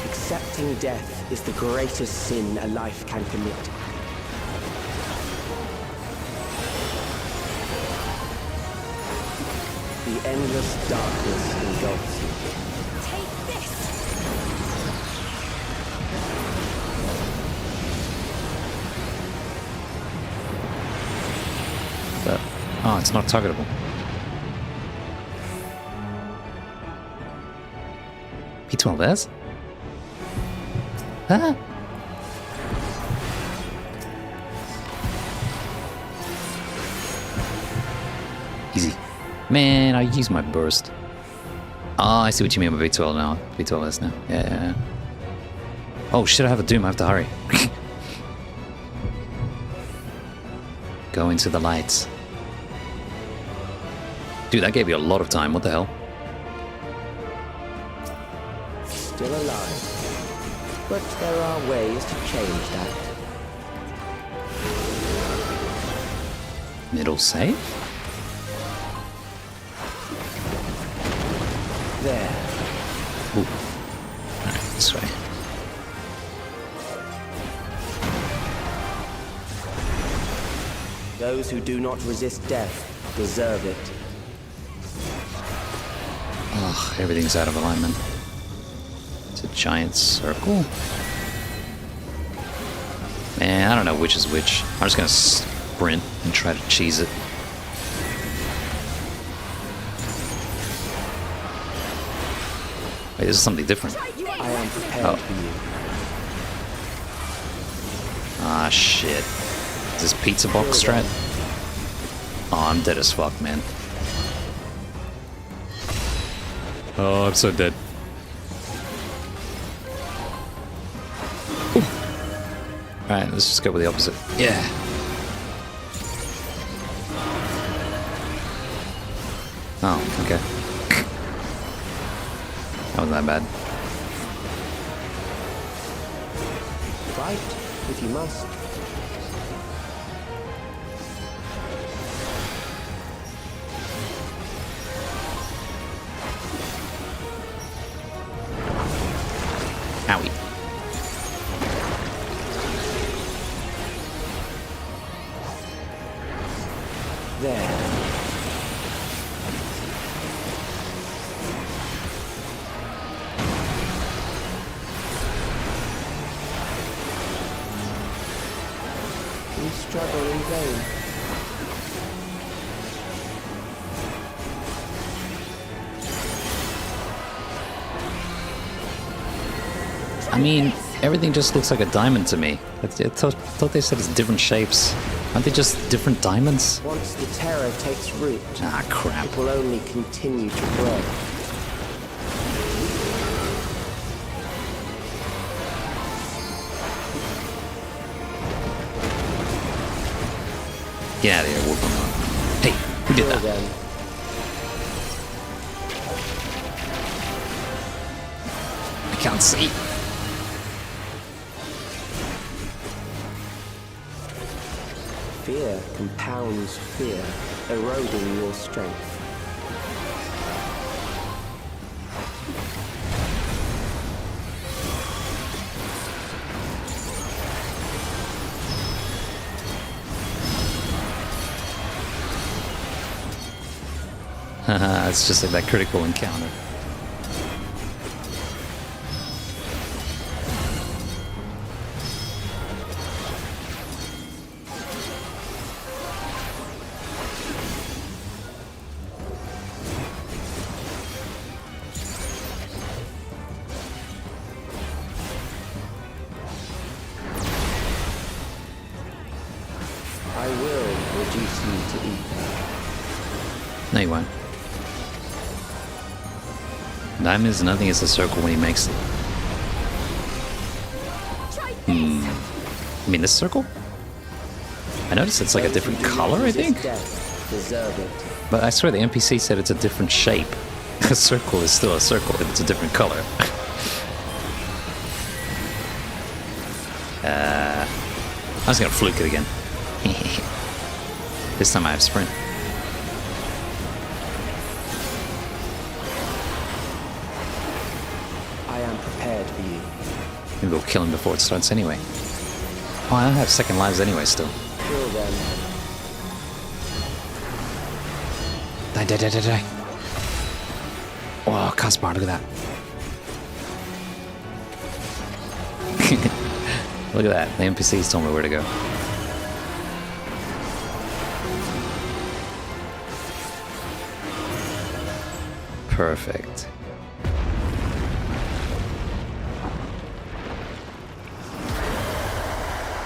Accepting death is the greatest sin a life can commit. The endless darkness engulfs you. Take this. Oh, it's not targetable. P12S? Huh? Easy. Man, I use my burst. Ah, I see what you mean by V12 now. V12S now. Yeah. Oh shit, I have a doom. I have to hurry. Go into the lights. Dude, that gave you a lot of time. What the hell? still alive. But there are ways to change that. Middle save? There. Ooh. Alright, this way. Those who do not resist death deserve it. Ugh, everything's out of alignment. It's a giant circle. Man, I don't know which is which. I'm just gonna sprint and try to cheese it. Wait, this is something different. I am prepared for you. Ah, shit. Is this pizza box strat? Oh, I'm dead as fuck, man. Oh, I'm so dead. Alright, let's just go with the opposite. Yeah. Oh, okay. That wasn't that bad. Fight, if you must. Owie. There. You struggle in vain. I mean, everything just looks like a diamond to me. I thought they said it's different shapes. Aren't they just different diamonds? Once the terror takes root, ah, crap. It will only continue to grow. Get out of here, Wolfman. Hey, who did that? Then. I can't see. Fear compounds fear, eroding your strength. Haha, it's just like that critical encounter. I will reduce you to ether. No, you won't. Diamond is nothing, it's a circle when he makes it. You mean this circle? I noticed it's like a different color, I think? But I swear the NPC said it's a different shape. A circle is still a circle if it's a different color. I was gonna fluke it again. This time I have sprint. I am prepared for you. Maybe we'll kill him before it starts anyway. Oh, I don't have second lives anyway still. Kill them. Die, die, die, die, die. Oh, Caspar, look at that. Look at that. The NPCs told me where to go. Perfect.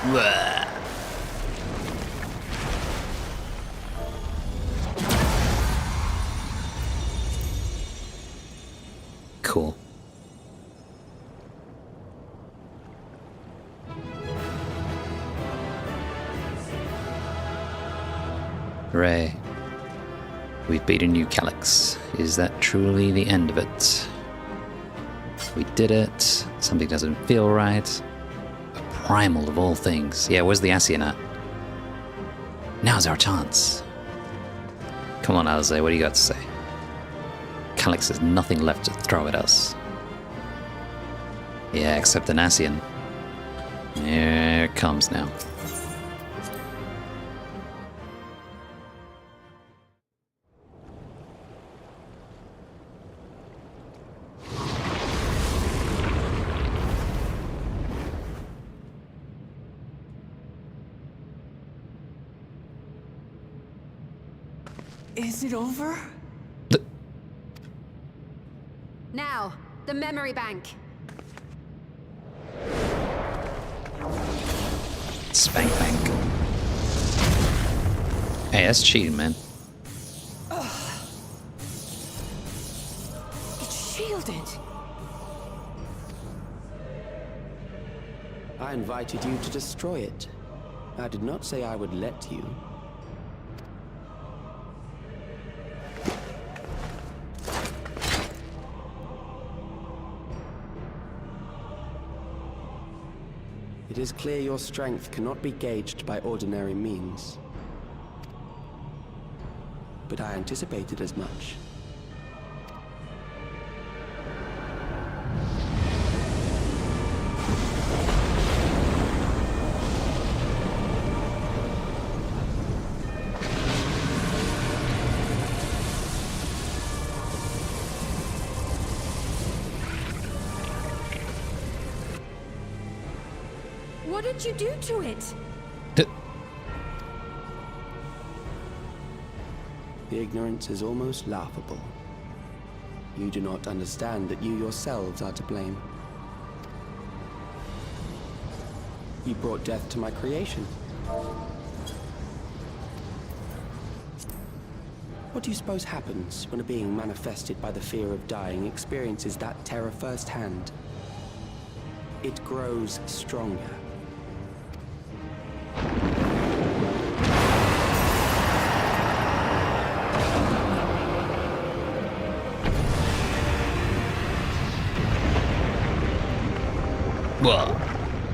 Blah. Cool. Hooray. We've beaten New Calyx. Is that truly the end of it? We did it. Something doesn't feel right. A primal of all things. Yeah, where's the Ascian at? Now's our chance. Come on, Alize, what do you got to say? Calyx has nothing left to throw at us. Yeah, except an Ascian. Here it comes now. Is it over? Now, the memory bank. Spank bank. Hey, that's cheating, man. It's shielded. I invited you to destroy it. I did not say I would let you. It is clear your strength cannot be gauged by ordinary means. But I anticipated as much. What did you do to it? The ignorance is almost laughable. You do not understand that you yourselves are to blame. You brought death to my creation. What do you suppose happens when a being manifested by the fear of dying experiences that terror firsthand? It grows stronger. Whoa.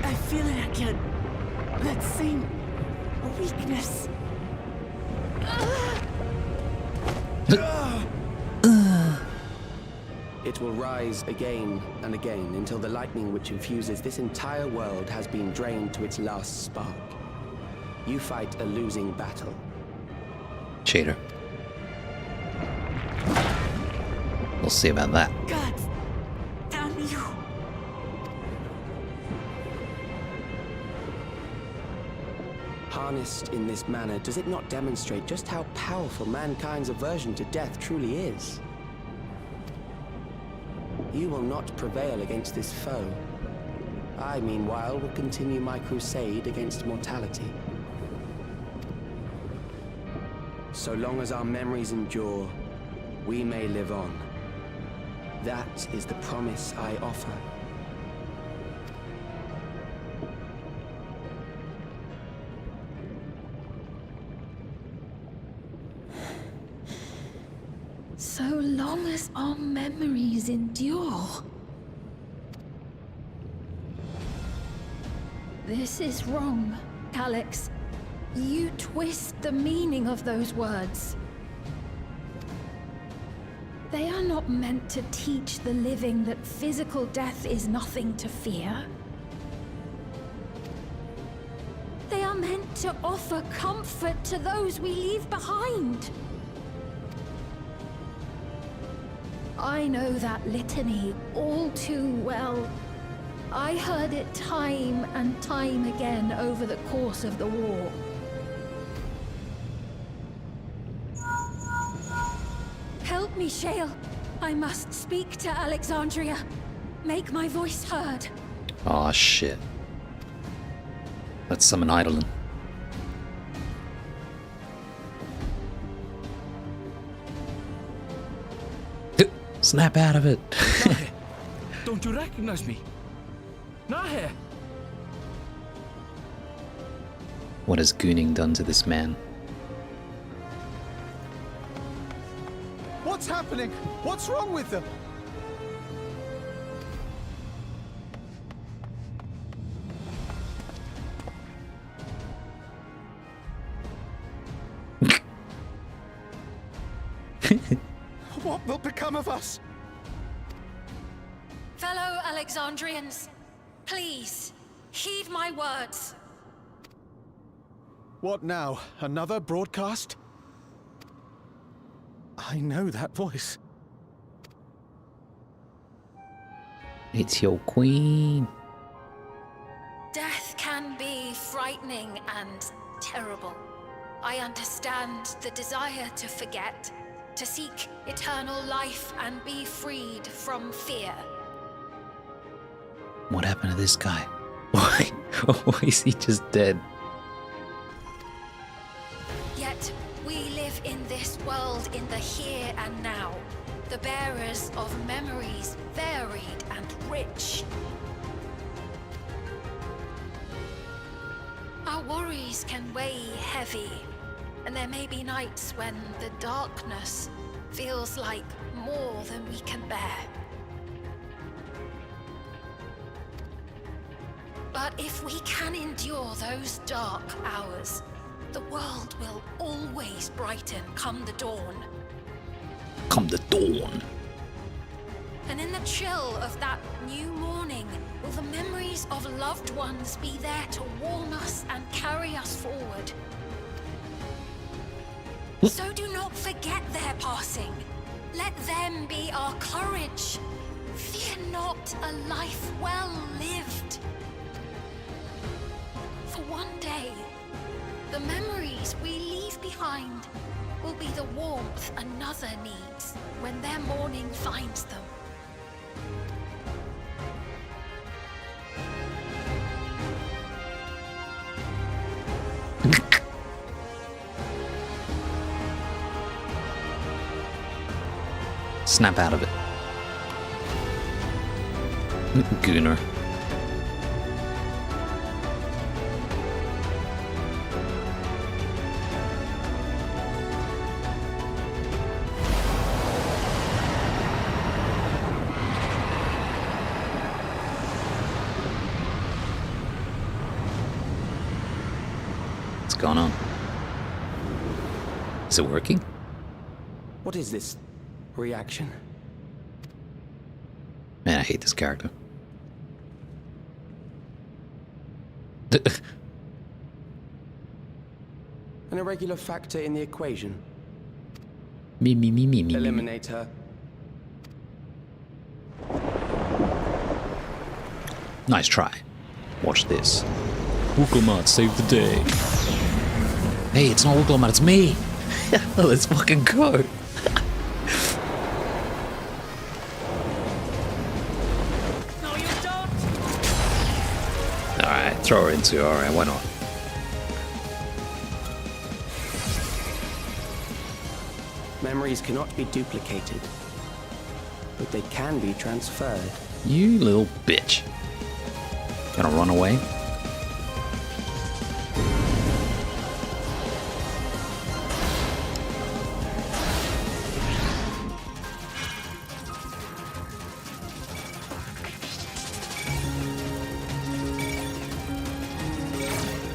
I feel it again. That same weakness. It will rise again and again until the lightning which infuses this entire world has been drained to its last spark. You fight a losing battle. Cheater. We'll see about that. God damn you. Harnessed in this manner, does it not demonstrate just how powerful mankind's aversion to death truly is? You will not prevail against this foe. I, meanwhile, will continue my crusade against mortality. So long as our memories endure, we may live on. That is the promise I offer. So long as our memories endure. This is wrong, Calyx. You twist the meaning of those words. They are not meant to teach the living that physical death is nothing to fear. They are meant to offer comfort to those we leave behind. I know that litany all too well. I heard it time and time again over the course of the war. Help me, Shale. I must speak to Alexandria. Make my voice heard. Aw, shit. Let's summon Eidolon. Snap out of it. Don't you recognize me? Nahe! What has Gooning done to this man? What's happening? What's wrong with them? What will become of us? Fellow Alexandrians, please, heed my words. What now? Another broadcast? I know that voice. It's your queen. Death can be frightening and terrible. I understand the desire to forget, to seek eternal life and be freed from fear. What happened to this guy? Why is he just dead? Yet we live in this world in the here and now, the bearers of memories varied and rich. Our worries can weigh heavy, and there may be nights when the darkness feels like more than we can bear. But if we can endure those dark hours, the world will always brighten come the dawn. Come the dawn. And in the chill of that new morning, will the memories of loved ones be there to warm us and carry us forward? So do not forget their passing. Let them be our courage. Fear not a life well lived. For one day, the memories we leave behind will be the warmth another needs when their morning finds them. Snap out of it. Gooner. What's going on? Is it working? What is this reaction? Man, I hate this character. An irregular factor in the equation. Me. Eliminate her. Nice try. Watch this. Wooglemat saved the day. Hey, it's not Wooglemat, it's me! Let's fucking go! No, you don't! Alright, throw her into, alright, why not? Memories cannot be duplicated, but they can be transferred. You little bitch. Gonna run away?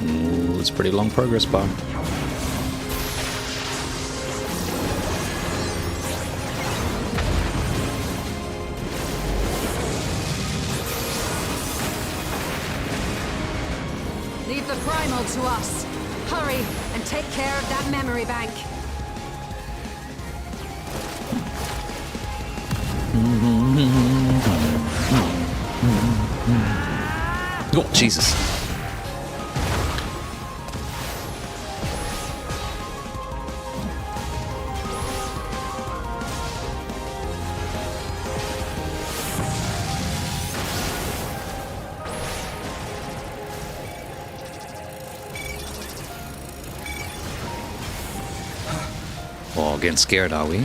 Ooh, it's a pretty long progress bar. Leave the primal to us. Hurry and take care of that memory bank. Oh, Jesus. Oh, getting scared, are we?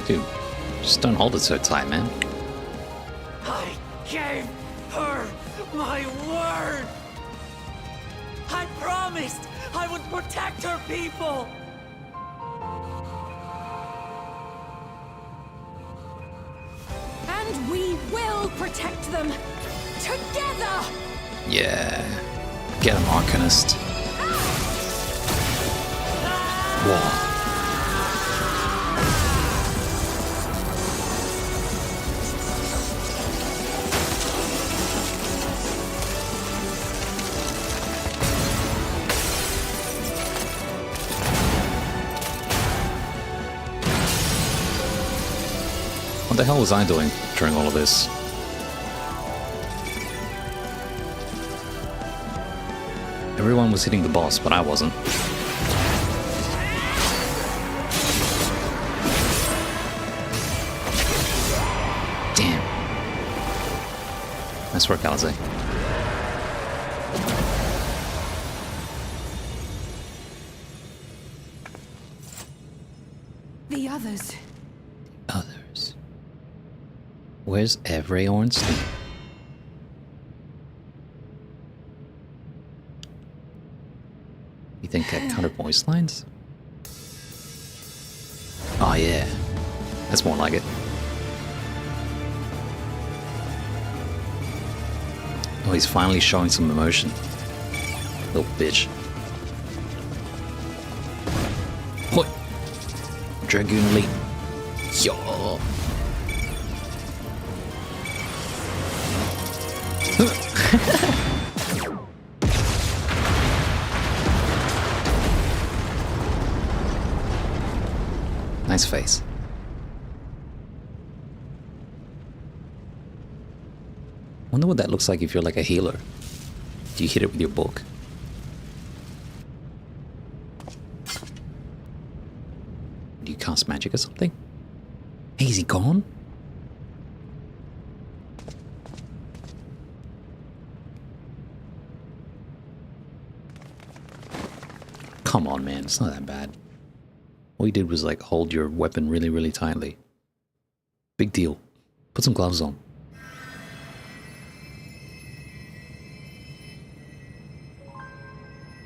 Dude, just don't hold it so tight, man. gave her my word! I promised I would protect her people! And we will protect them! Together! Yeah. Get him, Arcanist. Whoa. What the hell was I doing during all of this? Everyone was hitting the boss, but I wasn't. Damn. Nice work, Alize. The others. Others. Where's Evray Ornstein? You think I cut her voice lines? Oh yeah. That's more like it. Oh, he's finally showing some emotion. Little bitch. Hoi! Dragoon Elite. Yo! Nice face. Wonder what that looks like if you're like a healer. Do you hit it with your book? Do you cast magic or something? Hey, is he gone? Come on, man. It's not that bad. All you did was like hold your weapon really, really tightly. Big deal. Put some gloves on.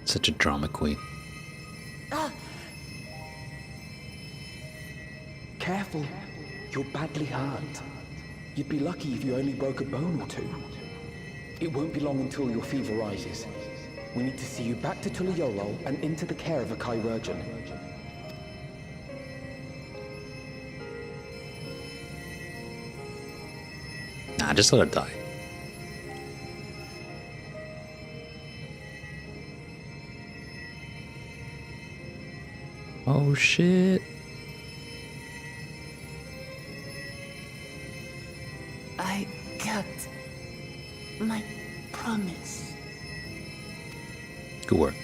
Such a drama queen. Careful. You're badly hurt. You'd be lucky if you only broke a bone or two. It won't be long until your fever rises. We need to see you back to Tulayolo and into the care of a chirurgeon. Nah, just let her die. Oh shit. I kept my promise. Good work.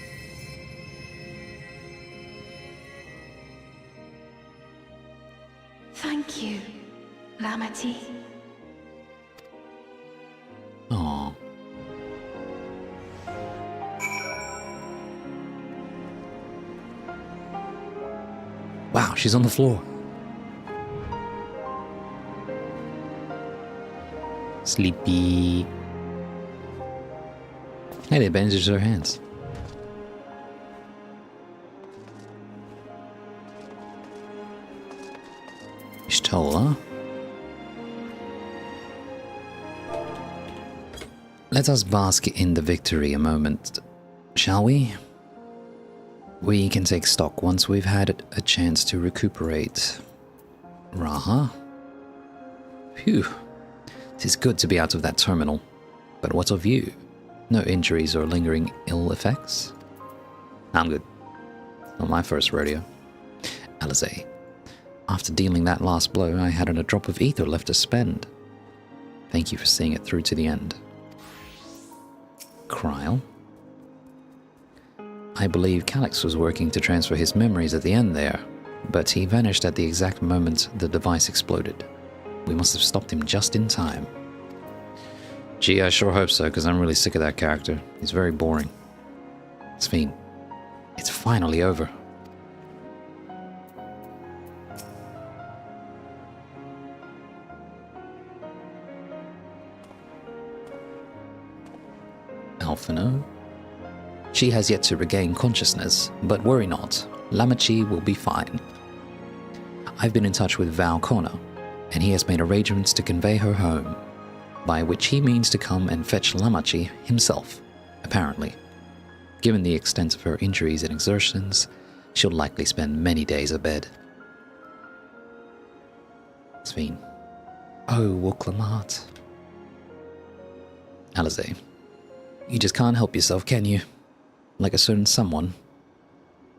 Thank you, Lamati. Aww. Wow, she's on the floor. Sleepy. Hey, they bandaged her hands. Ishtola. Let us bask in the victory a moment, shall we? We can take stock once we've had a chance to recuperate. Raha? Phew. It is good to be out of that terminal. But what of you? No injuries or lingering ill effects? I'm good. Not my first rodeo. Alize. After dealing that last blow, I hadn't a drop of ether left to spend. Thank you for seeing it through to the end. Kryl. I believe Calyx was working to transfer his memories at the end there, but he vanished at the exact moment the device exploded. We must have stopped him just in time. Gee, I sure hope so, because I'm really sick of that character. He's very boring. Sphene, it's finally over. Alphino. She has yet to regain consciousness, but worry not, Lamachi will be fine. I've been in touch with Val Connor, and he has made arrangements to convey her home, by which he means to come and fetch Lamachi himself, apparently. Given the extent of her injuries and exertions, she'll likely spend many days abed. Sven. Oh, Woklamat. Alize. You just can't help yourself, can you? Like a certain someone.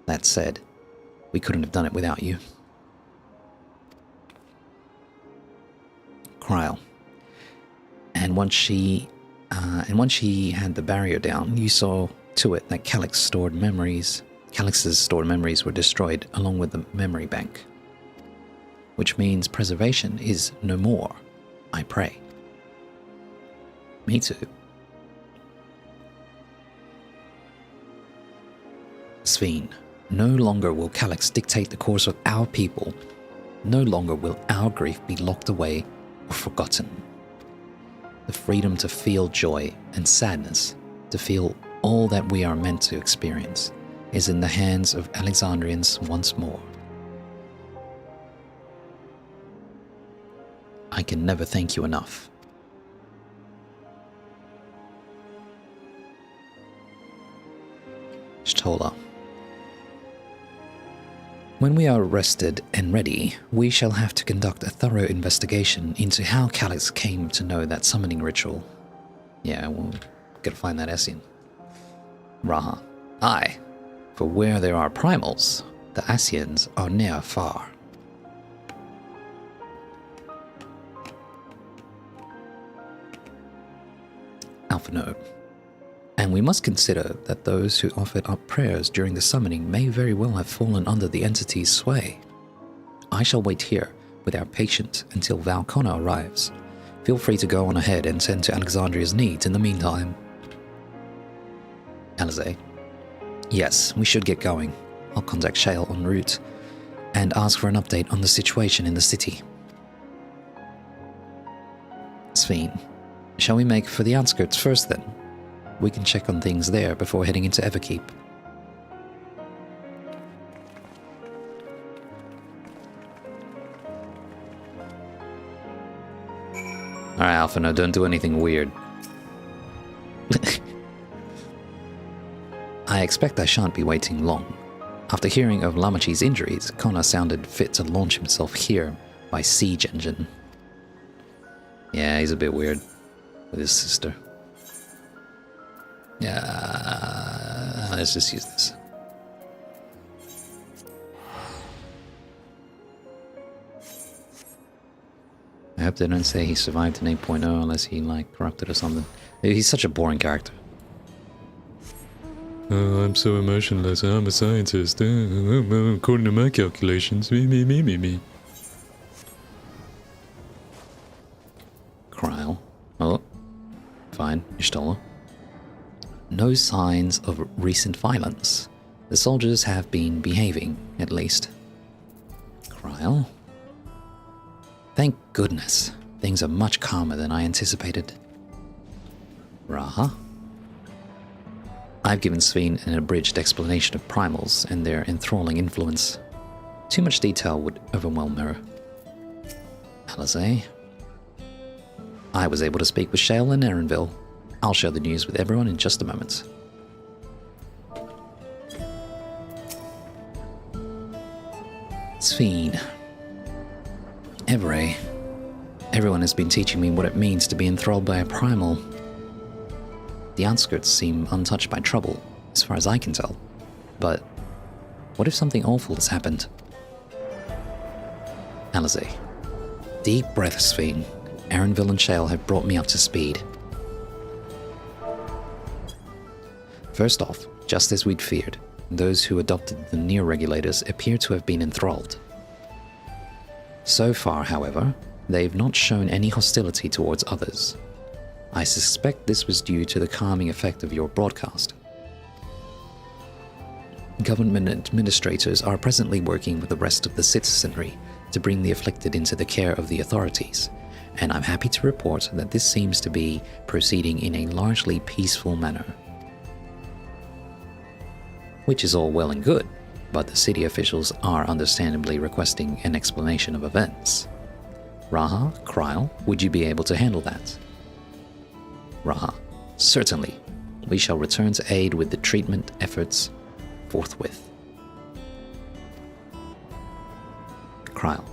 That said, we couldn't have done it without you. Kryl. And once she had the barrier down, you saw to it that Calix's stored memories were destroyed along with the memory bank. Which means preservation is no more, I pray. Me too. Sven, no longer will Calix dictate the course of our people. No longer will our grief be locked away or forgotten. The freedom to feel joy and sadness, to feel all that we are meant to experience, is in the hands of Alexandrians once more. I can never thank you enough. Shtola. When we are rested and ready, we shall have to conduct a thorough investigation into how Calix came to know that summoning ritual. Yeah, we'll gotta find that Essien. Raha. Aye, for where there are primals, the Asians are near far. Alphino. And we must consider that those who offered up prayers during the summoning may very well have fallen under the entity's sway. I shall wait here with our patient until Val Connor arrives. Feel free to go on ahead and tend to Alexandria's needs in the meantime. Alize. Yes, we should get going. I'll contact Shale en route and ask for an update on the situation in the city. Sven. Shall we make for the outskirts first then? We can check on things there before heading into Everkeep. Alright, Alphino, don't do anything weird. I expect I shan't be waiting long. After hearing of Lamachi's injuries, Connor sounded fit to launch himself here by siege engine. Yeah, he's a bit weird with his sister. Yeah, let's just use this. I hope they don't say he survived in 8.0 unless he, like, corrupted or something. He's such a boring character. Oh, I'm so emotionless. I'm a scientist. According to my calculations. Me. Kryl. Oh. Fine. Y'shtola. No signs of recent violence. The soldiers have been behaving, at least. Kryl? Thank goodness. Things are much calmer than I anticipated. Raha? I've given Sven an abridged explanation of primals and their enthralling influence. Too much detail would overwhelm her. Alize? I was able to speak with Shale in Erenville. I'll share the news with everyone in just a moment. Sven. Evere. Everyone has been teaching me what it means to be enthralled by a primal. The outskirts seem untouched by trouble, as far as I can tell. But what if something awful has happened? Alize. Deep breath, Sven. Erenville and Shale have brought me up to speed. First off, just as we'd feared, those who adopted the near-regulators appear to have been enthralled. So far, however, they've not shown any hostility towards others. I suspect this was due to the calming effect of your broadcast. Government administrators are presently working with the rest of the citizenry to bring the afflicted into the care of the authorities, and I'm happy to report that this seems to be proceeding in a largely peaceful manner. which is all well and good, but the city officials are understandably requesting an explanation of events. Raha, Kryl, would you be able to handle that? Raha, certainly. We shall return to aid with the treatment efforts forthwith. Kryl,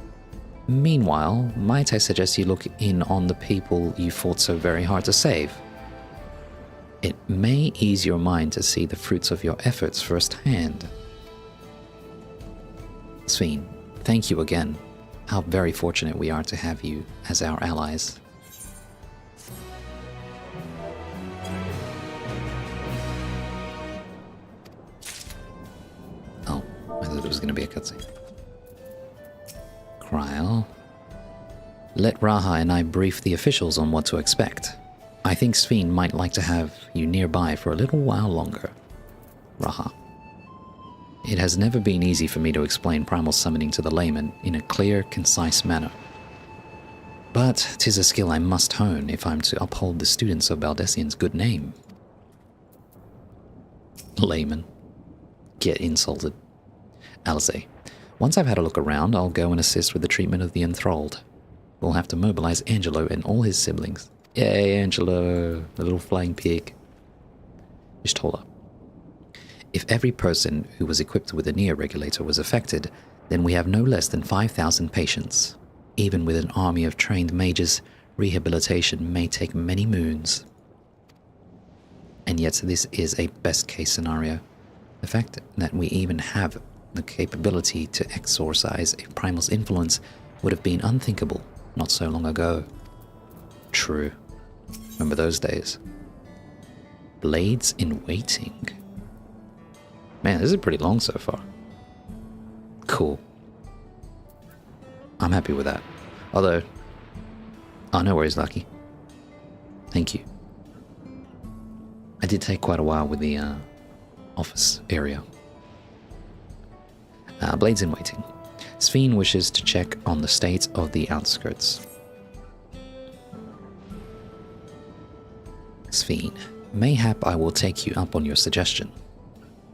meanwhile, might I suggest you look in on the people you fought so very hard to save? It may ease your mind to see the fruits of your efforts firsthand. Sphene, thank you again. How very fortunate we are to have you as our allies. Oh, I thought it was going to be a cutscene. Kryl. Let Raha and I brief the officials on what to expect. I think Sphene might like to have you nearby for a little while longer. Raha. It has never been easy for me to explain primal summoning to the layman in a clear, concise manner. But 'tis a skill I must hone if I'm to uphold the students of Baldesion's good name. Layman. Get insulted. Alice. Once I've had a look around, I'll go and assist with the treatment of the enthralled. We'll have to mobilize Angelo and all his siblings. Yay, Angelo, the little flying pig. Ishtola. If every person who was equipped with a neo-regulator was affected, then we have no less than 5,000 patients. Even with an army of trained mages, rehabilitation may take many moons. And yet this is a best-case scenario. The fact that we even have the capability to exorcise a primal's influence would have been unthinkable not so long ago. True. Remember those days? Blades in waiting. Man, this is pretty long so far. Cool. I'm happy with that. Although, oh, no worries, Lucky. Thank you. I did take quite a while with the office area. Blades in waiting. Sphene wishes to check on the state of the outskirts. Sphene, mayhap I will take you up on your suggestion.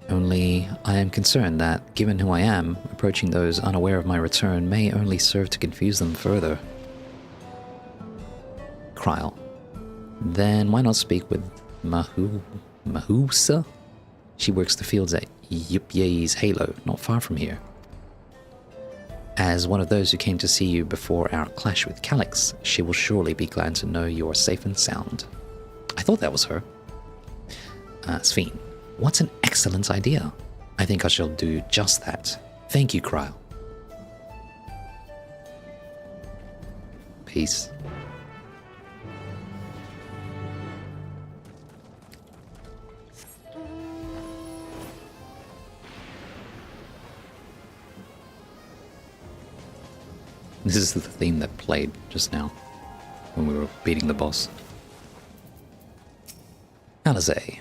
Only, I am concerned that, given who I am, approaching those unaware of my return may only serve to confuse them further. Kryl. Then why not speak with Mahusa? She works the fields at Yupye's Halo, not far from here. As one of those who came to see you before our clash with Calyx, she will surely be glad to know you are safe and sound. I thought that was her. Sphene. What an excellent idea. I think I shall do just that. Thank you, Kryl. Peace. This is the theme that played just now when we were beating the boss. Alizé.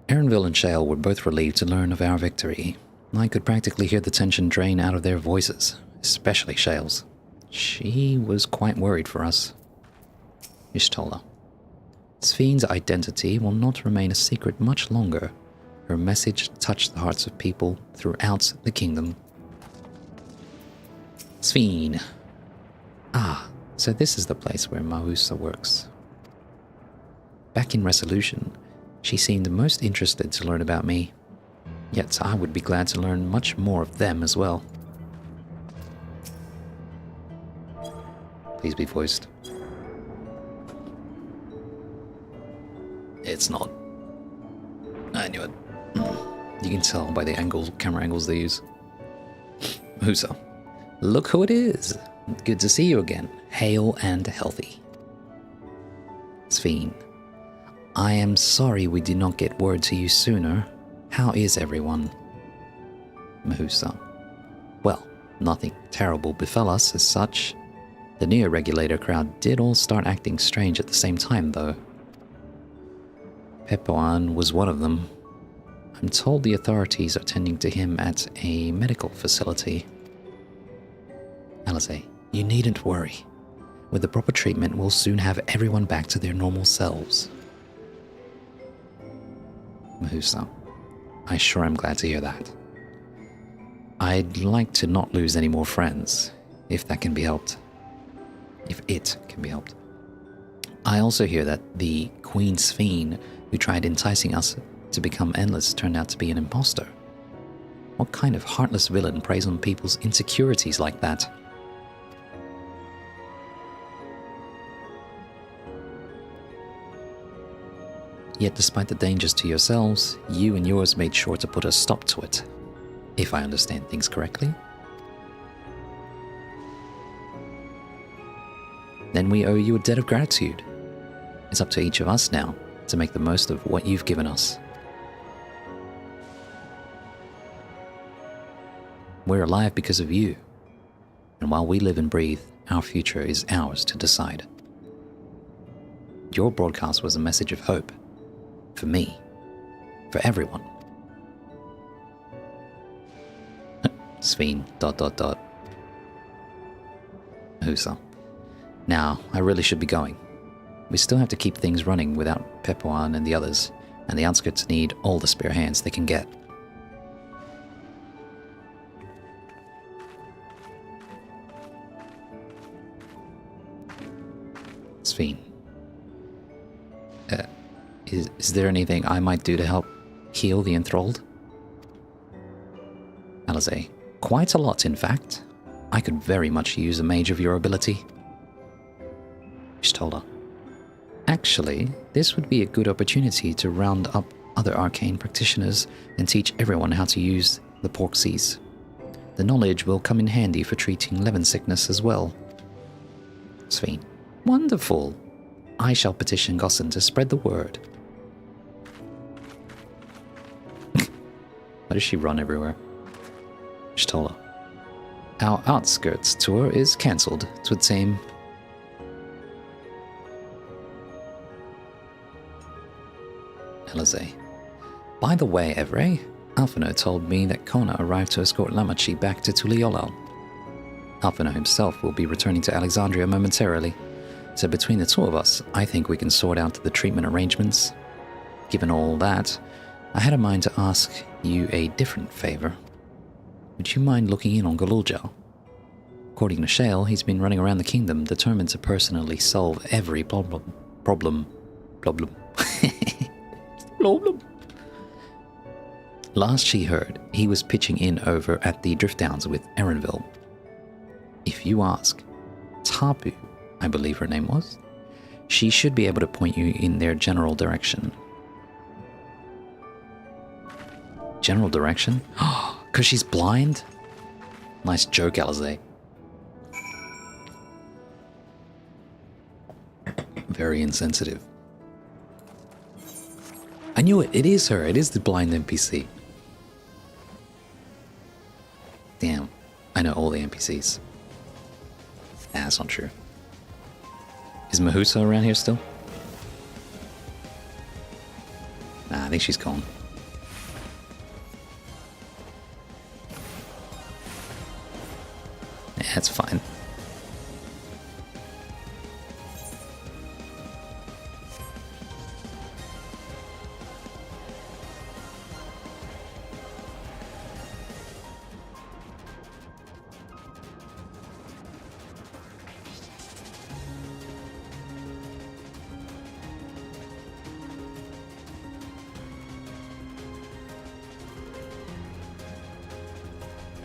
Erenville and Shale were both relieved to learn of our victory. I could practically hear the tension drain out of their voices, especially Shale's. She was quite worried for us. Ishtola. Sphene's identity will not remain a secret much longer. Her message touched the hearts of people throughout the kingdom. Sphene. Ah, so this is the place where Mahusa works. Back in Resolution, she seemed most interested to learn about me. Yet I would be glad to learn much more of them as well. Please be voiced. It's not. I knew it. You can tell by the camera angles they use. Mahusa. Look who it is. Good to see you again. Hale and healthy. Sphene. I am sorry we did not get word to you sooner. How is everyone? Mahusa. Well, nothing terrible befell us as such. The Neo-Regulator crowd did all start acting strange at the same time, though. Pepoan was one of them. I'm told the authorities are tending to him at a medical facility. Alizé, you needn't worry. With the proper treatment, we'll soon have everyone back to their normal selves. Mahusa. I sure am glad to hear that. I'd like to not lose any more friends, if that can be helped. If it can be helped. I also hear that the Queen Sphene, who tried enticing us to become endless, turned out to be an imposter. What kind of heartless villain preys on people's insecurities like that? Yet despite the dangers to yourselves, you and yours made sure to put a stop to it, if I understand things correctly. Then we owe you a debt of gratitude. It's up to each of us now to make the most of what you've given us. We're alive because of you, and while we live and breathe, our future is ours to decide. Your broadcast was a message of hope. For me. For everyone. Sphene, ... Husa. Now, I really should be going. We still have to keep things running without Pepuan and the others, and the outskirts need all the spare hands they can get. Sphene. Is there anything I might do to help heal the enthralled? Alize. Quite a lot, in fact. I could very much use a mage of your ability. Y'shtola. Actually, this would be a good opportunity to round up other arcane practitioners and teach everyone how to use the Porxies. The knowledge will come in handy for treating Levin sickness as well. Sphene. Wonderful. I shall petition Gossan to spread the word. Why does she run everywhere? Y'shtola. Our outskirts tour is cancelled. 'Twould seem. Alize. By the way, Evre, Alphino told me that Kona arrived to escort Lamachi back to Tuliolal. Alphino himself will be returning to Alexandria momentarily, so between the two of us, I think we can sort out the treatment arrangements. Given all that, I had a mind to ask you a different favor. Would you mind looking in on Galulja? According to Shale, he's been running around the kingdom determined to personally solve every problem. Last she heard, he was pitching in over at the Drift Downs with Erenville. If you ask Tapu, I believe her name was, she should be able to point you in their general direction. General direction? Because she's blind? Nice joke, Alize. Very insensitive. I knew it. It is her. It is the blind NPC. Damn. I know all the NPCs. Nah, that's not true. Is Mahusa around here still? Nah, I think she's gone. Yeah, that's fine.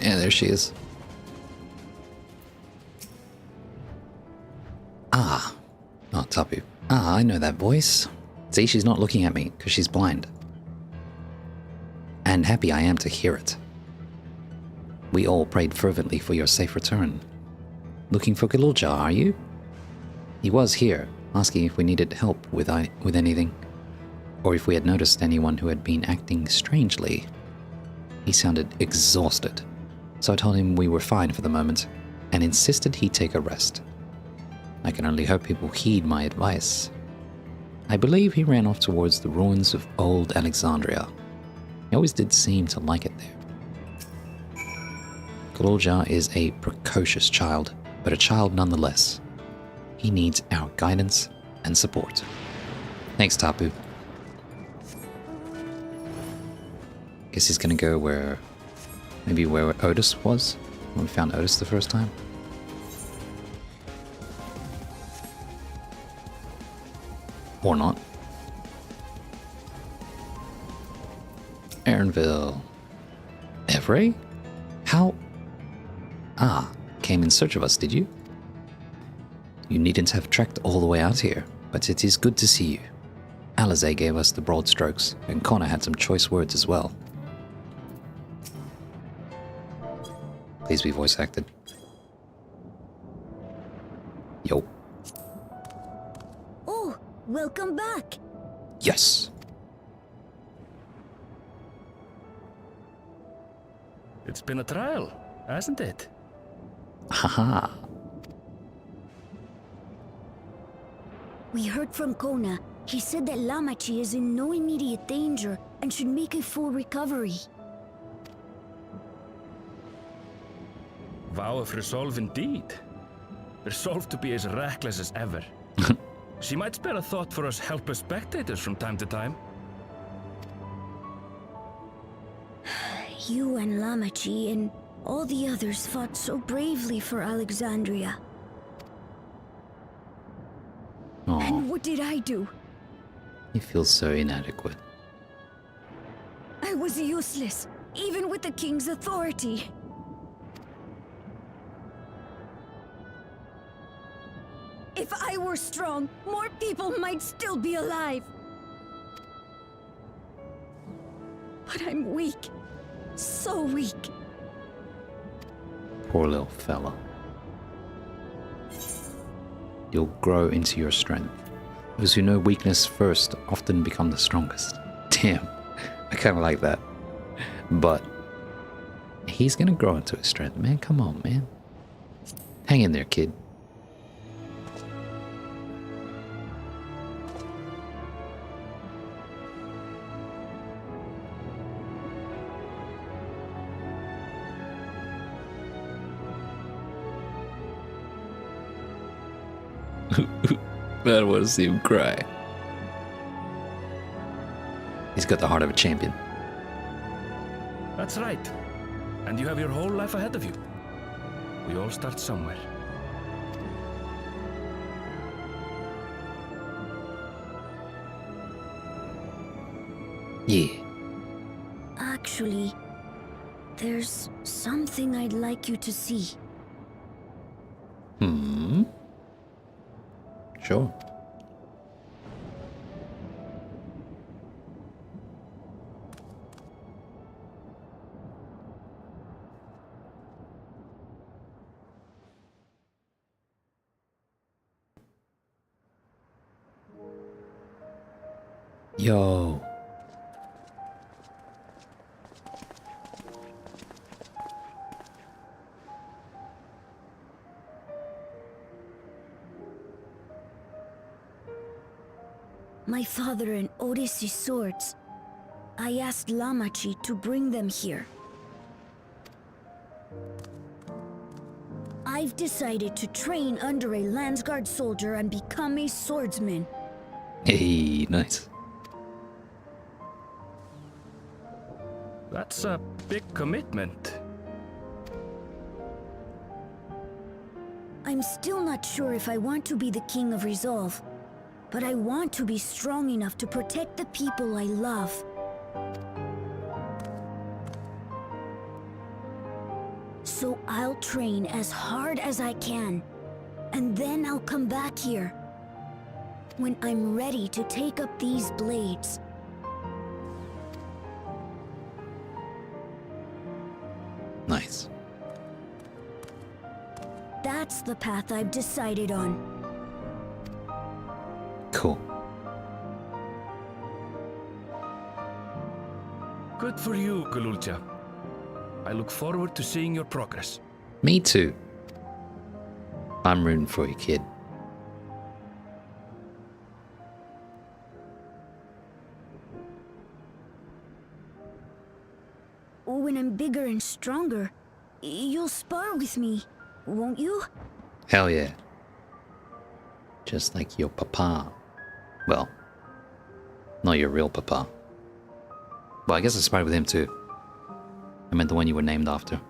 Yeah, there she is. Ah. Oh, Tapu. Ah, I know that voice. See, she's not looking at me, because she's blind. And happy I am to hear it. We all prayed fervently for your safe return. Looking for Galulja, are you? He was here, asking if we needed help with anything, or if we had noticed anyone who had been acting strangely. He sounded exhausted, so I told him we were fine for the moment, and insisted he take a rest. I can only hope he will heed my advice. I believe he ran off towards the ruins of old Alexandria. He always did seem to like it there. Galulja is a precocious child, but a child nonetheless. He needs our guidance and support. Thanks, Tapu. guess he's gonna go where... maybe where Otis was? When we found Otis the first time? Or not. Aaronville. Everett? How? Ah, came in search of us, did you? You needn't have trekked all the way out here, but it is good to see you. Alizé gave us the broad strokes, and Connor had some choice words as well. Please be voice acted. Yo. Oh, welcome back. Yes. It's been a trial, hasn't it? Haha. We heard from Kona. He said that Lamachi is in no immediate danger and should make a full recovery. Vow of resolve indeed. Resolve to be as reckless as ever. She might spare a thought for us helpless spectators from time to time. You and Lamachi and all the others fought so bravely for Alexandria. Aww. And what did I do? He feels so inadequate. I was useless, even with the king's authority. If I were strong, more people might still be alive. But I'm weak. So weak. Poor little fella. You'll grow into your strength. Those who know weakness first often become the strongest. Damn, I kind of like that. But he's gonna grow into his strength, man. Come on, man. Hang in there, kid. I want to see him cry. He's got the heart of a champion. That's right. And you have your whole life ahead of you. We all start somewhere. Yeah. Actually, there's something I'd like you to see. Hmm? Sure. Yo. My father and Otis' swords. I asked Lamachi to bring them here. I've decided to train under a Landsguard soldier and become a swordsman. Hey, nice. That's a big commitment. I'm still not sure if I want to be the King of Resolve, but I want to be strong enough to protect the people I love. So I'll train as hard as I can, and then I'll come back here when I'm ready to take up these blades. Nice. That's the path I've decided on. Cool. Good for you, Galulcha. I look forward to seeing your progress. Me too. I'm rooting for you, kid. When I'm bigger and stronger, you'll spar with me, won't you? Hell yeah. Just like your papa. Well, not your real papa. Well, I guess I sparred with him too. I meant the one you were named after.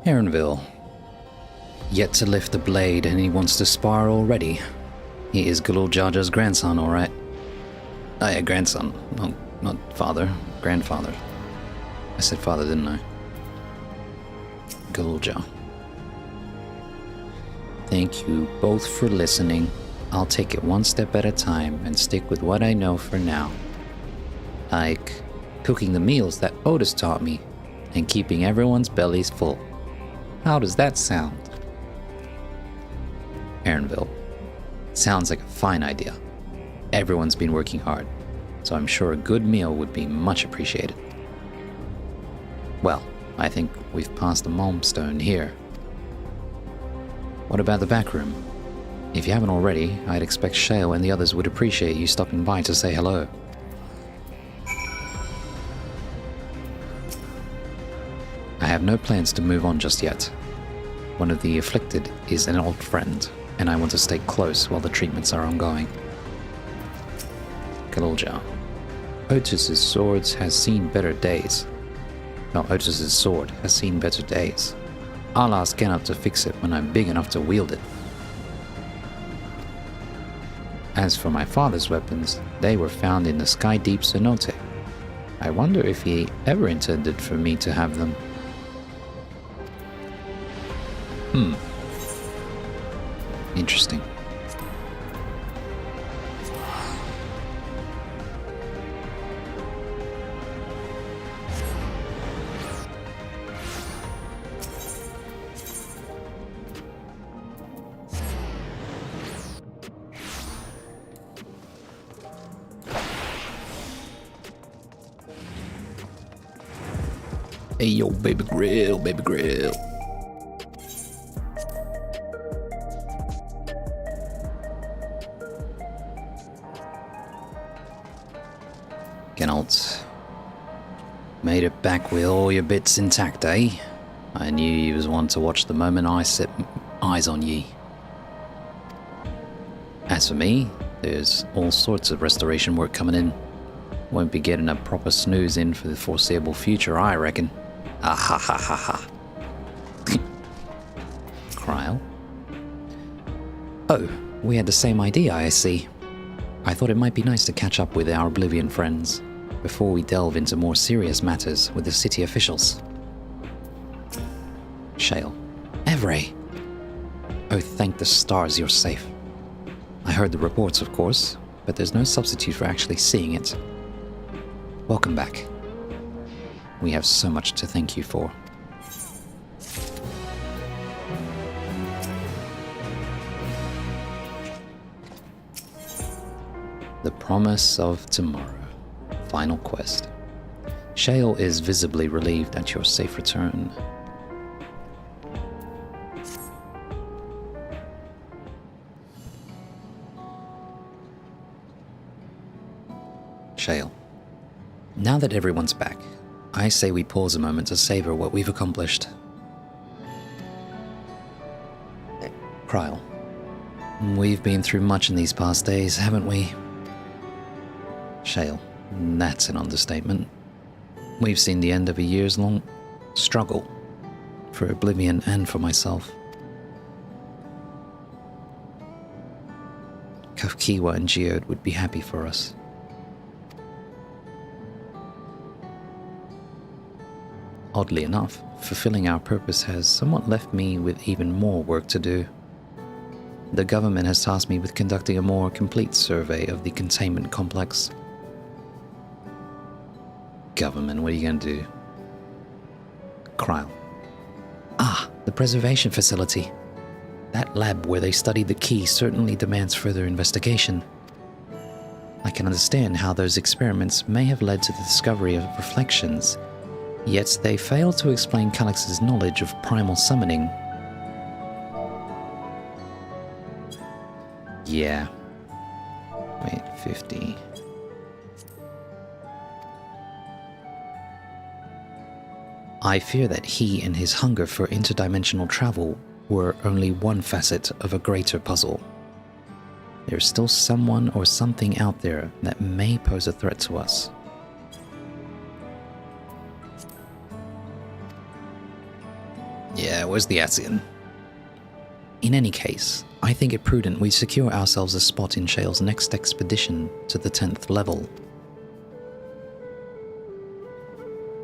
Heronville. Yet to lift the blade, and he wants to spar already. He is Galul Jar-Jar's grandson, alright. Oh yeah, grandson. No, not father. Grandfather. I said father, didn't I? Galul Jar. Thank you both for listening. I'll take it one step at a time and stick with what I know for now. Like cooking the meals that Otis taught me and keeping everyone's bellies full. How does that sound? Heronville. Sounds like a fine idea. Everyone's been working hard, so I'm sure a good meal would be much appreciated. Well, I think we've passed the milestone here. What about the back room? If you haven't already, I'd expect Shale and the others would appreciate you stopping by to say hello. I have no plans to move on just yet. One of the afflicted is an old friend, and I want to stay close while the treatments are ongoing. Galul Jar. Otis's sword has seen better days. No, Otis's sword has seen better days. I'll ask Gennard to fix it when I'm big enough to wield it. As for my father's weapons, they were found in the Sky Deep Cenote. I wonder if he ever intended for me to have them. Interesting. Hey yo, baby grill, baby grill. Gennard. Made it back with all your bits intact, eh? I knew you was one to watch the moment I set eyes on ye. As for me, there's all sorts of restoration work coming in. Won't be getting a proper snooze in for the foreseeable future, I reckon. Ah ha ha ha ha. Cryle? Oh, we had the same idea, I see. I thought it might be nice to catch up with our Oblivion friends before we delve into more serious matters with the city officials. Shale. Evray! Oh, thank the stars you're safe. I heard the reports, of course, but there's no substitute for actually seeing it. Welcome back. We have so much to thank you for. The Promise of Tomorrow. Final quest. Shale is visibly relieved at your safe return. Shale. Now that everyone's back, I say we pause a moment to savor what we've accomplished. Cryle. We've been through much in these past days, haven't we? Shale. That's an understatement. We've seen the end of a years-long struggle for Oblivion and for myself. Kafkiwa and Geode would be happy for us. Oddly enough, fulfilling our purpose has somewhat left me with even more work to do. The government has tasked me with conducting a more complete survey of the containment complex. Government, what are you going to do? Cryle. Ah, the preservation facility. That lab where they studied the key certainly demands further investigation. I can understand how those experiments may have led to the discovery of reflections, yet they fail to explain Calix's knowledge of primal summoning. Yeah. Wait, 50. I fear that he and his hunger for interdimensional travel were only one facet of a greater puzzle. There's still someone or something out there that may pose a threat to us. Yeah, where's the Asian? In any case, I think it prudent we secure ourselves a spot in Shale's next expedition to the 10th level.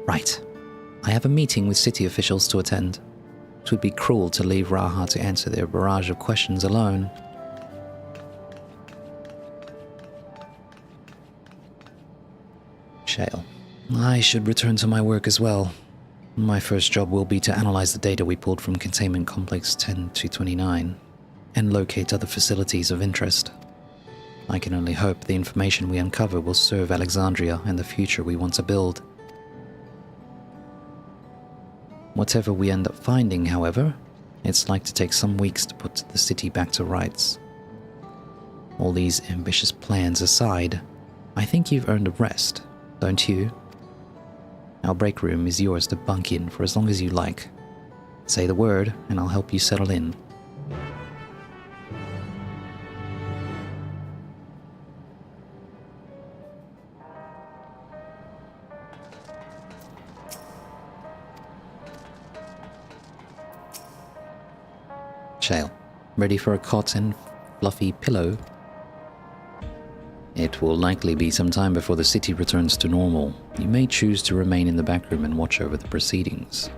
Right. I have a meeting with city officials to attend. It would be cruel to leave Raha to answer their barrage of questions alone. Shale. I should return to my work as well. My first job will be to analyze the data we pulled from Containment Complex 10-29 and locate other facilities of interest. I can only hope the information we uncover will serve Alexandria and the future we want to build. Whatever we end up finding, however, it's like to take some weeks to put the city back to rights. All these ambitious plans aside, I think you've earned a rest, don't you? Our break room is yours to bunk in for as long as you like. Say the word, and I'll help you settle in. Shale, ready for a cot and fluffy pillow? It will likely be some time before the city returns to normal. You may choose to remain in the back room and watch over the proceedings.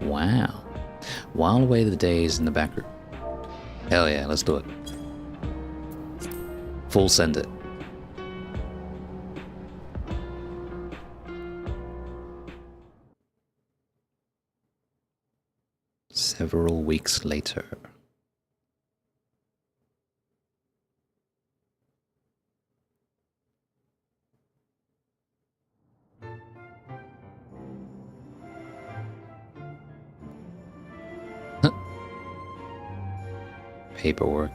Wow. While away the days in the back room. Hell yeah, let's do it. Full send it. Several weeks later. Paperwork.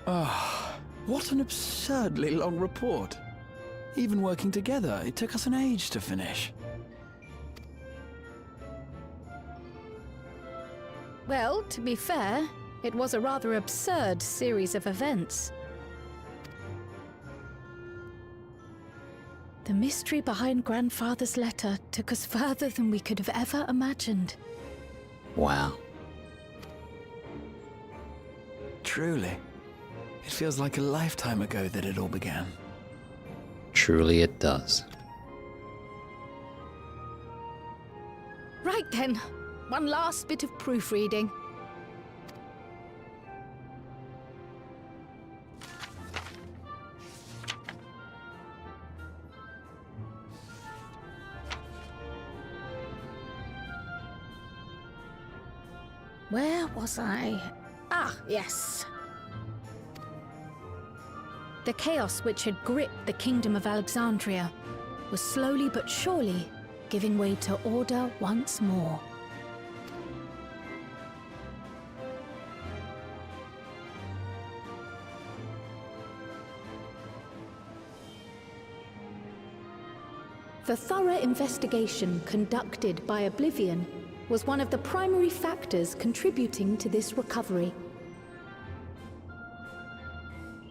Ah, what an absurdly long report. Even working together, it took us an age to finish. Well, to be fair, it was a rather absurd series of events. The mystery behind Grandfather's letter took us further than we could have ever imagined. Wow. Truly. It feels like a lifetime ago that it all began. Truly it does. Right then, one last bit of proofreading. Where was I? Ah, yes. The chaos which had gripped the Kingdom of Alexandria was slowly but surely giving way to order once more. The thorough investigation conducted by Oblivion was one of the primary factors contributing to this recovery.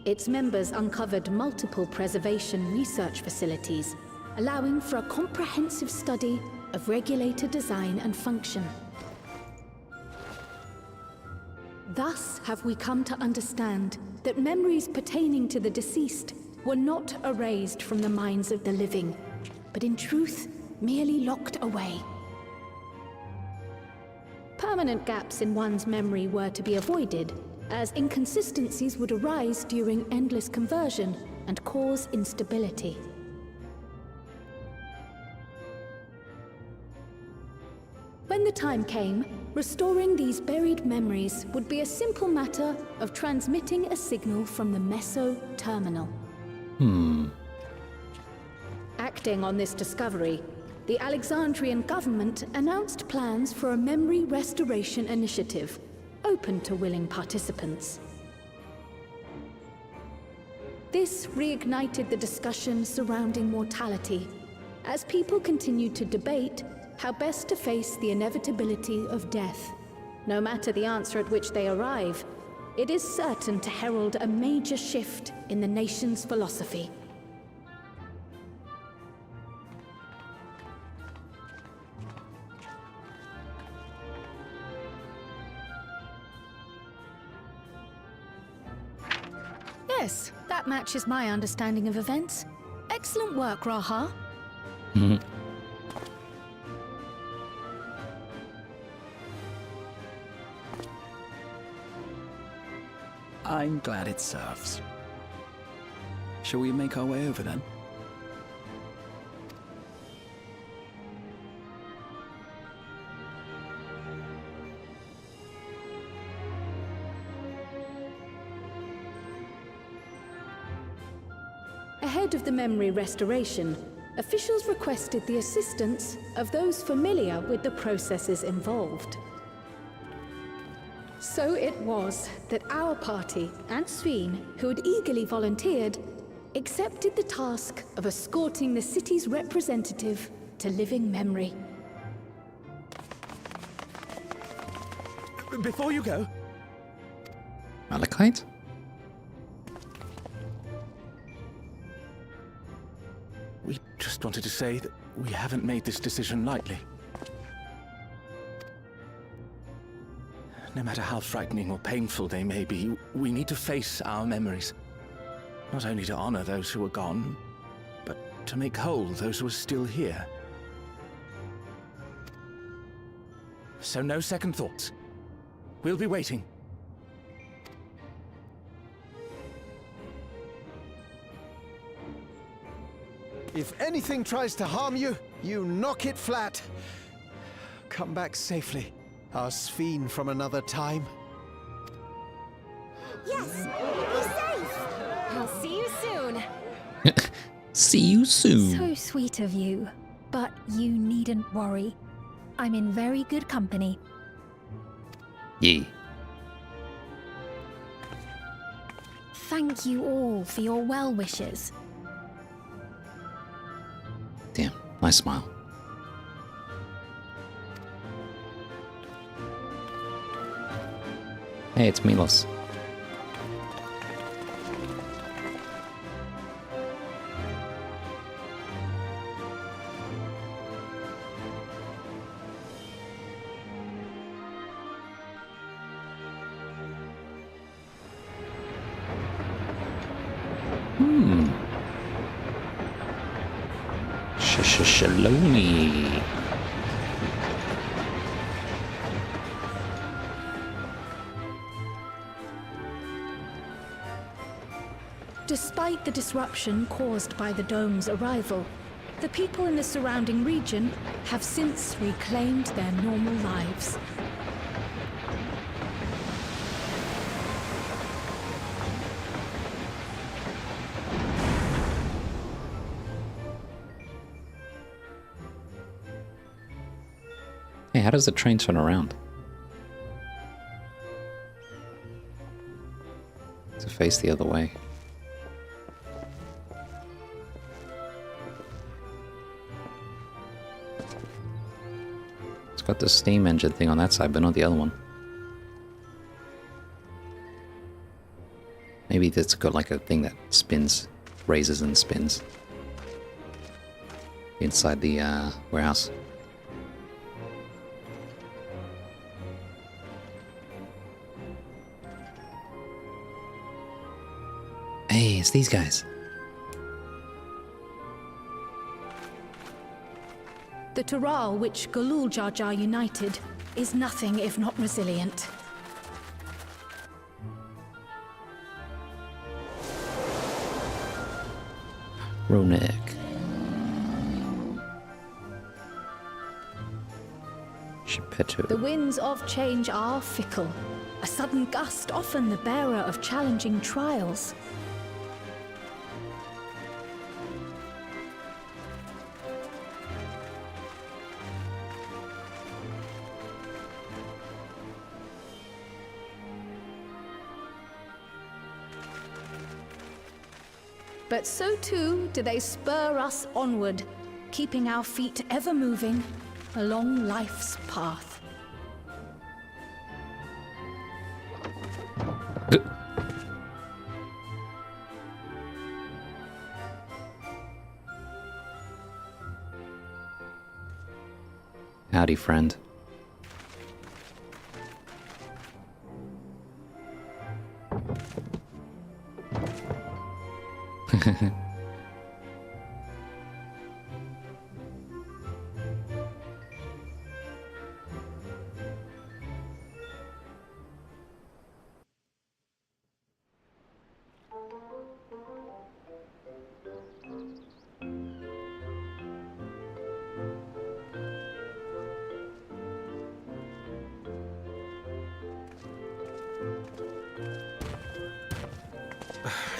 Its members uncovered multiple preservation research facilities, allowing for a comprehensive study of regulator design and function. Thus have we come to understand that memories pertaining to the deceased were not erased from the minds of the living, but in truth, merely locked away. Permanent gaps in one's memory were to be avoided, as inconsistencies would arise during endless conversion and cause instability. When the time came, restoring these buried memories would be a simple matter of transmitting a signal from the Meso terminal. Acting on this discovery, the Alexandrian government announced plans for a memory restoration initiative, open to willing participants. This reignited the discussion surrounding mortality, as people continued to debate how best to face the inevitability of death. No matter the answer at which they arrive, it is certain to herald a major shift in the nation's philosophy. Yes, that matches my understanding of events. Excellent work, Raha. I'm glad it serves. Shall we make our way over then? Ahead of the memory restoration, officials requested the assistance of those familiar with the processes involved. So it was that our party and Sveen, who had eagerly volunteered, accepted the task of escorting the city's representative to living memory. Before you go... Malachite? We just wanted to say that we haven't made this decision lightly. No matter how frightening or painful they may be, we need to face our memories. Not only to honor those who are gone, but to make whole those who are still here. So no second thoughts. We'll be waiting. If anything tries to harm you, you knock it flat. Come back safely, our Sveen from another time. Yes! Be safe! I'll see you soon. See you soon. So sweet of you, but you needn't worry. I'm in very good company. Yeah. Thank you all for your well wishes. Damn, nice smile. Hey, it's Milos. Shaloni. Despite the disruption caused by the dome's arrival, the people in the surrounding region have since reclaimed their normal lives. Hey, how does the train turn around? To face the other way. It's got the steam engine thing on that side, but not the other one. Maybe it's got like a thing that spins, raises and spins. Inside the warehouse. Hey, it's these guys. The Taral which Galul Jar Jar united is nothing if not resilient. Ronek. Shepetu. The winds of change are fickle. A sudden gust often the bearer of challenging trials. but so too do they spur us onward, keeping our feet ever moving along life's path. Howdy, friend.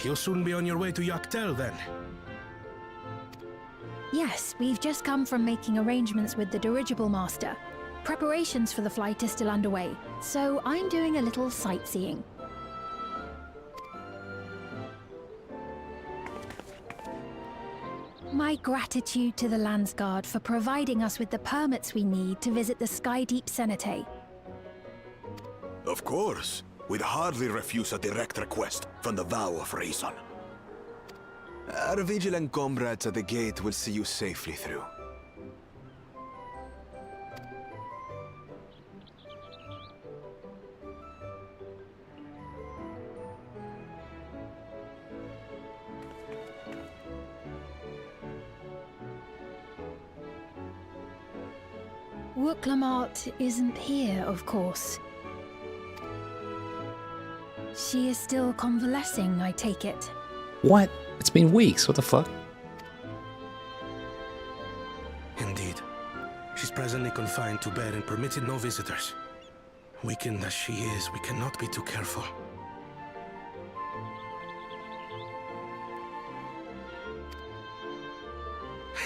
You'll soon be on your way to Yaktel, then. Yes, we've just come from making arrangements with the dirigible master. Preparations for the flight are still underway, so I'm doing a little sightseeing. My gratitude to the Landsguard for providing us with the permits we need to visit the Skydeep Cenotaph. Of course. We'd hardly refuse a direct request from the Vow of Reason. Our vigilant comrades at the gate will see you safely through. Wooklamart isn't here, of course. She is still convalescing, I take it. What? It's been weeks, what the fuck? Indeed. She's presently confined to bed and permitted no visitors. Weakened as she is, we cannot be too careful.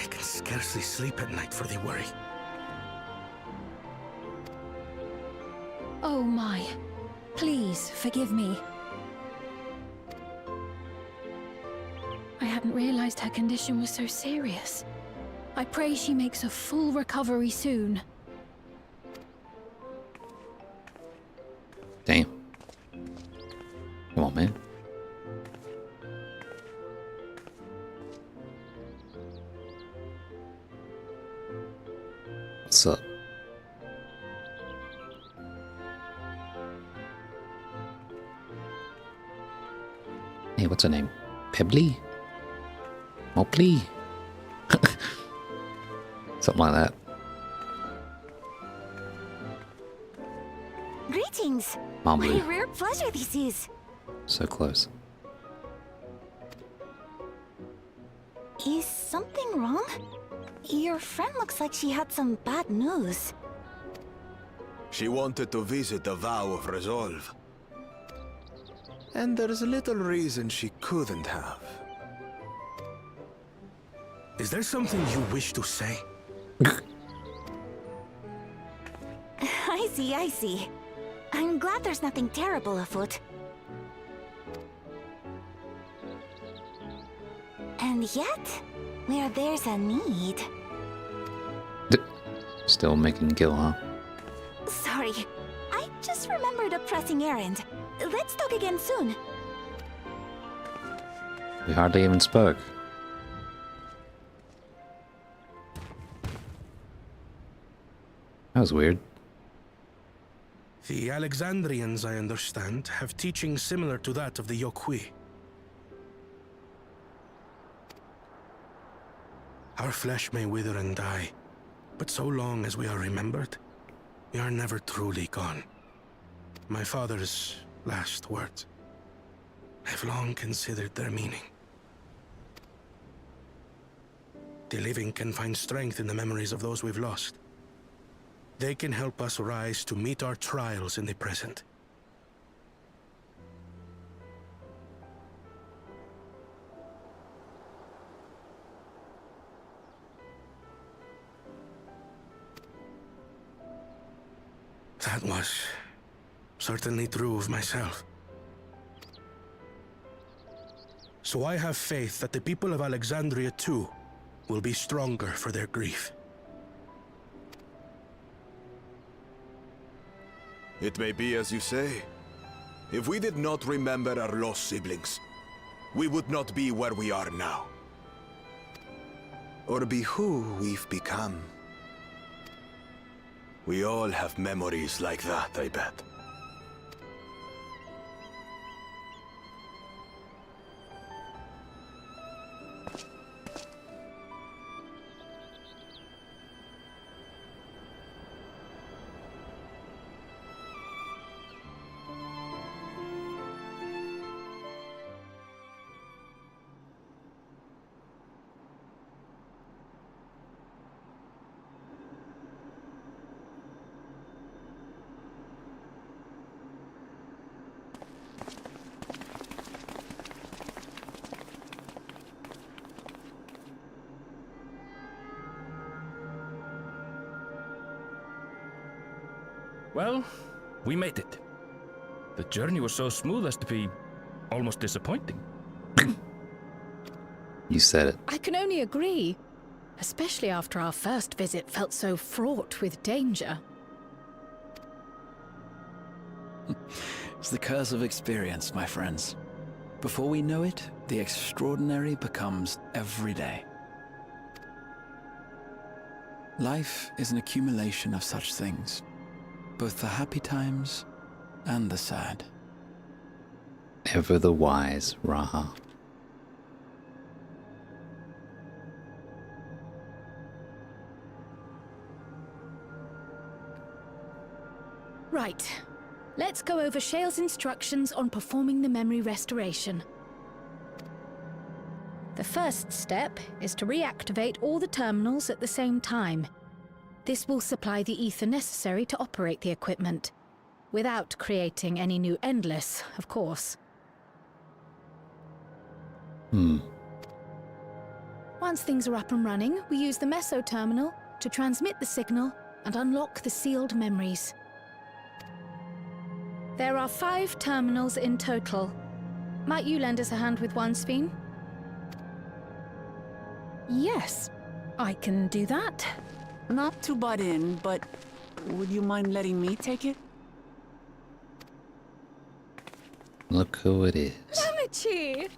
I can scarcely sleep at night for the worry. Oh my. Please, forgive me. I hadn't realized her condition was so serious. I pray she makes a full recovery soon. Damn. Come on, man. What's up? Hey, what's her name? Pebbly? Mopley? Something like that. Greetings! Mumbly. What a rare pleasure this is. So close. Is something wrong? Your friend looks like she had some bad news. She wanted to visit the Vow of Resolve. And there's little reason she couldn't have. Is there something you wish to say? I see. I'm glad there's nothing terrible afoot. And yet, where there's a need... Still making Gil, huh? Sorry, I just remembered a pressing errand. Let's talk again soon. We hardly even spoke. That was weird. The Alexandrians, I understand, have teachings similar to that of the Yokui. Our flesh may wither and die, but so long as we are remembered, we are never truly gone. My father's last words. I've long considered their meaning. The living can find strength in the memories of those we've lost. They can help us rise to meet our trials in the present. That was certainly true of myself. So I have faith that the people of Alexandria too will be stronger for their grief. It may be as you say. If we did not remember our lost siblings, we would not be where we are now. Or be who we've become. We all have memories like that, I bet. Well, we made it. The journey was so smooth as to be almost disappointing. You said it. I can only agree. Especially after our first visit felt so fraught with danger. It's the curse of experience, my friends. Before we know it, the extraordinary becomes everyday. Life is an accumulation of such things. Both the happy times and the sad. Ever the wise, Raha. Right. Let's go over Shale's instructions on performing the memory restoration. The first step is to reactivate all the terminals at the same time. This will supply the ether necessary to operate the equipment, without creating any new Endless, of course. Once things are up and running, we use the Meso terminal to transmit the signal and unlock the sealed memories. There are 5 terminals in total. Might you lend us a hand with one, Sveen? Yes, I can do that. Not to butt in, but would you mind letting me take it? Look who it is. Namichi!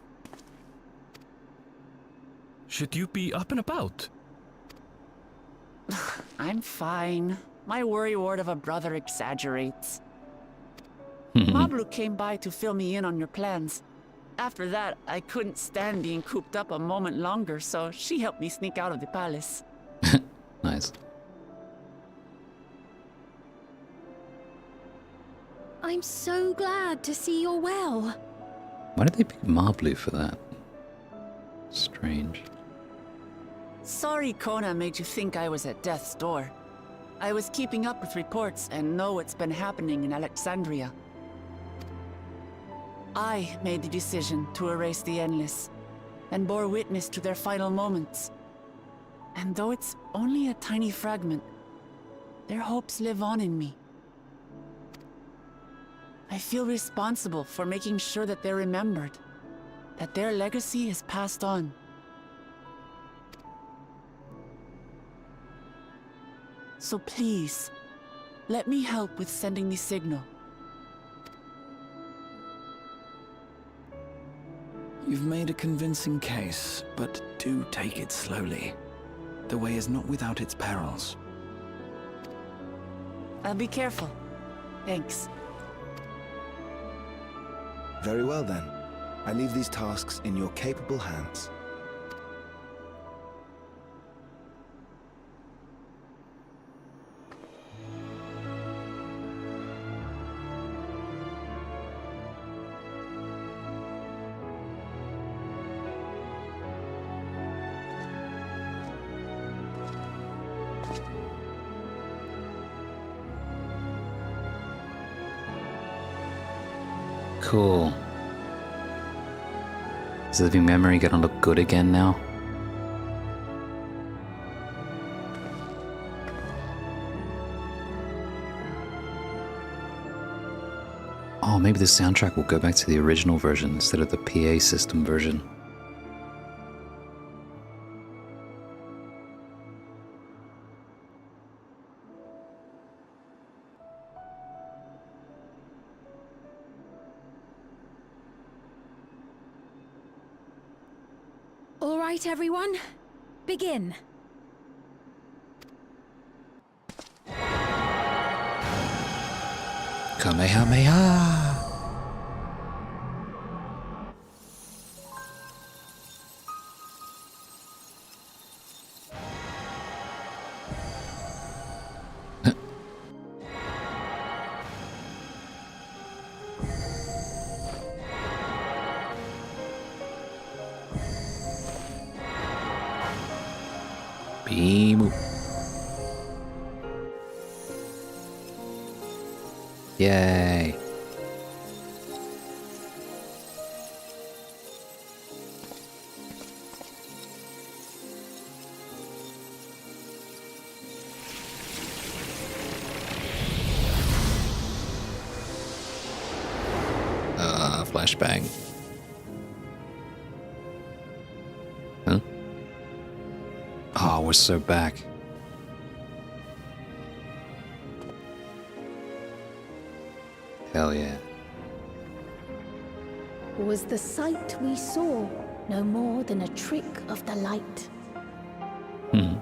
Should you be up and about? I'm fine. My worrywart of a brother exaggerates. Mablu came by to fill me in on your plans. After that, I couldn't stand being cooped up a moment longer, so she helped me sneak out of the palace. Nice. I'm so glad to see you're well. Why did they pick Mablu for that? Strange. Sorry Kona made you think I was at death's door. I was keeping up with reports and know what's been happening in Alexandria. I made the decision to erase the Endless, and bore witness to their final moments. And though it's only a tiny fragment, their hopes live on in me. I feel responsible for making sure that they're remembered, that their legacy is passed on. So please, let me help with sending the signal. You've made a convincing case, but do take it slowly. The way is not without its perils. I'll be careful. Thanks. Very well then. I leave these tasks in your capable hands. Cool. Is the living memory gonna look good again now? Oh, maybe the soundtrack will go back to the original version instead of the PA system version. right, everyone? Begin. Kamehameha! Beam. Yay. Flashbang. Huh? Oh, we're so back. Hell yeah. Was the sight we saw no more than a trick of the light? Hmm.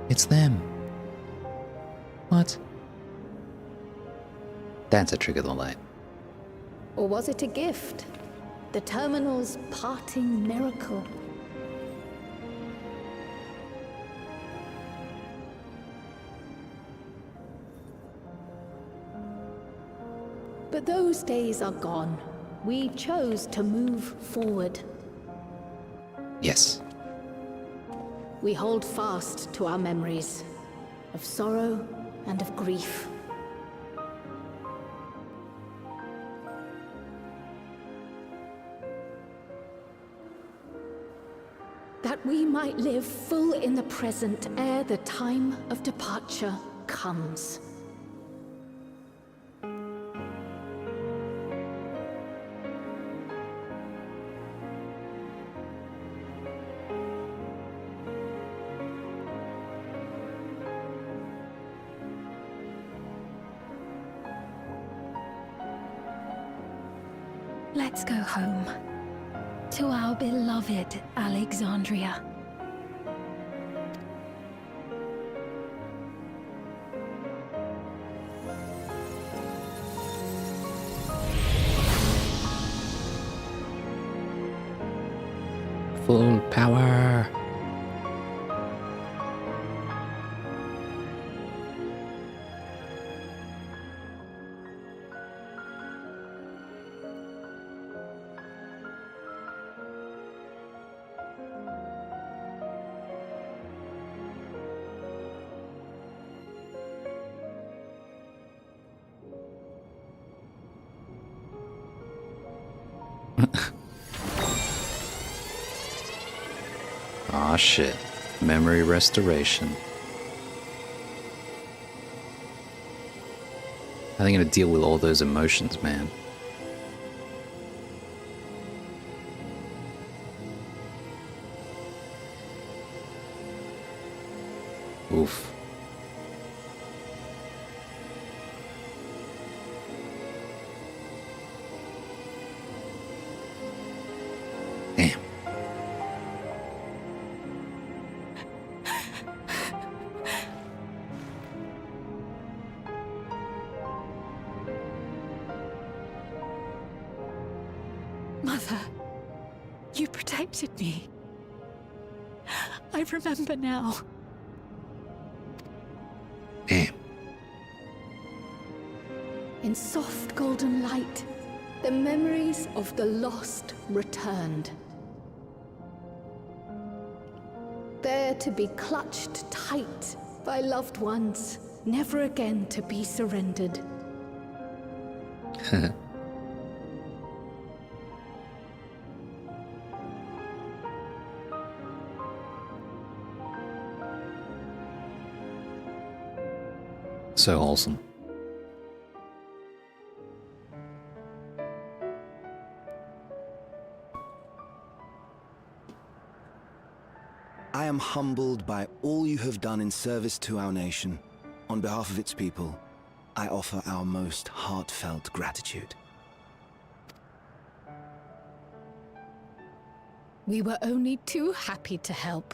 It's them. What? That's a trick of the light. Or was it a gift? The terminal's parting miracle? But those days are gone. We chose to move forward. Yes. We hold fast to our memories of sorrow and of grief. That we might live full in the present ere the time of departure comes. Let's go home. To our beloved Alexandria. Full power. Aw, shit. Memory restoration. How are they gonna deal with all those emotions, man? Oof. Damn. Mother, you protected me. I remember now. Damn. In soft golden light, the memories of the lost returned. There to be clutched tight by loved ones, never again to be surrendered. So wholesome. I am humbled by all you have done in service to our nation. On behalf of its people, I offer our most heartfelt gratitude. We were only too happy to help.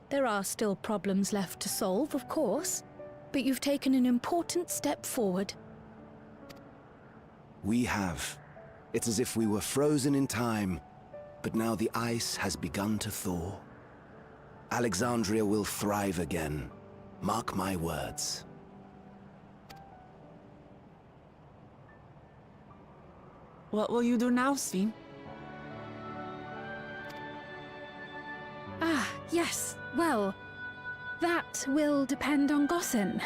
There are still problems left to solve, of course, but you've taken an important step forward. We have. It's as if we were frozen in time, but now the ice has begun to thaw. Alexandria will thrive again. Mark my words. What will you do now, Sven? Ah, yes. Well, that will depend on Gossen.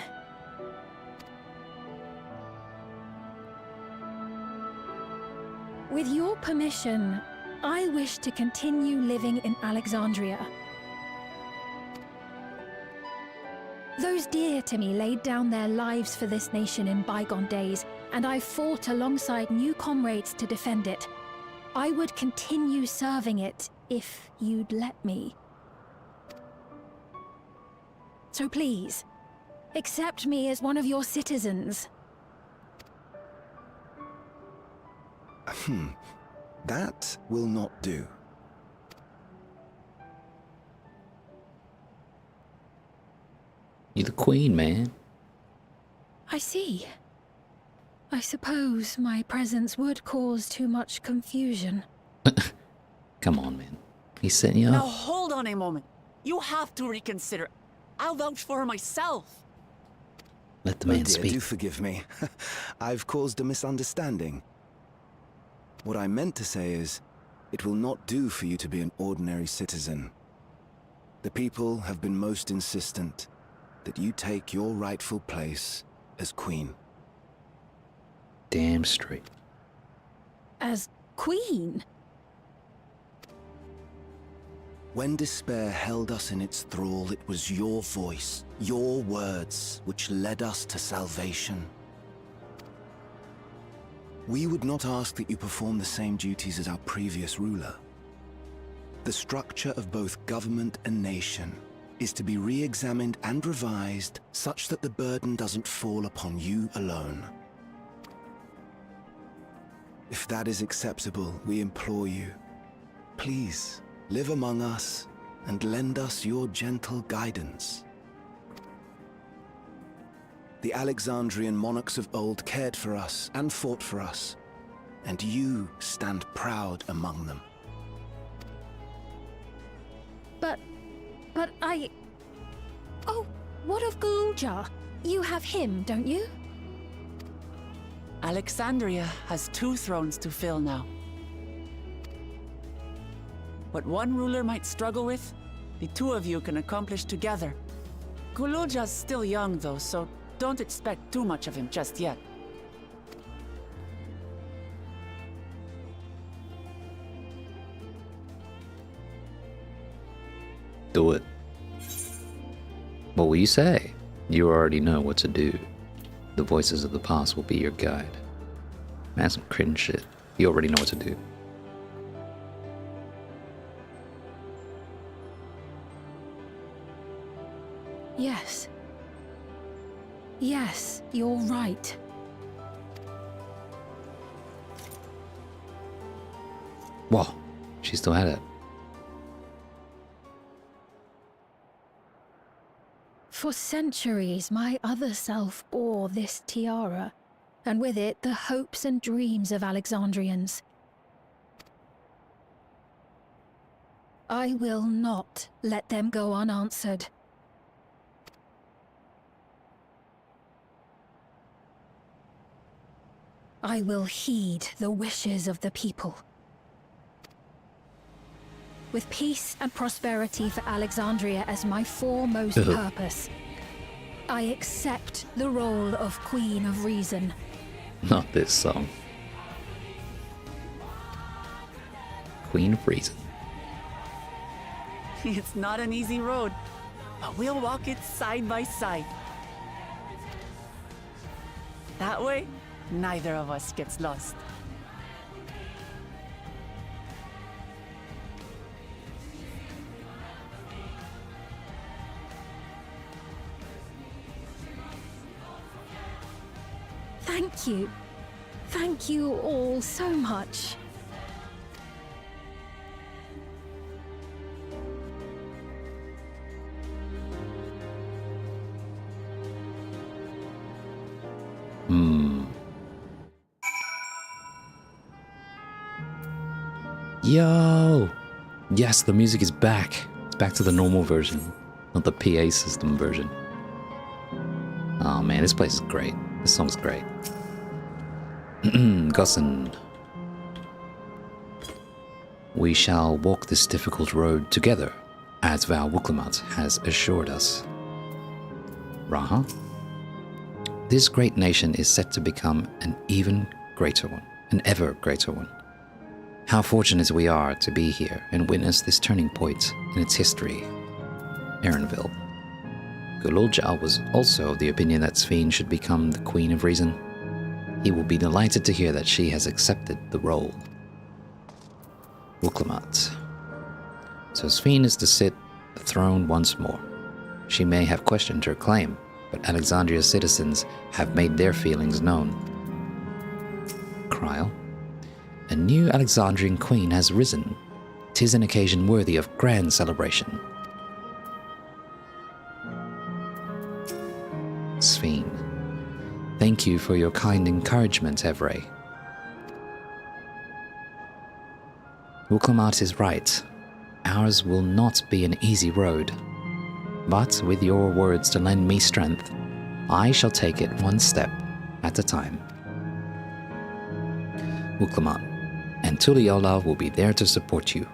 With your permission, I wish to continue living in Alexandria. Those dear to me laid down their lives for this nation in bygone days, and I fought alongside new comrades to defend it. I would continue serving it if you'd let me. So please, accept me as one of your citizens. That will not do. You're the queen, man. I see. I suppose my presence would cause too much confusion. Come on, man. He's setting you Now up. hold on a moment. You have to reconsider. I'll vouch for her myself. Let the man Oh dear, speak. do forgive me. I've caused a misunderstanding. What I meant to say is, it will not do for you to be an ordinary citizen. The people have been most insistent that you take your rightful place as queen. Damn straight. As queen? When despair held us in its thrall, it was your voice, your words, which led us to salvation. We would not ask that you perform the same duties as our previous ruler. The structure of both government and nation is to be re-examined and revised such that the burden doesn't fall upon you alone. If that is acceptable, we implore you, please live among us and lend us your gentle guidance. The Alexandrian monarchs of old cared for us and fought for us, and you stand proud among them. But I... Oh, what of Galuja? You have him, don't you? Alexandria has 2 thrones to fill now. What one ruler might struggle with, the 2 of you can accomplish together. Galuja's still young though, so don't expect too much of him just yet. Do it. What will you say? You already know what to do. The voices of the past will be your guide. Man, some cringe shit. You already know what to do. Yes. Yes, you're right. Whoa, she still had it. For centuries, my other self bore this tiara, and with it the hopes and dreams of Alexandrians. I will not let them go unanswered. I will heed the wishes of the people. With peace and prosperity for Alexandria as my foremost purpose, I accept the role of Queen of Reason. Not this song. Queen of Reason. It's not an easy road, but we'll walk it side by side. That way, neither of us gets lost. Thank you. Thank you all so much. Yo! Yes, the music is back. It's back to the normal version, not the PA system version. Oh man, this place is great. This song's great. Gossen. We shall walk this difficult road together, as Val Wuklamat has assured us. Raha? This great nation is set to become an even greater one, an ever greater one. How fortunate we are to be here and witness this turning point in its history. Erenville. Gululja was also of the opinion that Sphene should become the Queen of Reason. He will be delighted to hear that she has accepted the role. Wuklamat. So Sphene is to sit the throne once more. She may have questioned her claim, but Alexandria's citizens have made their feelings known. Kryl. A new Alexandrian queen has risen. 'Tis an occasion worthy of grand celebration. Sphene. Thank you for your kind encouragement, Evray. Wuklamat is right. Ours will not be an easy road. But with your words to lend me strength, I shall take it one step at a time. Wuklamat. And Tuliyola will be there to support you.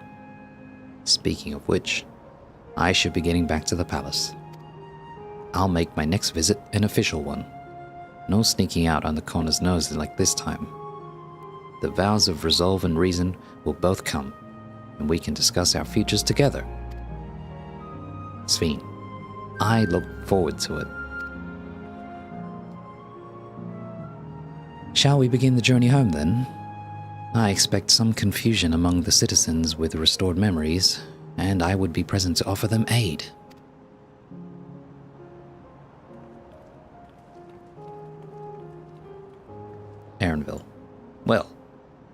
Speaking of which, I should be getting back to the palace. I'll make my next visit an official one. No sneaking out on the corner's nose like this time. The vows of resolve and reason will both come, and we can discuss our futures together. Sphene, I look forward to it. Shall we begin the journey home then? I expect some confusion among the citizens with restored memories, and I would be present to offer them aid. Erenville. Well,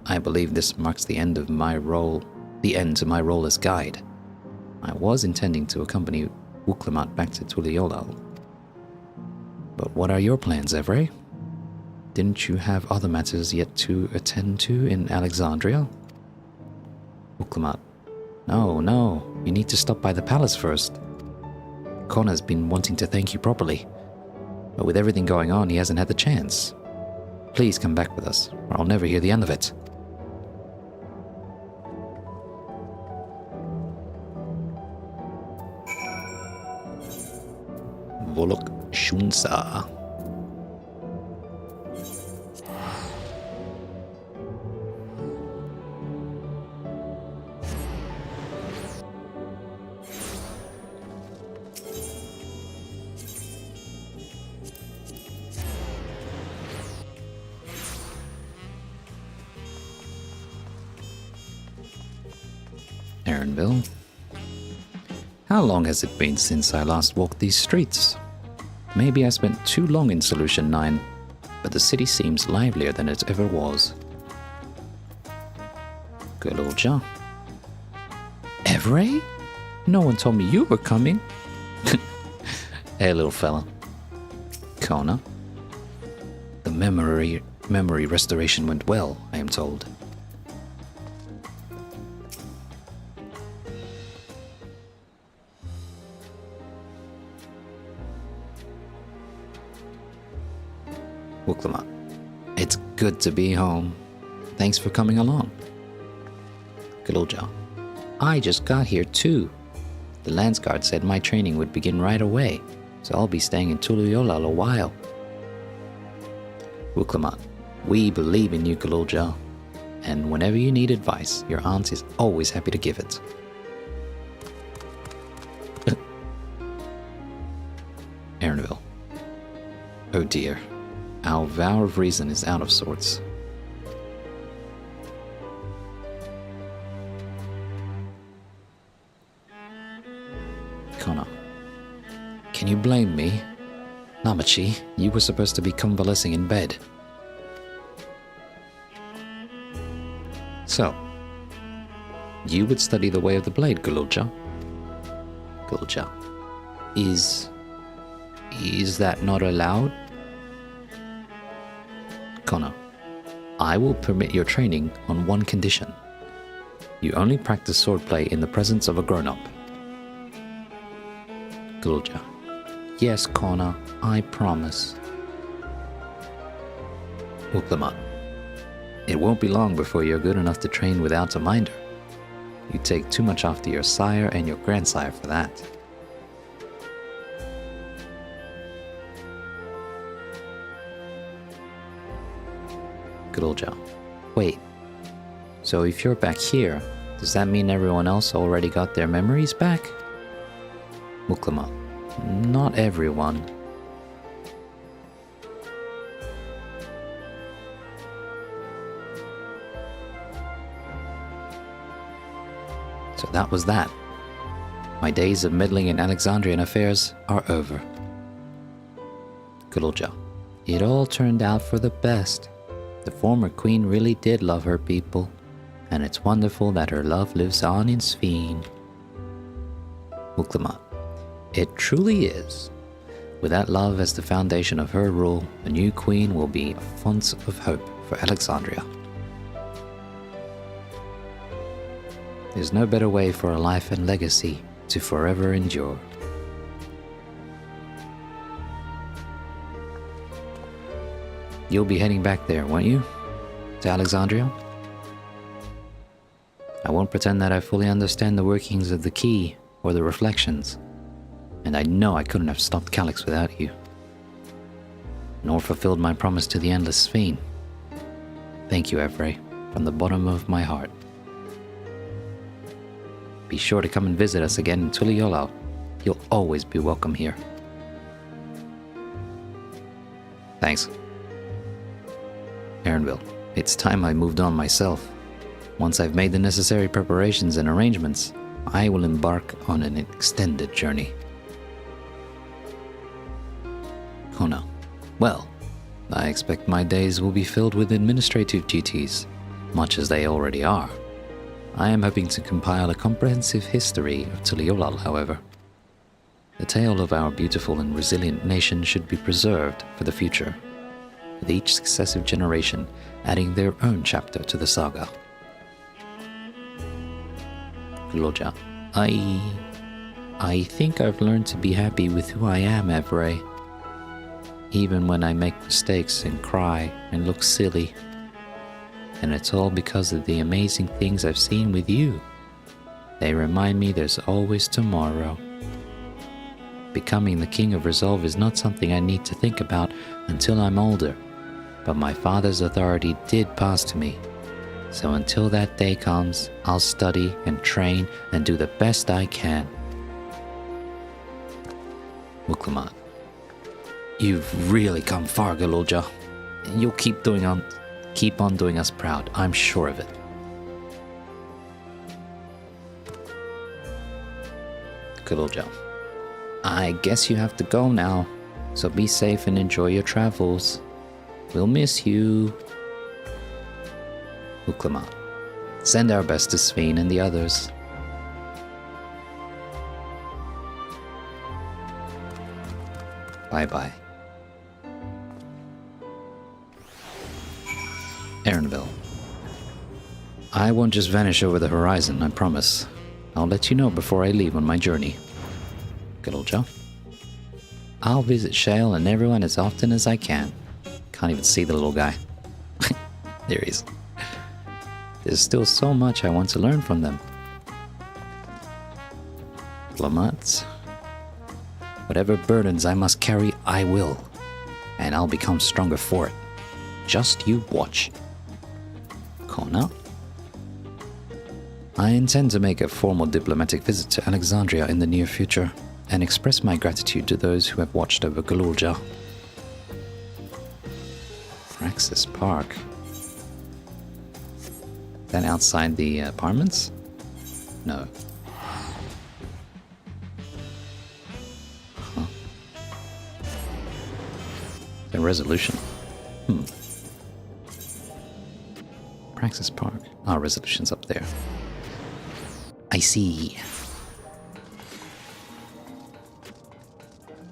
I believe this marks the end to my role as guide. I was intending to accompany Wuklamat back to Tuliyola. But what are your plans, Evray? Didn't you have other matters yet to attend to in Alexandria? Wuklamat. No, you need to stop by the palace first. Connor's been wanting to thank you properly, but with everything going on, he hasn't had the chance. Please come back with us, or I'll never hear the end of it. Volok Shunsa. Erenville. How long has it been since I last walked these streets? Maybe I spent too long in Solution 9, but the city seems livelier than it ever was. Gululja. Evray? No one told me you were coming. Hey, little fella. Kona. The memory restoration went well, I am told. Wuklamat. It's good to be home. Thanks for coming along. Gululja. I just got here too. The Landsguard said my training would begin right away, so I'll be staying in Tuliyola a while. Wuklamat. We believe in you, Gululja, and whenever you need advice, your aunt is always happy to give it. Erenville. Oh dear. Our vow of reason is out of sorts. Connor. Can you blame me? Namachi, you were supposed to be convalescing in bed. So, you would study the way of the blade, Gululja. Gululja. Is that not allowed? Connor, I will permit your training on one condition. You only practice swordplay in the presence of a grown-up. Gululja. Yes, Connor, I promise. Uklamat. It won't be long before you're good enough to train without a minder. You take too much after your sire and your grandsire for that. Gululja. Wait. So if you're back here, does that mean everyone else already got their memories back? Muklama. Not everyone. So that was that. My days of meddling in Alexandrian affairs are over. Gululja. It all turned out for the best. The former queen really did love her people, and it's wonderful that her love lives on in Sphene. Muklamat. It truly is. With that love as the foundation of her rule, the new queen will be a font of hope for Alexandria. There's no better way for a life and legacy to forever endure. You'll be heading back there, won't you? To Alexandria? I won't pretend that I fully understand the workings of the key or the reflections. And I know I couldn't have stopped Calyx without you. Nor fulfilled my promise to the Endless Sphene. Thank you, Evray, from the bottom of my heart. Be sure to come and visit us again in Tuliyollal. You'll always be welcome here. Thanks. Aaronville, it's time I moved on myself. Once I've made the necessary preparations and arrangements, I will embark on an extended journey. Oh no. Well, I expect my days will be filled with administrative duties, much as they already are. I am hoping to compile a comprehensive history of Tuliyollal, however. The tale of our beautiful and resilient nation should be preserved for the future, with each successive generation adding their own chapter to the saga. Gululja. I think I've learned to be happy with who I am, Evray. Even when I make mistakes and cry and look silly. And it's all because of the amazing things I've seen with you. They remind me there's always tomorrow. Becoming the King of Resolve is not something I need to think about until I'm older, but my father's authority did pass to me. So until that day comes, I'll study and train and do the best I can. Muklamat. You've really come far, Gululja. And you'll keep on doing us proud, I'm sure of it. Gululja. I guess you have to go now, so be safe and enjoy your travels. We'll miss you. Uklamat. Send our best to Sphene and the others. Bye-bye. Aaronville. I won't just vanish over the horizon, I promise. I'll let you know before I leave on my journey. Gululja. I'll visit Shale and everyone as often as I can. Can't even see the little guy. There he is. There's still so much I want to learn from them. Lamats. Whatever burdens I must carry, I will. And I'll become stronger for it. Just you watch. Kona. I intend to make a formal diplomatic visit to Alexandria in the near future and express my gratitude to those who have watched over Gululja. Praxis Park. That outside the apartments? No. Huh. The resolution. Praxis Park. Our resolution's up there. I see.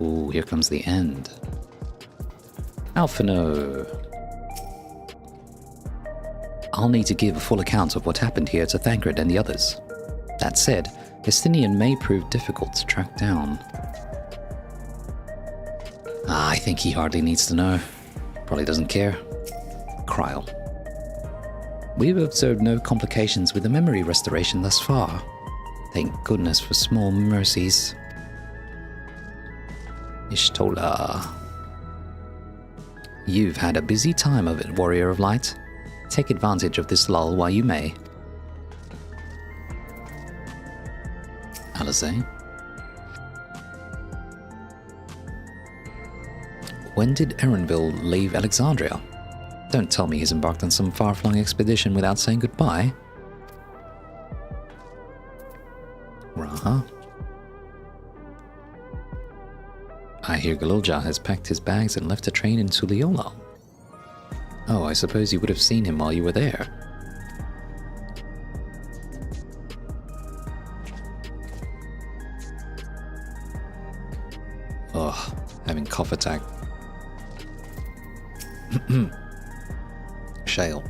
Ooh, here comes the end. Alphino. I'll need to give a full account of what happened here to Thancred and the others. That said, Estinian may prove difficult to track down. I think he hardly needs to know. Probably doesn't care. Kryl. We've observed no complications with the memory restoration thus far. Thank goodness for small mercies. Ishtola. You've had a busy time of it, Warrior of Light. Take advantage of this lull while you may. Alizé. When did Erenville leave Alexandria? Don't tell me he's embarked on some far-flung expedition without saying goodbye. Raha. I hear Galulja has packed his bags and left to train in Tuliyollal. Oh, I suppose you would have seen him while you were there. Ugh, having cough attack. Shale.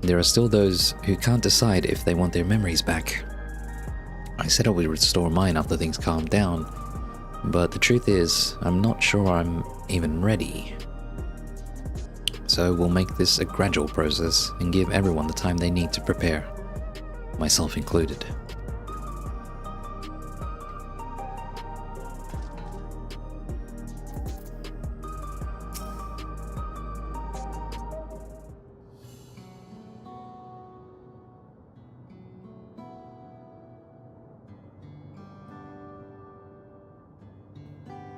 There are still those who can't decide if they want their memories back. I said I would restore mine after things calmed down, but the truth is, I'm not sure I'm even ready. So we'll make this a gradual process and give everyone the time they need to prepare, myself included.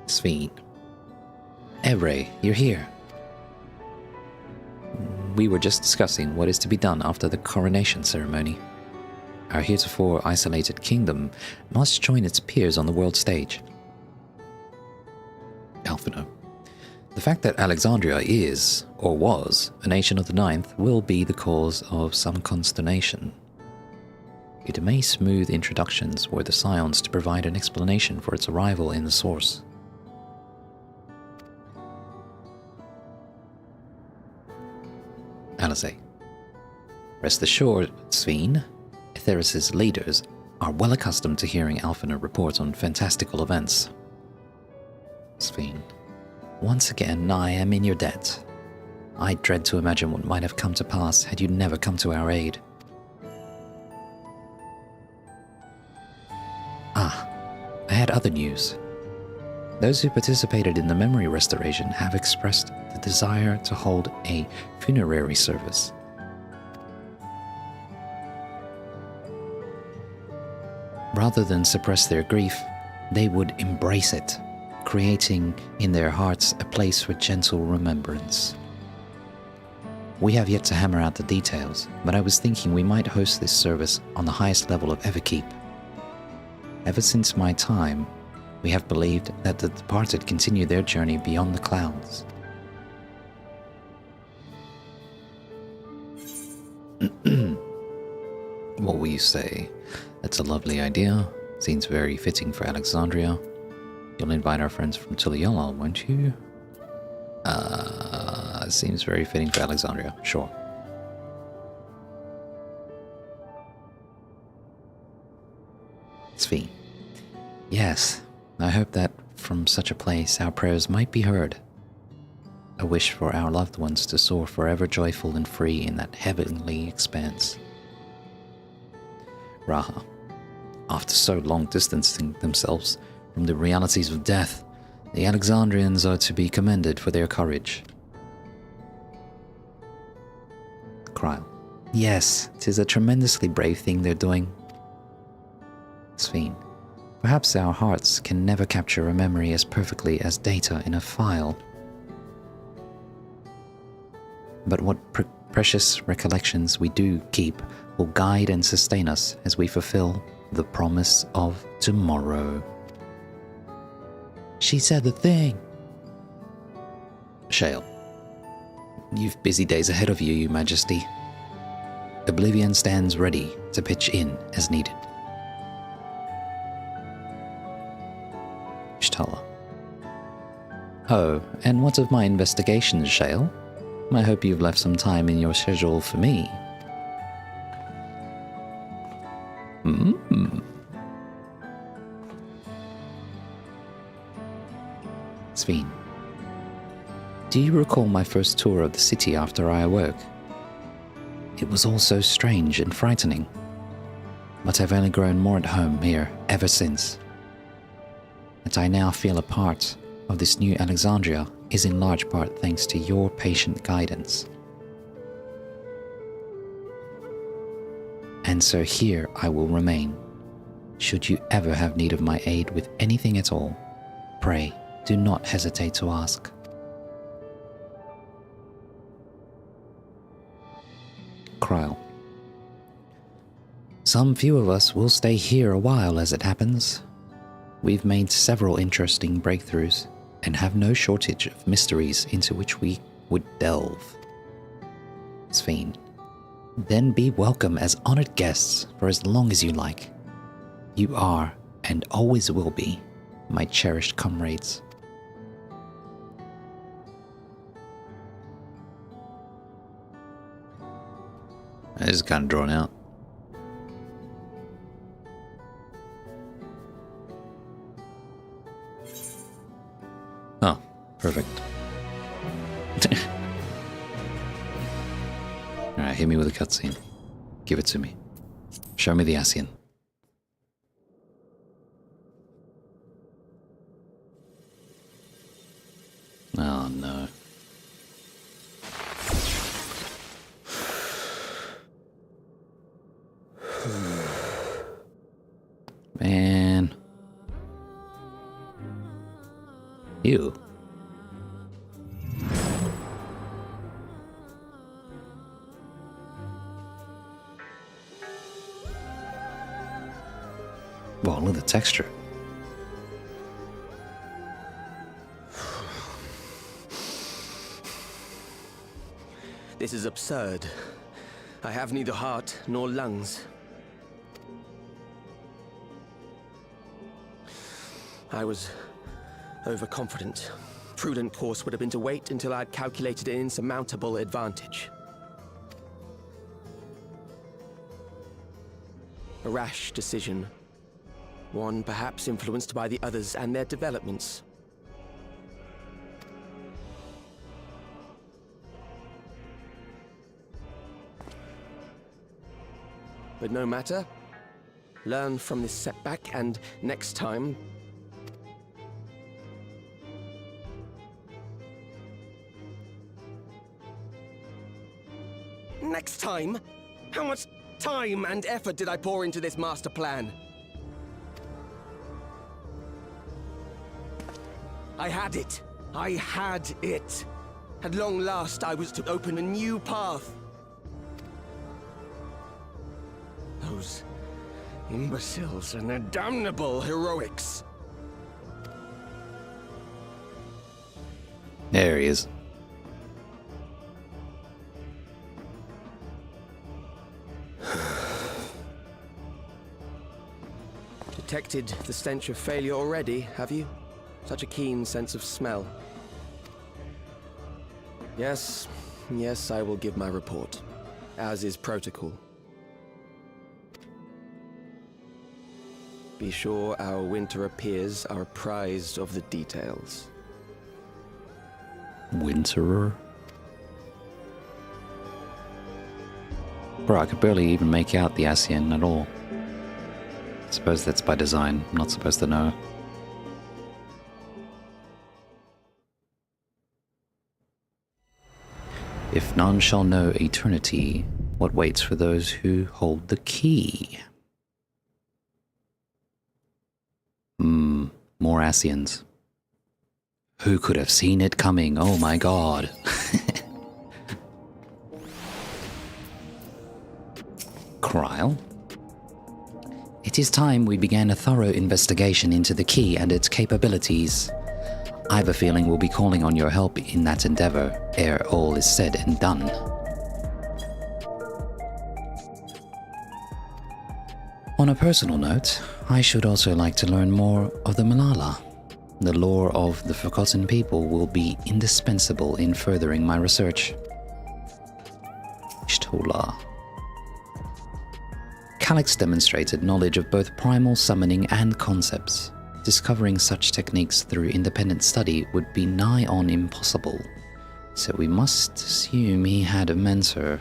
Sphene. Evre, you're here. We were just discussing what is to be done after the coronation ceremony. Our heretofore isolated kingdom must join its peers on the world stage. Alphino. The fact that Alexandria is, or was, a nation of the Ninth will be the cause of some consternation. It may smooth introductions were the Scions to provide an explanation for its arrival in the source. Alizé. Rest assured, Sphene, Etheris' leaders are well accustomed to hearing Alphino report on fantastical events. Sphene. Once again, I am in your debt. I dread to imagine what might have come to pass had you never come to our aid. Ah, I had other news. Those who participated in the memory restoration have expressed the desire to hold a funerary service. Rather than suppress their grief, they would embrace it, creating in their hearts a place for gentle remembrance. We have yet to hammer out the details, but I was thinking we might host this service on the highest level of Everkeep. Ever since my time, we have believed that the departed continue their journey beyond the clouds. What will you say? That's a lovely idea. Seems very fitting for Alexandria. You'll invite our friends from Tuliyollal, won't you? Seems very fitting for Alexandria. Sure. Sphene. Yes, I hope that from such a place our prayers might be heard. A wish for our loved ones to soar forever joyful and free in that heavenly expanse. Raha. After so long distancing themselves from the realities of death, the Alexandrians are to be commended for their courage. Kryl. Yes, 'tis a tremendously brave thing they're doing. Sphene. Perhaps our hearts can never capture a memory as perfectly as data in a file. But what precious recollections we do keep will guide and sustain us as we fulfill the promise of tomorrow. She said the thing. Shale. You've busy days ahead of you, Your Majesty. Oblivion stands ready to pitch in as needed. Shtala. Oh, and what of my investigations, Shale? I hope you've left some time in your schedule for me. Sveen. Do you recall my first tour of the city after I awoke? It was all so strange and frightening. But I've only grown more at home here ever since. That I now feel a part of this new Alexandria is in large part thanks to your patient guidance. And so here I will remain. Should you ever have need of my aid with anything at all, pray do not hesitate to ask. Kryl. Some few of us will stay here a while as it happens. We've made several interesting breakthroughs and have no shortage of mysteries into which we would delve. Sveen. Then be welcome as honored guests for as long as you like. You are, and always will be, my cherished comrades. That is kind of drawn out. Oh, perfect. Alright, hit me with a cutscene. Give it to me. Show me the ASEAN. Oh no. Man. Ew. Wow, look at the texture. This is absurd. I have neither heart nor lungs. I was overconfident. Prudent course would have been to wait until I'd calculated an insurmountable advantage. A rash decision. One perhaps influenced by the others and their developments. But no matter. Learn from this setback, and next time... Next time? How much time and effort did I pour into this master plan? I had it. I had it. At long last, I was to open a new path. Those imbeciles and their damnable heroics. There he is. Detected the stench of failure already, have you? Such a keen sense of smell. Yes, I will give my report, as is protocol. Be sure our winter peers are apprised of the details. Winterer? Bro, I could barely even make out the ASEAN at all. I suppose that's by design. I'm not supposed to know. If none shall know eternity, what waits for those who hold the key? More ASEANs. Who could have seen it coming? Oh my god. Kryl? It is time we began a thorough investigation into the key and its capabilities. I have a feeling we'll be calling on your help in that endeavor, ere all is said and done. On a personal note, I should also like to learn more of the Malala. The lore of the forgotten people will be indispensable in furthering my research. Shtola. Calyx demonstrated knowledge of both primal summoning and concepts. Discovering such techniques through independent study would be nigh on impossible, so we must assume he had a mentor.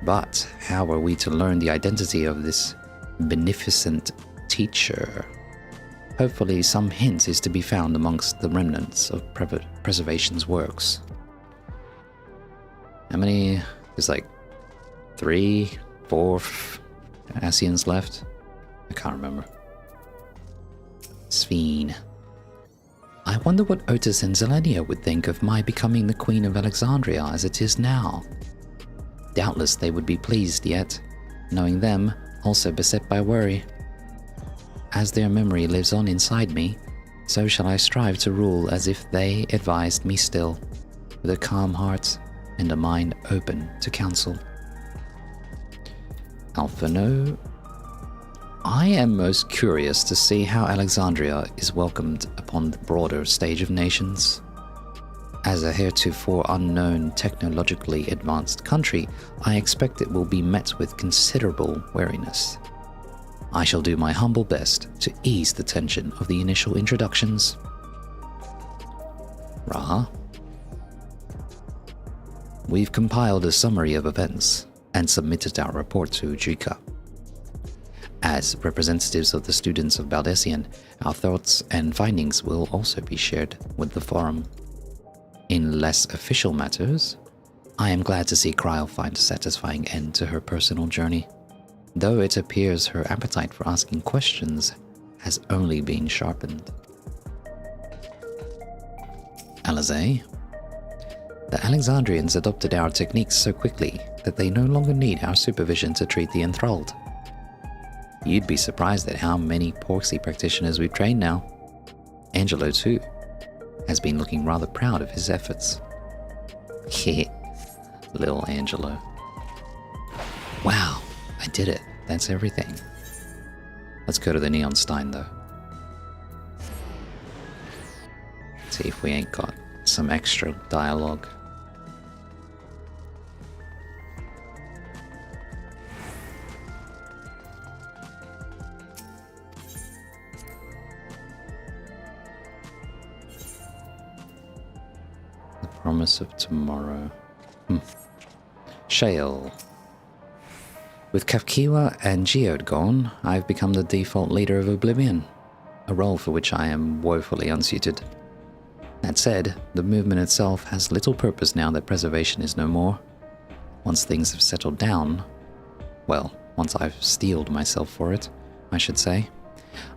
But how are we to learn the identity of this beneficent teacher? Hopefully some hint is to be found amongst the remnants of Preservation's works. How many? There's like 3, 4 Asians left? I can't remember. Sveen. I wonder what Otis and Zelenia would think of my becoming the Queen of Alexandria as it is now. Doubtless they would be pleased, yet, knowing them, also beset by worry. As their memory lives on inside me, so shall I strive to rule as if they advised me still, with a calm heart and a mind open to counsel. Alphano. I am most curious to see how Alexandria is welcomed upon the broader stage of nations. As a heretofore unknown, technologically advanced country, I expect it will be met with considerable wariness. I shall do my humble best to ease the tension of the initial introductions. Raha. We've compiled a summary of events and submitted our report to Ujika. As representatives of the students of Baldessian, our thoughts and findings will also be shared with the forum. In less official matters, I am glad to see Kryl find a satisfying end to her personal journey, though it appears her appetite for asking questions has only been sharpened. Alizé. The Alexandrians adopted our techniques so quickly that they no longer need our supervision to treat the enthralled. You'd be surprised at how many Porxy practitioners we've trained now. Angelo, too, has been looking rather proud of his efforts. Heh, little Angelo. Wow, I did it. That's everything. Let's go to the Neon Stein, though. See if we ain't got some extra dialogue. Promise of tomorrow. Shale. With Kafkiwa and Geode gone, I've become the default leader of Oblivion, a role for which I am woefully unsuited. That said, the movement itself has little purpose now that Preservation is no more. Once things have settled down, well, once I've steeled myself for it, I should say,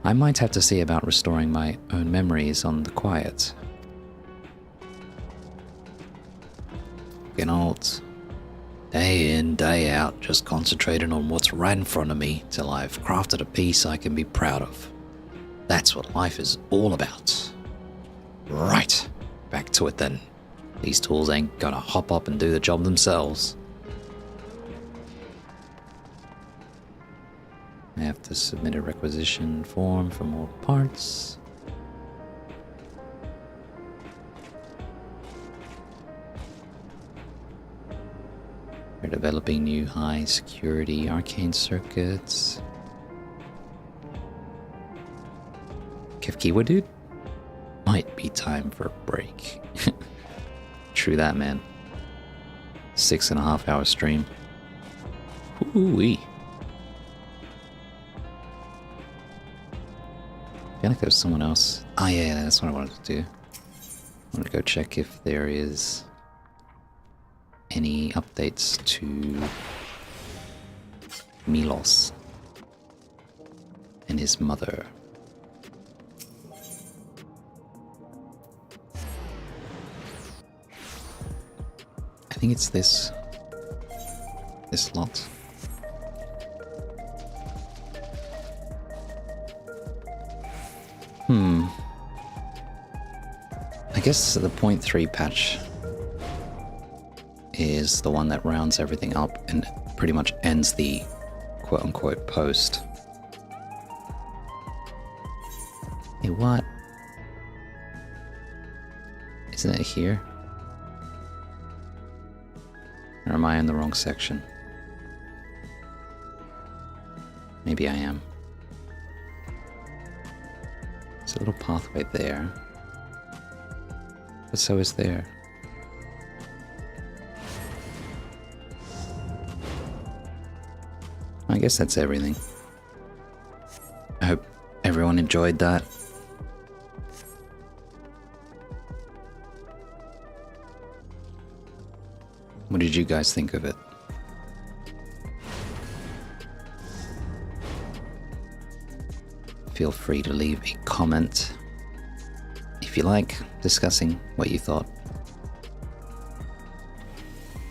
I might have to see about restoring my own memories on the quiet. Out, day in, day out, just concentrating on what's right in front of me till I've crafted a piece I can be proud of. That's what life is all about. Right, back to it then. These tools ain't gonna hop up and do the job themselves. I have to submit a requisition form for more parts. We're developing new high-security arcane circuits. Kefkiwa, dude? Might be time for a break. True that, man. 6.5 hour stream. Ooh-wee. I feel like there's someone else. Ah, yeah, that's what I wanted to do. I want to go check if there is any updates to Milos and his mother. I think it's this lot. I guess the 0.3 patch is the one that rounds everything up and pretty much ends the quote-unquote post. Hey, what? Isn't it here? Or am I in the wrong section? Maybe I am. There's a little pathway there. But so is there. I guess that's everything. I hope everyone enjoyed that. What did you guys think of it? Feel free to leave a comment if you like, discussing what you thought.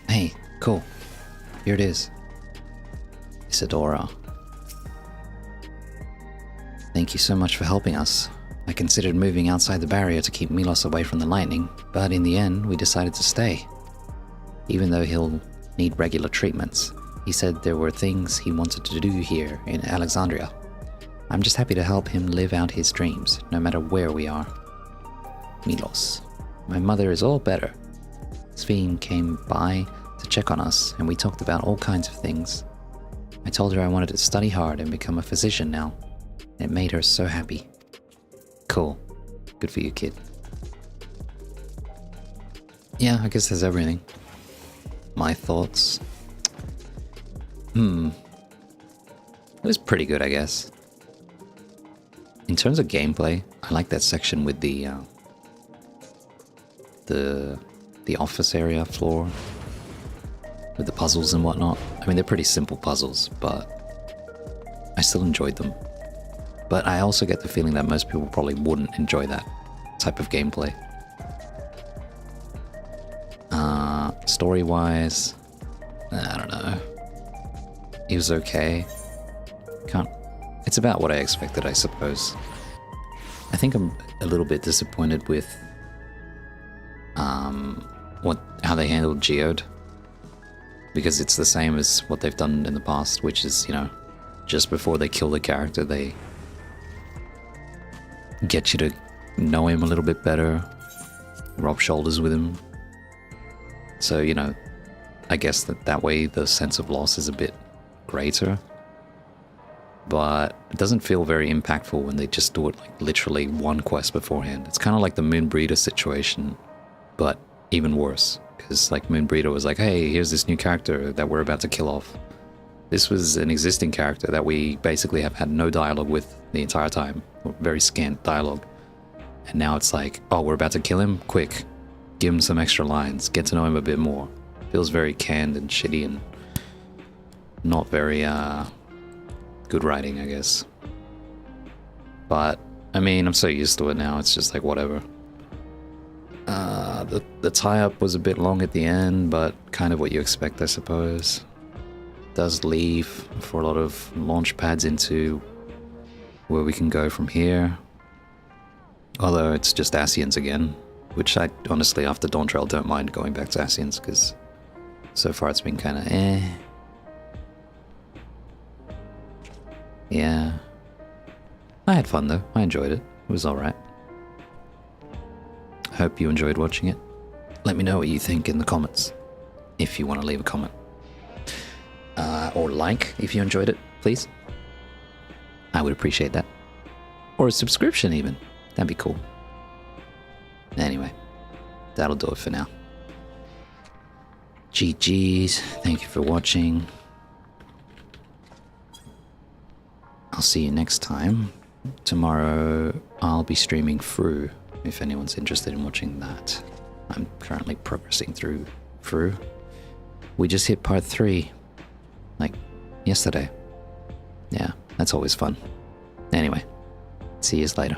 Hey, cool. Here it is. Isadora. Thank you so much for helping us. I considered moving outside the barrier to keep Milos away from the lightning, but in the end, we decided to stay. Even though he'll need regular treatments, he said there were things he wanted to do here in Alexandria. I'm just happy to help him live out his dreams, no matter where we are. Milos. My mother is all better. Sveen came by to check on us, and we talked about all kinds of things. I told her I wanted to study hard and become a physician now. It made her so happy. Cool. Good for you, kid. Yeah, I guess that's everything. My thoughts. It was pretty good, I guess. In terms of gameplay, I like that section with the office area floor with the puzzles and whatnot. I mean, they're pretty simple puzzles, but I still enjoyed them. But I also get the feeling that most people probably wouldn't enjoy that type of gameplay. Story-wise, I don't know. It was okay. It's about what I expected, I suppose. I think I'm a little bit disappointed with how they handled Geode, because it's the same as what they've done in the past, which is, you know, just before they kill the character, they get you to know him a little bit better, rub shoulders with him. So, you know, I guess that way the sense of loss is a bit greater. But it doesn't feel very impactful when they just do it like literally one quest beforehand. It's kind of like the Moonbreeder situation, but even worse. Because like Moonbreeder was like, hey, here's this new character that we're about to kill off. This was an existing character that we basically have had no dialogue with the entire time, or very scant dialogue. And now it's like, oh, we're about to kill him? Quick, give him some extra lines, get to know him a bit more. Feels very canned and shitty and not very good writing, I guess. But, I mean, I'm so used to it now, it's just like, whatever. The tie-up was a bit long at the end, but kind of what you expect, I suppose. Does leave for a lot of launch pads into where we can go from here. Although it's just Ascians again, which I honestly, after Dawntrail, don't mind going back to Ascians, because so far it's been kind of Yeah. I had fun though, I enjoyed it. It was alright. Hope you enjoyed watching it. Let me know what you think in the comments, if you want to leave a comment. Or like, if you enjoyed it, please. I would appreciate that. Or a subscription even, that'd be cool. Anyway, that'll do it for now. GG's, thank you for watching. I'll see you next time. Tomorrow I'll be streaming through, if anyone's interested in watching that. I'm currently progressing through. We just hit part 3, like yesterday. Yeah, that's always fun. Anyway, see you later.